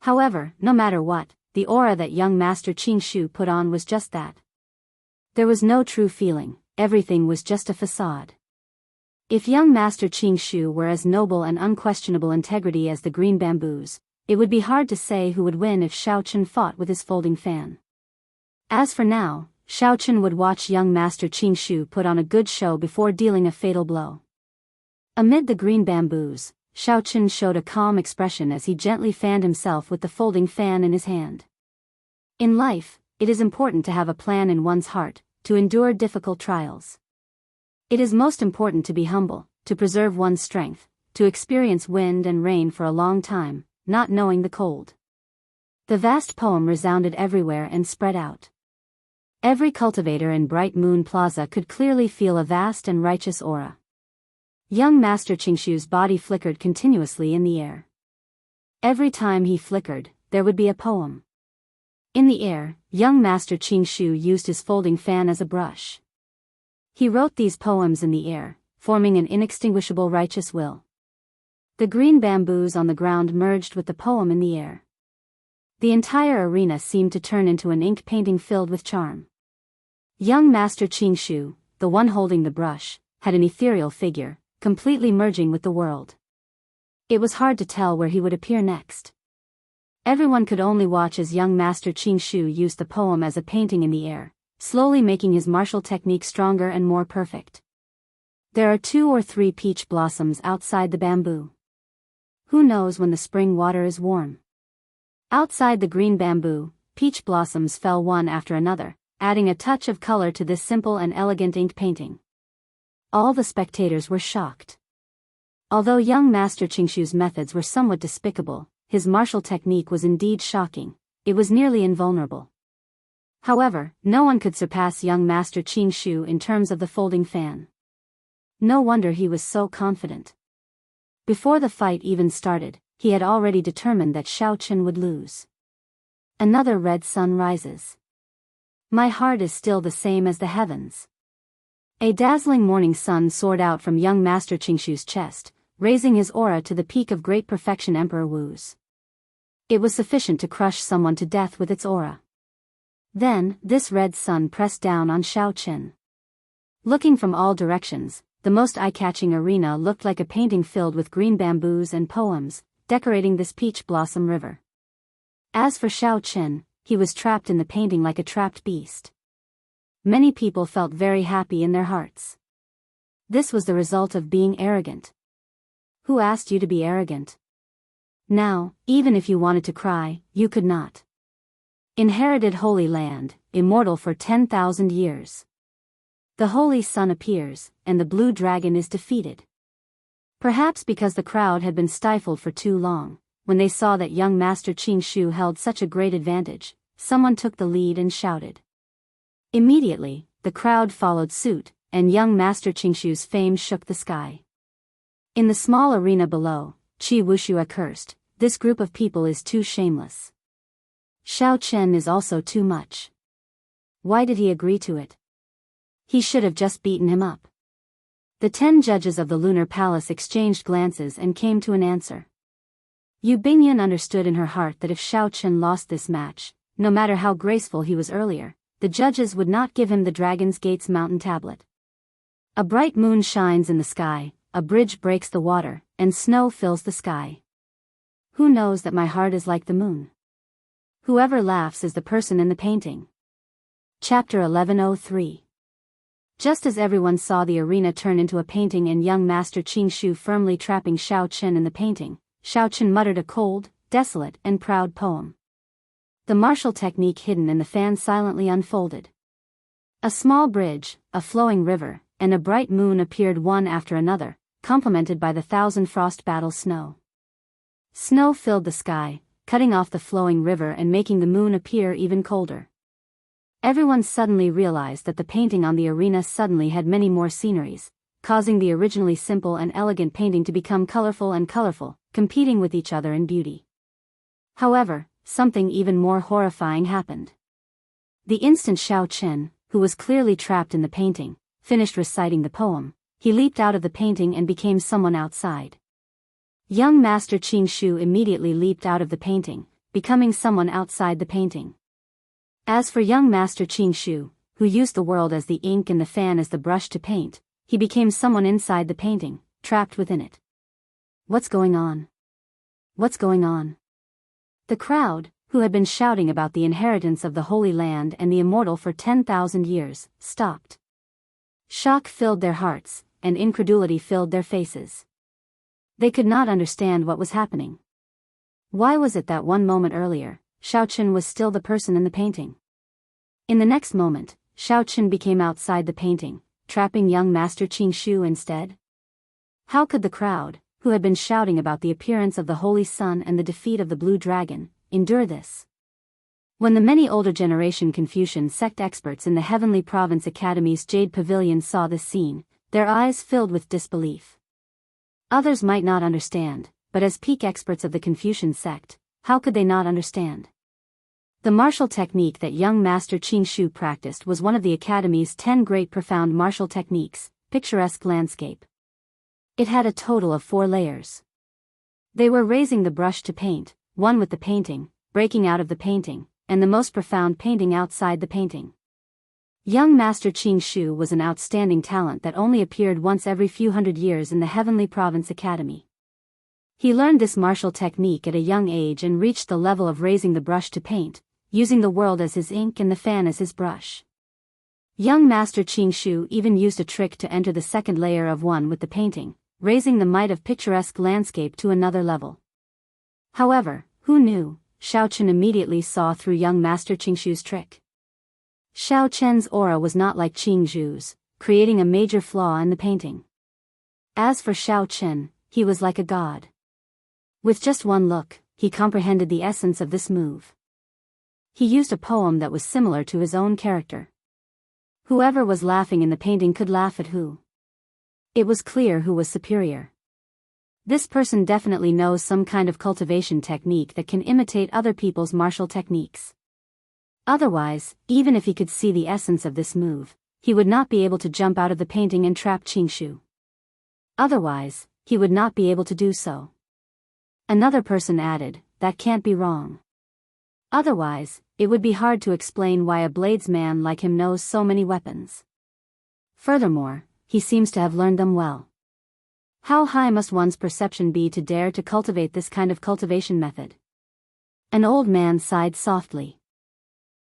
However, no matter what, the aura that young Master Qing Shu put on was just that. There was no true feeling, everything was just a facade. If young Master Qing Shu were as noble and unquestionable integrity as the green bamboos, it would be hard to say who would win if Xiao Chen fought with his folding fan. As for now, Xiao Chen would watch young Master Qing Shu put on a good show before dealing a fatal blow. Amid the green bamboos, Xiao Chen showed a calm expression as he gently fanned himself with the folding fan in his hand. In life, it is important to have a plan in one's heart, to endure difficult trials. It is most important to be humble, to preserve one's strength, to experience wind and rain for a long time, not knowing the cold. The vast poem resounded everywhere and spread out. Every cultivator in Bright Moon Plaza could clearly feel a vast and righteous aura. Young Master Qingshu's body flickered continuously in the air. Every time he flickered, there would be a poem. In the air, young Master Qingshu used his folding fan as a brush. He wrote these poems in the air, forming an inextinguishable righteous will. The green bamboos on the ground merged with the poem in the air. The entire arena seemed to turn into an ink painting filled with charm. Young Master Qingshu, the one holding the brush, had an ethereal figure, completely merging with the world. It was hard to tell where he would appear next. Everyone could only watch as young Master Qingshu used the poem as a painting in the air, slowly making his martial technique stronger and more perfect. There are 2 or 3 peach blossoms outside the bamboo. Who knows when the spring water is warm? Outside the green bamboo, peach blossoms fell one after another, adding a touch of color to this simple and elegant ink painting. All the spectators were shocked. Although young Master Qingshu's methods were somewhat despicable, his martial technique was indeed shocking. It was nearly invulnerable. However, no one could surpass young Master Qingshu in terms of the folding fan. No wonder he was so confident. Before the fight even started, he had already determined that Xiao Chen would lose. Another red sun rises. My heart is still the same as the heavens. A dazzling morning sun soared out from young Master Qingshu's chest, raising his aura to the peak of great perfection Emperor Wu's. It was sufficient to crush someone to death with its aura. Then, this red sun pressed down on Xiao Chen. Looking from all directions, the most eye-catching arena looked like a painting filled with green bamboos and poems, decorating this peach blossom river. As for Xiao Chen, he was trapped in the painting like a trapped beast. Many people felt very happy in their hearts. This was the result of being arrogant. Who asked you to be arrogant? Now, even if you wanted to cry, you could not. Inherited Holy Land, immortal for 10,000 years. The Holy Sun appears, and the blue dragon is defeated. Perhaps because the crowd had been stifled for too long, when they saw that young Master Qingshu held such a great advantage, someone took the lead and shouted. Immediately, the crowd followed suit, and young Master Qingshu's fame shook the sky. In the small arena below, Qi Wuxia cursed, "This group of people is too shameless. Xiao Chen is also too much. Why did he agree to it? He should have just beaten him up." The 10 judges of the Lunar Palace exchanged glances and came to an answer. Yu Bingyan understood in her heart that if Xiao Chen lost this match, no matter how graceful he was earlier, the judges would not give him the Dragon's Gate's mountain tablet. A bright moon shines in the sky, a bridge breaks the water, and snow fills the sky. Who knows that my heart is like the moon? Whoever laughs is the person in the painting. Chapter 1103. Just as everyone saw the arena turn into a painting and young Master Qingshu firmly trapping Xiao Chen in the painting, Xiao Chen muttered a cold, desolate, and proud poem. The martial technique hidden in the fan silently unfolded. A small bridge, a flowing river, and a bright moon appeared one after another, complemented by the 1,000 frost battle snow. Snow filled the sky, cutting off the flowing river and making the moon appear even colder. Everyone suddenly realized that the painting on the arena suddenly had many more sceneries, causing the originally simple and elegant painting to become colorful and colorful, competing with each other in beauty. However, something even more horrifying happened. The instant Xiao Chen, who was clearly trapped in the painting, finished reciting the poem, he leaped out of the painting and became someone outside. Young Master Qing Shu immediately leaped out of the painting, becoming someone outside the painting. As for young Master Qing Shu, who used the world as the ink and the fan as the brush to paint, he became someone inside the painting, trapped within it. What's going on? What's going on? The crowd, who had been shouting about the inheritance of the Holy Land and the immortal for 10,000 years, stopped. Shock filled their hearts, and incredulity filled their faces. They could not understand what was happening. Why was it that one moment earlier, Xiao Chen was still the person in the painting? In the next moment, Xiao Chen became outside the painting, trapping young Master Qing Shu instead? How could the crowd, who had been shouting about the appearance of the Holy Sun and the defeat of the Blue Dragon, endure this? When the many older generation Confucian sect experts in the Heavenly Province Academy's Jade Pavilion saw this scene, their eyes filled with disbelief. Others might not understand, but as peak experts of the Confucian sect, how could they not understand? The martial technique that young Master Qing Shu practiced was one of the Academy's 10 great profound martial techniques, picturesque landscape. It had a total of 4 layers. They were raising the brush to paint, one with the painting, breaking out of the painting, and the most profound painting outside the painting. Young Master Qing Shu was an outstanding talent that only appeared once every few hundred years in the Heavenly Province Academy. He learned this martial technique at a young age and reached the level of raising the brush to paint, using the world as his ink and the fan as his brush. Young Master Qing Shu even used a trick to enter the second layer of one with the painting, raising the might of picturesque landscape to another level. However, who knew, Xiao Chen immediately saw through young Master Qing Shu's trick. Xiao Chen's aura was not like Qing Zhu's, creating a major flaw in the painting. As for Xiao Chen, he was like a god. With just one look, he comprehended the essence of this move. He used a poem that was similar to his own character. Whoever was laughing in the painting could laugh at who. It was clear who was superior. This person definitely knows some kind of cultivation technique that can imitate other people's martial techniques. Otherwise, even if he could see the essence of this move, he would not be able to jump out of the painting and trap Qing Shu. Otherwise, he would not be able to do so. Another person added, that can't be wrong. Otherwise, it would be hard to explain why a bladesman like him knows so many weapons. Furthermore, he seems to have learned them well. How high must one's perception be to dare to cultivate this kind of cultivation method? An old man sighed softly.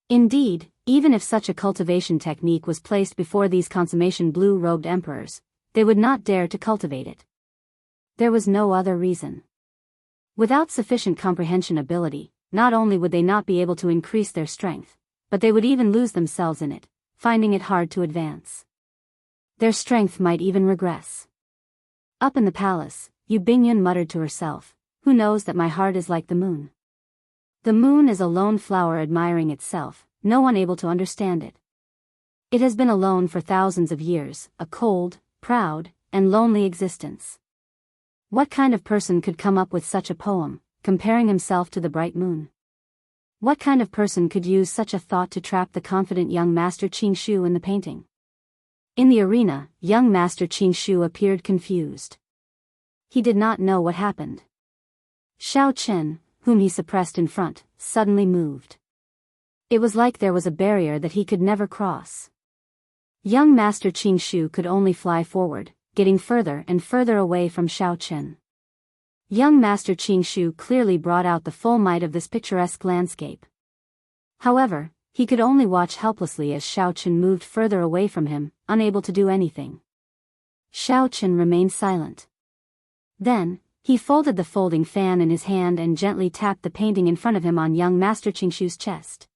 Indeed, even if such a cultivation technique was placed before these consummation blue-robed emperors, they would not dare to cultivate it. There was no other reason. Without sufficient comprehension ability, not only would they not be able to increase their strength, but they would even lose themselves in it, finding it hard to advance. Their strength might even regress. Up in the palace, Yu Bingyun muttered to herself, who knows that my heart is like the moon? The moon is a lone flower admiring itself, no one able to understand it. It has been alone for thousands of years, a cold, proud, and lonely existence. What kind of person could come up with such a poem, comparing himself to the bright moon? What kind of person could use such a thought to trap the confident young Master Qing Shu in the painting? In the arena, young Master Qing Shu appeared confused. He did not know what happened. Xiao Chen, whom he suppressed in front, suddenly moved. It was like there was a barrier that he could never cross. Young Master Qing Shu could only fly forward, getting further and further away from Xiao Chen. Young Master Qing Shu clearly brought out the full might of this picturesque landscape. However, he could only watch helplessly as Xiao Chen moved further away from him, unable to do anything. Xiao Chen remained silent. Then, he folded the folding fan in his hand and gently tapped the painting in front of him on young Master Qing Shu's chest.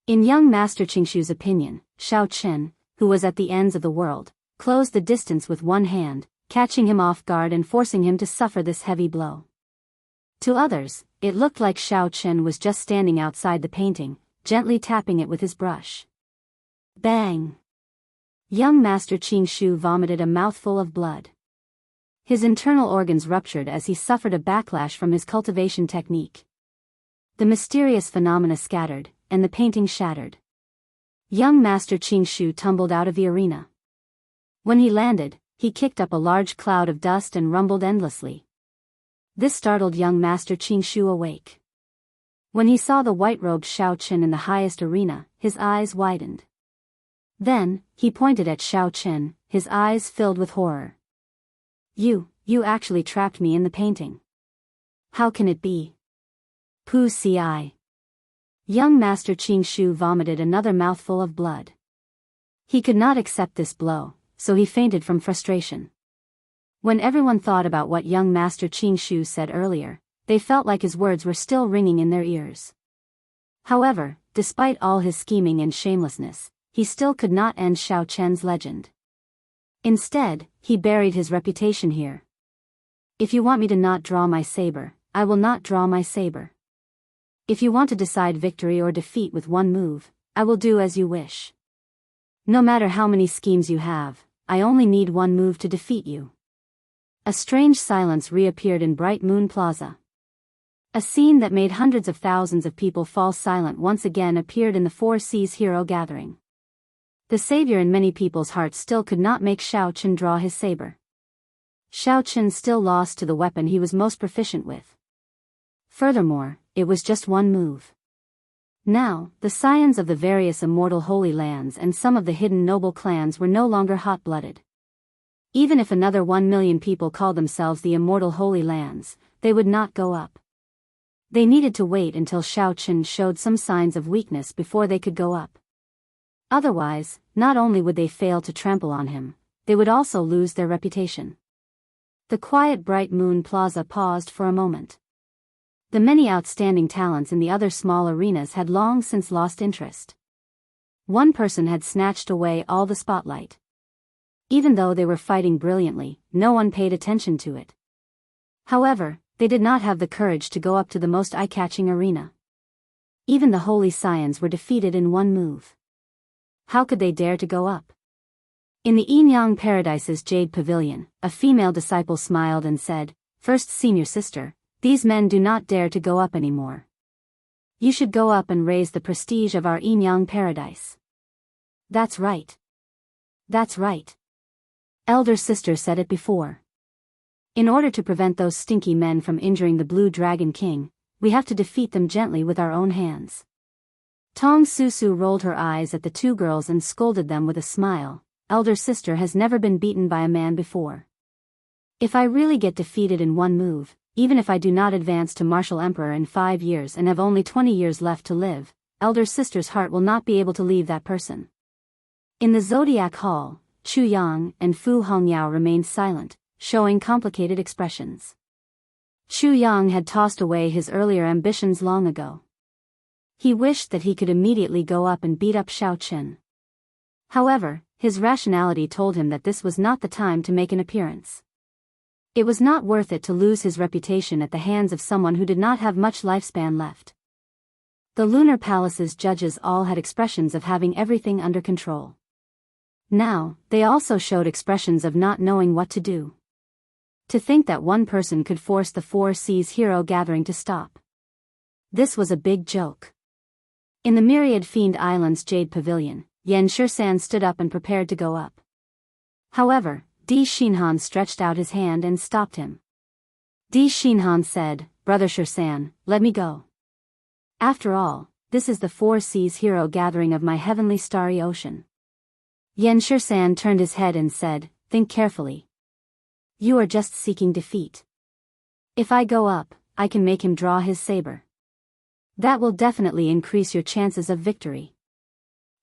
In young Master Qing Shu's opinion, Xiao Chen, who was at the ends of the world, closed the distance with one hand, catching him off guard and forcing him to suffer this heavy blow. To others, it looked like Xiao Chen was just standing outside the painting, gently tapping it with his brush. Bang! Young Master Qing Shu vomited a mouthful of blood. His internal organs ruptured as he suffered a backlash from his cultivation technique. The mysterious phenomena scattered, and the painting shattered. Young Master Qing Shu tumbled out of the arena. When he landed, he kicked up a large cloud of dust and rumbled endlessly. This startled young Master Qing Shu awake. When he saw the white-robed Shao Qin in the highest arena, his eyes widened. Then, he pointed at Shao Qin, his eyes filled with horror. You actually trapped me in the painting. How can it be? Pu ci. Young Master Qing Shu vomited another mouthful of blood. He could not accept this blow, so he fainted from frustration. When everyone thought about what young Master Qing Shu said earlier, they felt like his words were still ringing in their ears. However, despite all his scheming and shamelessness, he still could not end Shao Chen's legend. Instead, he buried his reputation here. If you want me to not draw my saber, I will not draw my saber. If you want to decide victory or defeat with one move, I will do as you wish. No matter how many schemes you have, I only need one move to defeat you. A strange silence reappeared in Bright Moon Plaza. A scene that made hundreds of thousands of people fall silent once again appeared in the Four Seas Hero Gathering. The savior in many people's hearts still could not make Shao Qin draw his saber. Shao Qin still lost to the weapon he was most proficient with. Furthermore, it was just one move. Now, the scions of the various immortal holy lands and some of the hidden noble clans were no longer hot-blooded. Even if another 1 million people called themselves the immortal holy lands, they would not go up. They needed to wait until Shao Qin showed some signs of weakness before they could go up. Otherwise, not only would they fail to trample on him, they would also lose their reputation. The quiet Bright Moon Plaza paused for a moment. The many outstanding talents in the other small arenas had long since lost interest. One person had snatched away all the spotlight. Even though they were fighting brilliantly, no one paid attention to it. However, they did not have the courage to go up to the most eye-catching arena. Even the holy scions were defeated in one move. How could they dare to go up? In the Yin-Yang Paradise's Jade Pavilion, a female disciple smiled and said, "First senior sister, these men do not dare to go up anymore. You should go up and raise the prestige of our Yin-Yang Paradise." That's right. That's right. Elder sister said it before. In order to prevent those stinky men from injuring the Blue Dragon King, we have to defeat them gently with our own hands. Tong Susu rolled her eyes at the two girls and scolded them with a smile. Elder sister has never been beaten by a man before. If I really get defeated in one move, even if I do not advance to Martial Emperor in 5 years and have only 20 years left to live, elder sister's heart will not be able to leave that person. In the Zodiac Hall, Chu Yang and Fu Hongyao remained silent, showing complicated expressions. Chu Yang had tossed away his earlier ambitions long ago. He wished that he could immediately go up and beat up Shao Qin. However, his rationality told him that this was not the time to make an appearance. It was not worth it to lose his reputation at the hands of someone who did not have much lifespan left. The Lunar Palace's judges all had expressions of having everything under control. Now, they also showed expressions of not knowing what to do. To think that one person could force the Four Seas Hero Gathering to stop. This was a big joke. In the Myriad Fiend Island's Jade Pavilion, Yan Shisan stood up and prepared to go up. However, Di Xinhan stretched out his hand and stopped him. Di Xinhan said, "Brother Shisan, let me go. After all, this is the Four Seas Hero Gathering of my heavenly starry ocean." Yan Shisan turned his head and said, "Think carefully. You are just seeking defeat. If I go up, I can make him draw his saber. That will definitely increase your chances of victory.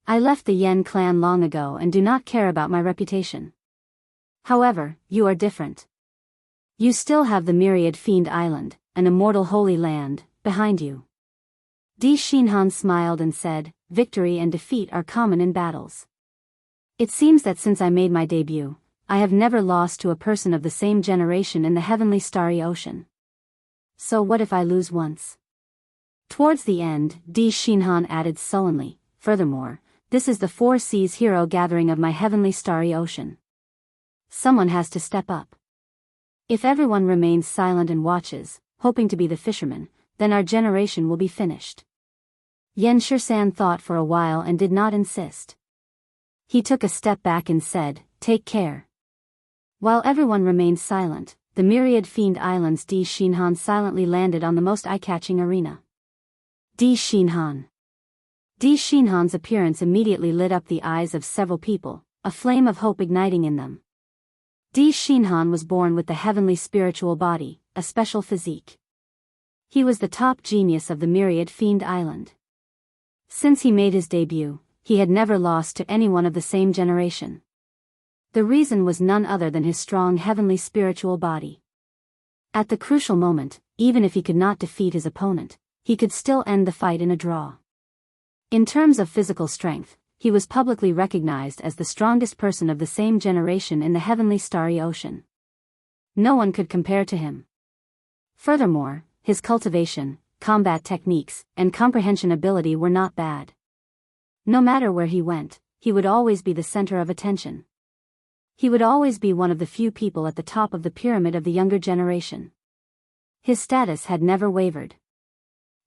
I left the Yen clan long ago and do not care about my reputation. However, you are different. You still have the Myriad Fiend Island, an immortal holy land, behind you." Di Xinhan smiled and said, "Victory and defeat are common in battles. It seems that since I made my debut, I have never lost to a person of the same generation in the heavenly starry ocean. So what if I lose once?" Towards the end, Di Xinhan added sullenly, "Furthermore, This is the four seas hero gathering of my heavenly starry ocean. Someone has to step up. If everyone remains silent and watches, hoping to be the fisherman, then our generation will be finished. Yan Shisan thought for a while and did not insist. He took a step back and said, "Take care." While everyone remained silent, the myriad fiend islands Di Xinhan silently landed on the most eye-catching arena. Di Xinhan. Di Xinhan's appearance immediately lit up the eyes of several people, a flame of hope igniting in them. Di Xinhan was born with the heavenly spiritual body, a special physique. He was the top genius of the myriad fiend island. Since he made his debut, he had never lost to anyone of the same generation. The reason was none other than his strong heavenly spiritual body. At the crucial moment, even if he could not defeat his opponent, he could still end the fight in a draw. In terms of physical strength, he was publicly recognized as the strongest person of the same generation in the heavenly starry ocean. No one could compare to him. Furthermore, his cultivation, combat techniques, and comprehension ability were not bad. No matter where he went, he would always be the center of attention. He would always be one of the few people at the top of the pyramid of the younger generation. His status had never wavered.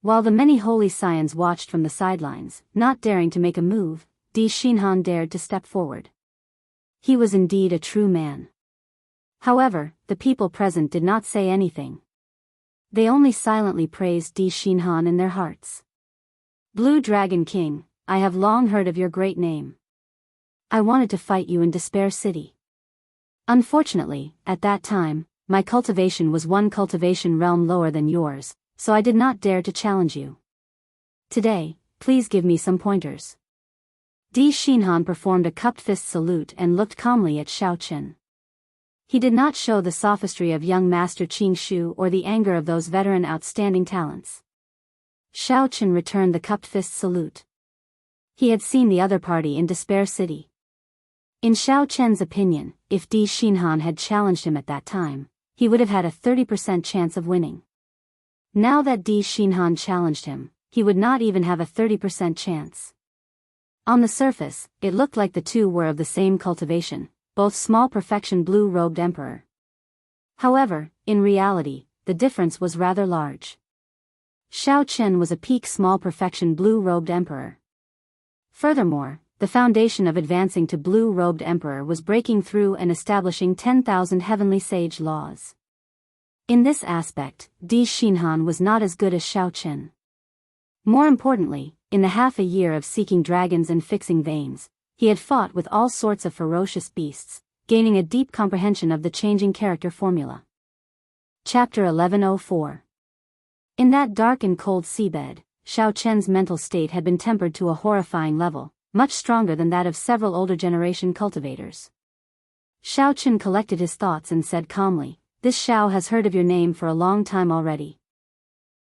While the many holy scions watched from the sidelines, not daring to make a move, Di Xinhan dared to step forward. He was indeed a true man. However, the people present did not say anything. They only silently praised Di Xinhan in their hearts. "Blue Dragon King, I have long heard of your great name. I wanted to fight you in Despair City. Unfortunately, at that time, my cultivation was one cultivation realm lower than yours, so I did not dare to challenge you. Today, please give me some pointers." Di Xinhan performed a cupped fist salute and looked calmly at Xiao Chen. He did not show the sophistry of young Master Qing Shu or the anger of those veteran outstanding talents. Xiao Chen returned the cupped fist salute. He had seen the other party in Despair City. In Xiao Chen's opinion, if Di Xinhan had challenged him at that time, he would have had a 30% chance of winning. Now that Di Xinhan challenged him, he would not even have a 30% chance. On the surface, it looked like the two were of the same cultivation, both small perfection blue-robed emperor. However, in reality, the difference was rather large. Xiao Chen was a peak small perfection blue-robed emperor. Furthermore, the foundation of advancing to blue-robed emperor was breaking through and establishing 10,000 heavenly sage laws. In this aspect, Di Xinhan was not as good as Xiao Chen. More importantly, in the half a year of seeking dragons and fixing veins, he had fought with all sorts of ferocious beasts, gaining a deep comprehension of the changing character formula. Chapter 1104. In that dark and cold seabed, Xiao Chen's mental state had been tempered to a horrifying level, much stronger than that of several older generation cultivators. Xiao Chen collected his thoughts and said calmly, "This Xiao has heard of your name for a long time already."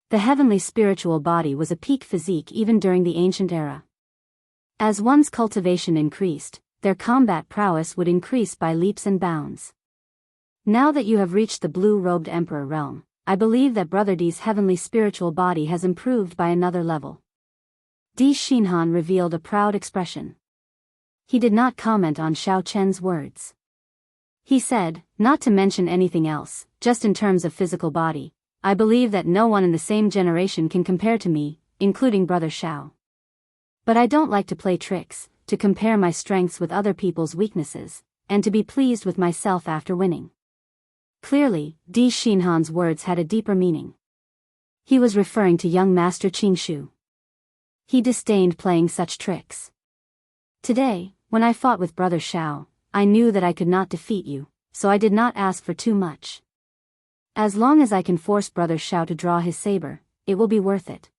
The heavenly spiritual body was a peak physique even during the ancient era. As one's cultivation increased, their combat prowess would increase by leaps and bounds. Now that you have reached the blue-robed emperor realm, I believe that Brother Di's heavenly spiritual body has improved by another level. Di Xinhan revealed a proud expression. He did not comment on Xiao Chen's words. He said, "Not to mention anything else, just in terms of physical body, I believe that no one in the same generation can compare to me, including Brother Xiao. But I don't like to play tricks, to compare my strengths with other people's weaknesses, and to be pleased with myself after winning." Clearly, Di Xinhan's words had a deeper meaning. He was referring to young Master Qing Shu. He disdained playing such tricks. "Today, when I fought with Brother Xiao, I knew that I could not defeat you, so I did not ask for too much. As long as I can force Brother Xiao to draw his saber, it will be worth it."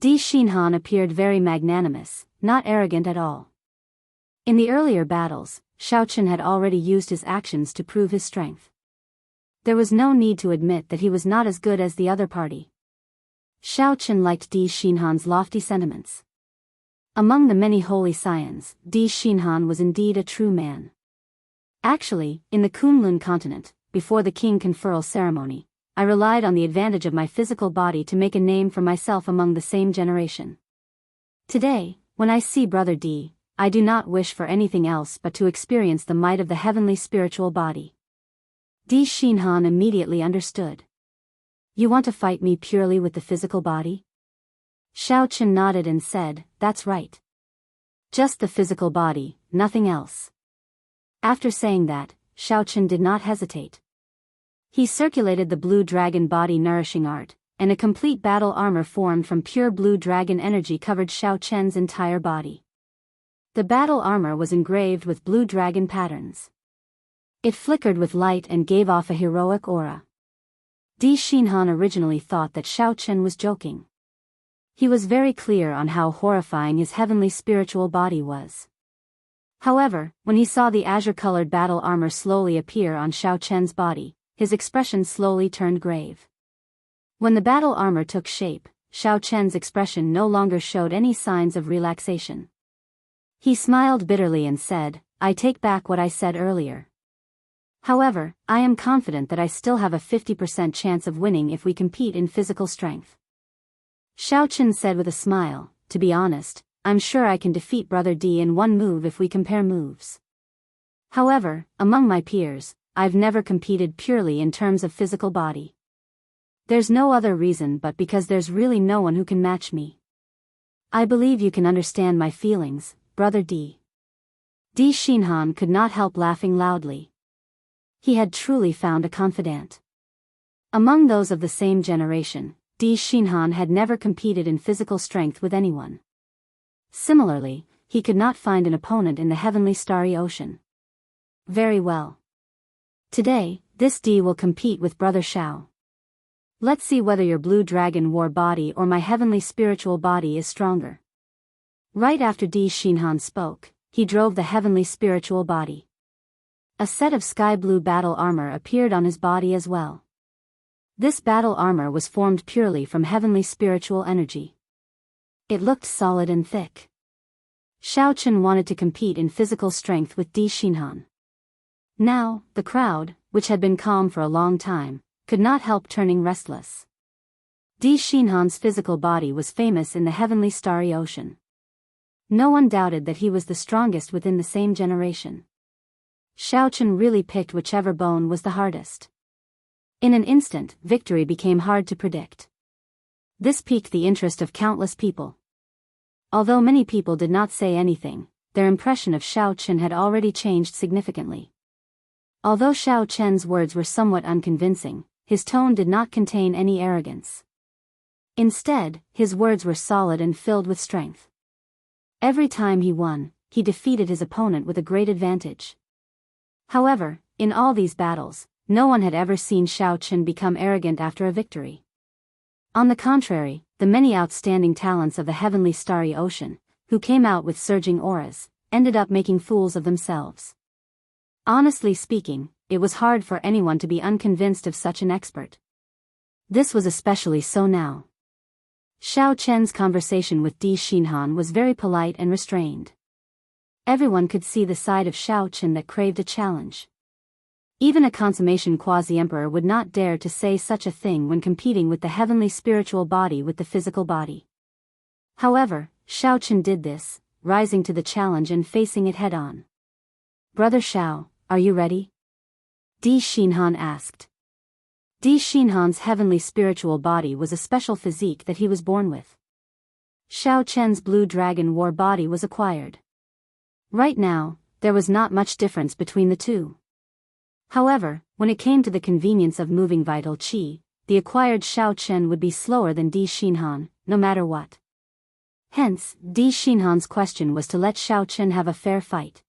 Di Xinhan appeared very magnanimous, not arrogant at all. In the earlier battles, Xiao Chen had already used his actions to prove his strength. There was no need to admit that he was not as good as the other party. Xiao Chen liked Di Xinhan's lofty sentiments. Among the many holy scions, Di Xinhan was indeed a true man. Actually, in the Kunlun continent, before the king conferral ceremony, I relied on the advantage of my physical body to make a name for myself among the same generation. Today, When I see Brother D, I do not wish for anything else but to experience the might of the heavenly spiritual body. Di Xinhan immediately understood. You want to fight me purely with the physical body? Xiao Chen nodded and said, that's right. Just the physical body, nothing else. After saying that, Xiao Chen did not hesitate. He circulated the blue dragon body nourishing art, and a complete battle armor formed from pure blue dragon energy covered Xiao Chen's entire body. The battle armor was engraved with blue dragon patterns. It flickered with light and gave off a heroic aura. Di Xinhan originally thought that Xiao Chen was joking. He was very clear on how horrifying his heavenly spiritual body was. However, when he saw the azure-colored battle armor slowly appear on Xiao Chen's body, his expression slowly turned grave. When the battle armor took shape, Xiao Chen's expression no longer showed any signs of relaxation. He smiled bitterly and said, I take back what I said earlier. However, I am confident that I still have a 50% chance of winning if we compete in physical strength. Xiao Chen said with a smile, to be honest, I'm sure I can defeat Brother D in one move if we compare moves. However, among my peers, I've never competed purely in terms of physical body. There's no other reason but because there's really no one who can match me. I believe you can understand my feelings, Brother D. Di Xinhan could not help laughing loudly. He had truly found a confidant. Among those of the same generation, Di Xinhan had never competed in physical strength with anyone. Similarly, he could not find an opponent in the heavenly starry ocean. Very well. Today, this D will compete with Brother Xiao. Let's see whether your blue dragon war body or my heavenly spiritual body is stronger. Right after Di Xinhan spoke, he drove the heavenly spiritual body. A set of sky blue battle armor appeared on his body as well. This battle armor was formed purely from heavenly spiritual energy. It looked solid and thick. Xiao Chen wanted to compete in physical strength with Di Xinhan. Now, the crowd, which had been calm for a long time, could not help turning restless. Di Xinhan's physical body was famous in the heavenly starry ocean. No one doubted that he was the strongest within the same generation. Xiao Chen really picked whichever bone was the hardest. In an instant, victory became hard to predict. This piqued the interest of countless people. Although many people did not say anything, their impression of Xiao Chen had already changed significantly. Although Xiao Chen's words were somewhat unconvincing, his tone did not contain any arrogance. Instead, his words were solid and filled with strength. Every time he won, he defeated his opponent with a great advantage. However, in all these battles, no one had ever seen Xiao Chen become arrogant after a victory. On the contrary, the many outstanding talents of the heavenly starry ocean, who came out with surging auras, ended up making fools of themselves. Honestly speaking, it was hard for anyone to be unconvinced of such an expert. This was especially so now. Xiao Chen's conversation with Di Xinhan was very polite and restrained. Everyone could see the side of Xiao Chen that craved a challenge. Even a consummation quasi-emperor would not dare to say such a thing when competing with the heavenly spiritual body with the physical body. However, Xiao Chen did this, rising to the challenge and facing it head-on. Brother Xiao, are you ready? Di Xinhan asked. Di Xinhan's heavenly spiritual body was a special physique that he was born with. Xiao Chen's blue dragon war body was acquired. Right now, there was not much difference between the two. However, when it came to the convenience of moving vital qi, the acquired Xiao Chen would be slower than Di Xinhan, no matter what. Hence, Di Xinhan's question was to let Xiao Chen have a fair fight.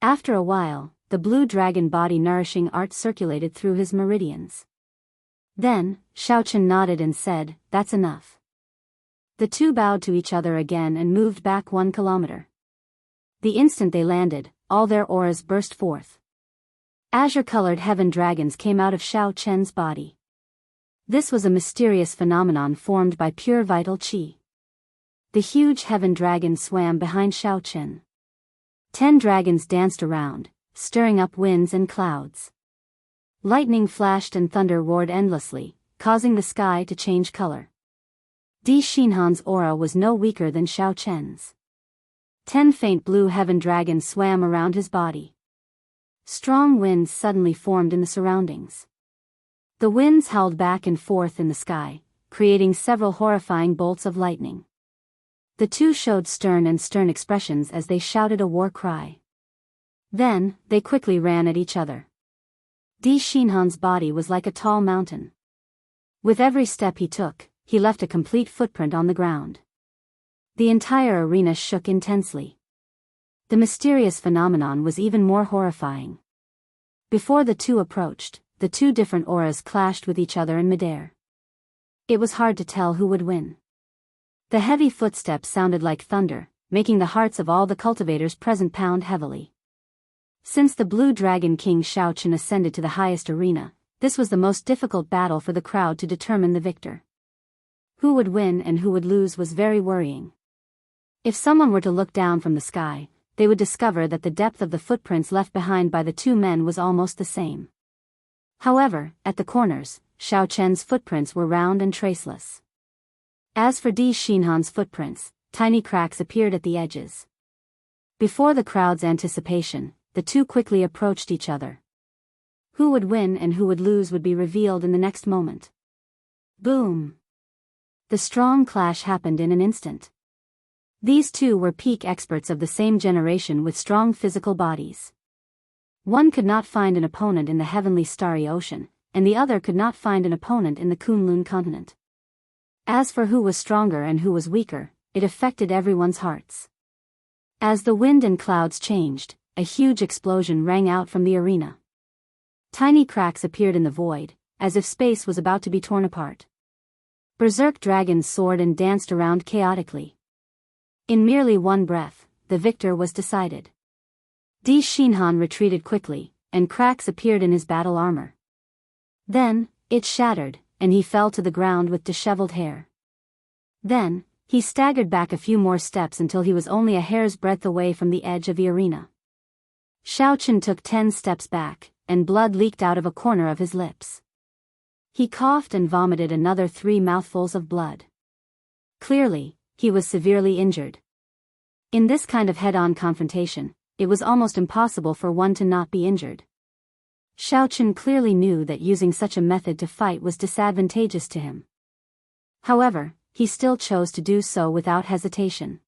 After a while, the blue dragon body nourishing art circulated through his meridians. Then, Xiao Chen nodded and said, that's enough. The two bowed to each other again and moved back 1 kilometer. The instant they landed, all their auras burst forth. Azure-colored heaven dragons came out of Xiao Chen's body. This was a mysterious phenomenon formed by pure vital qi. The huge heaven dragon swam behind Xiao Chen. 10 dragons danced around, stirring up winds and clouds. Lightning flashed and thunder roared endlessly, causing the sky to change color. Di Xinhan's aura was no weaker than Xiao Chen's. 10 faint blue heaven dragons swam around his body. Strong winds suddenly formed in the surroundings. The winds howled back and forth in the sky, creating several horrifying bolts of lightning. The two showed stern expressions as they shouted a war cry. Then, they quickly ran at each other. Di Xinhan's body was like a tall mountain. With every step he took, he left a complete footprint on the ground. The entire arena shook intensely. The mysterious phenomenon was even more horrifying. Before the two approached, the two different auras clashed with each other in midair. It was hard to tell who would win. The heavy footsteps sounded like thunder, making the hearts of all the cultivators present pound heavily. Since the Blue Dragon King Shaochen ascended to the highest arena, this was the most difficult battle for the crowd to determine the victor. Who would win and who would lose was very worrying. If someone were to look down from the sky, they would discover that the depth of the footprints left behind by the two men was almost the same. However, at the corners, Shaochen's footprints were round and traceless. As for Di Xinhan's footprints, tiny cracks appeared at the edges. Before the crowd's anticipation, the two quickly approached each other. Who would win and who would lose would be revealed in the next moment. Boom! The strong clash happened in an instant. These two were peak experts of the same generation with strong physical bodies. One could not find an opponent in the heavenly starry ocean, and the other could not find an opponent in the Kunlun continent. As for who was stronger and who was weaker, it affected everyone's hearts. As the wind and clouds changed, a huge explosion rang out from the arena. Tiny cracks appeared in the void, as if space was about to be torn apart. Berserk dragons soared and danced around chaotically. In merely one breath, the victor was decided. Di Xinhan retreated quickly, and cracks appeared in his battle armor. Then, it shattered, and he fell to the ground with disheveled hair. Then, he staggered back a few more steps until he was only a hair's breadth away from the edge of the arena. Shaochen took 10 steps back, and blood leaked out of a corner of his lips. He coughed and vomited another 3 mouthfuls of blood. Clearly, he was severely injured. In this kind of head-on confrontation, it was almost impossible for one to not be injured. Shaochen clearly knew that using such a method to fight was disadvantageous to him. However, he still chose to do so without hesitation.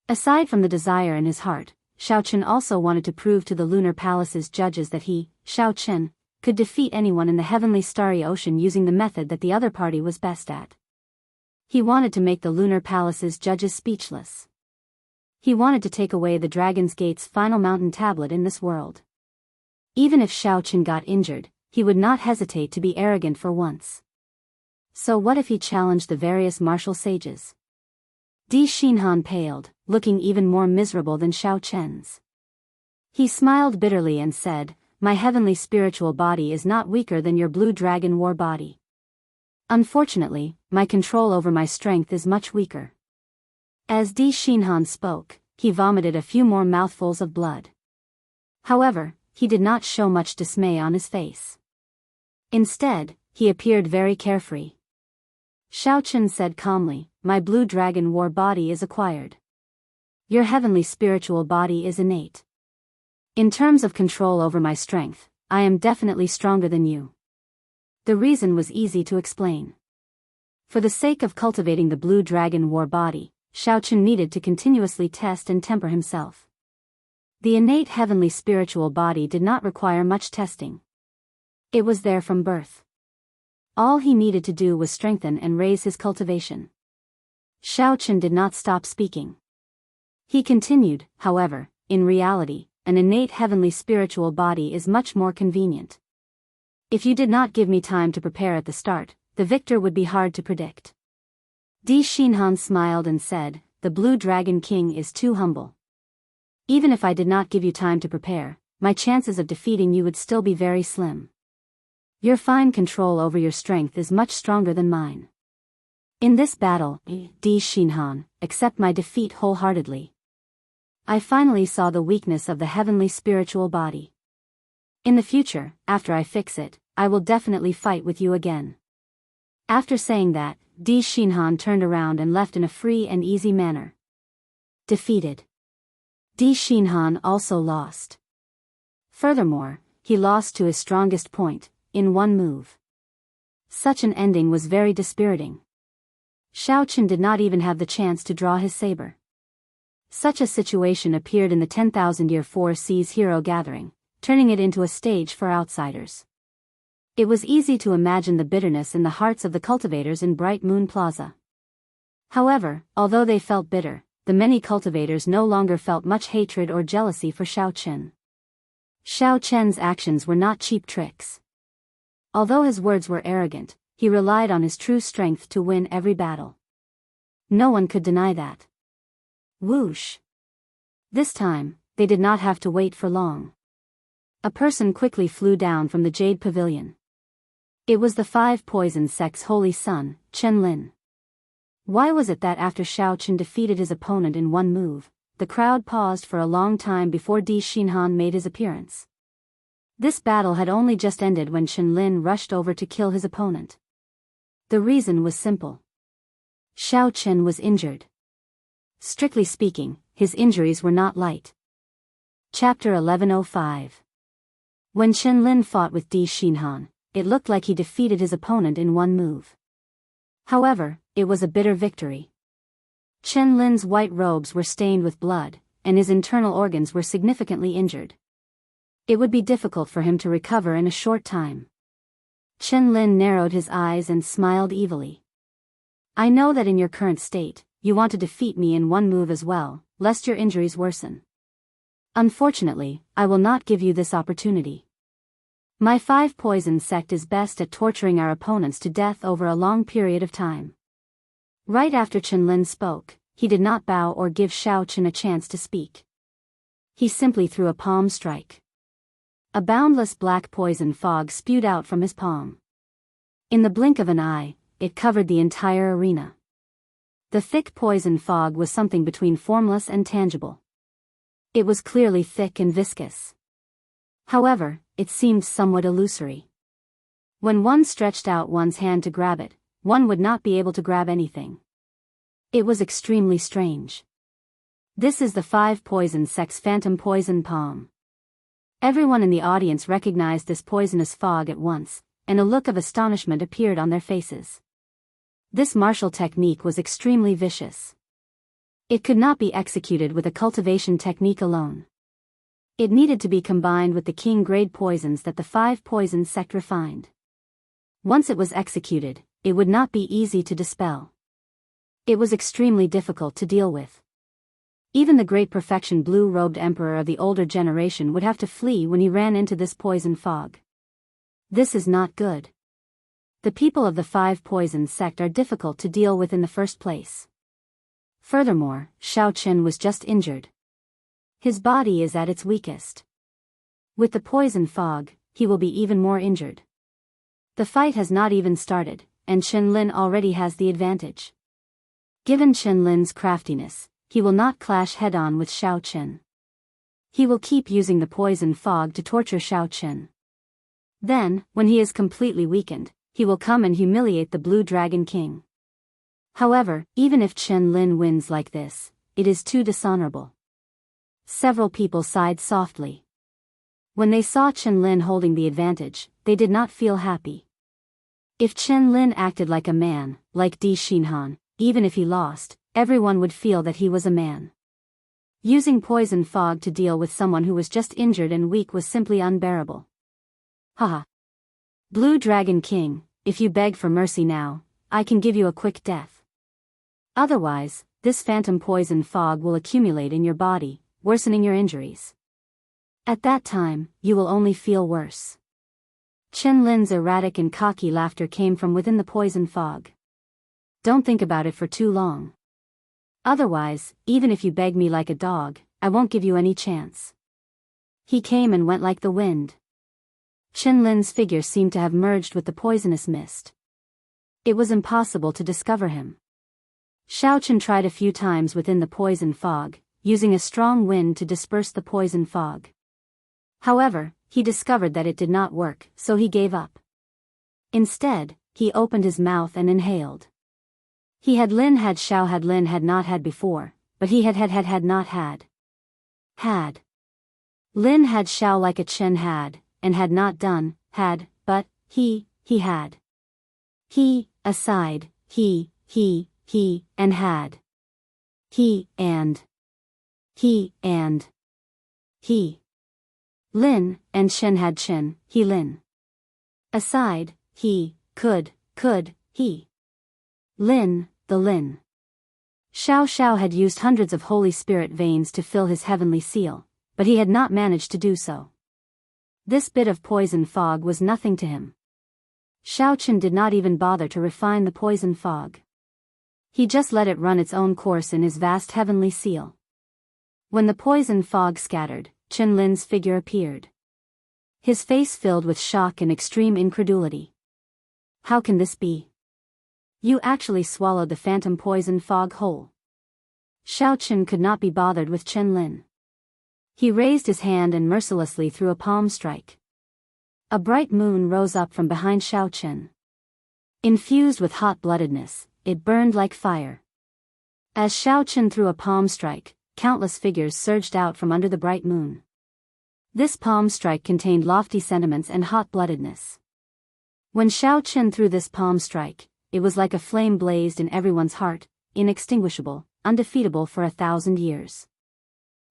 Aside from the desire in his heart, Shaochen also wanted to prove to the Lunar Palace's judges that he, Shaochen, could defeat anyone in the heavenly starry ocean using the method that the other party was best at. He wanted to make the Lunar Palace's judges speechless. He wanted to take away the Dragon's Gate's final mountain tablet in this world. Even if Shaochen got injured, he would not hesitate to be arrogant for once. So what if he challenged the various martial sages? Di Xinhan paled, looking even more miserable than Shaochen's. He smiled bitterly and said, "My heavenly spiritual body is not weaker than your blue dragon war body. Unfortunately, my control over my strength is much weaker." As Di Xinhan spoke, he vomited a few more mouthfuls of blood. However, he did not show much dismay on his face. Instead, he appeared very carefree. Shaochen said calmly, "My blue dragon war body is acquired. Your heavenly spiritual body is innate. In terms of control over my strength, I am definitely stronger than you." The reason was easy to explain. For the sake of cultivating the blue dragon war body, Shaochen needed to continuously test and temper himself. The innate heavenly spiritual body did not require much testing. It was there from birth. All he needed to do was strengthen and raise his cultivation. Shaochen did not stop speaking. He continued, "However, in reality, an innate heavenly spiritual body is much more convenient. If you did not give me time to prepare at the start, the victor would be hard to predict." Di Xinhan smiled and said, "The Blue Dragon King is too humble. Even if I did not give you time to prepare, my chances of defeating you would still be very slim. Your fine control over your strength is much stronger than mine. In this battle, Di Xinhan, accept my defeat wholeheartedly. I finally saw the weakness of the heavenly spiritual body. In the future, after I fix it, I will definitely fight with you again." After saying that, Di Xinhan turned around and left in a free and easy manner. Defeated. Di Xinhan also lost. Furthermore, he lost to his strongest point, in one move. Such an ending was very dispiriting. Xiao Qin did not even have the chance to draw his saber. Such a situation appeared in the 10,000-year Four Seas Hero Gathering, turning it into a stage for outsiders. It was easy to imagine the bitterness in the hearts of the cultivators in Bright Moon Plaza. However, although they felt bitter, the many cultivators no longer felt much hatred or jealousy for Xiao Qin. Xiao Qin's actions were not cheap tricks. Although his words were arrogant, he relied on his true strength to win every battle. No one could deny that. Whoosh! This time, they did not have to wait for long. A person quickly flew down from the Jade Pavilion. It was the Five Poison Sect's holy son, Chen Lin. Why was it that after Xiao Qin defeated his opponent in one move, the crowd paused for a long time before Di Xinhan made his appearance? This battle had only just ended when Chen Lin rushed over to kill his opponent. The reason was simple. Xiao Qin was injured. Strictly speaking, his injuries were not light. Chapter 1105. When Chen Lin fought with Di Xinhan, it looked like he defeated his opponent in one move. However, it was a bitter victory. Chen Lin's white robes were stained with blood, and his internal organs were significantly injured. It would be difficult for him to recover in a short time. Chen Lin narrowed his eyes and smiled evilly. I know that in your current state, you want to defeat me in one move as well, lest your injuries worsen. Unfortunately, I will not give you this opportunity. My Five Poison Sect is best at torturing our opponents to death over a long period of time. Right after Chen Lin spoke, he did not bow or give Xiao Qin a chance to speak. He simply threw a palm strike. A boundless black poison fog spewed out from his palm. In the blink of an eye, it covered the entire arena. The thick poison fog was something between formless and tangible. It was clearly thick and viscous. However, it seemed somewhat illusory. When one stretched out one's hand to grab it, one would not be able to grab anything. It was extremely strange. This is the Five Poison Sect's Phantom Poison Palm. Everyone in the audience recognized this poisonous fog at once, and a look of astonishment appeared on their faces. This martial technique was extremely vicious. It could not be executed with a cultivation technique alone. It needed to be combined with the king-grade poisons that the Five Poison Sect refined. Once it was executed, it would not be easy to dispel. It was extremely difficult to deal with. Even the great perfection blue-robed emperor of the older generation would have to flee when he ran into this poison fog. This is not good. The people of the Five Poison Sect are difficult to deal with in the first place. Furthermore, Xiao Qin was just injured. His body is at its weakest. With the poison fog, he will be even more injured. The fight has not even started, and Chen Lin already has the advantage. Given Chen Lin's craftiness, he will not clash head-on with Xiao Qin. He will keep using the poison fog to torture Xiao Qin. Then, when he is completely weakened, he will come and humiliate the Blue Dragon King. However, even if Chen Lin wins like this, it is too dishonorable. Several people sighed softly. When they saw Chen Lin holding the advantage, they did not feel happy. If Chen Lin acted like a man, like Di Xinhan, even if he lost, everyone would feel that he was a man. Using poison fog to deal with someone who was just injured and weak was simply unbearable. Haha. Blue Dragon King, if you beg for mercy now, I can give you a quick death. Otherwise, this phantom poison fog will accumulate in your body, worsening your injuries. At that time, you will only feel worse. Chen Lin's erratic and cocky laughter came from within the poison fog. Don't think about it for too long. Otherwise, even if you beg me like a dog, I won't give you any chance. He came and went like the wind. Chen Lin's figure seemed to have merged with the poisonous mist. It was impossible to discover him. Xiao Qin tried a few times within the poison fog, using a strong wind to disperse the poison fog. However, he discovered that it did not work, so he gave up. Instead, he opened his mouth and inhaled. He had Lin had Xiao had Lin had not had before, but he had not had. had. Lin had Xiao like a Chen had, and had not done, had, but, he had. He, aside, he, and had. He, and. He, and. He. Lin, and Chen had Chen, he Lin. Aside, he, could, he. Lin, the Lin. Xiao had used hundreds of Holy Spirit veins to fill his heavenly seal, but he had not managed to do so. This bit of poison fog was nothing to him. Xiao Chen did not even bother to refine the poison fog. He just let it run its own course in his vast heavenly seal. When the poison fog scattered, Chen Lin's figure appeared. His face filled with shock and extreme incredulity. How can this be? You actually swallowed the phantom poison fog whole. Xiao Chen could not be bothered with Chen Lin. He raised his hand and mercilessly threw a palm strike. A bright moon rose up from behind Xiao Chen. Infused with hot-bloodedness, it burned like fire. As Xiao Chen threw a palm strike, countless figures surged out from under the bright moon. This palm strike contained lofty sentiments and hot-bloodedness. When Xiao Chen threw this palm strike, it was like a flame blazed in everyone's heart, inextinguishable, undefeatable for 1,000 years.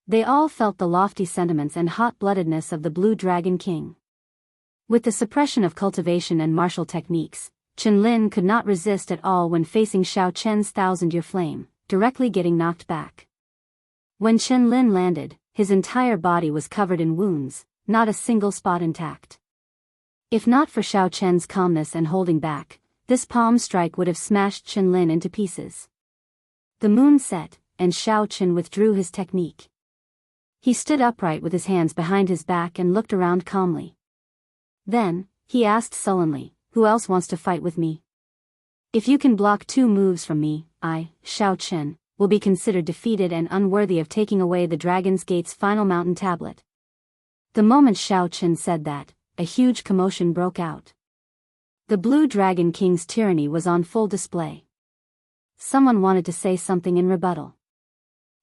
They all felt the lofty sentiments and hot-bloodedness of the Blue Dragon King. With the suppression of cultivation and martial techniques, Chen Lin could not resist at all when facing Xiao Chen's 1,000-year flame, directly getting knocked back. When Chen Lin landed, his entire body was covered in wounds, not a single spot intact. If not for Xiao Chen's calmness and holding back, this palm strike would have smashed Chen Lin into pieces. The moon set, and Xiao Chen withdrew his technique. He stood upright with his hands behind his back and looked around calmly. Then, he asked sullenly, "Who else wants to fight with me? If you can block 2 moves from me, I, Xiao Chen, will be considered defeated and unworthy of taking away the Dragon's Gate's final mountain tablet." The moment Xiao Chen said that, a huge commotion broke out. The Blue Dragon King's tyranny was on full display. Someone wanted to say something in rebuttal.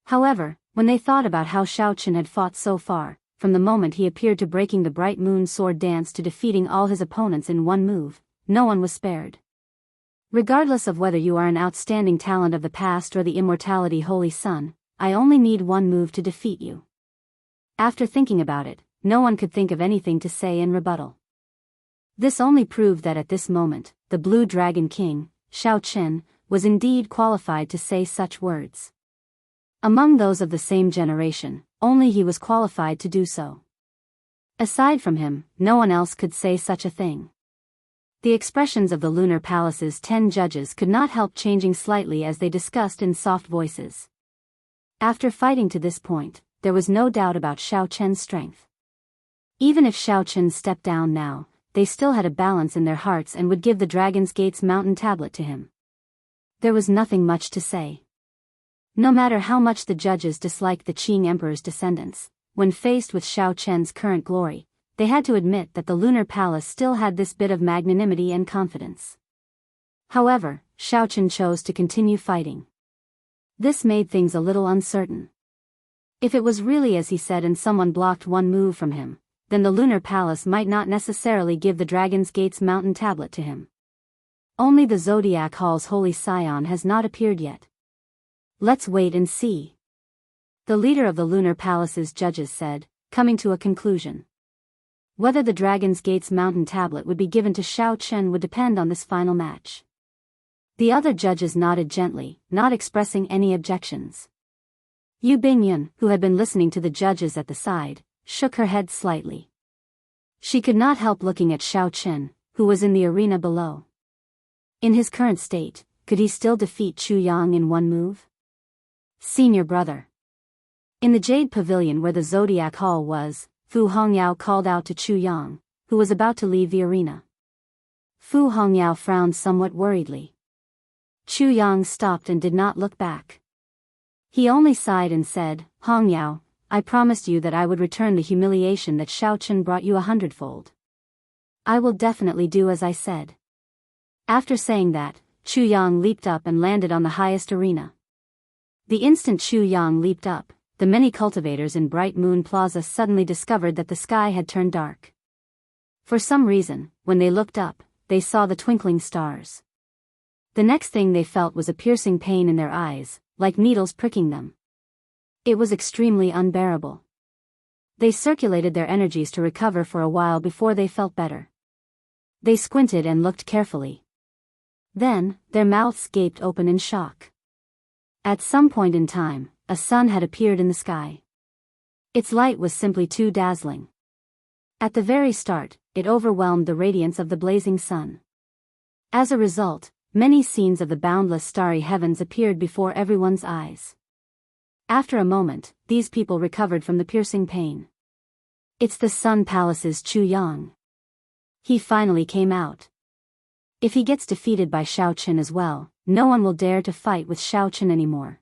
However, when they thought about how Xiao Chen had fought so far, from the moment he appeared to breaking the bright moon sword dance to defeating all his opponents in one move, no one was spared. Regardless of whether you are an outstanding talent of the past or the immortality Holy Sun, I only need one move to defeat you. After thinking about it, no one could think of anything to say in rebuttal. This only proved that at this moment, the Blue Dragon King, Xiao Chen, was indeed qualified to say such words. Among those of the same generation, only he was qualified to do so. Aside from him, no one else could say such a thing. The expressions of the Lunar Palace's 10 judges could not help changing slightly as they discussed in soft voices. After fighting to this point, there was no doubt about Xiao Chen's strength. Even if Xiao Chen stepped down now, they still had a balance in their hearts and would give the Dragon's Gate's mountain tablet to him. There was nothing much to say. No matter how much the judges disliked the Qing Emperor's descendants, when faced with Xiao Chen's current glory, they had to admit that the Lunar Palace still had this bit of magnanimity and confidence. However, Xiao Chen chose to continue fighting. This made things a little uncertain. If it was really as he said and someone blocked one move from him, then the Lunar Palace might not necessarily give the Dragon's Gate's mountain tablet to him. Only the Zodiac Hall's Holy Scion has not appeared yet. Let's wait and see. The leader of the Lunar Palace's judges said, coming to a conclusion. Whether the Dragon's Gate's mountain tablet would be given to Xiao Chen would depend on this final match. The other judges nodded gently, not expressing any objections. Yu Bingyun, who had been listening to the judges at the side, shook her head slightly. She could not help looking at Xiao Chen, who was in the arena below. In his current state, could he still defeat Chu Yang in one move? Senior brother. In the Jade Pavilion where the Zodiac Hall was, Fu Hongyao called out to Chu Yang, who was about to leave the arena. Fu Hongyao frowned somewhat worriedly. Chu Yang stopped and did not look back. He only sighed and said, "Hongyao, I promised you that I would return the humiliation that Xiao Chen brought you 100-fold. I will definitely do as I said." After saying that, Chu Yang leaped up and landed on the highest arena. The instant Chu Yang leaped up, the many cultivators in Bright Moon Plaza suddenly discovered that the sky had turned dark. For some reason, when they looked up, they saw the twinkling stars. The next thing they felt was a piercing pain in their eyes, like needles pricking them. It was extremely unbearable. They circulated their energies to recover for a while before they felt better. They squinted and looked carefully. Then, their mouths gaped open in shock. At some point in time, a sun had appeared in the sky. Its light was simply too dazzling. At the very start, it overwhelmed the radiance of the blazing sun. As a result, many scenes of the boundless starry heavens appeared before everyone's eyes. After a moment, these people recovered from the piercing pain. It's the Sun Palace's Chu Yang. He finally came out. If he gets defeated by Xiao Chen as well, no one will dare to fight with Xiao Chen anymore.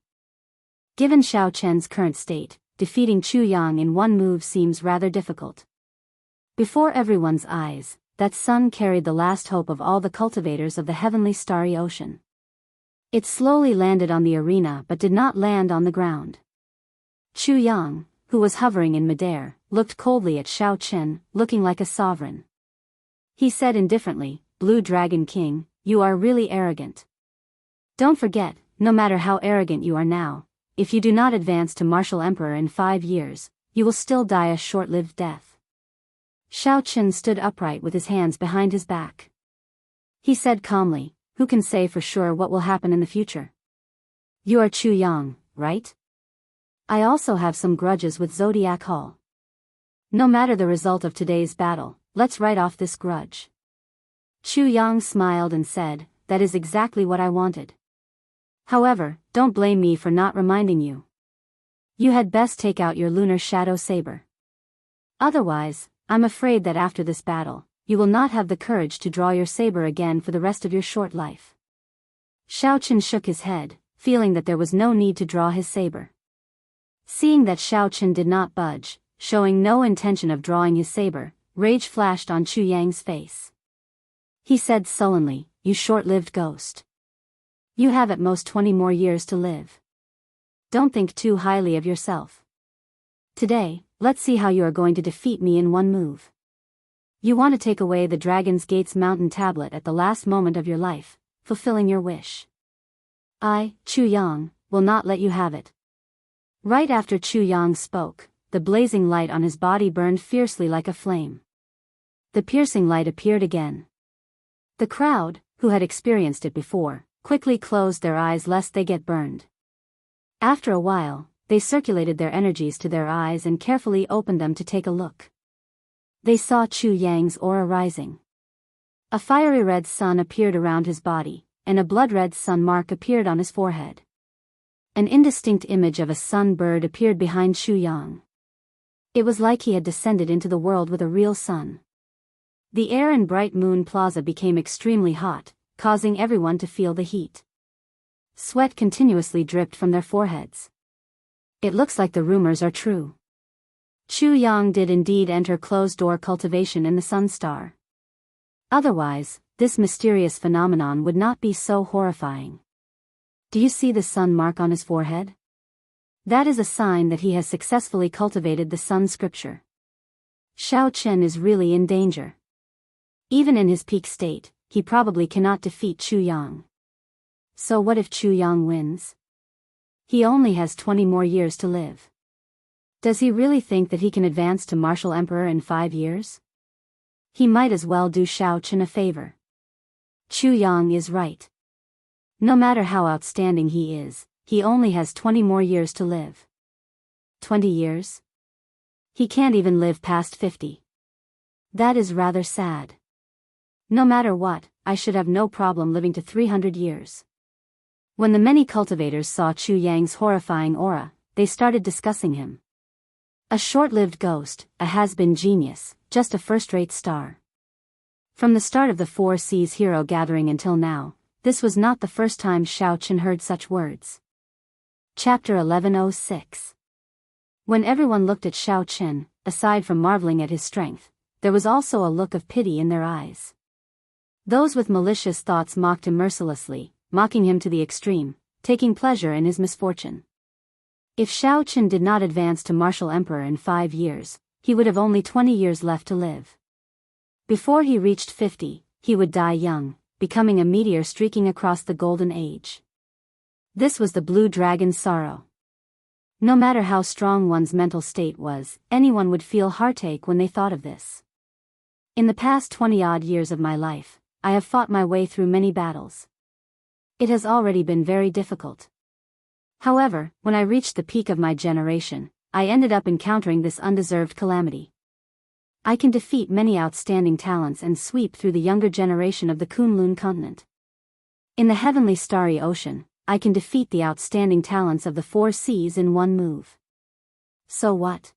Given Xiao Chen's current state, defeating Chu Yang in one move seems rather difficult. Before everyone's eyes, that sun carried the last hope of all the cultivators of the heavenly starry ocean. It slowly landed on the arena but did not land on the ground. Chu Yang, who was hovering in midair, looked coldly at Xiao Chen, looking like a sovereign. He said indifferently, "Blue Dragon King, you are really arrogant. Don't forget, no matter how arrogant you are now, if you do not advance to Martial Emperor in 5 years, you will still die a short-lived death." Xiao Chen stood upright with his hands behind his back. He said calmly, "Who can say for sure what will happen in the future? You are Chu Yang, right? I also have some grudges with Zodiac Hall. No matter the result of today's battle, let's write off this grudge." Chu Yang smiled and said, "That is exactly what I wanted. However, don't blame me for not reminding you. You had best take out your lunar shadow saber. Otherwise, I'm afraid that after this battle, you will not have the courage to draw your saber again for the rest of your short life." Xiao Chen shook his head, feeling that there was no need to draw his saber. Seeing that Xiao Chen did not budge, showing no intention of drawing his saber, rage flashed on Chu Yang's face. He said sullenly, "You short-lived ghost. You have at most 20 more years to live. Don't think too highly of yourself. Today, let's see how you are going to defeat me in one move. You want to take away the Dragon's Gate's mountain tablet at the last moment of your life, fulfilling your wish. I, Chu Yang, will not let you have it." Right after Chu Yang spoke, the blazing light on his body burned fiercely like a flame. The piercing light appeared again. The crowd, who had experienced it before, quickly closed their eyes lest they get burned. After a while, they circulated their energies to their eyes and carefully opened them to take a look. They saw Chu Yang's aura rising. A fiery red sun appeared around his body, and a blood-red sun mark appeared on his forehead. An indistinct image of a sun bird appeared behind Chu Yang. It was like he had descended into the world with a real sun. The air in Bright Moon Plaza became extremely hot, causing everyone to feel the heat. Sweat continuously dripped from their foreheads. It looks like the rumors are true. Chu Yang did indeed enter closed-door cultivation in the Sun Star. Otherwise, this mysterious phenomenon would not be so horrifying. Do you see the sun mark on his forehead? That is a sign that he has successfully cultivated the Sun Scripture. Xiao Chen is really in danger. Even in his peak state, he probably cannot defeat Chu Yang. So what if Chu Yang wins? He only has 20 more years to live. Does he really think that he can advance to Martial Emperor in 5 years? He might as well do Xiao Chen a favor. Chu Yang is right. No matter how outstanding he is, he only has 20 more years to live. 20 years? He can't even live past 50. That is rather sad. No matter what, I should have no problem living to 300 years. When the many cultivators saw Chu Yang's horrifying aura, they started discussing him. A short-lived ghost, a has-been genius, just a first-rate star. From the start of the Four Seas hero gathering until now, this was not the first time Xiao Chen heard such words. Chapter 1106. When everyone looked at Xiao Chen, aside from marveling at his strength, there was also a look of pity in their eyes. Those with malicious thoughts mocked him mercilessly, mocking him to the extreme, taking pleasure in his misfortune. If Xiao Chen did not advance to martial emperor in 5 years, he would have only 20 years left to live. Before he reached 50, he would die young, becoming a meteor streaking across the golden age. This was the blue dragon's sorrow. No matter how strong one's mental state was, anyone would feel heartache when they thought of this. In the past 20-odd years of my life, I have fought my way through many battles. It has already been very difficult. However, when I reached the peak of my generation, I ended up encountering this undeserved calamity. I can defeat many outstanding talents and sweep through the younger generation of the Kunlun continent. In the heavenly starry ocean, I can defeat the outstanding talents of the 4 seas in one move. So what?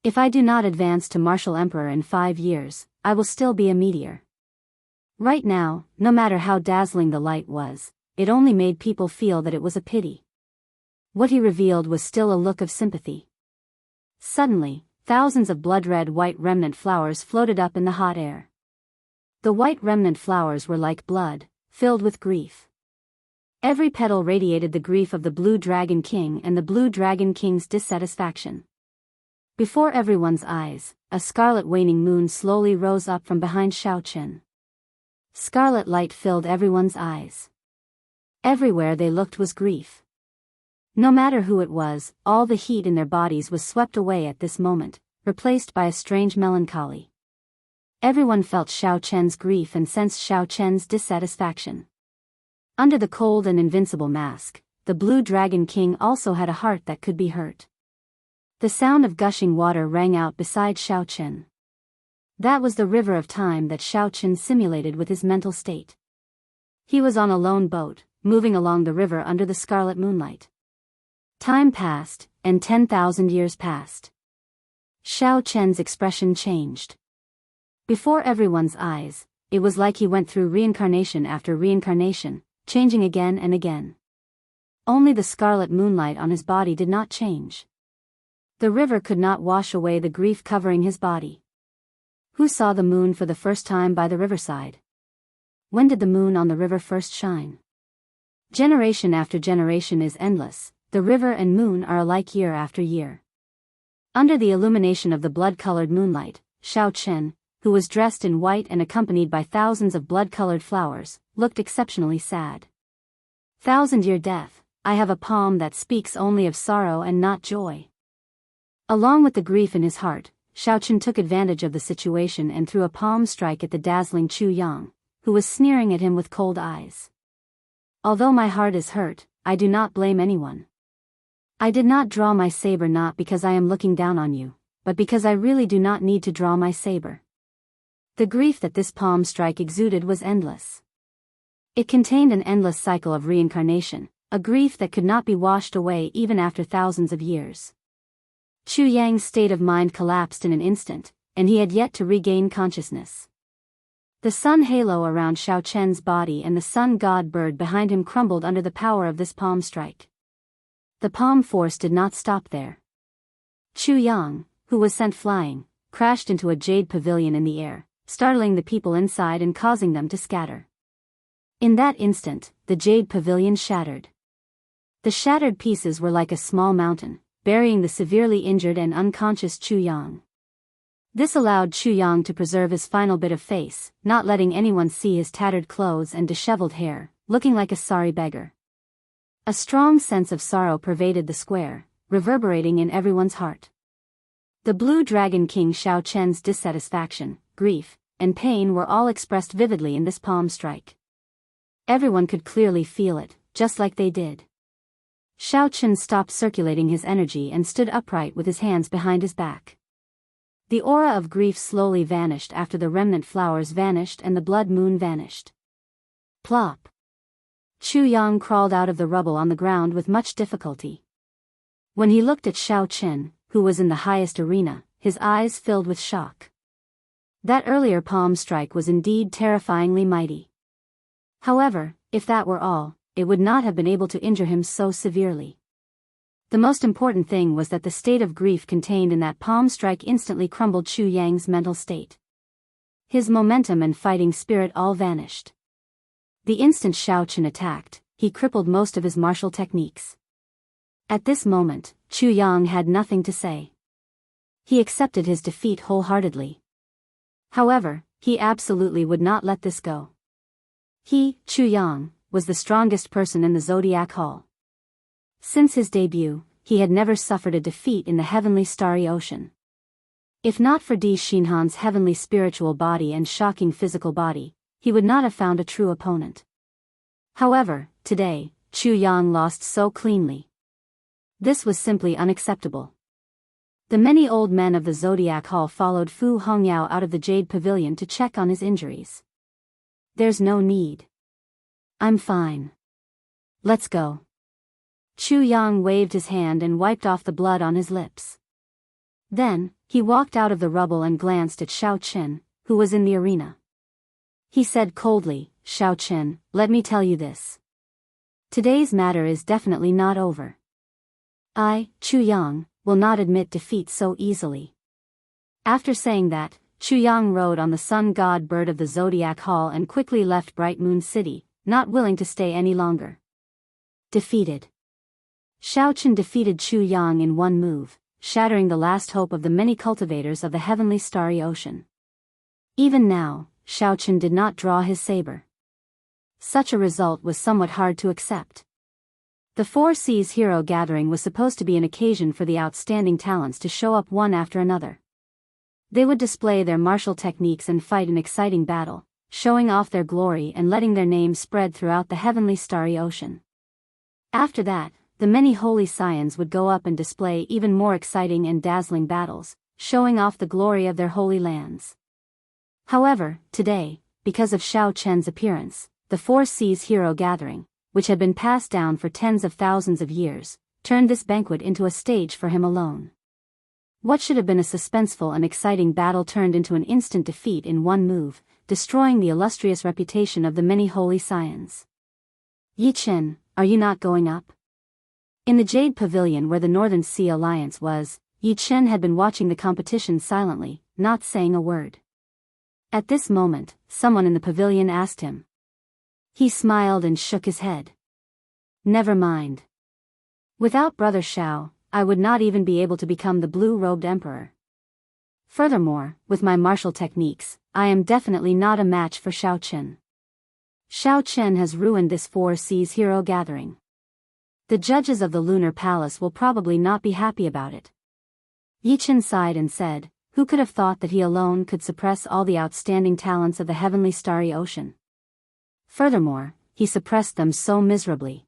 If I do not advance to martial emperor in 5 years, I will still be a meteor. Right now, no matter how dazzling the light was, it only made people feel that it was a pity. What he revealed was still a look of sympathy. Suddenly, thousands of blood-red white remnant flowers floated up in the hot air. The white remnant flowers were like blood, filled with grief. Every petal radiated the grief of the Blue Dragon King and the Blue Dragon King's dissatisfaction. Before everyone's eyes, a scarlet waning moon slowly rose up from behind Xiao Chen. Scarlet light filled everyone's eyes. Everywhere they looked was grief. No matter who it was, all the heat in their bodies was swept away at this moment, replaced by a strange melancholy. Everyone felt Xiao Chen's grief and sensed Xiao Chen's dissatisfaction. Under the cold and invincible mask, the Blue Dragon King also had a heart that could be hurt. The sound of gushing water rang out beside Xiao Chen. That was the river of time that Xiao Chen simulated with his mental state. He was on a lone boat, moving along the river under the scarlet moonlight. Time passed, and 10,000 years passed. Xiao Chen's expression changed. Before everyone's eyes, it was like he went through reincarnation after reincarnation, changing again and again. Only the scarlet moonlight on his body did not change. The river could not wash away the grief covering his body. Who saw the moon for the first time by the riverside? When did the moon on the river first shine? Generation after generation is endless. The river and moon are alike year after year. Under the illumination of the blood-colored moonlight, Xiao Chen, who was dressed in white and accompanied by thousands of blood-colored flowers, looked exceptionally sad. 1,000-year death, I have a palm that speaks only of sorrow and not joy. Along with the grief in his heart, Xiao Chen took advantage of the situation and threw a palm strike at the dazzling Chu Yang, who was sneering at him with cold eyes. Although my heart is hurt, I do not blame anyone. I did not draw my saber not because I am looking down on you, but because I really do not need to draw my saber. The grief that this palm strike exuded was endless. It contained an endless cycle of reincarnation, a grief that could not be washed away even after thousands of years. Chu Yang's state of mind collapsed in an instant, and he had yet to regain consciousness. The sun halo around Xiao Chen's body and the sun god bird behind him crumbled under the power of this palm strike. The palm force did not stop there. Chu Yang, who was sent flying, crashed into a jade pavilion in the air, startling the people inside and causing them to scatter. In that instant, the jade pavilion shattered. The shattered pieces were like a small mountain, burying the severely injured and unconscious Chu Yang. This allowed Chu Yang to preserve his final bit of face, not letting anyone see his tattered clothes and disheveled hair, looking like a sorry beggar. A strong sense of sorrow pervaded the square, reverberating in everyone's heart. The Blue Dragon King Xiao Chen's dissatisfaction, grief, and pain were all expressed vividly in this palm strike. Everyone could clearly feel it, just like they did. Xiao Chen stopped circulating his energy and stood upright with his hands behind his back. The aura of grief slowly vanished after the remnant flowers vanished and the blood moon vanished. Plop! Chu Yang crawled out of the rubble on the ground with much difficulty. When he looked at Xiao Chen, who was in the highest arena, his eyes filled with shock. That earlier palm strike was indeed terrifyingly mighty. However, if that were all, it would not have been able to injure him so severely. The most important thing was that the state of grief contained in that palm strike instantly crumbled Chu Yang's mental state. His momentum and fighting spirit all vanished. The instant Xiao Chen attacked, he crippled most of his martial techniques. At this moment, Chu Yang had nothing to say. He accepted his defeat wholeheartedly. However, he absolutely would not let this go. He, Chu Yang, was the strongest person in the Zodiac Hall. Since his debut, he had never suffered a defeat in the heavenly starry ocean. If not for Di Xinhan's heavenly spiritual body and shocking physical body, he would not have found a true opponent. However, today, Chu Yang lost so cleanly. This was simply unacceptable. The many old men of the Zodiac Hall followed Fu Hongyao out of the Jade Pavilion to check on his injuries. There's no need. I'm fine. Let's go. Chu Yang waved his hand and wiped off the blood on his lips. Then, he walked out of the rubble and glanced at Xiao Qin, who was in the arena. He said coldly, "Xiao Qin, let me tell you this. Today's matter is definitely not over. I, Chu Yang, will not admit defeat so easily." After saying that, Chu Yang rode on the sun god bird of the Zodiac Hall and quickly left Bright Moon City, not willing to stay any longer. Defeated. Xiao Qin defeated Chu Yang in one move, shattering the last hope of the many cultivators of the heavenly starry ocean. Even now, Xiao Qin did not draw his saber. Such a result was somewhat hard to accept. The Four Seas Hero Gathering was supposed to be an occasion for the outstanding talents to show up one after another. They would display their martial techniques and fight an exciting battle, showing off their glory and letting their names spread throughout the heavenly starry ocean. After that, the many holy scions would go up and display even more exciting and dazzling battles, showing off the glory of their holy lands. However, today, because of Xiao Chen's appearance, the Four Seas Hero Gathering, which had been passed down for tens of thousands of years, turned this banquet into a stage for him alone. What should have been a suspenseful and exciting battle turned into an instant defeat in one move, destroying the illustrious reputation of the many holy scions. "Yi Chen, are you not going up?" In the Jade Pavilion where the Northern Sea Alliance was, Yi Chen had been watching the competition silently, not saying a word. At this moment, someone in the pavilion asked him. He smiled and shook his head. "Never mind. Without Brother Xiao, I would not even be able to become the blue-robed emperor. Furthermore, with my martial techniques, I am definitely not a match for Xiao Qin. Xiao Qin has ruined this Four Seas Hero Gathering. The judges of the Lunar Palace will probably not be happy about it." Yi Chen sighed and said, "Who could have thought that he alone could suppress all the outstanding talents of the heavenly starry ocean? Furthermore, he suppressed them so miserably."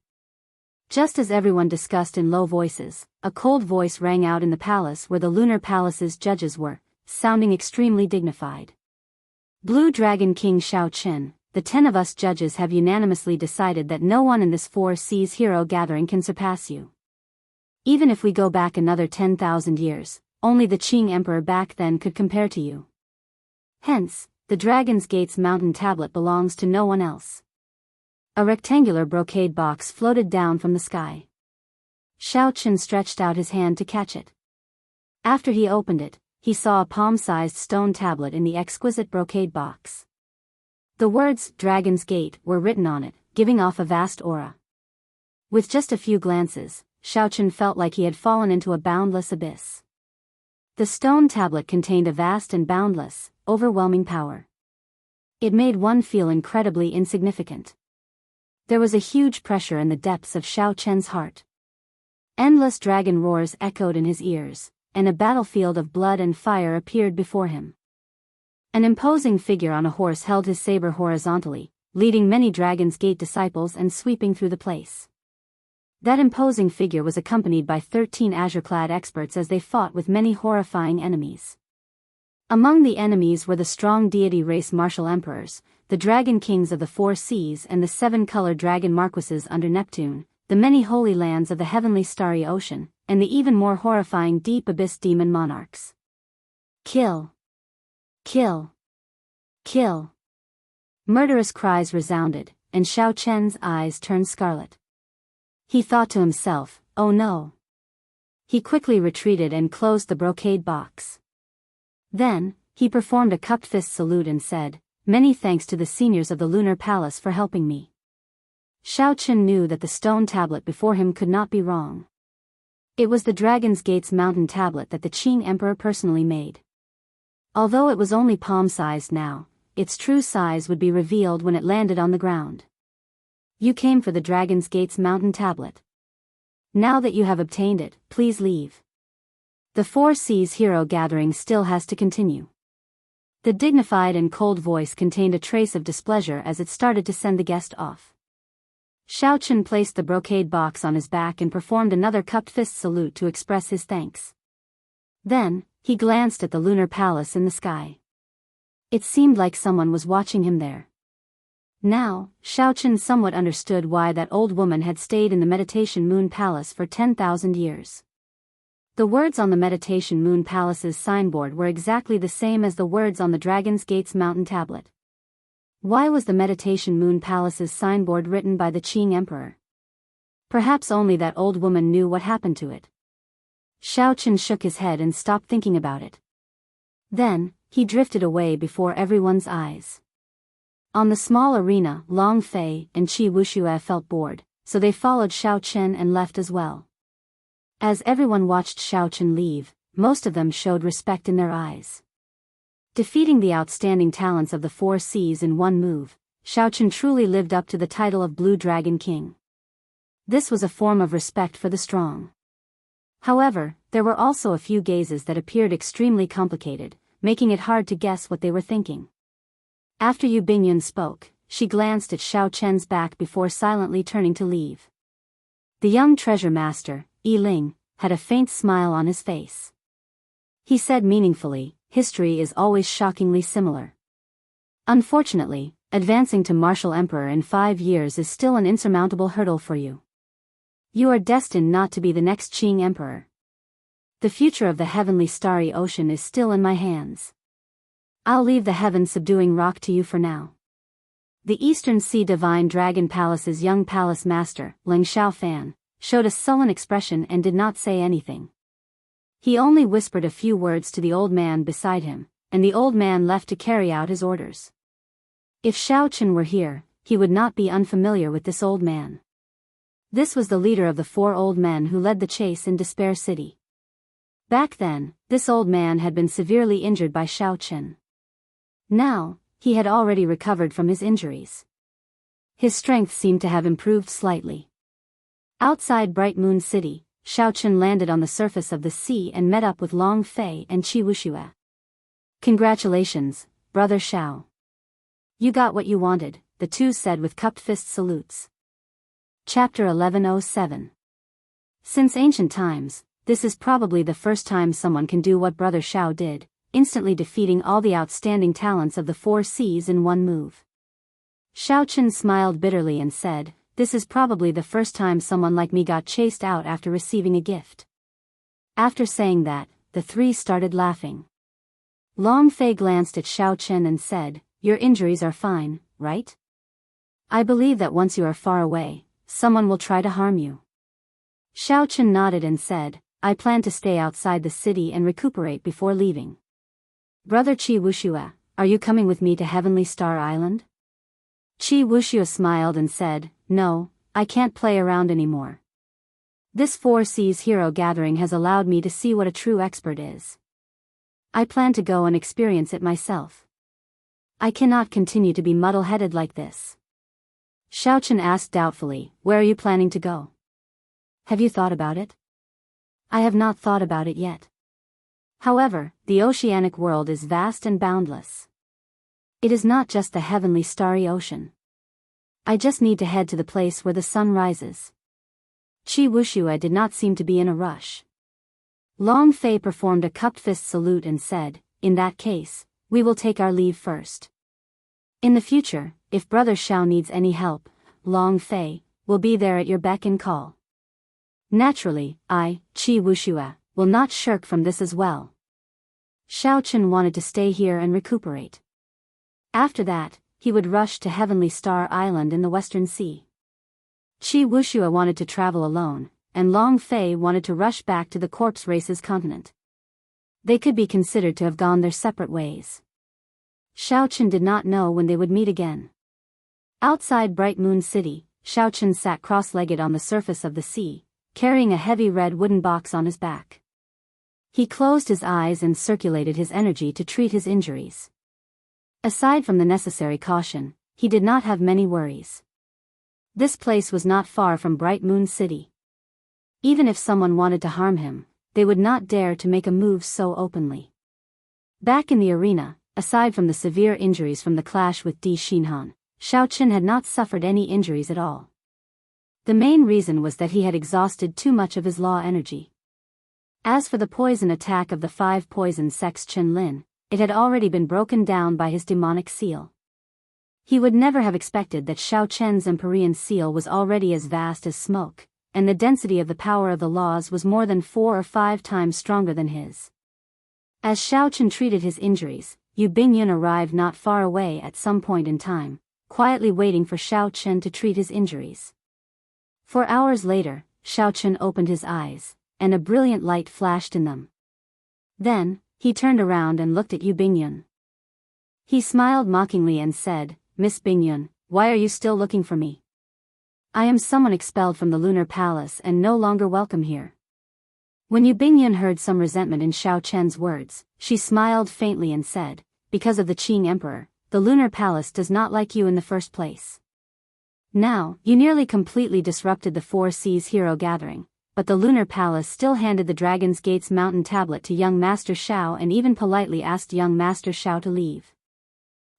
Just as everyone discussed in low voices, a cold voice rang out in the palace where the Lunar Palace's judges were, sounding extremely dignified. "Blue Dragon King Xiao Qin, the 10 of us judges have unanimously decided that no one in this Four Seas Hero Gathering can surpass you. Even if we go back another 10,000 years, only the Qing Emperor back then could compare to you. Hence, the Dragon's Gate's mountain tablet belongs to no one else." A rectangular brocade box floated down from the sky. Xiao Qin stretched out his hand to catch it. After he opened it, he saw a palm-sized stone tablet in the exquisite brocade box. The words "Dragon's Gate" were written on it, giving off a vast aura. With just a few glances, Xiao Qin felt like he had fallen into a boundless abyss. The stone tablet contained a vast and boundless, overwhelming power. It made one feel incredibly insignificant. There was a huge pressure in the depths of Xiao Chen's heart. Endless dragon roars echoed in his ears, and a battlefield of blood and fire appeared before him. An imposing figure on a horse held his saber horizontally, leading many Dragon's Gate disciples and sweeping through the place. That imposing figure was accompanied by 13 azure-clad experts as they fought with many horrifying enemies. Among the enemies were the strong deity race martial emperors, the dragon kings of the Four Seas and the 7-colored dragon marquises under Neptune, the many holy lands of the heavenly starry ocean, and the even more horrifying deep abyss demon monarchs. "Kill! Kill! Kill!" Murderous cries resounded, and Xiao Chen's eyes turned scarlet. He thought to himself, "Oh no." He quickly retreated and closed the brocade box. Then, he performed a cupped fist salute and said, "Many thanks to the seniors of the Lunar Palace for helping me." Xiao Qin knew that the stone tablet before him could not be wrong. It was the Dragon's Gate's mountain tablet that the Qing Emperor personally made. Although it was only palm-sized now, its true size would be revealed when it landed on the ground. You came for the Dragon's Gate's mountain tablet. Now that you have obtained it, please leave. The Four Seas hero gathering still has to continue. The dignified and cold voice contained a trace of displeasure as it started to send the guest off. Xiao Chen placed the brocade box on his back and performed another cupped fist salute to express his thanks. Then, he glanced at the lunar palace in the sky. It seemed like someone was watching him there. Now, Xiao Chen somewhat understood why that old woman had stayed in the Meditation Moon Palace for 10,000 years. The words on the Meditation Moon Palace's signboard were exactly the same as the words on the Dragon's Gate's mountain tablet. Why was the Meditation Moon Palace's signboard written by the Qing Emperor? Perhaps only that old woman knew what happened to it. Xiao Chen shook his head and stopped thinking about it. Then, he drifted away before everyone's eyes. On the small arena, Long Fei and Qi Wuxia felt bored, so they followed Xiao Chen and left as well. As everyone watched Xiao Chen leave, most of them showed respect in their eyes. Defeating the outstanding talents of the Four Seas in one move, Xiao Chen truly lived up to the title of Blue Dragon King. This was a form of respect for the strong. However, there were also a few gazes that appeared extremely complicated, making it hard to guess what they were thinking. After Yu Bingyun spoke, she glanced at Xiao Chen's back before silently turning to leave. The young treasure master, Yi Ling, had a faint smile on his face. He said meaningfully, "History is always shockingly similar. Unfortunately, advancing to Martial Emperor in 5 years is still an insurmountable hurdle for you. You are destined not to be the next Qing Emperor. The future of the heavenly starry ocean is still in my hands. I'll leave the heaven-subduing rock to you for now." The Eastern Sea Divine Dragon Palace's young palace master, Ling Xiaofan, showed a sullen expression and did not say anything. He only whispered a few words to the old man beside him, and the old man left to carry out his orders. If Xiao Chen were here, he would not be unfamiliar with this old man. This was the leader of the 4 old men who led the chase in Despair City. Back then, this old man had been severely injured by Xiao Chen. Now, he had already recovered from his injuries. His strength seemed to have improved slightly. Outside Bright Moon City, Xiao Chen landed on the surface of the sea and met up with Long Fei and Qi Wuxia. "Congratulations, brother Xiao. You got what you wanted," the two said with cupped fist salutes. Chapter 1107. Since ancient times, this is probably the first time someone can do what brother Xiao did, instantly defeating all the outstanding talents of the Four Seas in one move. Xiao Chen smiled bitterly and said, "This is probably the first time someone like me got chased out after receiving a gift." After saying that, the three started laughing. Long Fei glanced at Xiao Chen and said, "Your injuries are fine, right? I believe that once you are far away, someone will try to harm you." Xiao Chen nodded and said, "I plan to stay outside the city and recuperate before leaving." "Brother Qi Wuxia, are you coming with me to Heavenly Star Island?" Qi Wuxia smiled and said, "No, I can't play around anymore. This Four Seas hero gathering has allowed me to see what a true expert is. I plan to go and experience it myself. I cannot continue to be muddle-headed like this." Xiao Chen asked doubtfully, "Where are you planning to go? Have you thought about it?" "I have not thought about it yet. However, the oceanic world is vast and boundless. It is not just the heavenly starry ocean. I just need to head to the place where the sun rises." Qi Wuxia did not seem to be in a rush. Long Fei performed a cupped fist salute and said, "In that case, we will take our leave first. In the future, if brother Xiao needs any help, Long Fei will be there at your beck and call. Naturally, I, Qi Wuxia, will not shirk from this as well." Xiao Chen wanted to stay here and recuperate. After that, he would rush to Heavenly Star Island in the Western Sea. Qi Wuxia wanted to travel alone, and Long Fei wanted to rush back to the Corpse Race's continent. They could be considered to have gone their separate ways. Xiao Chen did not know when they would meet again. Outside Bright Moon City, Xiao Chen sat cross-legged on the surface of the sea, carrying a heavy red wooden box on his back. He closed his eyes and circulated his energy to treat his injuries. Aside from the necessary caution, he did not have many worries. This place was not far from Bright Moon City. Even if someone wanted to harm him, they would not dare to make a move so openly. Back in the arena, aside from the severe injuries from the clash with Di Xinhan, Xiao Qin had not suffered any injuries at all. The main reason was that he had exhausted too much of his law energy. As for the poison attack of the 5 poison sects Chen Lin, it had already been broken down by his demonic seal. He would never have expected that Xiao Chen's Empyrean seal was already as vast as smoke, and the density of the power of the laws was more than 4 or 5 times stronger than his. As Xiao Chen treated his injuries, Yu Bingyun arrived not far away at some point in time, quietly waiting for Xiao Chen to treat his injuries. 4 hours later, Xiao Chen opened his eyes, and a brilliant light flashed in them. Then, he turned around and looked at Yu Bingyun. He smiled mockingly and said, "Miss Bingyun, why are you still looking for me? I am someone expelled from the Lunar Palace and no longer welcome here." When Yu Bingyun heard some resentment in Xiao Chen's words, she smiled faintly and said, "Because of the Qing Emperor, the Lunar Palace does not like you in the first place. Now, you nearly completely disrupted the Four Seas Hero Gathering, but the Lunar Palace still handed the Dragon's Gate's mountain tablet to young Master Xiao and even politely asked young Master Xiao to leave.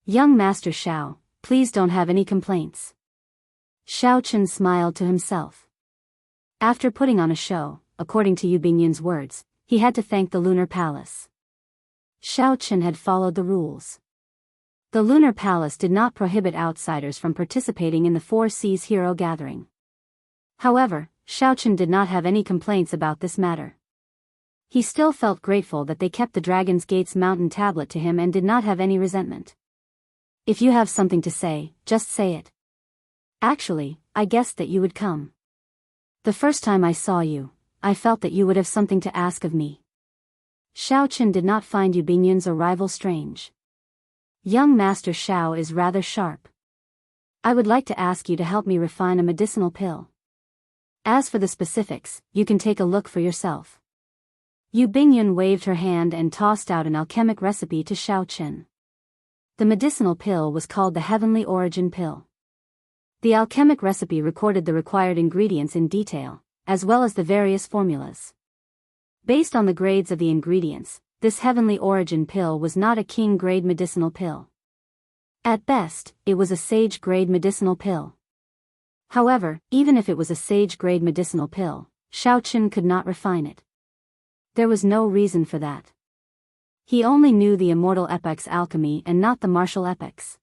Young Master Xiao, please don't have any complaints." Xiao Chen smiled to himself. After putting on a show, according to Yu Bingyun's words, he had to thank the Lunar Palace. Xiao Chen had followed the rules. The Lunar Palace did not prohibit outsiders from participating in the Four Seas Hero Gathering. However, Xiao Chen did not have any complaints about this matter. He still felt grateful that they kept the Dragon's Gate's mountain tablet to him and did not have any resentment. "If you have something to say, just say it. Actually, I guessed that you would come. The first time I saw you, I felt that you would have something to ask of me." Xiao Chen did not find Yu Bingyun's arrival strange. "Young Master Xiao is rather sharp. I would like to ask you to help me refine a medicinal pill. As for the specifics, you can take a look for yourself." Yu Bingyun waved her hand and tossed out an alchemic recipe to Xiao Chen. The medicinal pill was called the Heavenly Origin Pill. The alchemic recipe recorded the required ingredients in detail, as well as the various formulas. Based on the grades of the ingredients, this Heavenly Origin Pill was not a king-grade medicinal pill. At best, it was a sage-grade medicinal pill. However, even if it was a sage-grade medicinal pill, Xiao Chen could not refine it. There was no reason for that. He only knew the immortal epic's alchemy and not the martial epic's.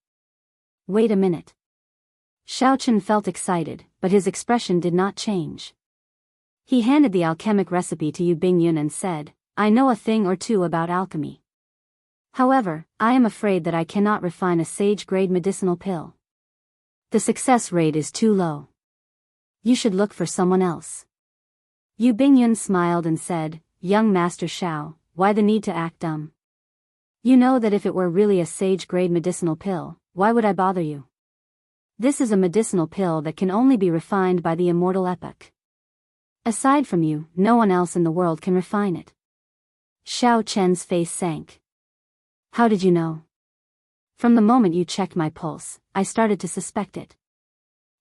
Wait a minute. Xiao Chen felt excited, but his expression did not change. He handed the alchemic recipe to Yu Bingyun and said, "I know a thing or two about alchemy. However, I am afraid that I cannot refine a sage-grade medicinal pill. The success rate is too low. You should look for someone else." Yu Bingyun smiled and said, "Young Master Xiao, why the need to act dumb? You know that if it were really a sage-grade medicinal pill, why would I bother you? This is a medicinal pill that can only be refined by the immortal epoch. Aside from you, no one else in the world can refine it." Xiao Chen's face sank. "How did you know?" "From the moment you checked my pulse, I started to suspect it.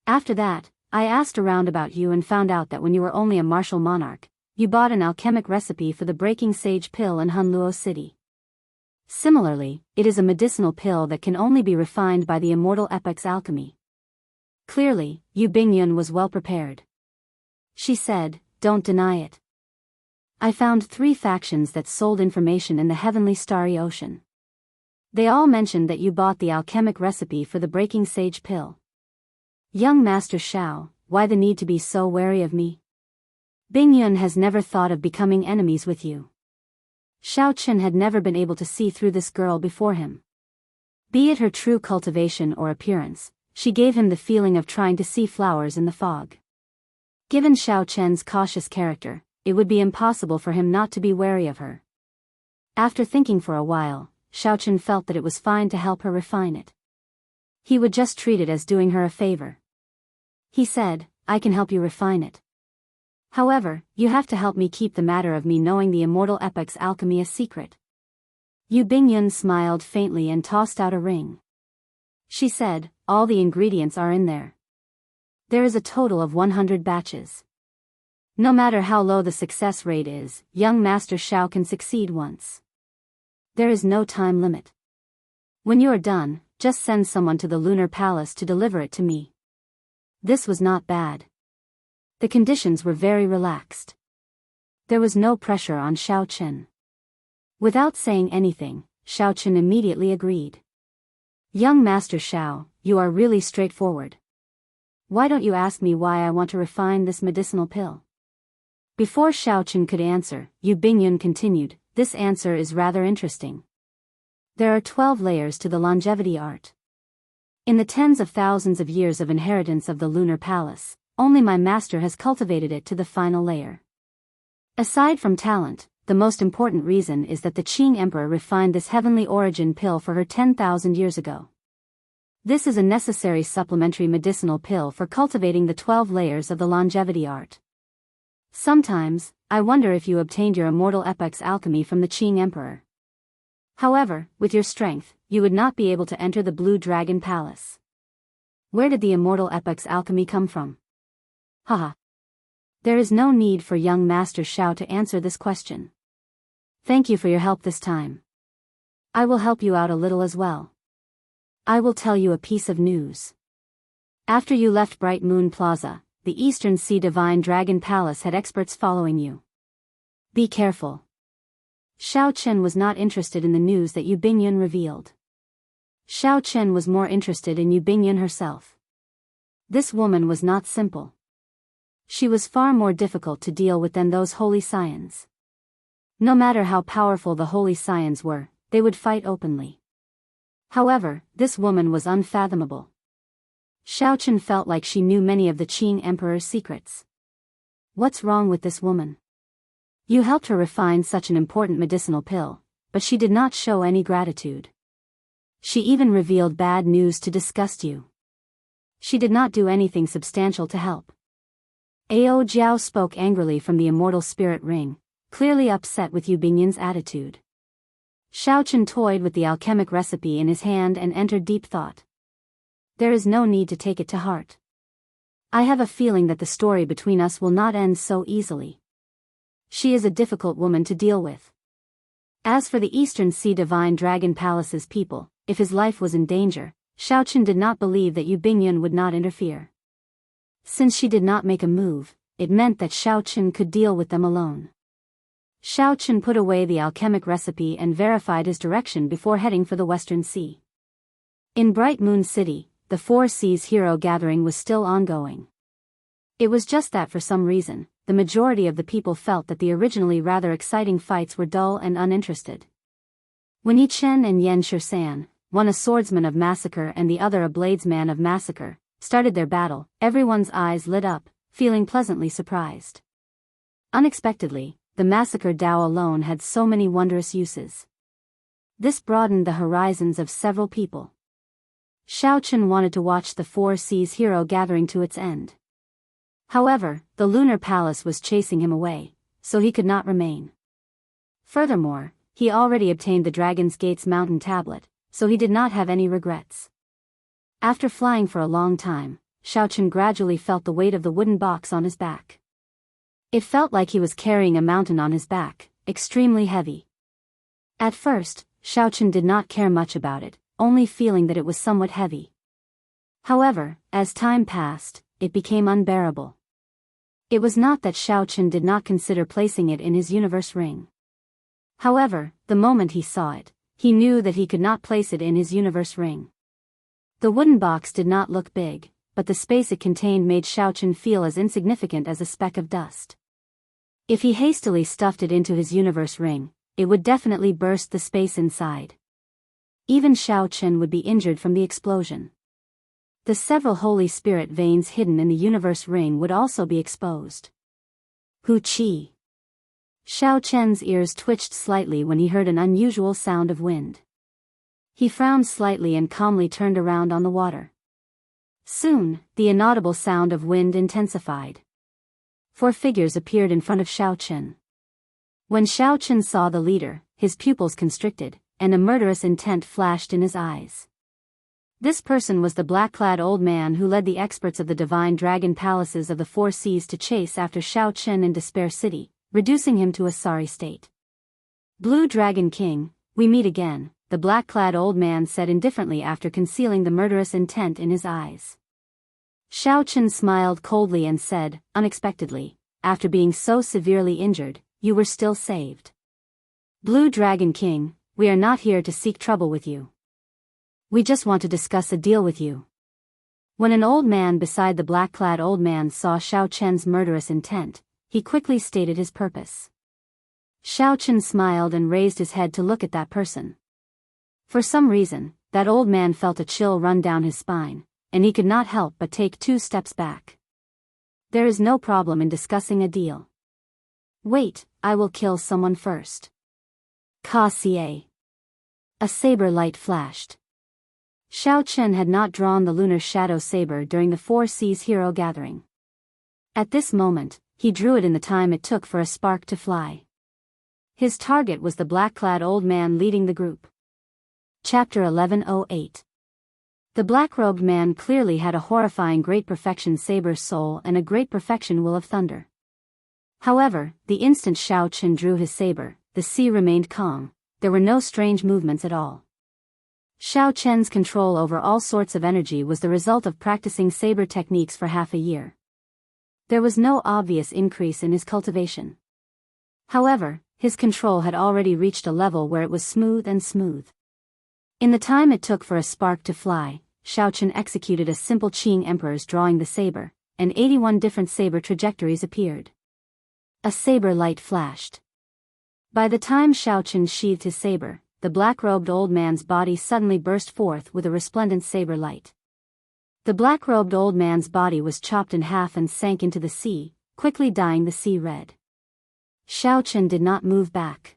After that, I asked around about you and found out that when you were only a martial monarch, you bought an alchemic recipe for the Breaking Sage pill in Hunluo City. Similarly, it is a medicinal pill that can only be refined by the immortal epoch's alchemy." Clearly, Yu Bingyun was well prepared. She said, "Don't deny it. I found 3 factions that sold information in the heavenly starry ocean. They all mentioned that you bought the alchemic recipe for the Breaking Sage pill. Young Master Xiao, why the need to be so wary of me? Bingyun has never thought of becoming enemies with you." Xiao Chen had never been able to see through this girl before him. Be it her true cultivation or appearance, she gave him the feeling of trying to see flowers in the fog. Given Xiao Chen's cautious character, it would be impossible for him not to be wary of her. After thinking for a while, Xiao Chen felt that it was fine to help her refine it. He would just treat it as doing her a favor. He said, "I can help you refine it. However, you have to help me keep the matter of me knowing the immortal epic's alchemy a secret. Yu Bingyun smiled faintly and tossed out a ring. She said, all the ingredients are in there. There is a total of 100 batches. No matter how low the success rate is, young Master Shao can succeed once. There is no time limit. When you are done, just send someone to the Lunar Palace to deliver it to me. This was not bad. The conditions were very relaxed. There was no pressure on Shao Chen. Without saying anything, Shao Chen immediately agreed. Young Master Shao, you are really straightforward. Why don't you ask me why I want to refine this medicinal pill? Before Shao Chen could answer, Yu Bingyun continued, this answer is rather interesting. There are 12 layers to the longevity art. In the tens of thousands of years of inheritance of the Lunar Palace, only my master has cultivated it to the final layer. Aside from talent, the most important reason is that the Qing Emperor refined this heavenly origin pill for her 10,000 years ago. This is a necessary supplementary medicinal pill for cultivating the 12 layers of the longevity art. Sometimes, I wonder if you obtained your immortal epic's alchemy from the Qing Emperor. However, with your strength, you would not be able to enter the Blue Dragon Palace. Where did the immortal epic's alchemy come from? Haha. There is no need for young Master Shao to answer this question. Thank you for your help this time. I will help you out a little as well. I will tell you a piece of news. After you left Bright Moon Plaza, the Eastern Sea Divine Dragon Palace had experts following you. Be careful. Shao Chen was not interested in the news that Yu Bingyun revealed. Shao Chen was more interested in Yu Bingyun herself. This woman was not simple. She was far more difficult to deal with than those holy scions. No matter how powerful the holy scions were, they would fight openly. However, this woman was unfathomable. Shao Chen felt like she knew many of the Qing Emperor's secrets. What's wrong with this woman? You helped her refine such an important medicinal pill, but she did not show any gratitude. She even revealed bad news to disgust you. She did not do anything substantial to help. Ao Jiao spoke angrily from the immortal spirit ring, clearly upset with Yu Bingyun's attitude. Shao Chen toyed with the alchemic recipe in his hand and entered deep thought. There is no need to take it to heart. I have a feeling that the story between us will not end so easily. She is a difficult woman to deal with. As for the Eastern Sea Divine Dragon Palace's people, if his life was in danger, Shao Chen did not believe that Yu Bingyun would not interfere. Since she did not make a move, it meant that Shao Chen could deal with them alone. Shao Chen put away the alchemic recipe and verified his direction before heading for the Western Sea. In Bright Moon City, the Four Seas Hero Gathering was still ongoing. It was just that for some reason, the majority of the people felt that the originally rather exciting fights were dull and uninterested. When Yi Chen and Yan Shisan, one a swordsman of massacre and the other a bladesman of massacre, started their battle, everyone's eyes lit up, feeling pleasantly surprised. Unexpectedly, the massacre Dao alone had so many wondrous uses. This broadened the horizons of several people. Shao Chen wanted to watch the Four Seas Hero Gathering to its end. However, the Lunar Palace was chasing him away, so he could not remain. Furthermore, he already obtained the Dragon's Gate's mountain tablet, so he did not have any regrets. After flying for a long time, Shao Chen gradually felt the weight of the wooden box on his back. It felt like he was carrying a mountain on his back, extremely heavy. At first, Shao Chen did not care much about it, only feeling that it was somewhat heavy. However, as time passed, it became unbearable. It was not that Shao Chen did not consider placing it in his universe ring. However, the moment he saw it, he knew that he could not place it in his universe ring. The wooden box did not look big, but the space it contained made Shao Chen feel as insignificant as a speck of dust. If he hastily stuffed it into his universe ring, it would definitely burst the space inside. Even Shao Chen would be injured from the explosion. The several Holy Spirit veins hidden in the universe ring would also be exposed. Hu Qi. Shao Chen's ears twitched slightly when he heard an unusual sound of wind. He frowned slightly and calmly turned around on the water. Soon, the inaudible sound of wind intensified. 4 figures appeared in front of Xiao Chen. When Xiao Chen saw the leader, his pupils constricted, and a murderous intent flashed in his eyes. This person was the black-clad old man who led the experts of the divine dragon palaces of the 4 seas to chase after Xiao Chen in Despair City, reducing him to a sorry state. Blue Dragon King, we meet again, the black-clad old man said indifferently after concealing the murderous intent in his eyes. Xiao Chen smiled coldly and said, unexpectedly, after being so severely injured, you were still saved. Blue Dragon King, we are not here to seek trouble with you. We just want to discuss a deal with you. When an old man beside the black-clad old man saw Xiao Chen's murderous intent, he quickly stated his purpose. Xiao Chen smiled and raised his head to look at that person. For some reason, that old man felt a chill run down his spine, and he could not help but take 2 steps back. There is no problem in discussing a deal. Wait, I will kill someone first. Ka-sie. A saber light flashed. Xiao Chen had not drawn the lunar shadow saber during the 4 Seas hero gathering. At this moment, he drew it in the time it took for a spark to fly. His target was the black-clad old man leading the group. Chapter 1108. The black-robed man clearly had a horrifying Great Perfection saber soul and a Great Perfection will of thunder. However, the instant Xiao Chen drew his saber, the sea remained calm, there were no strange movements at all. Xiao Chen's control over all sorts of energy was the result of practicing saber techniques for half a year. There was no obvious increase in his cultivation. However, his control had already reached a level where it was smooth and smooth. In the time it took for a spark to fly, Xiao Chen executed a simple Qing Emperor's drawing the saber, and 81 different saber trajectories appeared. A saber light flashed. By the time Xiao Chen sheathed his saber, the black-robed old man's body suddenly burst forth with a resplendent saber light. The black-robed old man's body was chopped in half and sank into the sea, quickly dyeing the sea red. Xiao Chen did not move back.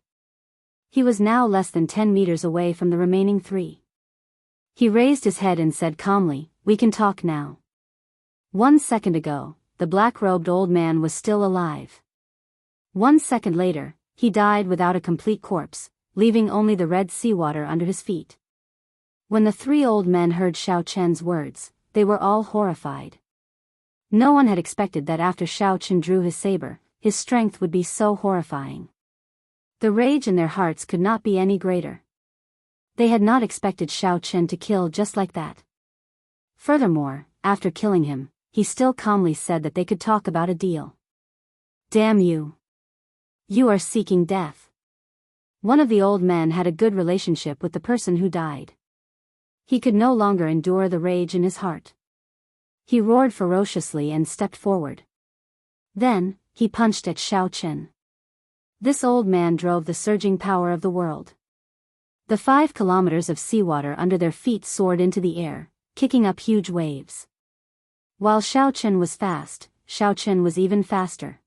He was now less than 10 meters away from the remaining 3. He raised his head and said calmly, "We can talk now." 1 second ago, the black-robed old man was still alive. 1 second later, he died without a complete corpse, leaving only the red seawater under his feet. When the 3 old men heard Xiao Chen's words, they were all horrified. No one had expected that after Xiao Chen drew his saber, his strength would be so horrifying. The rage in their hearts could not be any greater. They had not expected Xiao Chen to kill just like that. Furthermore, after killing him, he still calmly said that they could talk about a deal. Damn you! You are seeking death. One of the old men had a good relationship with the person who died. He could no longer endure the rage in his heart. He roared ferociously and stepped forward. Then, he punched at Xiao Chen. This old man drove the surging power of the world. The 5 kilometers of seawater under their feet soared into the air, kicking up huge waves. While Xiao Chen was fast, Xiao Chen was even faster.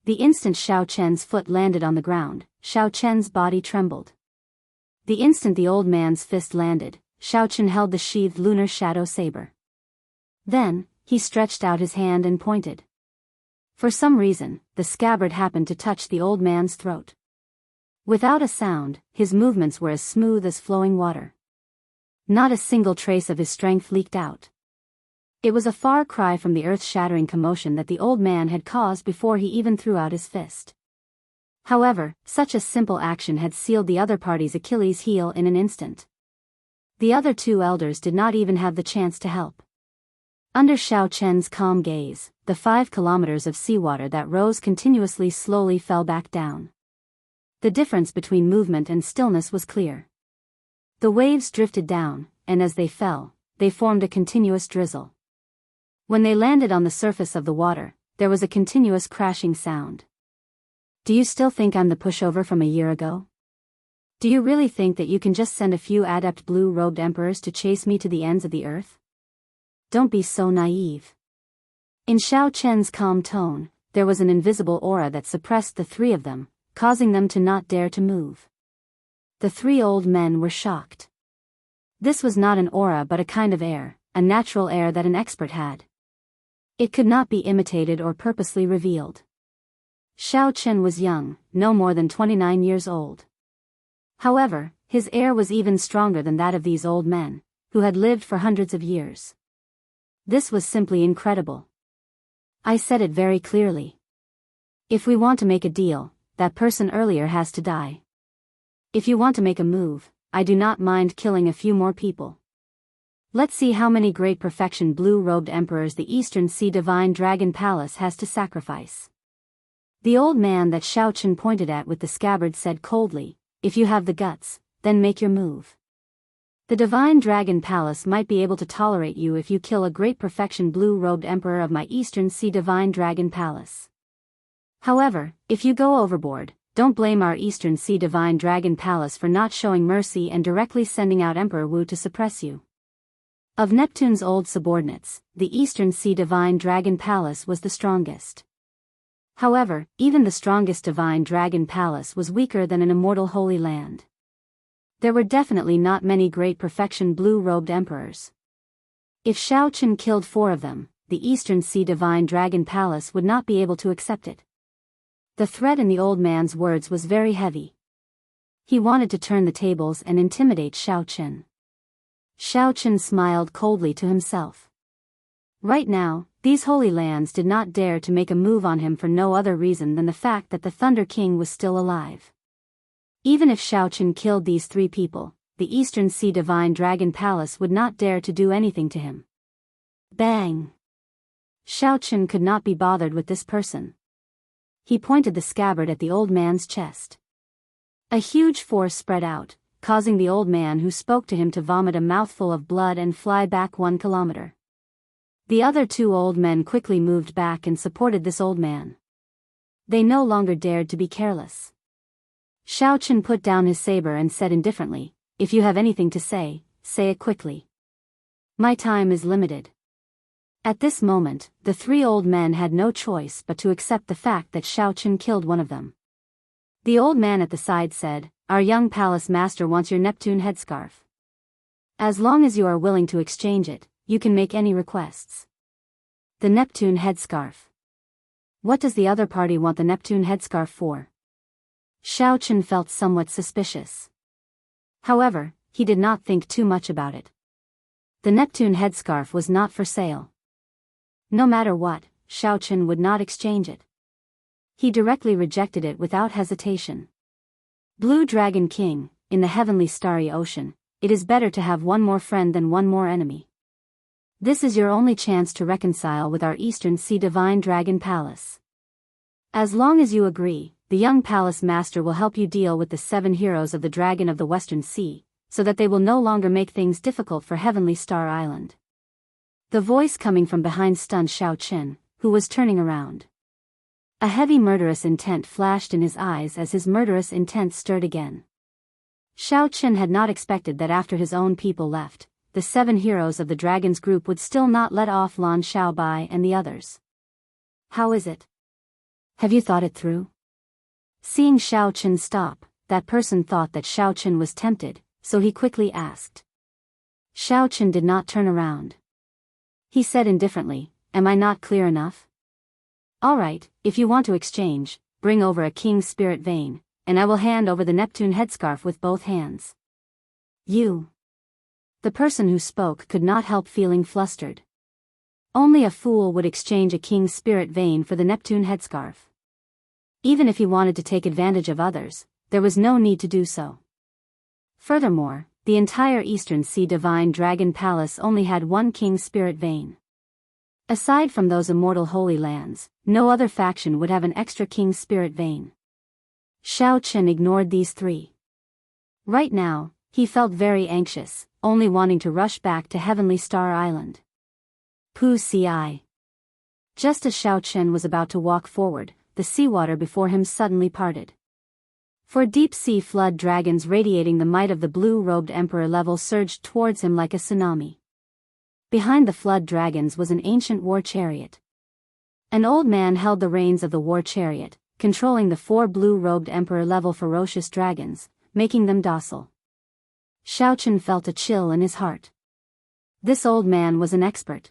The instant Xiao Chen's foot landed on the ground, Xiao Chen's body trembled. The instant the old man's fist landed, Xiao Chen held the sheathed lunar shadow saber. Then, he stretched out his hand and pointed. For some reason, the scabbard happened to touch the old man's throat. Without a sound, his movements were as smooth as flowing water. Not a single trace of his strength leaked out. It was a far cry from the earth-shattering commotion that the old man had caused before he even threw out his fist. However, such a simple action had sealed the other party's Achilles' heel in an instant. The other 2 elders did not even have the chance to help. Under Xiao Chen's calm gaze, the 5 kilometers of seawater that rose continuously slowly fell back down. The difference between movement and stillness was clear. The waves drifted down, and as they fell, they formed a continuous drizzle. When they landed on the surface of the water, there was a continuous crashing sound. Do you still think I'm the pushover from a year ago? Do you really think that you can just send a few adept blue-robed emperors to chase me to the ends of the earth? Don't be so naive. In Xiao Chen's calm tone, there was an invisible aura that suppressed the 3 of them, causing them to not dare to move. The 3 old men were shocked. This was not an aura but a kind of air, a natural air that an expert had. It could not be imitated or purposely revealed. Xiao Chen was young, no more than 29 years old. However, his air was even stronger than that of these old men, who had lived for hundreds of years. This was simply incredible. I said it very clearly. If we want to make a deal, that person earlier has to die. If you want to make a move, I do not mind killing a few more people. Let's see how many great perfection blue-robed emperors the Eastern Sea Divine Dragon Palace has to sacrifice. The old man that Xiao Chen pointed at with the scabbard said coldly, "If you have the guts, then make your move. The Divine Dragon Palace might be able to tolerate you if you kill a great perfection blue-robed emperor of my Eastern Sea Divine Dragon Palace. However, if you go overboard, don't blame our Eastern Sea Divine Dragon Palace for not showing mercy and directly sending out Emperor Wu to suppress you." Of Neptune's old subordinates, the Eastern Sea Divine Dragon Palace was the strongest. However, even the strongest Divine Dragon Palace was weaker than an immortal Holy Land. There were definitely not many great perfection blue-robed emperors. If Xiao Chen killed 4 of them, the Eastern Sea Divine Dragon Palace would not be able to accept it. The threat in the old man's words was very heavy. He wanted to turn the tables and intimidate Xiao Chen. Xiao Chen smiled coldly to himself. Right now, these holy lands did not dare to make a move on him for no other reason than the fact that the Thunder King was still alive. Even if Xiao Chen killed these 3 people, the Eastern Sea Divine Dragon Palace would not dare to do anything to him. Bang! Xiao Chen could not be bothered with this person. He pointed the scabbard at the old man's chest. A huge force spread out, causing the old man who spoke to him to vomit a mouthful of blood and fly back 1 kilometer. The other 2 old men quickly moved back and supported this old man. They no longer dared to be careless. Xiao Chen put down his saber and said indifferently, "If you have anything to say, say it quickly. My time is limited." At this moment, the 3 old men had no choice but to accept the fact that Xiao Chen killed one of them. The old man at the side said, "Our young palace master wants your Neptune headscarf. As long as you are willing to exchange it, you can make any requests." The Neptune headscarf. What does the other party want the Neptune headscarf for? Xiao Chen felt somewhat suspicious. However, he did not think too much about it. The Neptune headscarf was not for sale. No matter what, Xiao Chen would not exchange it. He directly rejected it without hesitation. Blue Dragon King, in the heavenly starry ocean, it is better to have 1 more friend than 1 more enemy. This is your only chance to reconcile with our Eastern Sea Divine Dragon Palace. As long as you agree, the young palace master will help you deal with the 7 heroes of the Dragon of the Western Sea, so that they will no longer make things difficult for Heavenly Star Island. The voice coming from behind stunned Xiao Chen, who was turning around. A heavy murderous intent flashed in his eyes as his murderous intent stirred again. Xiao Chen had not expected that after his own people left, the 7 heroes of the dragon's group would still not let off Lan Xiaobai and the others. How is it? Have you thought it through? Seeing Xiao Chen stop, that person thought that Xiao Chen was tempted, so he quickly asked. Xiao Chen did not turn around. He said indifferently, "Am I not clear enough? All right, if you want to exchange, bring over a king's spirit vein, and I will hand over the Neptune headscarf with both hands." You. The person who spoke could not help feeling flustered. Only a fool would exchange a king's spirit vein for the Neptune headscarf. Even if he wanted to take advantage of others, there was no need to do so. Furthermore, the entire Eastern Sea Divine Dragon Palace only had 1 king's spirit vein. Aside from those immortal holy lands, no other faction would have an extra king's spirit vein. Xiao Chen ignored these 3. Right now, he felt very anxious, only wanting to rush back to Heavenly Star Island. Pu Ci. Just as Xiao Chen was about to walk forward, the seawater before him suddenly parted. 4 deep-sea flood dragons radiating the might of the blue-robed emperor level surged towards him like a tsunami. Behind the flood dragons was an ancient war chariot. An old man held the reins of the war chariot, controlling the 4 blue-robed emperor-level ferocious dragons, making them docile. Xiao Chen felt a chill in his heart. This old man was an expert.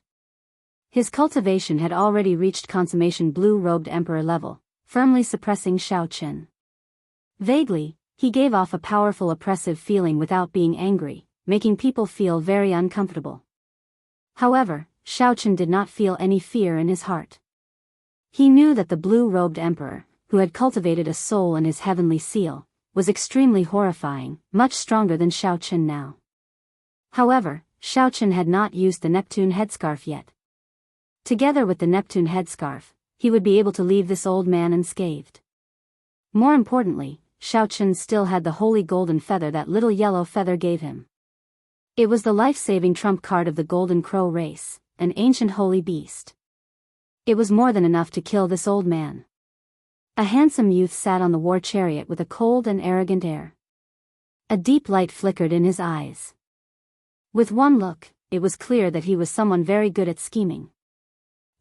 His cultivation had already reached consummation blue-robed emperor level, firmly suppressing Shao Chen. Vaguely, he gave off a powerful oppressive feeling without being angry, making people feel very uncomfortable. However, Shao Chen did not feel any fear in his heart. He knew that the blue-robed emperor, who had cultivated a soul in his heavenly seal, was extremely horrifying, much stronger than Shao Chen now. However, Shao Chen had not used the Neptune headscarf yet. Together with the Neptune headscarf, he would be able to leave this old man unscathed. More importantly, Shao Chen still had the holy golden feather that little yellow feather gave him. It was the life-saving trump card of the Golden Crow race, an ancient holy beast. It was more than enough to kill this old man. A handsome youth sat on the war chariot with a cold and arrogant air. A deep light flickered in his eyes. With one look, it was clear that he was someone very good at scheming.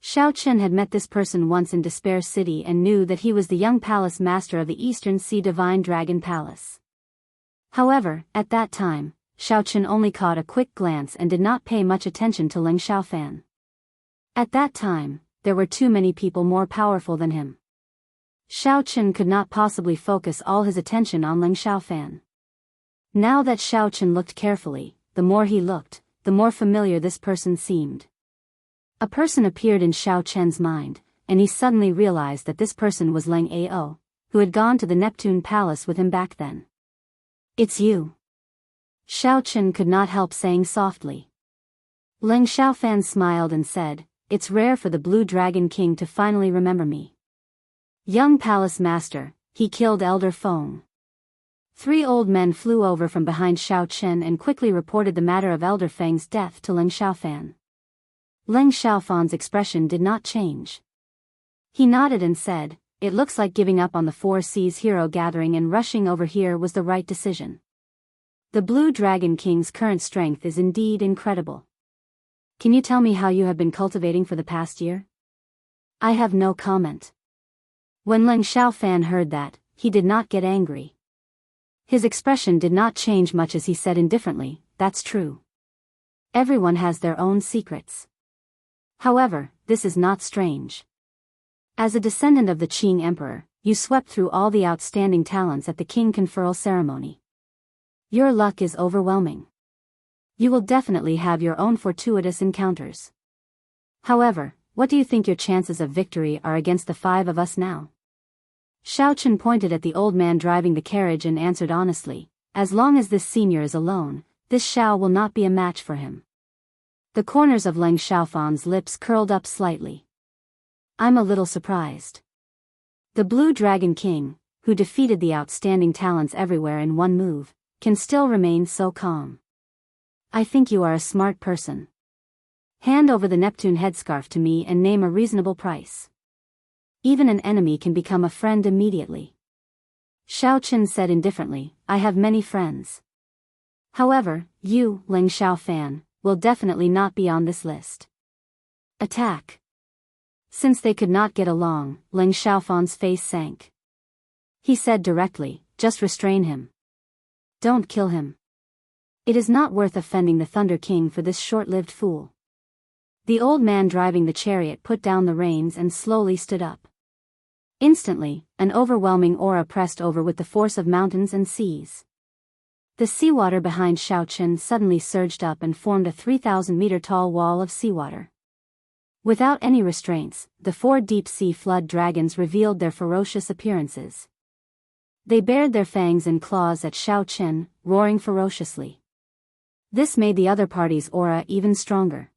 Shao Chen had met this person once in Despair City and knew that he was the young palace master of the Eastern Sea Divine Dragon Palace. However, at that time, Shao Chen only caught a quick glance and did not pay much attention to Ling Xiaofan. At that time, there were too many people more powerful than him. Shao Chen could not possibly focus all his attention on Ling Xiaofan. Now that Shao Chen looked carefully, the more he looked, the more familiar this person seemed. A person appeared in Shao Chen's mind, and he suddenly realized that this person was Leng Ao, who had gone to the Neptune Palace with him back then. "It's you." Shao Chen could not help saying softly. Ling Xiaofan smiled and said, "It's rare for the Blue Dragon King to finally remember me. Young palace master, he killed Elder Feng." 3 old men flew over from behind Shao Chen and quickly reported the matter of Elder Feng's death to Ling Xiaofan. Ling Xiaofan's expression did not change. He nodded and said, "It looks like giving up on the 4 Seas hero gathering and rushing over here was the right decision. The Blue Dragon King's current strength is indeed incredible. Can you tell me how you have been cultivating for the past year?" "I have no comment." When Ling Xiaofan heard that, he did not get angry. His expression did not change much as he said indifferently, "That's true. Everyone has their own secrets. However, this is not strange. As a descendant of the Qing Emperor, you swept through all the outstanding talents at the King Conferral ceremony. Your luck is overwhelming. You will definitely have your own fortuitous encounters. However, what do you think your chances of victory are against the 5 of us now?" Shao Chen pointed at the old man driving the carriage and answered honestly, "As long as this senior is alone, this Shao will not be a match for him." The corners of Ling Xiaofan's lips curled up slightly. "I'm a little surprised. The Blue Dragon King, who defeated the outstanding talents everywhere in one move, can still remain so calm. I think you are a smart person. Hand over the Neptune headscarf to me and name a reasonable price. Even an enemy can become a friend immediately." Shao Chen said indifferently, "I have many friends. However, you, Ling Xiaofan, will definitely not be on this list. Attack." Since they could not get along, Ling Xiaofan's face sank. He said directly, "Just restrain him. Don't kill him. It is not worth offending the Thunder King for this short-lived fool." The old man driving the chariot put down the reins and slowly stood up. Instantly, an overwhelming aura pressed over with the force of mountains and seas. The seawater behind Shao Chen suddenly surged up and formed a 3,000-meter-tall wall of seawater. Without any restraints, the 4 deep-sea flood dragons revealed their ferocious appearances. They bared their fangs and claws at Shao Chen, roaring ferociously. This made the other party's aura even stronger.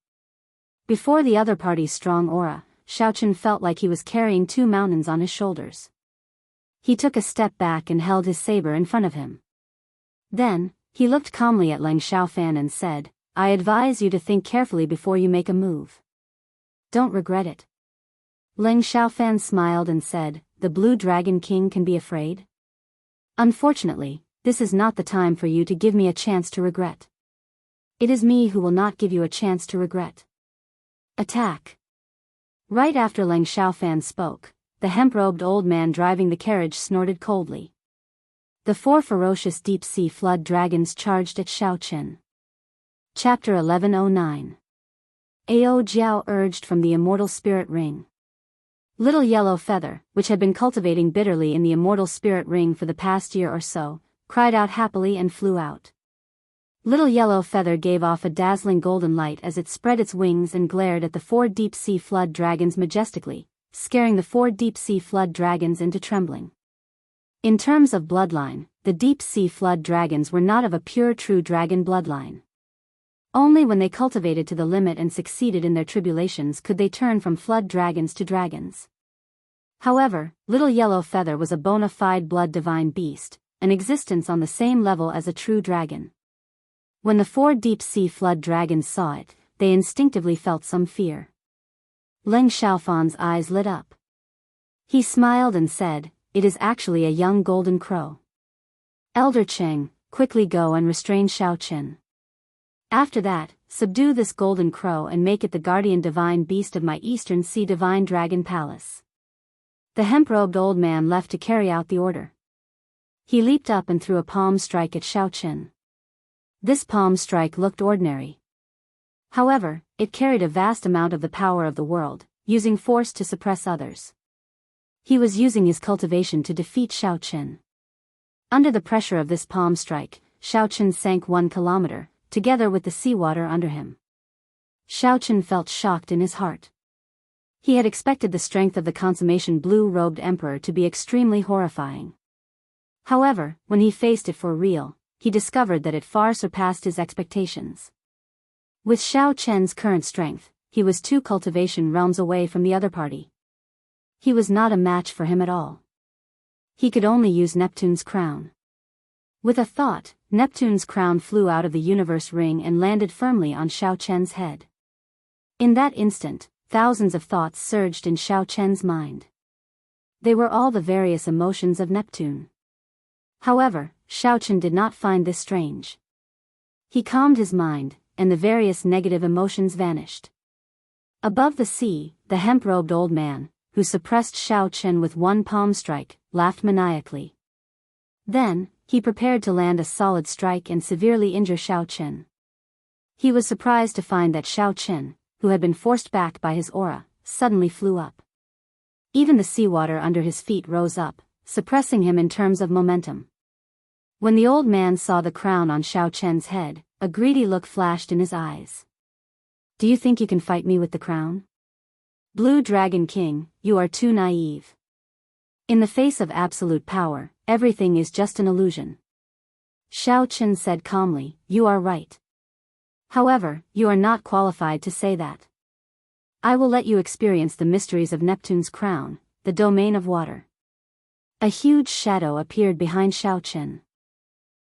Before the other party's strong aura, Shao Chen felt like he was carrying 2 mountains on his shoulders. He took a step back and held his saber in front of him. Then, he looked calmly at Ling Xiaofan and said, "I advise you to think carefully before you make a move. Don't regret it." Ling Xiaofan smiled and said, "The Blue Dragon King can be afraid? Unfortunately, this is not the time for you to give me a chance to regret. It is me who will not give you a chance to regret. Attack." Right after Ling Xiaofan spoke, the hemp-robed old man driving the carriage snorted coldly. The 4 ferocious deep-sea flood dragons charged at Shao Chen. Chapter 1109. Ao Jiao urged from the immortal spirit ring. Little Yellow Feather, which had been cultivating bitterly in the immortal spirit ring for the past year or so, cried out happily and flew out. Little Yellow Feather gave off a dazzling golden light as it spread its wings and glared at the 4 deep-sea flood dragons majestically, scaring the 4 deep-sea flood dragons into trembling. In terms of bloodline, the deep-sea flood dragons were not of a pure true dragon bloodline. Only when they cultivated to the limit and succeeded in their tribulations could they turn from flood dragons to dragons. However, Little Yellow Feather was a bona fide blood divine beast, an existence on the same level as a true dragon. When the 4 deep-sea flood dragons saw it, they instinctively felt some fear. Leng Xiaofan's eyes lit up. He smiled and said, "It is actually a young golden crow. Elder Cheng, quickly go and restrain Xiao Chen. After that, subdue this golden crow and make it the guardian divine beast of my Eastern Sea Divine Dragon Palace." The hemp-robed old man left to carry out the order. He leaped up and threw a palm strike at Xiao Chen. This palm strike looked ordinary. However, it carried a vast amount of the power of the world, using force to suppress others. He was using his cultivation to defeat Xiao Chen. Under the pressure of this palm strike, Xiao Chen sank 1 kilometer, together with the seawater under him. Xiao Chen felt shocked in his heart. He had expected the strength of the consummation blue-robed emperor to be extremely horrifying. However, when he faced it for real, he discovered that it far surpassed his expectations. With Xiao Chen's current strength, he was 2 cultivation realms away from the other party. He was not a match for him at all. He could only use Neptune's crown. With a thought, Neptune's crown flew out of the universe ring and landed firmly on Xiao Chen's head. In that instant, thousands of thoughts surged in Xiao Chen's mind. They were all the various emotions of Neptune. However, Xiao Chen did not find this strange. He calmed his mind, and the various negative emotions vanished. Above the sea, the hemp-robed old man, who suppressed Xiao Chen with 1 palm strike, laughed maniacally. Then, he prepared to land a solid strike and severely injure Xiao Chen. He was surprised to find that Xiao Chen, who had been forced back by his aura, suddenly flew up. Even the seawater under his feet rose up, suppressing him in terms of momentum. When the old man saw the crown on Xiao Chen's head, a greedy look flashed in his eyes. "Do you think you can fight me with the crown? Blue Dragon King, you are too naive. In the face of absolute power, everything is just an illusion." Xiao Chen said calmly, "You are right. However, you are not qualified to say that. I will let you experience the mysteries of Neptune's crown, the domain of water." A huge shadow appeared behind Xiao Chen.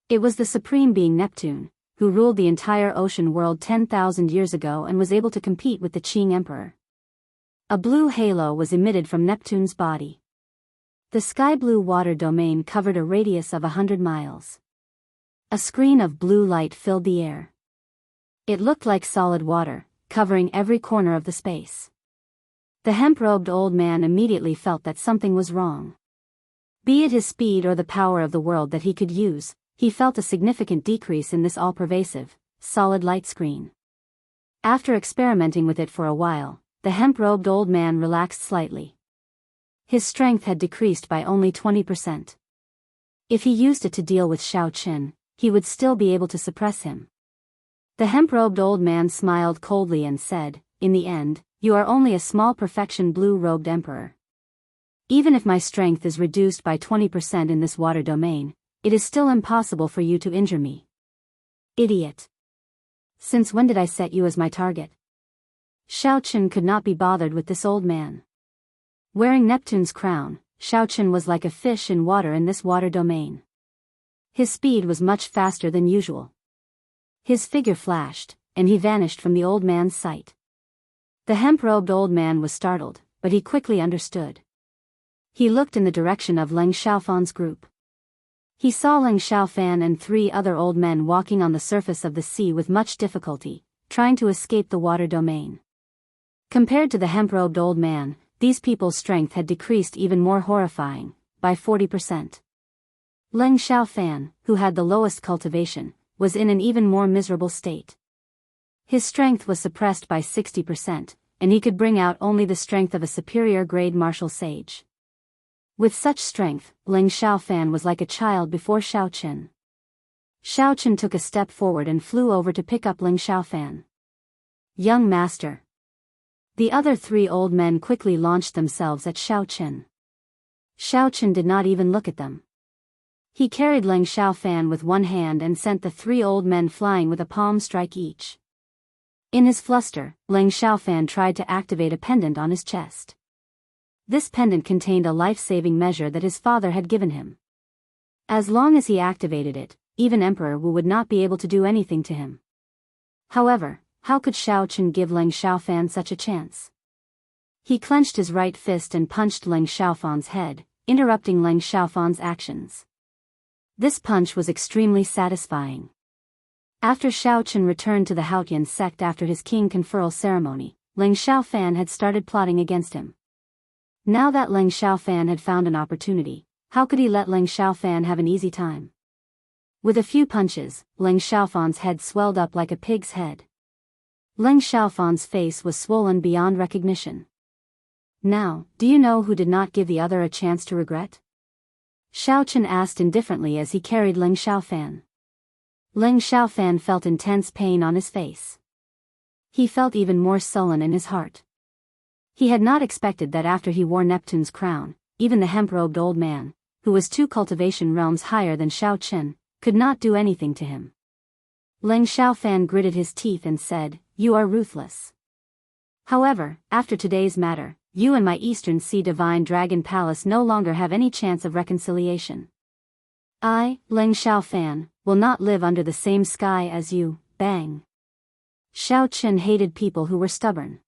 It was the supreme being Neptune, who ruled the entire ocean world 10,000 years ago and was able to compete with the Qing Emperor. A blue halo was emitted from Neptune's body. The sky-blue water domain covered a radius of 100 miles. A screen of blue light filled the air. It looked like solid water, covering every corner of the space. The hemp-robed old man immediately felt that something was wrong. Be it his speed or the power of the world that he could use, he felt a significant decrease in this all-pervasive, solid light screen. After experimenting with it for a while, the hemp-robed old man relaxed slightly. His strength had decreased by only 20%. If he used it to deal with Xiao Chen, he would still be able to suppress him. The hemp-robed old man smiled coldly and said, "In the end, you are only a small perfection blue-robed emperor. Even if my strength is reduced by 20% in this water domain, it is still impossible for you to injure me. Idiot. Since when did I set you as my target?" Xiao Chen could not be bothered with this old man. Wearing Neptune's crown, Xiao Chen was like a fish in water in this water domain. His speed was much faster than usual. His figure flashed, and he vanished from the old man's sight. The hemp-robed old man was startled, but he quickly understood. He looked in the direction of Leng Xiaofan's group. He saw Leng Xiaofan and 3 other old men walking on the surface of the sea with much difficulty, trying to escape the water domain. Compared to the hemp-robed old man, these people's strength had decreased even more horrifying, by 40%. Leng Xiaofan, who had the lowest cultivation, was in an even more miserable state. His strength was suppressed by 60%, and he could bring out only the strength of a superior grade martial sage. With such strength, Ling Xiaofan was like a child before Xiaoqin. Xiaoqin took a step forward and flew over to pick up Ling Xiaofan. Young master. The other three old men quickly launched themselves at Xiaoqin. Xiaoqin did not even look at them. He carried Ling Xiaofan with one hand and sent the three old men flying with a palm strike each. In his fluster, Ling Xiaofan tried to activate a pendant on his chest. This pendant contained a life-saving measure that his father had given him. As long as he activated it, even Emperor Wu would not be able to do anything to him. However, how could Xiaoqin give Ling Xiaofan such a chance? He clenched his right fist and punched Ling Xiaofan's head, interrupting Ling Xiaofan's actions. This punch was extremely satisfying. After Xiaoqin returned to the Haotian sect after his king conferral ceremony, Ling Xiaofan had started plotting against him. Now that Ling Xiaofan had found an opportunity, how could he let Ling Xiaofan have an easy time? With a few punches, Ling Xiaofan's head swelled up like a pig's head. Ling Xiaofan's face was swollen beyond recognition. Now, do you know who did not give the other a chance to regret? Xiaoqin asked indifferently as he carried Ling Xiaofan. Ling Xiaofan felt intense pain on his face. He felt even more sullen in his heart. He had not expected that after he wore Neptune's crown, even the hemp-robed old man, who was 2 cultivation realms higher than Xiaoqin, could not do anything to him. Ling Xiaofan gritted his teeth and said, "You are ruthless. However, after today's matter, you and my Eastern Sea Divine Dragon Palace no longer have any chance of reconciliation. I, Ling Xiaofan, will not live under the same sky as you." Bang. Xiaoqin hated people who were stubborn.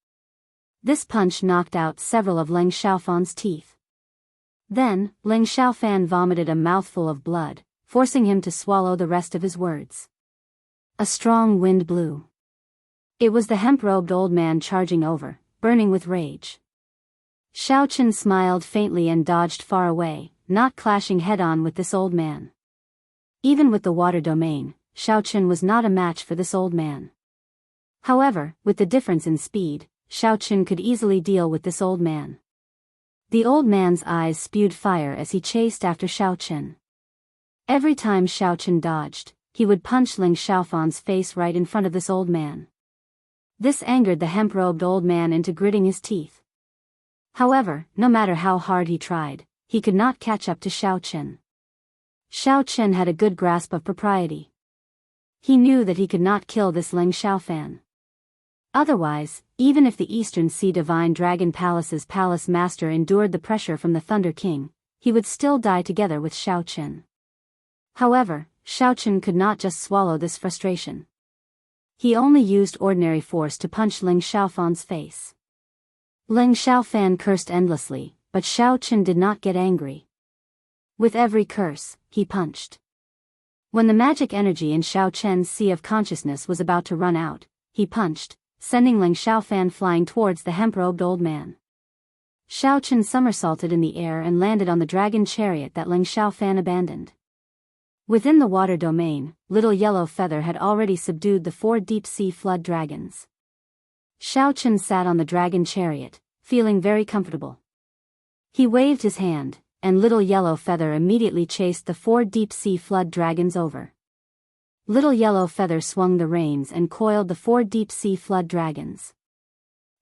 This punch knocked out several of Ling Xiaofan's teeth. Then, Ling Xiaofan vomited a mouthful of blood, forcing him to swallow the rest of his words. A strong wind blew. It was the hemp-robed old man charging over, burning with rage. Xiaoqin smiled faintly and dodged far away, not clashing head-on with this old man. Even with the water domain, Xiaoqin was not a match for this old man. However, with the difference in speed, Xiaoqin could easily deal with this old man. The old man's eyes spewed fire as he chased after Xiaoqin. Every time Xiaoqin dodged, he would punch Ling Xiaofan's face right in front of this old man. This angered the hemp-robed old man into gritting his teeth. However, no matter how hard he tried, he could not catch up to Xiaoqin. Xiaoqin had a good grasp of propriety. He knew that he could not kill this Ling Xiaofan. Otherwise, even if the Eastern Sea Divine Dragon Palace's palace master endured the pressure from the Thunder King, he would still die together with Xiaoqin. However, Xiaoqin could not just swallow this frustration. He only used ordinary force to punch Ling Xiaofan's face. Ling Xiaofan cursed endlessly, but Xiaoqin did not get angry. With every curse, he punched. When the magic energy in Xiaoqin's sea of consciousness was about to run out, he punched, sending Ling Xiaofan flying towards the hemp-robed old man. Xiaoqin somersaulted in the air and landed on the dragon chariot that Ling Xiaofan abandoned. Within the water domain, Little Yellow Feather had already subdued the 4 deep-sea flood dragons. Xiaoqin sat on the dragon chariot, feeling very comfortable. He waved his hand, and Little Yellow Feather immediately chased the 4 deep-sea flood dragons over. Little Yellow Feather swung the reins and coiled the 4 deep-sea flood dragons.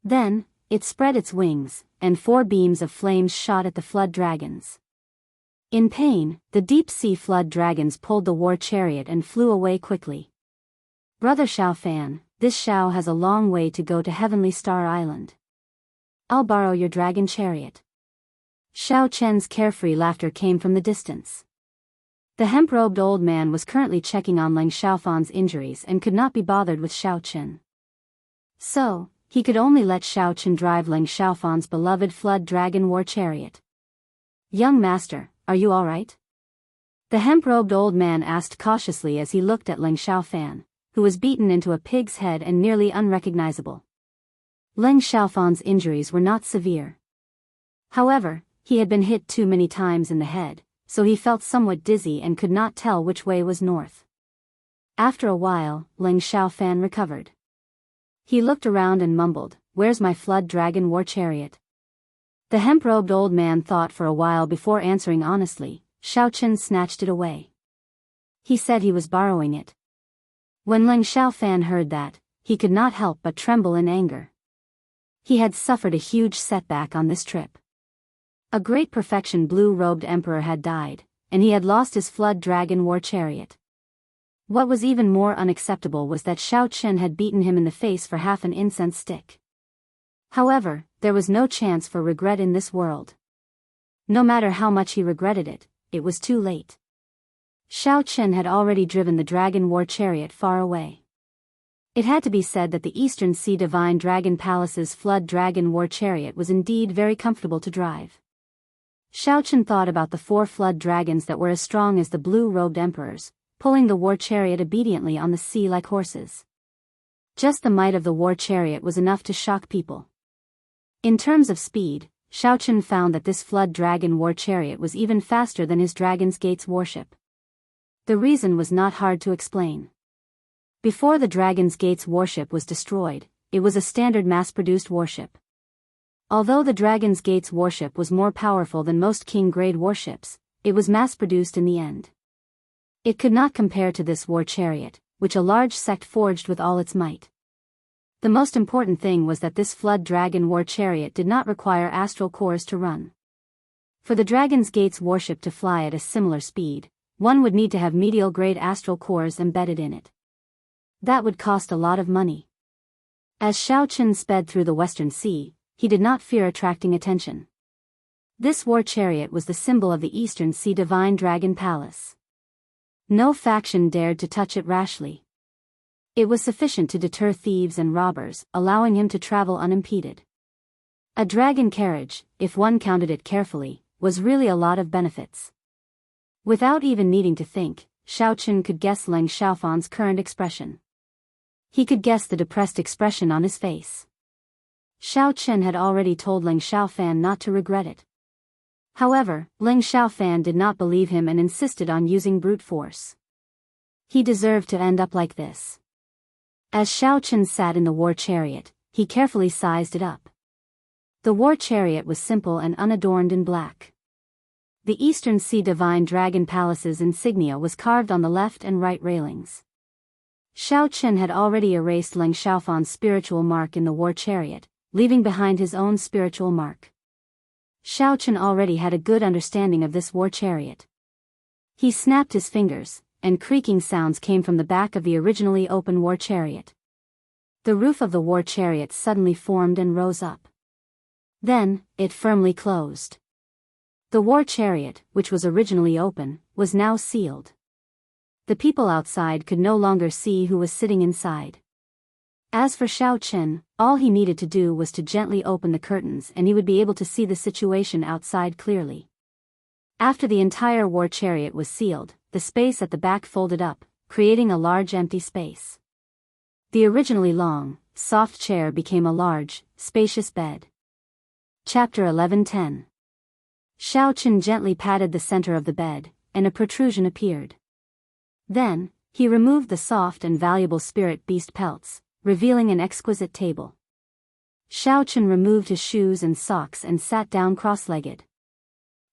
Then, it spread its wings, and 4 beams of flames shot at the flood dragons. In pain, the deep-sea flood dragons pulled the war chariot and flew away quickly. "Brother Xiaofan, this Xiao has a long way to go to Heavenly Star Island. I'll borrow your dragon chariot." Xiaoqian's carefree laughter came from the distance. The hemp-robed old man was currently checking on Ling Xiaofan's injuries and could not be bothered with Xiaoqin. So, he could only let Xiaoqin drive Ling Xiaofan's beloved flood dragon war chariot. "Young master, are you all right?" The hemp-robed old man asked cautiously as he looked at Ling Xiaofan, who was beaten into a pig's head and nearly unrecognizable. Ling Xiaofan's injuries were not severe. However, he had been hit too many times in the head, so he felt somewhat dizzy and could not tell which way was north. After a while, Ling Xiaofan recovered. He looked around and mumbled, "Where's my flood dragon war chariot?" The hemp-robed old man thought for a while before answering honestly. Xiaochen snatched it away. He said he was borrowing it. When Ling Xiaofan heard that, he could not help but tremble in anger. He had suffered a huge setback on this trip. A great perfection blue-robed emperor had died, and he had lost his flood dragon war chariot. What was even more unacceptable was that Xiao Chen had beaten him in the face for half an incense stick. However, there was no chance for regret in this world. No matter how much he regretted it, it was too late. Xiao Chen had already driven the dragon war chariot far away. It had to be said that the Eastern Sea Divine Dragon Palace's flood dragon war chariot was indeed very comfortable to drive. Xiao Chen thought about the 4 flood dragons that were as strong as the blue-robed emperors, pulling the war chariot obediently on the sea like horses. Just the might of the war chariot was enough to shock people. In terms of speed, Xiao Chen found that this flood dragon war chariot was even faster than his Dragon's Gate's warship. The reason was not hard to explain. Before the Dragon's Gate's warship was destroyed, it was a standard mass-produced warship. Although the Dragon's Gate's warship was more powerful than most King-grade warships, it was mass-produced in the end. It could not compare to this war chariot, which a large sect forged with all its might. The most important thing was that this flood dragon war chariot did not require astral cores to run. For the Dragon's Gate's warship to fly at a similar speed, one would need to have medial-grade astral cores embedded in it. That would cost a lot of money. As Xiao Chen sped through the Western Sea, he did not fear attracting attention. This war chariot was the symbol of the Eastern Sea Divine Dragon Palace. No faction dared to touch it rashly. It was sufficient to deter thieves and robbers, allowing him to travel unimpeded. A dragon carriage, if one counted it carefully, was really a lot of benefits. Without even needing to think, Xiao Chen could guess Ling Xiaofan's current expression. He could guess the depressed expression on his face. Xiao Chen had already told Ling Xiaofan not to regret it. However, Ling Xiaofan did not believe him and insisted on using brute force. He deserved to end up like this. As Xiao Chen sat in the war chariot, he carefully sized it up. The war chariot was simple and unadorned in black. The Eastern Sea Divine Dragon Palace's insignia was carved on the left and right railings. Xiao Chen had already erased Ling Xiaofan's spiritual mark in the war chariot, leaving behind his own spiritual mark. Xiao Chen already had a good understanding of this war chariot. He snapped his fingers, and creaking sounds came from the back of the originally open war chariot. The roof of the war chariot suddenly formed and rose up. Then, it firmly closed. The war chariot, which was originally open, was now sealed. The people outside could no longer see who was sitting inside. As for Xiao Chen, all he needed to do was to gently open the curtains and he would be able to see the situation outside clearly. After the entire war chariot was sealed, the space at the back folded up, creating a large empty space. The originally long, soft chair became a large, spacious bed. Chapter 11:10. Xiao Chen gently patted the center of the bed, and a protrusion appeared. Then, he removed the soft and valuable spirit beast pelts, revealing an exquisite table. Xiao Chen removed his shoes and socks and sat down cross-legged.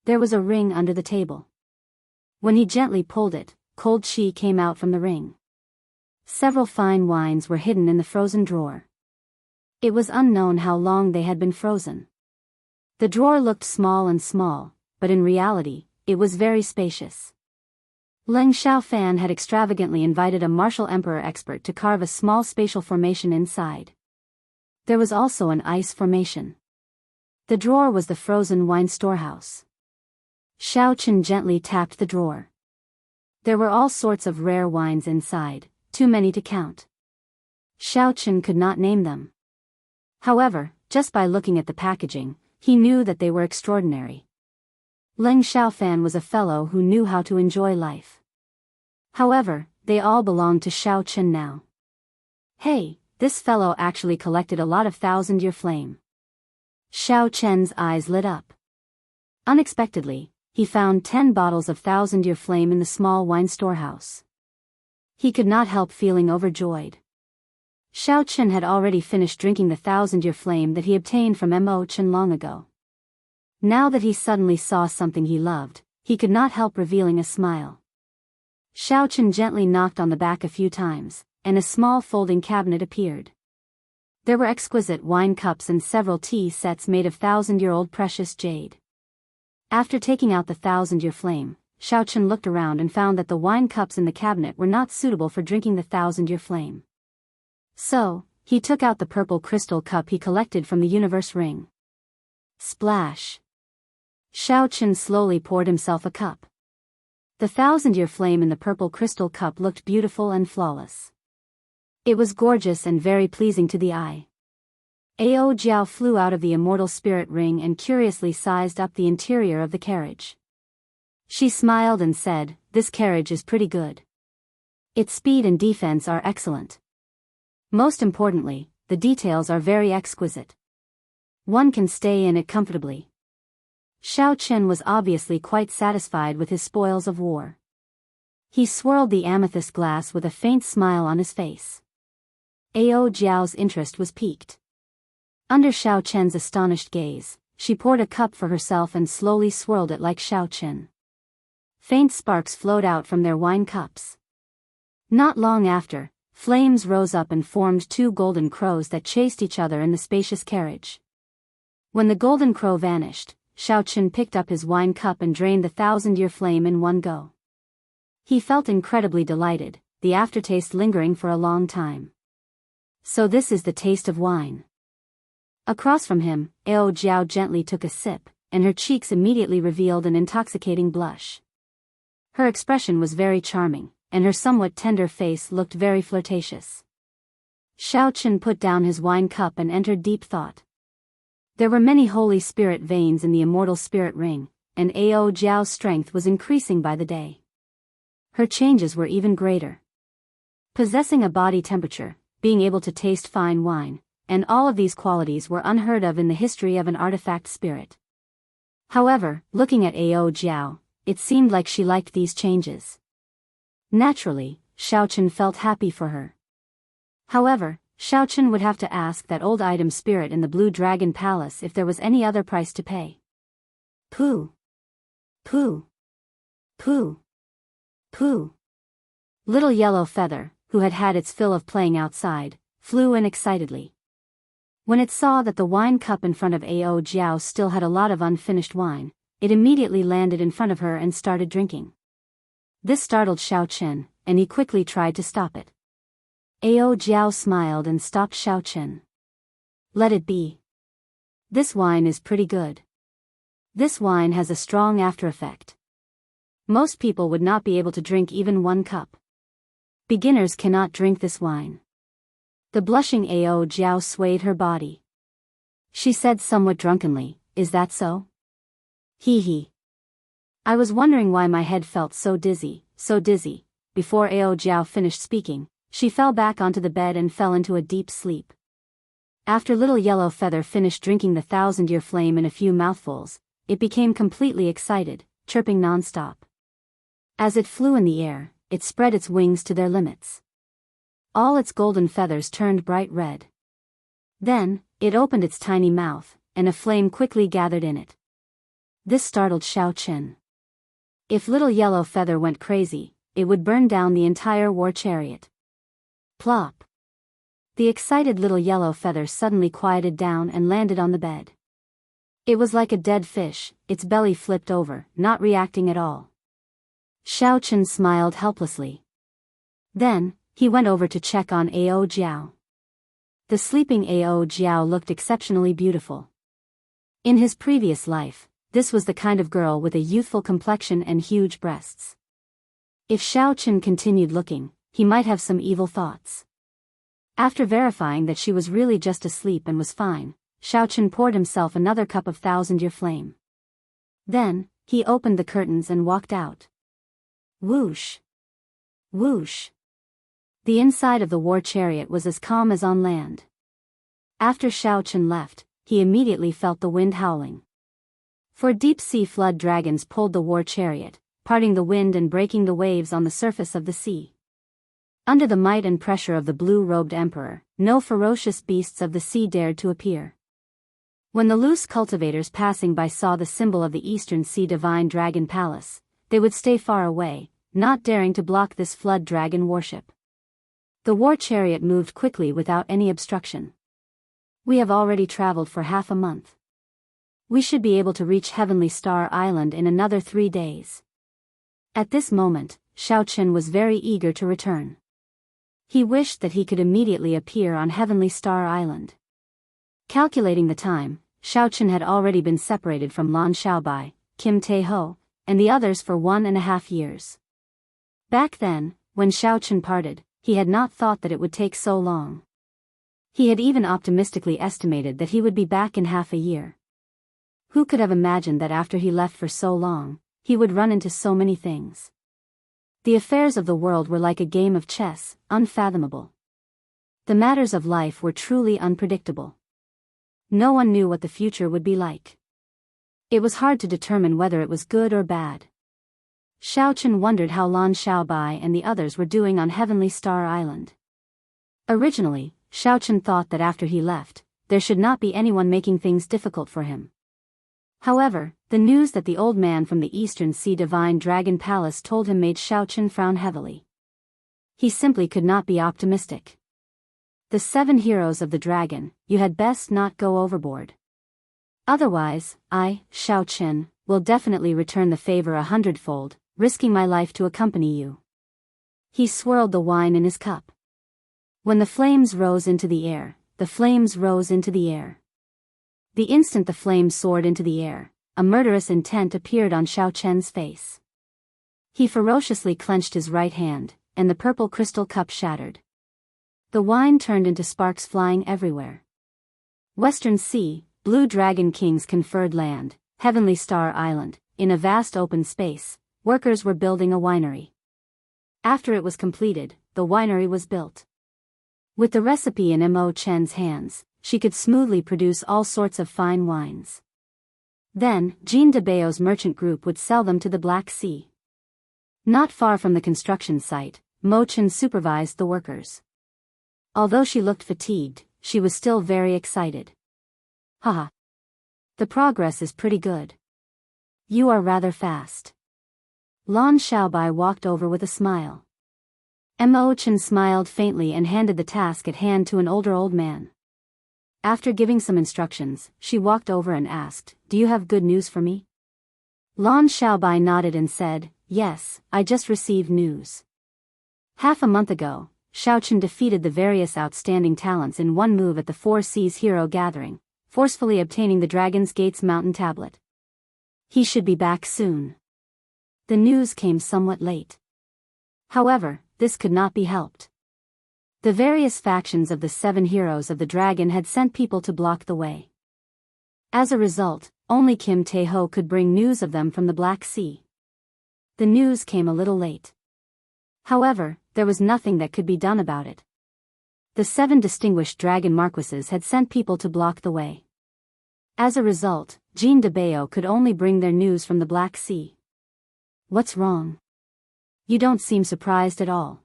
There was a ring under the table. When he gently pulled it, cold qi came out from the ring. Several fine wines were hidden in the frozen drawer. It was unknown how long they had been frozen. The drawer looked small, but in reality, it was very spacious. Ling Xiaofan had extravagantly invited a martial emperor expert to carve a small spatial formation inside. There was also an ice formation. The drawer was the frozen wine storehouse. Xiao Chen gently tapped the drawer. There were all sorts of rare wines inside, too many to count. Xiao Chen could not name them. However, just by looking at the packaging, he knew that they were extraordinary. Ling Xiaofan was a fellow who knew how to enjoy life. However, they all belonged to Xiao Chen now. Hey, this fellow actually collected a lot of thousand-year flame. Xiao Chen's eyes lit up. Unexpectedly, he found 10 bottles of thousand-year flame in the small wine storehouse. He could not help feeling overjoyed. Xiao Chen had already finished drinking the 1,000-year flame that he obtained from Mo Chen long ago. Now that he suddenly saw something he loved, he could not help revealing a smile. Xiao Chen gently knocked on the back a few times, and a small folding cabinet appeared. There were exquisite wine cups and several tea sets made of 1,000-year-old precious jade. After taking out the 1,000-year flame, Xiao Chen looked around and found that the wine cups in the cabinet were not suitable for drinking the 1,000-year flame. So, he took out the purple crystal cup he collected from the universe ring. Splash! Xiao Chen slowly poured himself a cup. The 1,000-year flame in the purple crystal cup looked beautiful and flawless. It was gorgeous and very pleasing to the eye. Ao Jiao flew out of the immortal spirit ring and curiously sized up the interior of the carriage. She smiled and said, "This carriage is pretty good. Its speed and defense are excellent. Most importantly, the details are very exquisite. One can stay in it comfortably." Xiao Chen was obviously quite satisfied with his spoils of war. He swirled the amethyst glass with a faint smile on his face. Ao Jiao's interest was piqued. Under Xiao Chen's astonished gaze, she poured a cup for herself and slowly swirled it like Xiao Chen. Faint sparks flowed out from their wine cups. Not long after, flames rose up and formed two golden crows that chased each other in the spacious carriage. When the golden crow vanished, Xiao Chen picked up his wine cup and drained the 1,000-year flame in one go. He felt incredibly delighted, the aftertaste lingering for a long time. So this is the taste of wine. Across from him, Ao Jiao gently took a sip, and her cheeks immediately revealed an intoxicating blush. Her expression was very charming, and her somewhat tender face looked very flirtatious. Xiao Chen put down his wine cup and entered deep thought. There were many Holy Spirit veins in the immortal spirit ring, and Ao Jiao's strength was increasing by the day. Her changes were even greater. Possessing a body temperature, being able to taste fine wine, and all of these qualities were unheard of in the history of an artifact spirit. However, looking at Ao Jiao, it seemed like she liked these changes. Naturally, Xiao Chen felt happy for her. However, Xiao Chen would have to ask that old item spirit in the Blue Dragon Palace if there was any other price to pay. Pooh! Pooh! Pooh! Pooh! Little Yellow Feather, who had had its fill of playing outside, flew in excitedly. When it saw that the wine cup in front of Ao Jiao still had a lot of unfinished wine, it immediately landed in front of her and started drinking. This startled Xiao Chen, and he quickly tried to stop it. Ao Jiao smiled and stopped Xiao Chen. "Let it be. This wine is pretty good. This wine has a strong after effect. Most people would not be able to drink even one cup. Beginners cannot drink this wine." The blushing Ao Jiao swayed her body. She said somewhat drunkenly, "Is that so? Hee hee. I was wondering why my head felt so dizzy, so dizzy." Before Ao Jiao finished speaking, she fell back onto the bed and fell into a deep sleep. After Little Yellow Feather finished drinking the 1,000-year flame in a few mouthfuls, it became completely excited, chirping non-stop. As it flew in the air, it spread its wings to their limits. All its golden feathers turned bright red. Then, it opened its tiny mouth, and a flame quickly gathered in it. This startled Xiao Chen. If Little Yellow Feather went crazy, it would burn down the entire war chariot. Plop! The excited Little Yellow Feather suddenly quieted down and landed on the bed. It was like a dead fish, its belly flipped over, not reacting at all. Xiao Chen smiled helplessly. Then, he went over to check on Ao Jiao. The sleeping Ao Jiao looked exceptionally beautiful. In his previous life, this was the kind of girl with a youthful complexion and huge breasts. If Xiao Chen continued looking, he might have some evil thoughts. After verifying that she was really just asleep and was fine, Xiao Chen poured himself another cup of 1,000-year flame. Then, he opened the curtains and walked out. Whoosh! Whoosh! The inside of the war chariot was as calm as on land. After Xiao Chen left, he immediately felt the wind howling. For deep-sea flood dragons pulled the war chariot, parting the wind and breaking the waves on the surface of the sea. Under the might and pressure of the blue-robed emperor, no ferocious beasts of the sea dared to appear. When the loose cultivators passing by saw the symbol of the Eastern Sea Divine Dragon Palace, they would stay far away, not daring to block this flood dragon worship. The war chariot moved quickly without any obstruction. We have already traveled for half a month. We should be able to reach Heavenly Star Island in another 3 days. At this moment, Xiaoqin was very eager to return. He wished that he could immediately appear on Heavenly Star Island. Calculating the time, Xiaoqin had already been separated from Lan Xiaobai, Kim Tae-ho, and the others for 1.5 years. Back then, when Xiaoqin parted, he had not thought that it would take so long. He had even optimistically estimated that he would be back in half a year. Who could have imagined that after he left for so long, he would run into so many things? The affairs of the world were like a game of chess, unfathomable. The matters of life were truly unpredictable. No one knew what the future would be like. It was hard to determine whether it was good or bad. Xiaoqin wondered how Lan Xiaobai and the others were doing on Heavenly Star Island. Originally, Xiaoqin thought that after he left, there should not be anyone making things difficult for him. However, the news that the old man from the Eastern Sea Divine Dragon Palace told him made Xiaoqin frown heavily. He simply could not be optimistic. The 7 heroes of the dragon, you had best not go overboard. Otherwise, I, Xiaoqin, will definitely return the favor 100-fold, risking my life to accompany you. He swirled the wine in his cup. When the flames rose into the air, the flames rose into the air. The instant the flames soared into the air, a murderous intent appeared on Xiaoqin's face. He ferociously clenched his right hand, and the purple crystal cup shattered. The wine turned into sparks flying everywhere. Western Sea, Blue Dragon King's conferred land, Heavenly Star Island, in a vast open space, workers were building a winery. After it was completed, the winery was built. With the recipe in Mo Chen's hands, she could smoothly produce all sorts of fine wines. Then, Jean de Bayo's merchant group would sell them to the Black Sea. Not far from the construction site, Mo Chen supervised the workers. Although she looked fatigued, she was still very excited. Haha. The progress is pretty good. You are rather fast. Lan Xiaobai walked over with a smile. Mo Chen smiled faintly and handed the task at hand to an older old man. After giving some instructions, she walked over and asked, "Do you have good news for me?" Lan Xiaobai nodded and said, "Yes, I just received news. Half a month ago, Xiaoqin defeated the various outstanding talents in one move at the Four Seas Hero Gathering, forcefully obtaining the Dragon's Gates Mountain Tablet. He should be back soon." The news came somewhat late. However, this could not be helped. The various factions of the 7 heroes of the dragon had sent people to block the way. As a result, only Kim Tae-ho could bring news of them from the Black Sea. The news came a little late. However, there was nothing that could be done about it. The 7 distinguished dragon marquises had sent people to block the way. As a result, Jean de Bayo could only bring their news from the Black Sea. What's wrong? You don't seem surprised at all.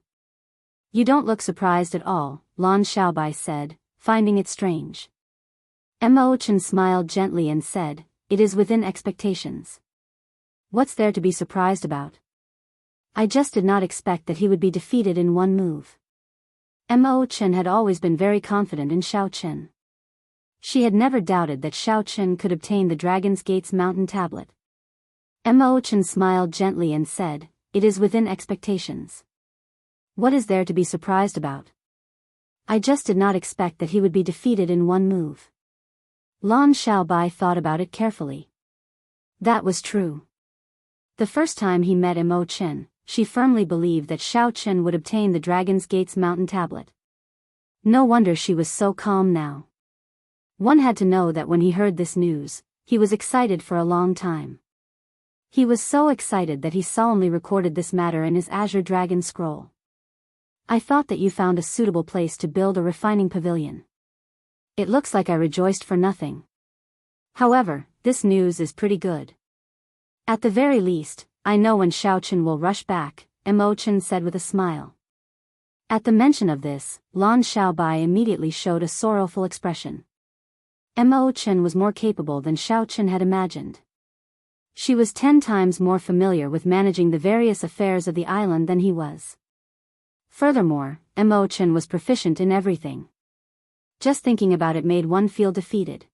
You don't look surprised at all, Lan Xiaobai said, finding it strange. Mo Chen smiled gently and said, "It is within expectations. What's there to be surprised about? I just did not expect that he would be defeated in one move." Mo Chen had always been very confident in Xiaoqin. She had never doubted that Xiaoqin could obtain the Dragon's Gates Mountain Tablet. Mo Chen smiled gently and said, "It is within expectations. What is there to be surprised about? I just did not expect that he would be defeated in one move." Lan Xiaobai thought about it carefully. That was true. The first time he met Mo Chen, she firmly believed that Xiaoqin would obtain the Dragon's Gates Mountain Tablet. No wonder she was so calm now. One had to know that when he heard this news, he was excited for a long time. He was so excited that he solemnly recorded this matter in his Azure Dragon Scroll. "I thought that you found a suitable place to build a refining pavilion. It looks like I rejoiced for nothing. However, this news is pretty good. At the very least, I know when Xiaoqin will rush back," Mo Chen said with a smile. At the mention of this, Lan Xiaobai immediately showed a sorrowful expression. Mo Chen was more capable than Xiao Chen had imagined. She was 10 times more familiar with managing the various affairs of the island than he was. Furthermore, Mo Chen was proficient in everything. Just thinking about it made one feel defeated.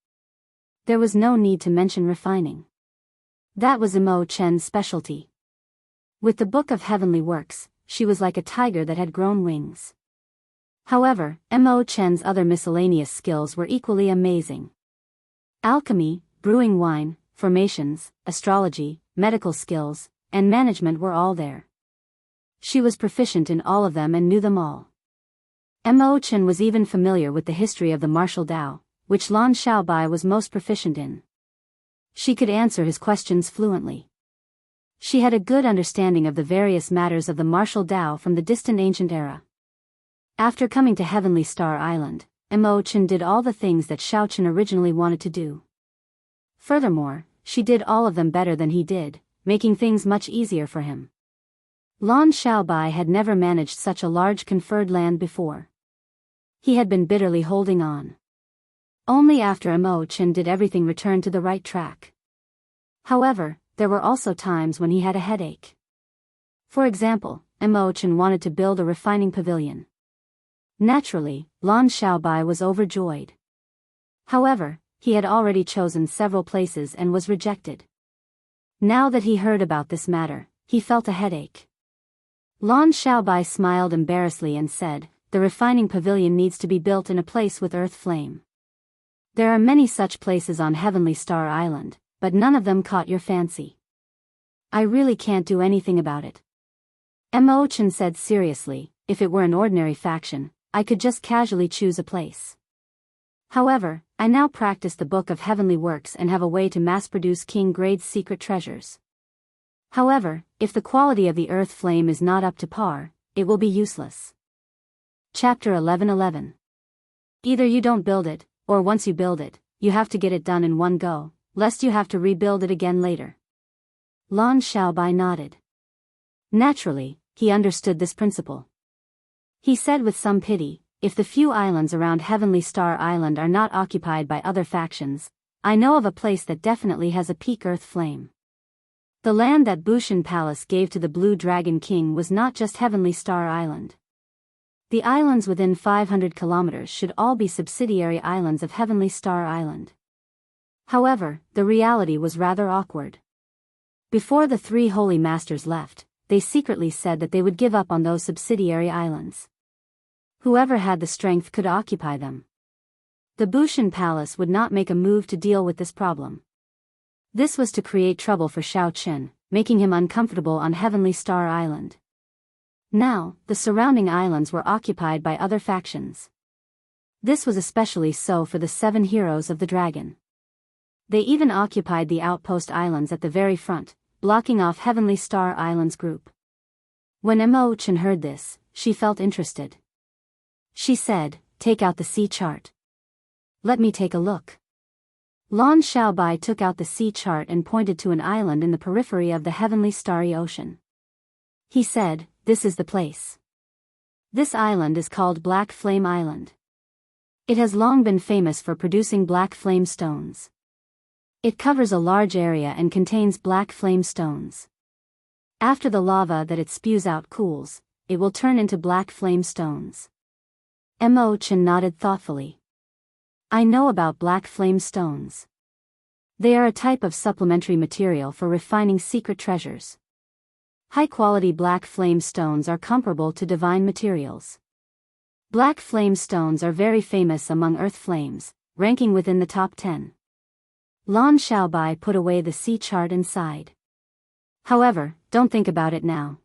There was no need to mention refining. That was Mo Chen's specialty. With the Book of Heavenly Works, she was like a tiger that had grown wings. However, Mo Chen's other miscellaneous skills were equally amazing. Alchemy, brewing wine, formations, astrology, medical skills, and management were all there. She was proficient in all of them and knew them all. Mo Chen was even familiar with the history of the martial Tao, which Lan Xiaobai was most proficient in. She could answer his questions fluently. She had a good understanding of the various matters of the martial Tao from the distant ancient era. After coming to Heavenly Star Island, Mo Chen did all the things that Xiao Chen originally wanted to do. Furthermore, she did all of them better than he did, making things much easier for him. Lan Xiaobai had never managed such a large conferred land before. He had been bitterly holding on. Only after Mo Chen did everything return to the right track. However, there were also times when he had a headache. For example, Mo Chen wanted to build a refining pavilion. Naturally, Lan Xiaobai was overjoyed. However, he had already chosen several places and was rejected. Now that he heard about this matter, he felt a headache. Lan Xiaobai smiled embarrassedly and said, "The refining pavilion needs to be built in a place with earth flame. There are many such places on Heavenly Star Island, but none of them caught your fancy. I really can't do anything about it." Mo Chen said seriously, "If it were an ordinary faction, I could just casually choose a place. However, I now practice the Book of Heavenly Works and have a way to mass-produce King-grade secret treasures. However, if the quality of the earth flame is not up to par, it will be useless." Chapter 11:11. Either you don't build it, or once you build it, you have to get it done in one go, lest you have to rebuild it again later. Lan Xiaobai nodded. Naturally, he understood this principle. He said with some pity, "If the few islands around Heavenly Star Island are not occupied by other factions, I know of a place that definitely has a peak earth flame." The land that Bushan Palace gave to the Blue Dragon King was not just Heavenly Star Island. The islands within 500 kilometers should all be subsidiary islands of Heavenly Star Island. However, the reality was rather awkward. Before the 3 holy masters left, they secretly said that they would give up on those subsidiary islands. Whoever had the strength could occupy them. The Bushan Palace would not make a move to deal with this problem. This was to create trouble for Xiao Chen, making him uncomfortable on Heavenly Star Island. Now, the surrounding islands were occupied by other factions. This was especially so for the 7 heroes of the dragon. They even occupied the outpost islands at the very front, blocking off Heavenly Star Island's group. When Mo Chen heard this, she felt interested. She said, "Take out the sea chart. Let me take a look." Lan Xiaobai took out the sea chart and pointed to an island in the periphery of the Heavenly Starry Ocean. He said, "This is the place. This island is called Black Flame Island. It has long been famous for producing black flame stones. It covers a large area and contains black flame stones. After the lava that it spews out cools, it will turn into black flame stones." Mo Chen nodded thoughtfully. "I know about black flame stones. They are a type of supplementary material for refining secret treasures. High-quality black flame stones are comparable to divine materials. Black flame stones are very famous among earth flames, ranking within the top 10. Lan Xiaobai put away the sea chart and sighed. "However, don't think about it now.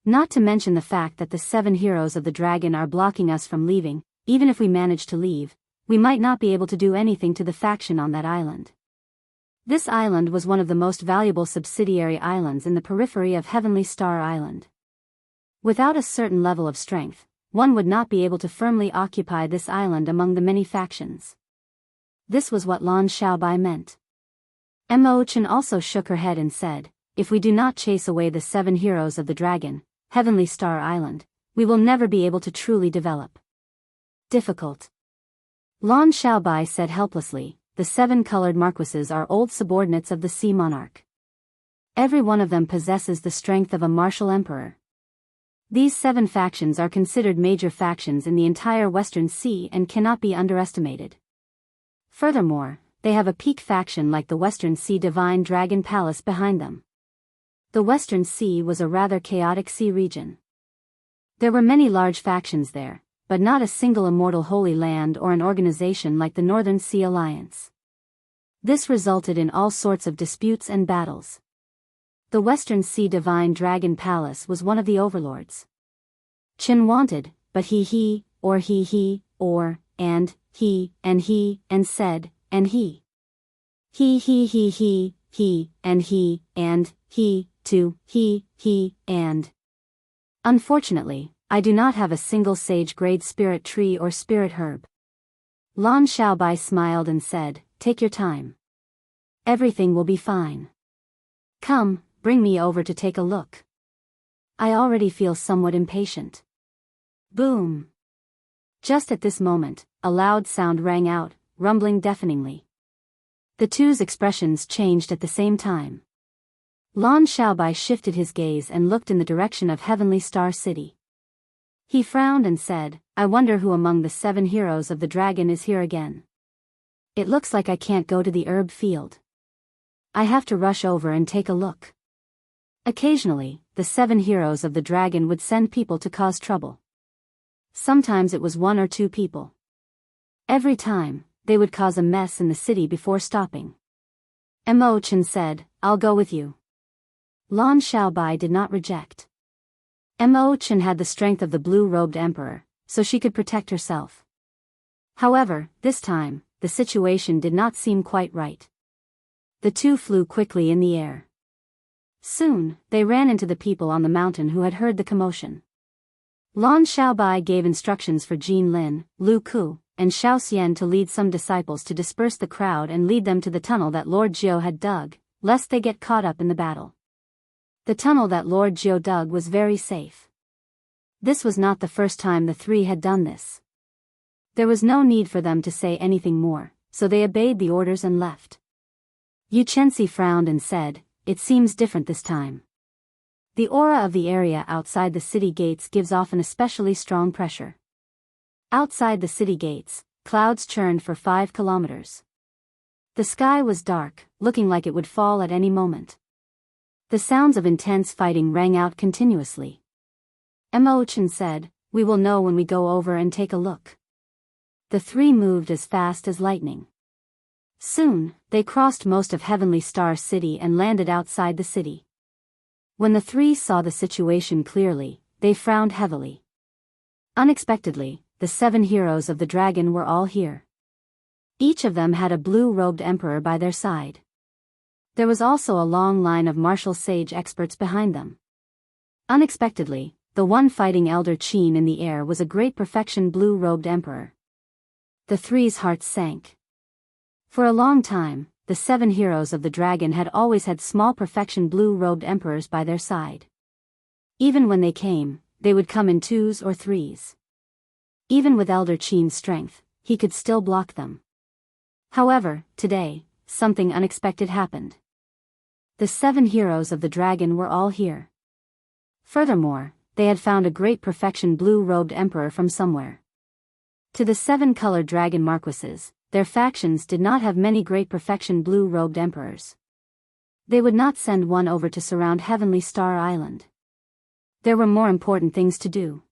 Not to mention the fact that the 7 heroes of the dragon are blocking us from leaving. Even if we manage to leave, we might not be able to do anything to the faction on that island. This island was one of the most valuable subsidiary islands in the periphery of Heavenly Star Island. Without a certain level of strength, one would not be able to firmly occupy this island among the many factions." This was what Lan Xiaobai meant. Mo Chen also shook her head and said, "If we do not chase away the 7 heroes of the dragon, Heavenly Star Island, we will never be able to truly develop. Difficult. Lan Xiaobai said helplessly, the 7 colored marquises are old subordinates of the sea monarch. Every one of them possesses the strength of a martial emperor. These 7 factions are considered major factions in the entire Western Sea and cannot be underestimated. Furthermore, they have a peak faction like the Western Sea Divine Dragon Palace behind them. The Western Sea was a rather chaotic sea region. There were many large factions there, but not a single immortal Holy Land or an organization like the Northern Sea Alliance. This resulted in all sorts of disputes and battles. The Western Sea Divine Dragon Palace was one of the overlords. Qin wanted, but he, or or, and he, and said, and he. He, and he, too, and. Unfortunately, I do not have a single sage-grade spirit tree or spirit herb. Lan Xiaobai smiled and said, take your time. Everything will be fine. Come, bring me over to take a look. I already feel somewhat impatient. Boom. Just at this moment, a loud sound rang out, rumbling deafeningly. The two's expressions changed at the same time. Lan Xiaobai shifted his gaze and looked in the direction of Heavenly Star City. He frowned and said, I wonder who among the 7 heroes of the dragon is here again. It looks like I can't go to the herb field. I have to rush over and take a look. Occasionally, the 7 heroes of the dragon would send people to cause trouble. Sometimes it was 1 or 2 people. Every time, they would cause a mess in the city before stopping. Mo Chen said, I'll go with you. Lan Xiaobai did not reject. Mo Chen had the strength of the blue-robed emperor, so she could protect herself. However, this time, the situation did not seem quite right. The two flew quickly in the air. Soon, they ran into the people on the mountain who had heard the commotion. Lan Xiaobai gave instructions for Jin Lin, Lu Ku, and Xiao Xian to lead some disciples to disperse the crowd and lead them to the tunnel that Lord Jiao had dug, lest they get caught up in the battle. The tunnel that Lord Jiao dug was very safe. This was not the first time the 3 had done this. There was no need for them to say anything more, so they obeyed the orders and left. Yu Chenxi frowned and said, it seems different this time. The aura of the area outside the city gates gives off an especially strong pressure. Outside the city gates, clouds churned for 5 kilometers. The sky was dark, looking like it would fall at any moment. The sounds of intense fighting rang out continuously. Mo Chen said, we will know when we go over and take a look. The 3 moved as fast as lightning. Soon, they crossed most of Heavenly Star City and landed outside the city. When the 3 saw the situation clearly, they frowned heavily. Unexpectedly, the 7 heroes of the dragon were all here. Each of them had a blue-robed emperor by their side. There was also a long line of martial sage experts behind them. Unexpectedly, the one fighting Elder Qin in the air was a great perfection blue-robed emperor. The 3's hearts sank. For a long time, the 7 heroes of the dragon had always had small perfection blue-robed emperors by their side. Even when they came, they would come in 2s or 3s. Even with Elder Qin's strength, he could still block them. However, today, something unexpected happened. The 7 heroes of the dragon were all here. Furthermore, they had found a great perfection blue-robed emperor from somewhere. To the 7 colored dragon marquises, their factions did not have many great perfection blue-robed emperors. They would not send one over to surround Heavenly Star Island. There were more important things to do.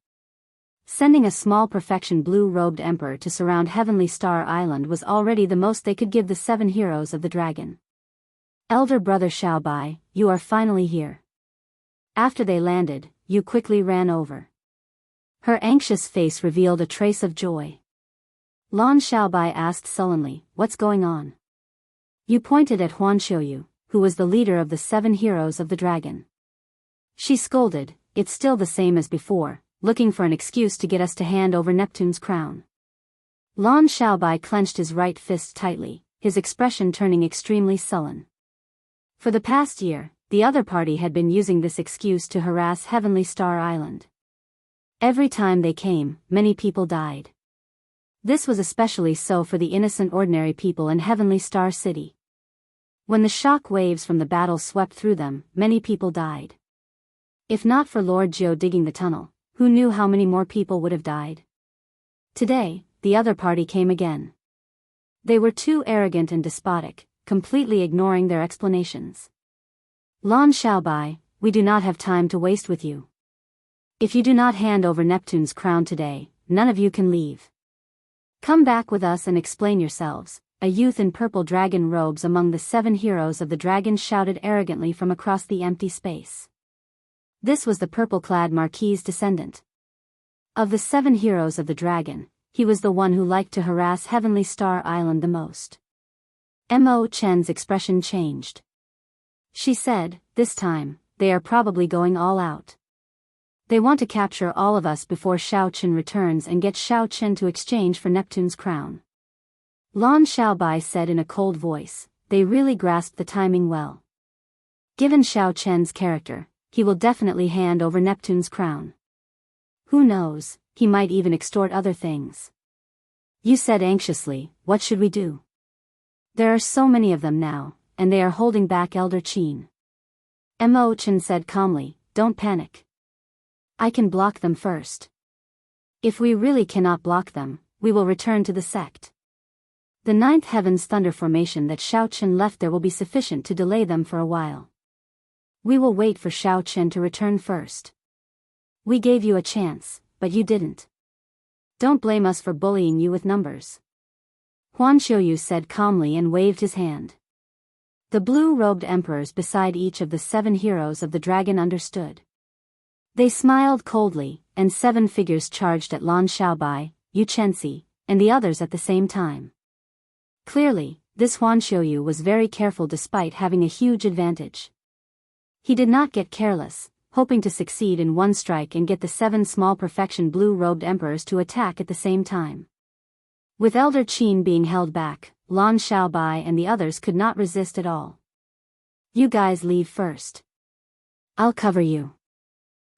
Sending a small perfection blue-robed emperor to surround Heavenly Star Island was already the most they could give the 7 heroes of the dragon. Elder brother Xiaobai, you are finally here. After they landed, Yu quickly ran over. Her anxious face revealed a trace of joy. Lan Xiaobai asked sullenly, what's going on? Yu pointed at Huan Xiuyu, who was the leader of the 7 heroes of the dragon. She scolded, it's still the same as before, looking for an excuse to get us to hand over Neptune's crown. Lan Xiaobai clenched his right fist tightly, his expression turning extremely sullen. For the past year, the other party had been using this excuse to harass Heavenly Star Island. Every time they came, many people died. This was especially so for the innocent ordinary people in Heavenly Star City. When the shock waves from the battle swept through them, many people died. If not for Lord Jiao digging the tunnel, who knew how many more people would have died? Today, the other party came again. They were too arrogant and despotic, completely ignoring their explanations. Lan Xiaobai, we do not have time to waste with you. If you do not hand over Neptune's crown today, none of you can leave. Come back with us and explain yourselves, a youth in purple dragon robes among the 7 heroes of the dragon shouted arrogantly from across the empty space. This was the purple-clad Marquis's descendant. Of the 7 heroes of the dragon, he was the one who liked to harass Heavenly Star Island the most. Mo Chen's expression changed. She said, this time, they are probably going all out. They want to capture all of us before Shao Chen returns and get Shao Chen to exchange for Neptune's crown. Lan Xiaobai said in a cold voice, they really grasped the timing well. Given Shao Chen's character, he will definitely hand over Neptune's crown. Who knows, he might even extort other things. You said anxiously, what should we do? There are so many of them now, and they are holding back Elder Qin. Mo Chen said calmly, don't panic. I can block them first. If we really cannot block them, we will return to the sect. The 9th Heaven's thunder formation that Shao Chen left there will be sufficient to delay them for a while. We will wait for Shao Chen to return first. We gave you a chance, but you didn't. Don't blame us for bullying you with numbers. Huan Xiuyu said calmly and waved his hand. The blue-robed emperors beside each of the 7 heroes of the dragon understood. They smiled coldly, and 7 figures charged at Lan Xiaobai, Yu Chenxi, and the others at the same time. Clearly, this Huan Xiuyu was very careful despite having a huge advantage. He did not get careless, hoping to succeed in one strike and get the 7 small perfection blue-robed emperors to attack at the same time. With Elder Qin being held back, Lan Xiaobai and the others could not resist at all. You guys leave first. I'll cover you.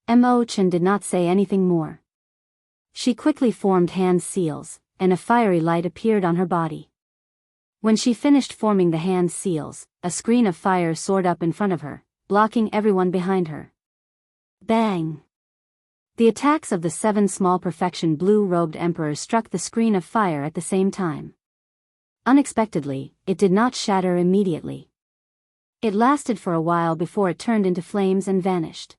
Mo Chen did not say anything more. She quickly formed hand seals, and a fiery light appeared on her body. When she finished forming the hand seals, a screen of fire soared up in front of her, blocking everyone behind her. Bang! The attacks of the 7 small perfection blue-robed emperors struck the screen of fire at the same time. Unexpectedly, it did not shatter immediately. It lasted for a while before it turned into flames and vanished.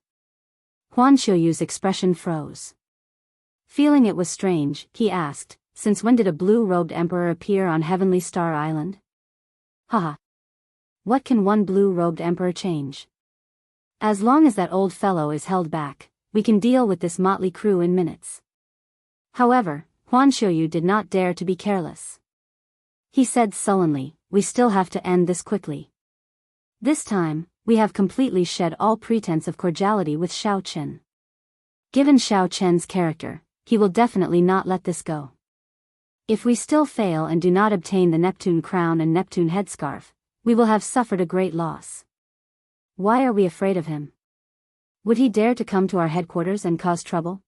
Huan Xiuyu's expression froze. Feeling it was strange, he asked, since when did a blue-robed emperor appear on Heavenly Star Island? Haha. What can one blue-robed emperor change? As long as that old fellow is held back, we can deal with this motley crew in minutes. However, Huan Xiuyu did not dare to be careless. He said sullenly, we still have to end this quickly. This time, we have completely shed all pretense of cordiality with Shao Chen. Given Shao Chen's character, he will definitely not let this go. If we still fail and do not obtain the Neptune crown and Neptune headscarf, we will have suffered a great loss. Why are we afraid of him? Would he dare to come to our headquarters and cause trouble?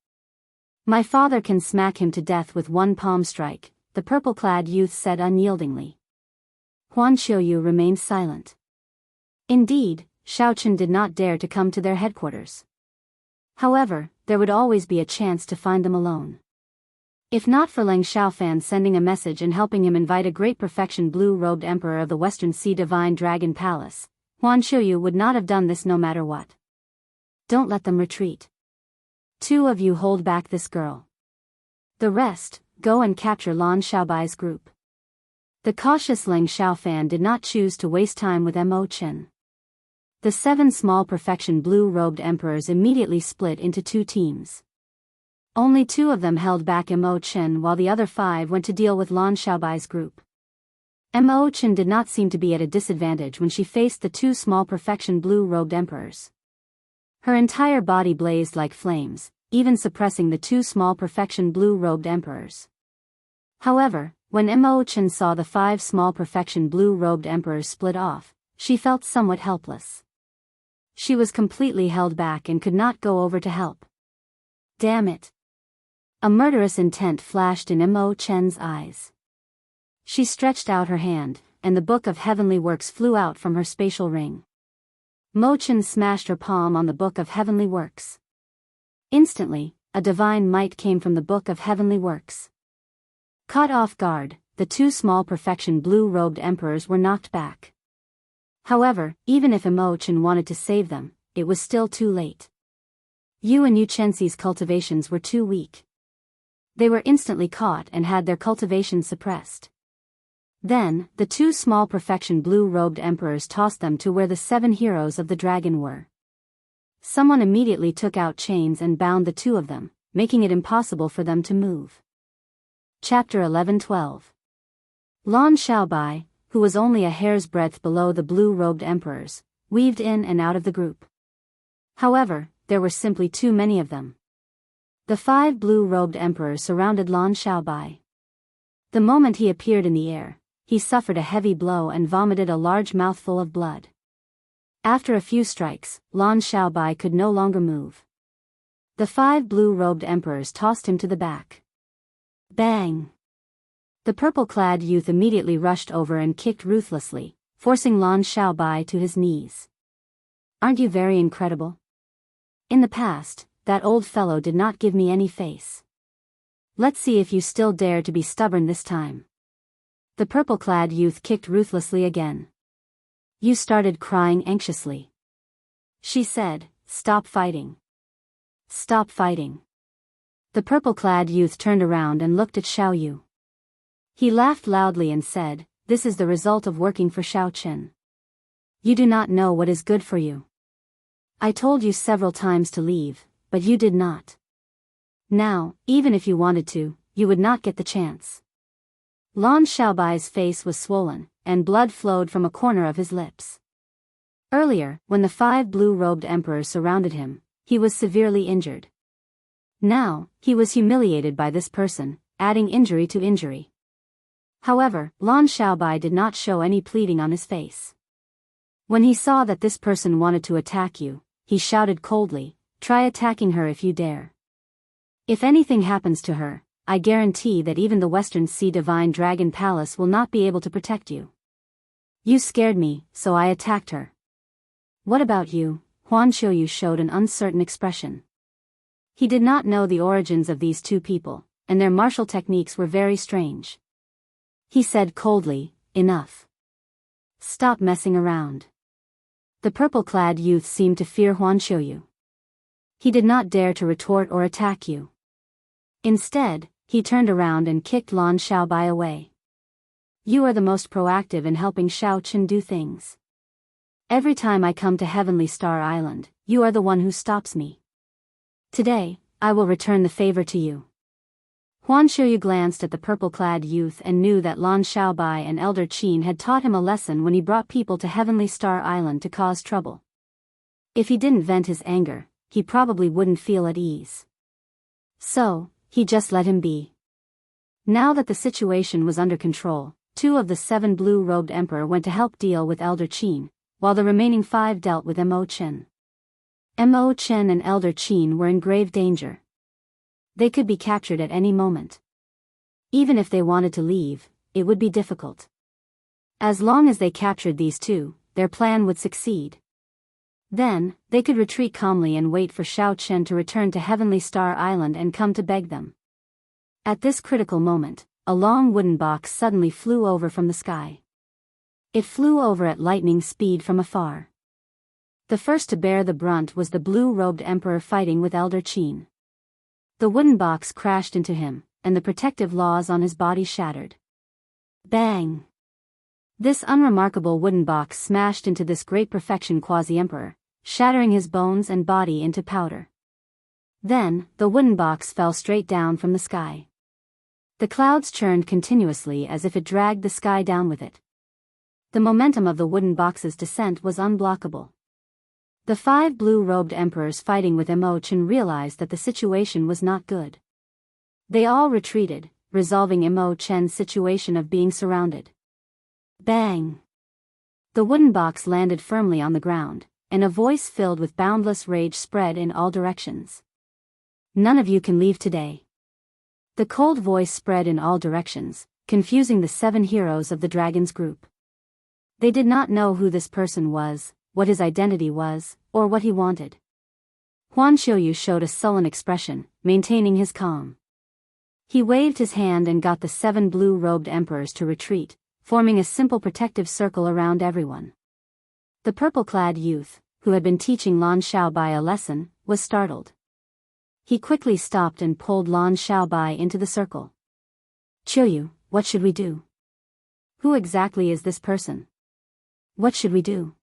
My father can smack him to death with one palm strike, the purple-clad youth said unyieldingly. Huan Xiuyu remained silent. Indeed, Shao Chen did not dare to come to their headquarters. However, there would always be a chance to find them alone. If not for Leng Xiaofan sending a message and helping him invite a great perfection blue-robed emperor of the Western Sea Divine Dragon Palace, Huan Xiuyu would not have done this no matter what. Don't let them retreat. 2 of you hold back this girl. The rest, go and capture Lan Xiaobai's group. The cautious Leng Xiaofan did not choose to waste time with Mo Chen. The 7 small perfection blue-robed emperors immediately split into 2 teams. Only 2 of them held back Mo Chen while the other 5 went to deal with Lan Xiaobai's group. Mo Chen did not seem to be at a disadvantage when she faced the 2 small perfection blue-robed emperors. Her entire body blazed like flames, even suppressing the 2 small perfection blue-robed emperors. However, when Mo Chen saw the 5 small perfection blue-robed emperors split off, she felt somewhat helpless. She was completely held back and could not go over to help. Damn it. A murderous intent flashed in Mo Chen's eyes. She stretched out her hand, and the Book of Heavenly Works flew out from her spatial ring. Mo Chen smashed her palm on the Book of Heavenly Works. Instantly, a divine might came from the Book of Heavenly Works. Caught off guard, the two small perfection blue-robed emperors were knocked back. However, even if Mo Chen wanted to save them, it was still too late. Yu and Yu Chenxi's cultivations were too weak. They were instantly caught and had their cultivations suppressed. Then, the two small perfection blue-robed emperors tossed them to where the 7 heroes of the dragon were. Someone immediately took out chains and bound the two of them, making it impossible for them to move. Chapter 11-12. Lan Xiaobai, who was only a hair's breadth below the blue-robed emperors, weaved in and out of the group. However, there were simply too many of them. The 5 blue-robed emperors surrounded Lan Xiaobai. The moment he appeared in the air, he suffered a heavy blow and vomited a large mouthful of blood. After a few strikes, Lan Xiaobai could no longer move. The 5 blue-robed emperors tossed him to the back. Bang! The purple-clad youth immediately rushed over and kicked ruthlessly, forcing Lan Xiaobai to his knees. Aren't you very incredible? In the past, that old fellow did not give me any face. Let's see if you still dare to be stubborn this time. The purple-clad youth kicked ruthlessly again. Yu started crying anxiously. She said, "Stop fighting. Stop fighting." The purple-clad youth turned around and looked at Xiao Yu. He laughed loudly and said, "This is the result of working for Xiao Chen. You do not know what is good for you. I told you several times to leave, but you did not. Now, even if you wanted to, you would not get the chance." Lan Xiaobai's face was swollen, and blood flowed from a corner of his lips. Earlier, when the 5 blue-robed emperors surrounded him, he was severely injured. Now, he was humiliated by this person, adding injury to injury. However, Lan Xiaobai did not show any pleading on his face. When he saw that this person wanted to attack you, he shouted coldly, "Try attacking her if you dare. If anything happens to her, I guarantee that even the Western Sea Divine Dragon Palace will not be able to protect you. You scared me, so I attacked her. What about you?" Huan Qiuyu showed an uncertain expression. He did not know the origins of these two people, and their martial techniques were very strange. He said coldly, "Enough. Stop messing around." The purple-clad youth seemed to fear Huan Qiuyu. He did not dare to retort or attack you. Instead, he turned around and kicked Lan Xiaobai away. "You are the most proactive in helping Xiao Chen do things. Every time I come to Heavenly Star Island, you are the one who stops me. Today, I will return the favor to you." Huan Qiuyu glanced at the purple-clad youth and knew that Lan Xiaobai and Elder Qin had taught him a lesson when he brought people to Heavenly Star Island to cause trouble. If he didn't vent his anger, he probably wouldn't feel at ease. So, he just let him be. Now that the situation was under control, 2 of the 7 blue-robed emperor went to help deal with Elder Qin, while the remaining 5 dealt with Mo Chen. Mo Chen and Elder Qin were in grave danger. They could be captured at any moment. Even if they wanted to leave, it would be difficult. As long as they captured these 2, their plan would succeed. Then, they could retreat calmly and wait for Xiao Chen to return to Heavenly Star Island and come to beg them. At this critical moment, a long wooden box suddenly flew over from the sky. It flew over at lightning speed from afar. The first to bear the brunt was the blue-robed emperor fighting with Elder Qin. The wooden box crashed into him, and the protective laws on his body shattered. Bang! This unremarkable wooden box smashed into this great perfection quasi-emperor, shattering his bones and body into powder. Then, the wooden box fell straight down from the sky. The clouds churned continuously as if it dragged the sky down with it. The momentum of the wooden box's descent was unblockable. The 5 blue-robed emperors fighting with Mo Chen realized that the situation was not good. They all retreated, resolving Mo Chen's situation of being surrounded. Bang! The wooden box landed firmly on the ground, and a voice filled with boundless rage spread in all directions. "None of you can leave today. The cold voice spread in all directions, confusing the 7 heroes of the dragon's group. They did not know who this person was, what his identity was, or what he wanted. Huan Xiuyu showed a sullen expression, maintaining his calm. He waved his hand and got the 7 blue-robed emperors to retreat, forming a simple protective circle around everyone. The purple-clad youth, who had been teaching Lan Xiaobai a lesson, was startled. He quickly stopped and pulled Lan Xiaobai into the circle. Qiuyu, what should we do? Who exactly is this person? What should we do?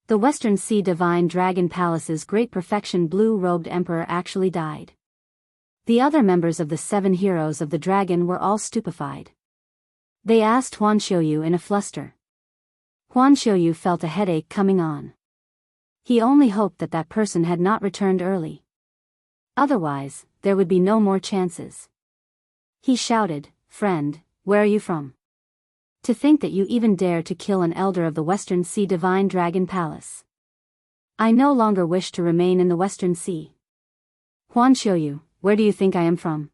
The Western Sea Divine Dragon Palace's great perfection blue-robed emperor actually died. The other members of the 7 heroes of the dragon were all stupefied. They asked Huan Xiuyu in a fluster. Huan Xiuyu felt a headache coming on. He only hoped that that person had not returned early. Otherwise, there would be no more chances. He shouted, "Friend, where are you from? To think that you even dare to kill an elder of the Western Sea Divine Dragon Palace. I no longer wish to remain in the Western Sea. Huan Xiuyu, where do you think I am from?"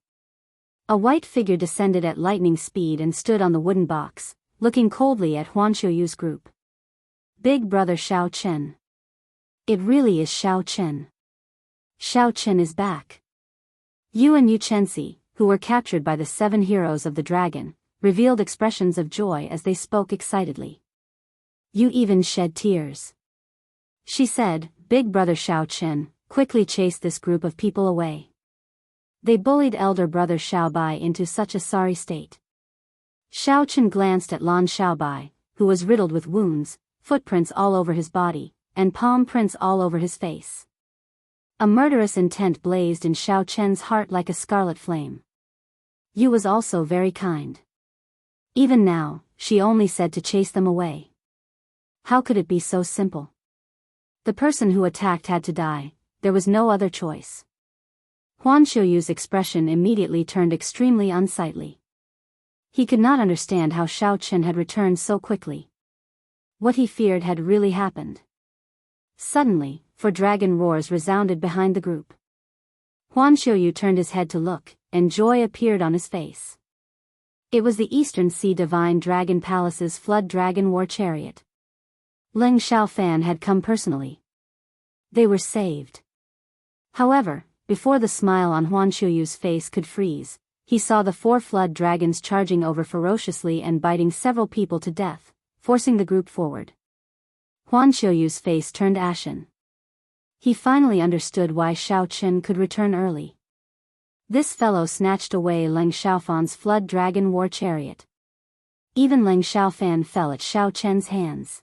A white figure descended at lightning speed and stood on the wooden box, looking coldly at Huan Xiuyu's group. Big brother Xiao Chen. It really is Xiao Chen. Xiao Chen is back. Yu and Yu Chenxi, who were captured by the 7 heroes of the dragon, revealed expressions of joy as they spoke excitedly. Yu even shed tears. She said, "Big brother Xiao Chen, quickly chase this group of people away. They bullied elder brother Xiaobai into such a sorry state." Xiao Chen glanced at Lan Xiaobai, who was riddled with wounds, footprints all over his body, and palm prints all over his face. A murderous intent blazed in Xiao Chen's heart like a scarlet flame. Yu was also very kind. Even now, she only said to chase them away. How could it be so simple? The person who attacked had to die, there was no other choice. Huan Xiuyu's expression immediately turned extremely unsightly. He could not understand how Xiao Chen had returned so quickly. What he feared had really happened. Suddenly, 4 dragon roars resounded behind the group. Huan Xiuyu turned his head to look, and joy appeared on his face. It was the Eastern Sea Divine Dragon Palace's Flood Dragon War Chariot. Leng Xiaofan had come personally. They were saved. However, before the smile on Huan Xiuyu's face could freeze, he saw the 4 flood dragons charging over ferociously and biting several people to death, forcing the group forward. Huan Xiuyu's face turned ashen. He finally understood why Xiao Chen could return early. This fellow snatched away Leng Xiaofan's Flood Dragon War Chariot. Even Leng Xiaofan fell at Xiao Chen's hands.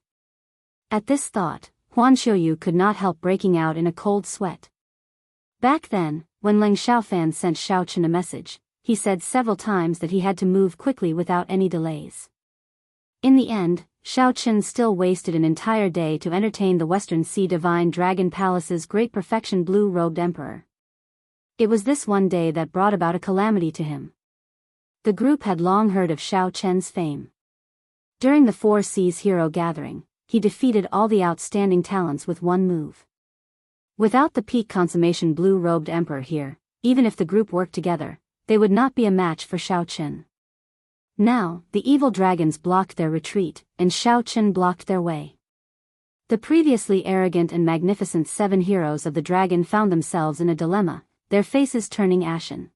At this thought, Huan Xiuyu could not help breaking out in a cold sweat. Back then, when Leng Xiaofan sent Xiao Chen a message, he said several times that he had to move quickly without any delays. In the end, Xiao Chen still wasted an entire day to entertain the Western Sea Divine Dragon Palace's great perfection blue-robed emperor. It was this one day that brought about a calamity to him. The group had long heard of Xiao Chen's fame. During the 4 Seas Hero Gathering, he defeated all the outstanding talents with one move. Without the peak consummation blue-robed emperor here, even if the group worked together, they would not be a match for Xiao Chen. Now, the evil dragons blocked their retreat, and Xiao Chen blocked their way. The previously arrogant and magnificent 7 heroes of the dragon found themselves in a dilemma, their faces turning ashen.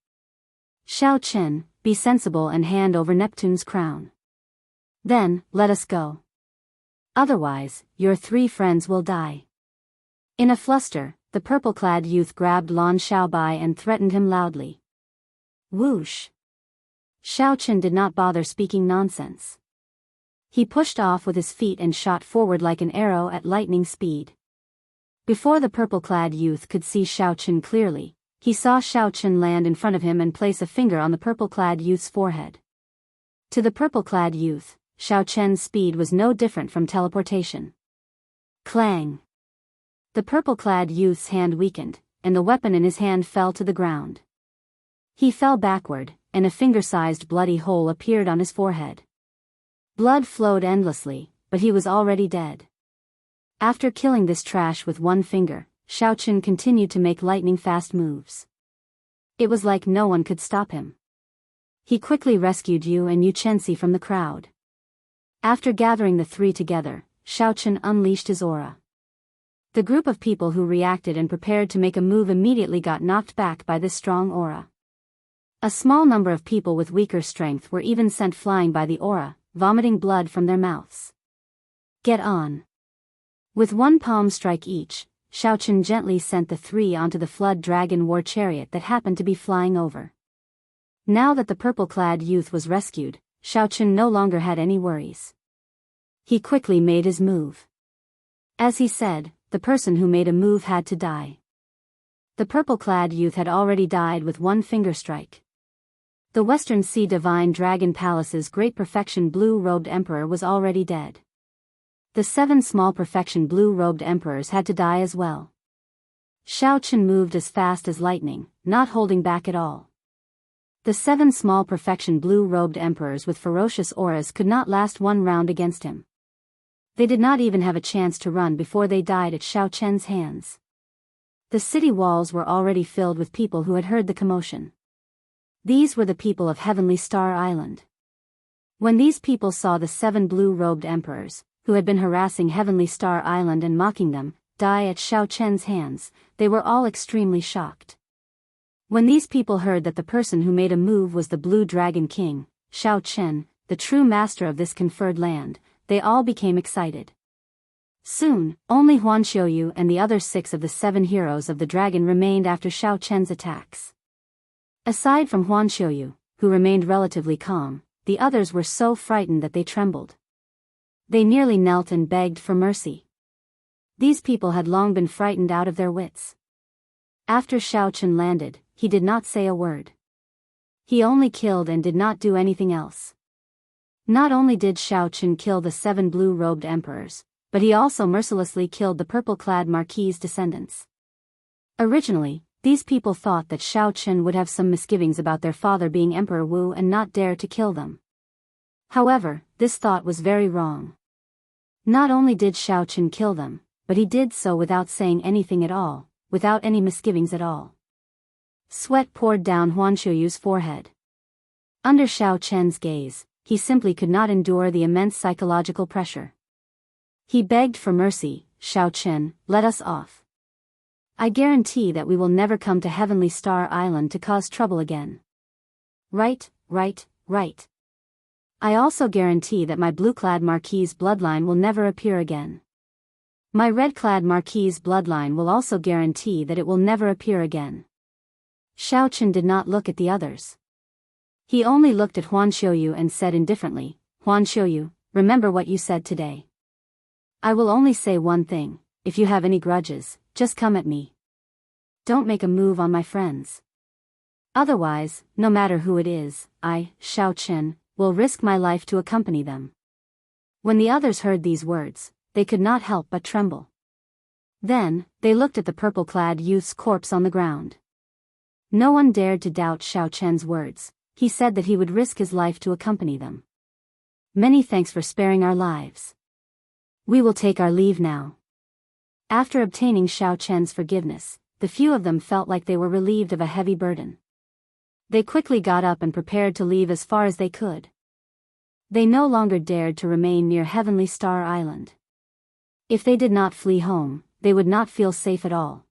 Xiao Chen, be sensible and hand over Neptune's crown. Then, let us go. Otherwise, your 3 friends will die. In a fluster, the purple-clad youth grabbed Lan Xiaobai and threatened him loudly. Whoosh! Xiao Chen did not bother speaking nonsense. He pushed off with his feet and shot forward like an arrow at lightning speed. Before the purple-clad youth could see Xiao Chen clearly, he saw Xiao Chen land in front of him and place a finger on the purple-clad youth's forehead. To the purple-clad youth, Xiao Chen's speed was no different from teleportation. Clang! The purple-clad youth's hand weakened, and the weapon in his hand fell to the ground. He fell backward, and a finger-sized bloody hole appeared on his forehead. Blood flowed endlessly, but he was already dead. After killing this trash with one finger, Xiao Chen continued to make lightning-fast moves. It was like no one could stop him. He quickly rescued Yu and Yu Chenxi from the crowd. After gathering the three together, Xiaochen unleashed his aura. The group of people who reacted and prepared to make a move immediately got knocked back by this strong aura. A small number of people with weaker strength were even sent flying by the aura, vomiting blood from their mouths. Get on. With one palm strike each, Xiaochen gently sent the three onto the flood dragon war chariot that happened to be flying over. Now that the purple-clad youth was rescued, Xiaochen no longer had any worries. He quickly made his move. As he said, the person who made a move had to die. The purple-clad youth had already died with one finger strike. The Western Sea Divine Dragon Palace's great perfection blue-robed emperor was already dead. The 7 small perfection blue-robed emperors had to die as well. Xiaochen moved as fast as lightning, not holding back at all. The 7 small perfection blue-robed emperors with ferocious auras could not last one round against him. They did not even have a chance to run before they died at Xiaochen's hands. The city walls were already filled with people who had heard the commotion. These were the people of Heavenly Star Island. When these people saw the 7 blue-robed emperors, who had been harassing Heavenly Star Island and mocking them, die at Xiaochen's hands, they were all extremely shocked. When these people heard that the person who made a move was the Blue Dragon King, Xiaochen, the true master of this conferred land, they all became excited. Soon, only Huan Xiuyu and the other 6 of the 7 heroes of the dragon remained after Xiaochen's attacks. Aside from Huan Xiuyu, who remained relatively calm, the others were so frightened that they trembled. They nearly knelt and begged for mercy. These people had long been frightened out of their wits. After Xiaochen landed, he did not say a word. He only killed and did not do anything else. Not only did Xiaochen kill the 7 blue-robed emperors, but he also mercilessly killed the purple-clad marquis's descendants. Originally, these people thought that Xiaochen would have some misgivings about their father being Emperor Wu and not dare to kill them. However, this thought was very wrong. Not only did Xiaochen kill them, but he did so without saying anything at all, without any misgivings at all. Sweat poured down Huan Xiuyu's forehead. Under Xiaochen's gaze, he simply could not endure the immense psychological pressure. He begged for mercy. Xiaochen, let us off. I guarantee that we will never come to Heavenly Star Island to cause trouble again. Right. I also guarantee that my blue-clad marquis's bloodline will never appear again. My red-clad marquis's bloodline will also guarantee that it will never appear again. Xiaochen did not look at the others. He only looked at Huan Xiuyu and said indifferently, Huan Xiuyu, remember what you said today. I will only say one thing, if you have any grudges, just come at me. Don't make a move on my friends. Otherwise, no matter who it is, I, Xiaochen, will risk my life to accompany them. When the others heard these words, they could not help but tremble. Then, they looked at the purple-clad youth's corpse on the ground. No one dared to doubt Xiaochen's words. He said that he would risk his life to accompany them. Many thanks for sparing our lives. We will take our leave now. After obtaining Xiaochen's forgiveness, the few of them felt like they were relieved of a heavy burden. They quickly got up and prepared to leave as far as they could. They no longer dared to remain near Heavenly Star Island. If they did not flee home, they would not feel safe at all.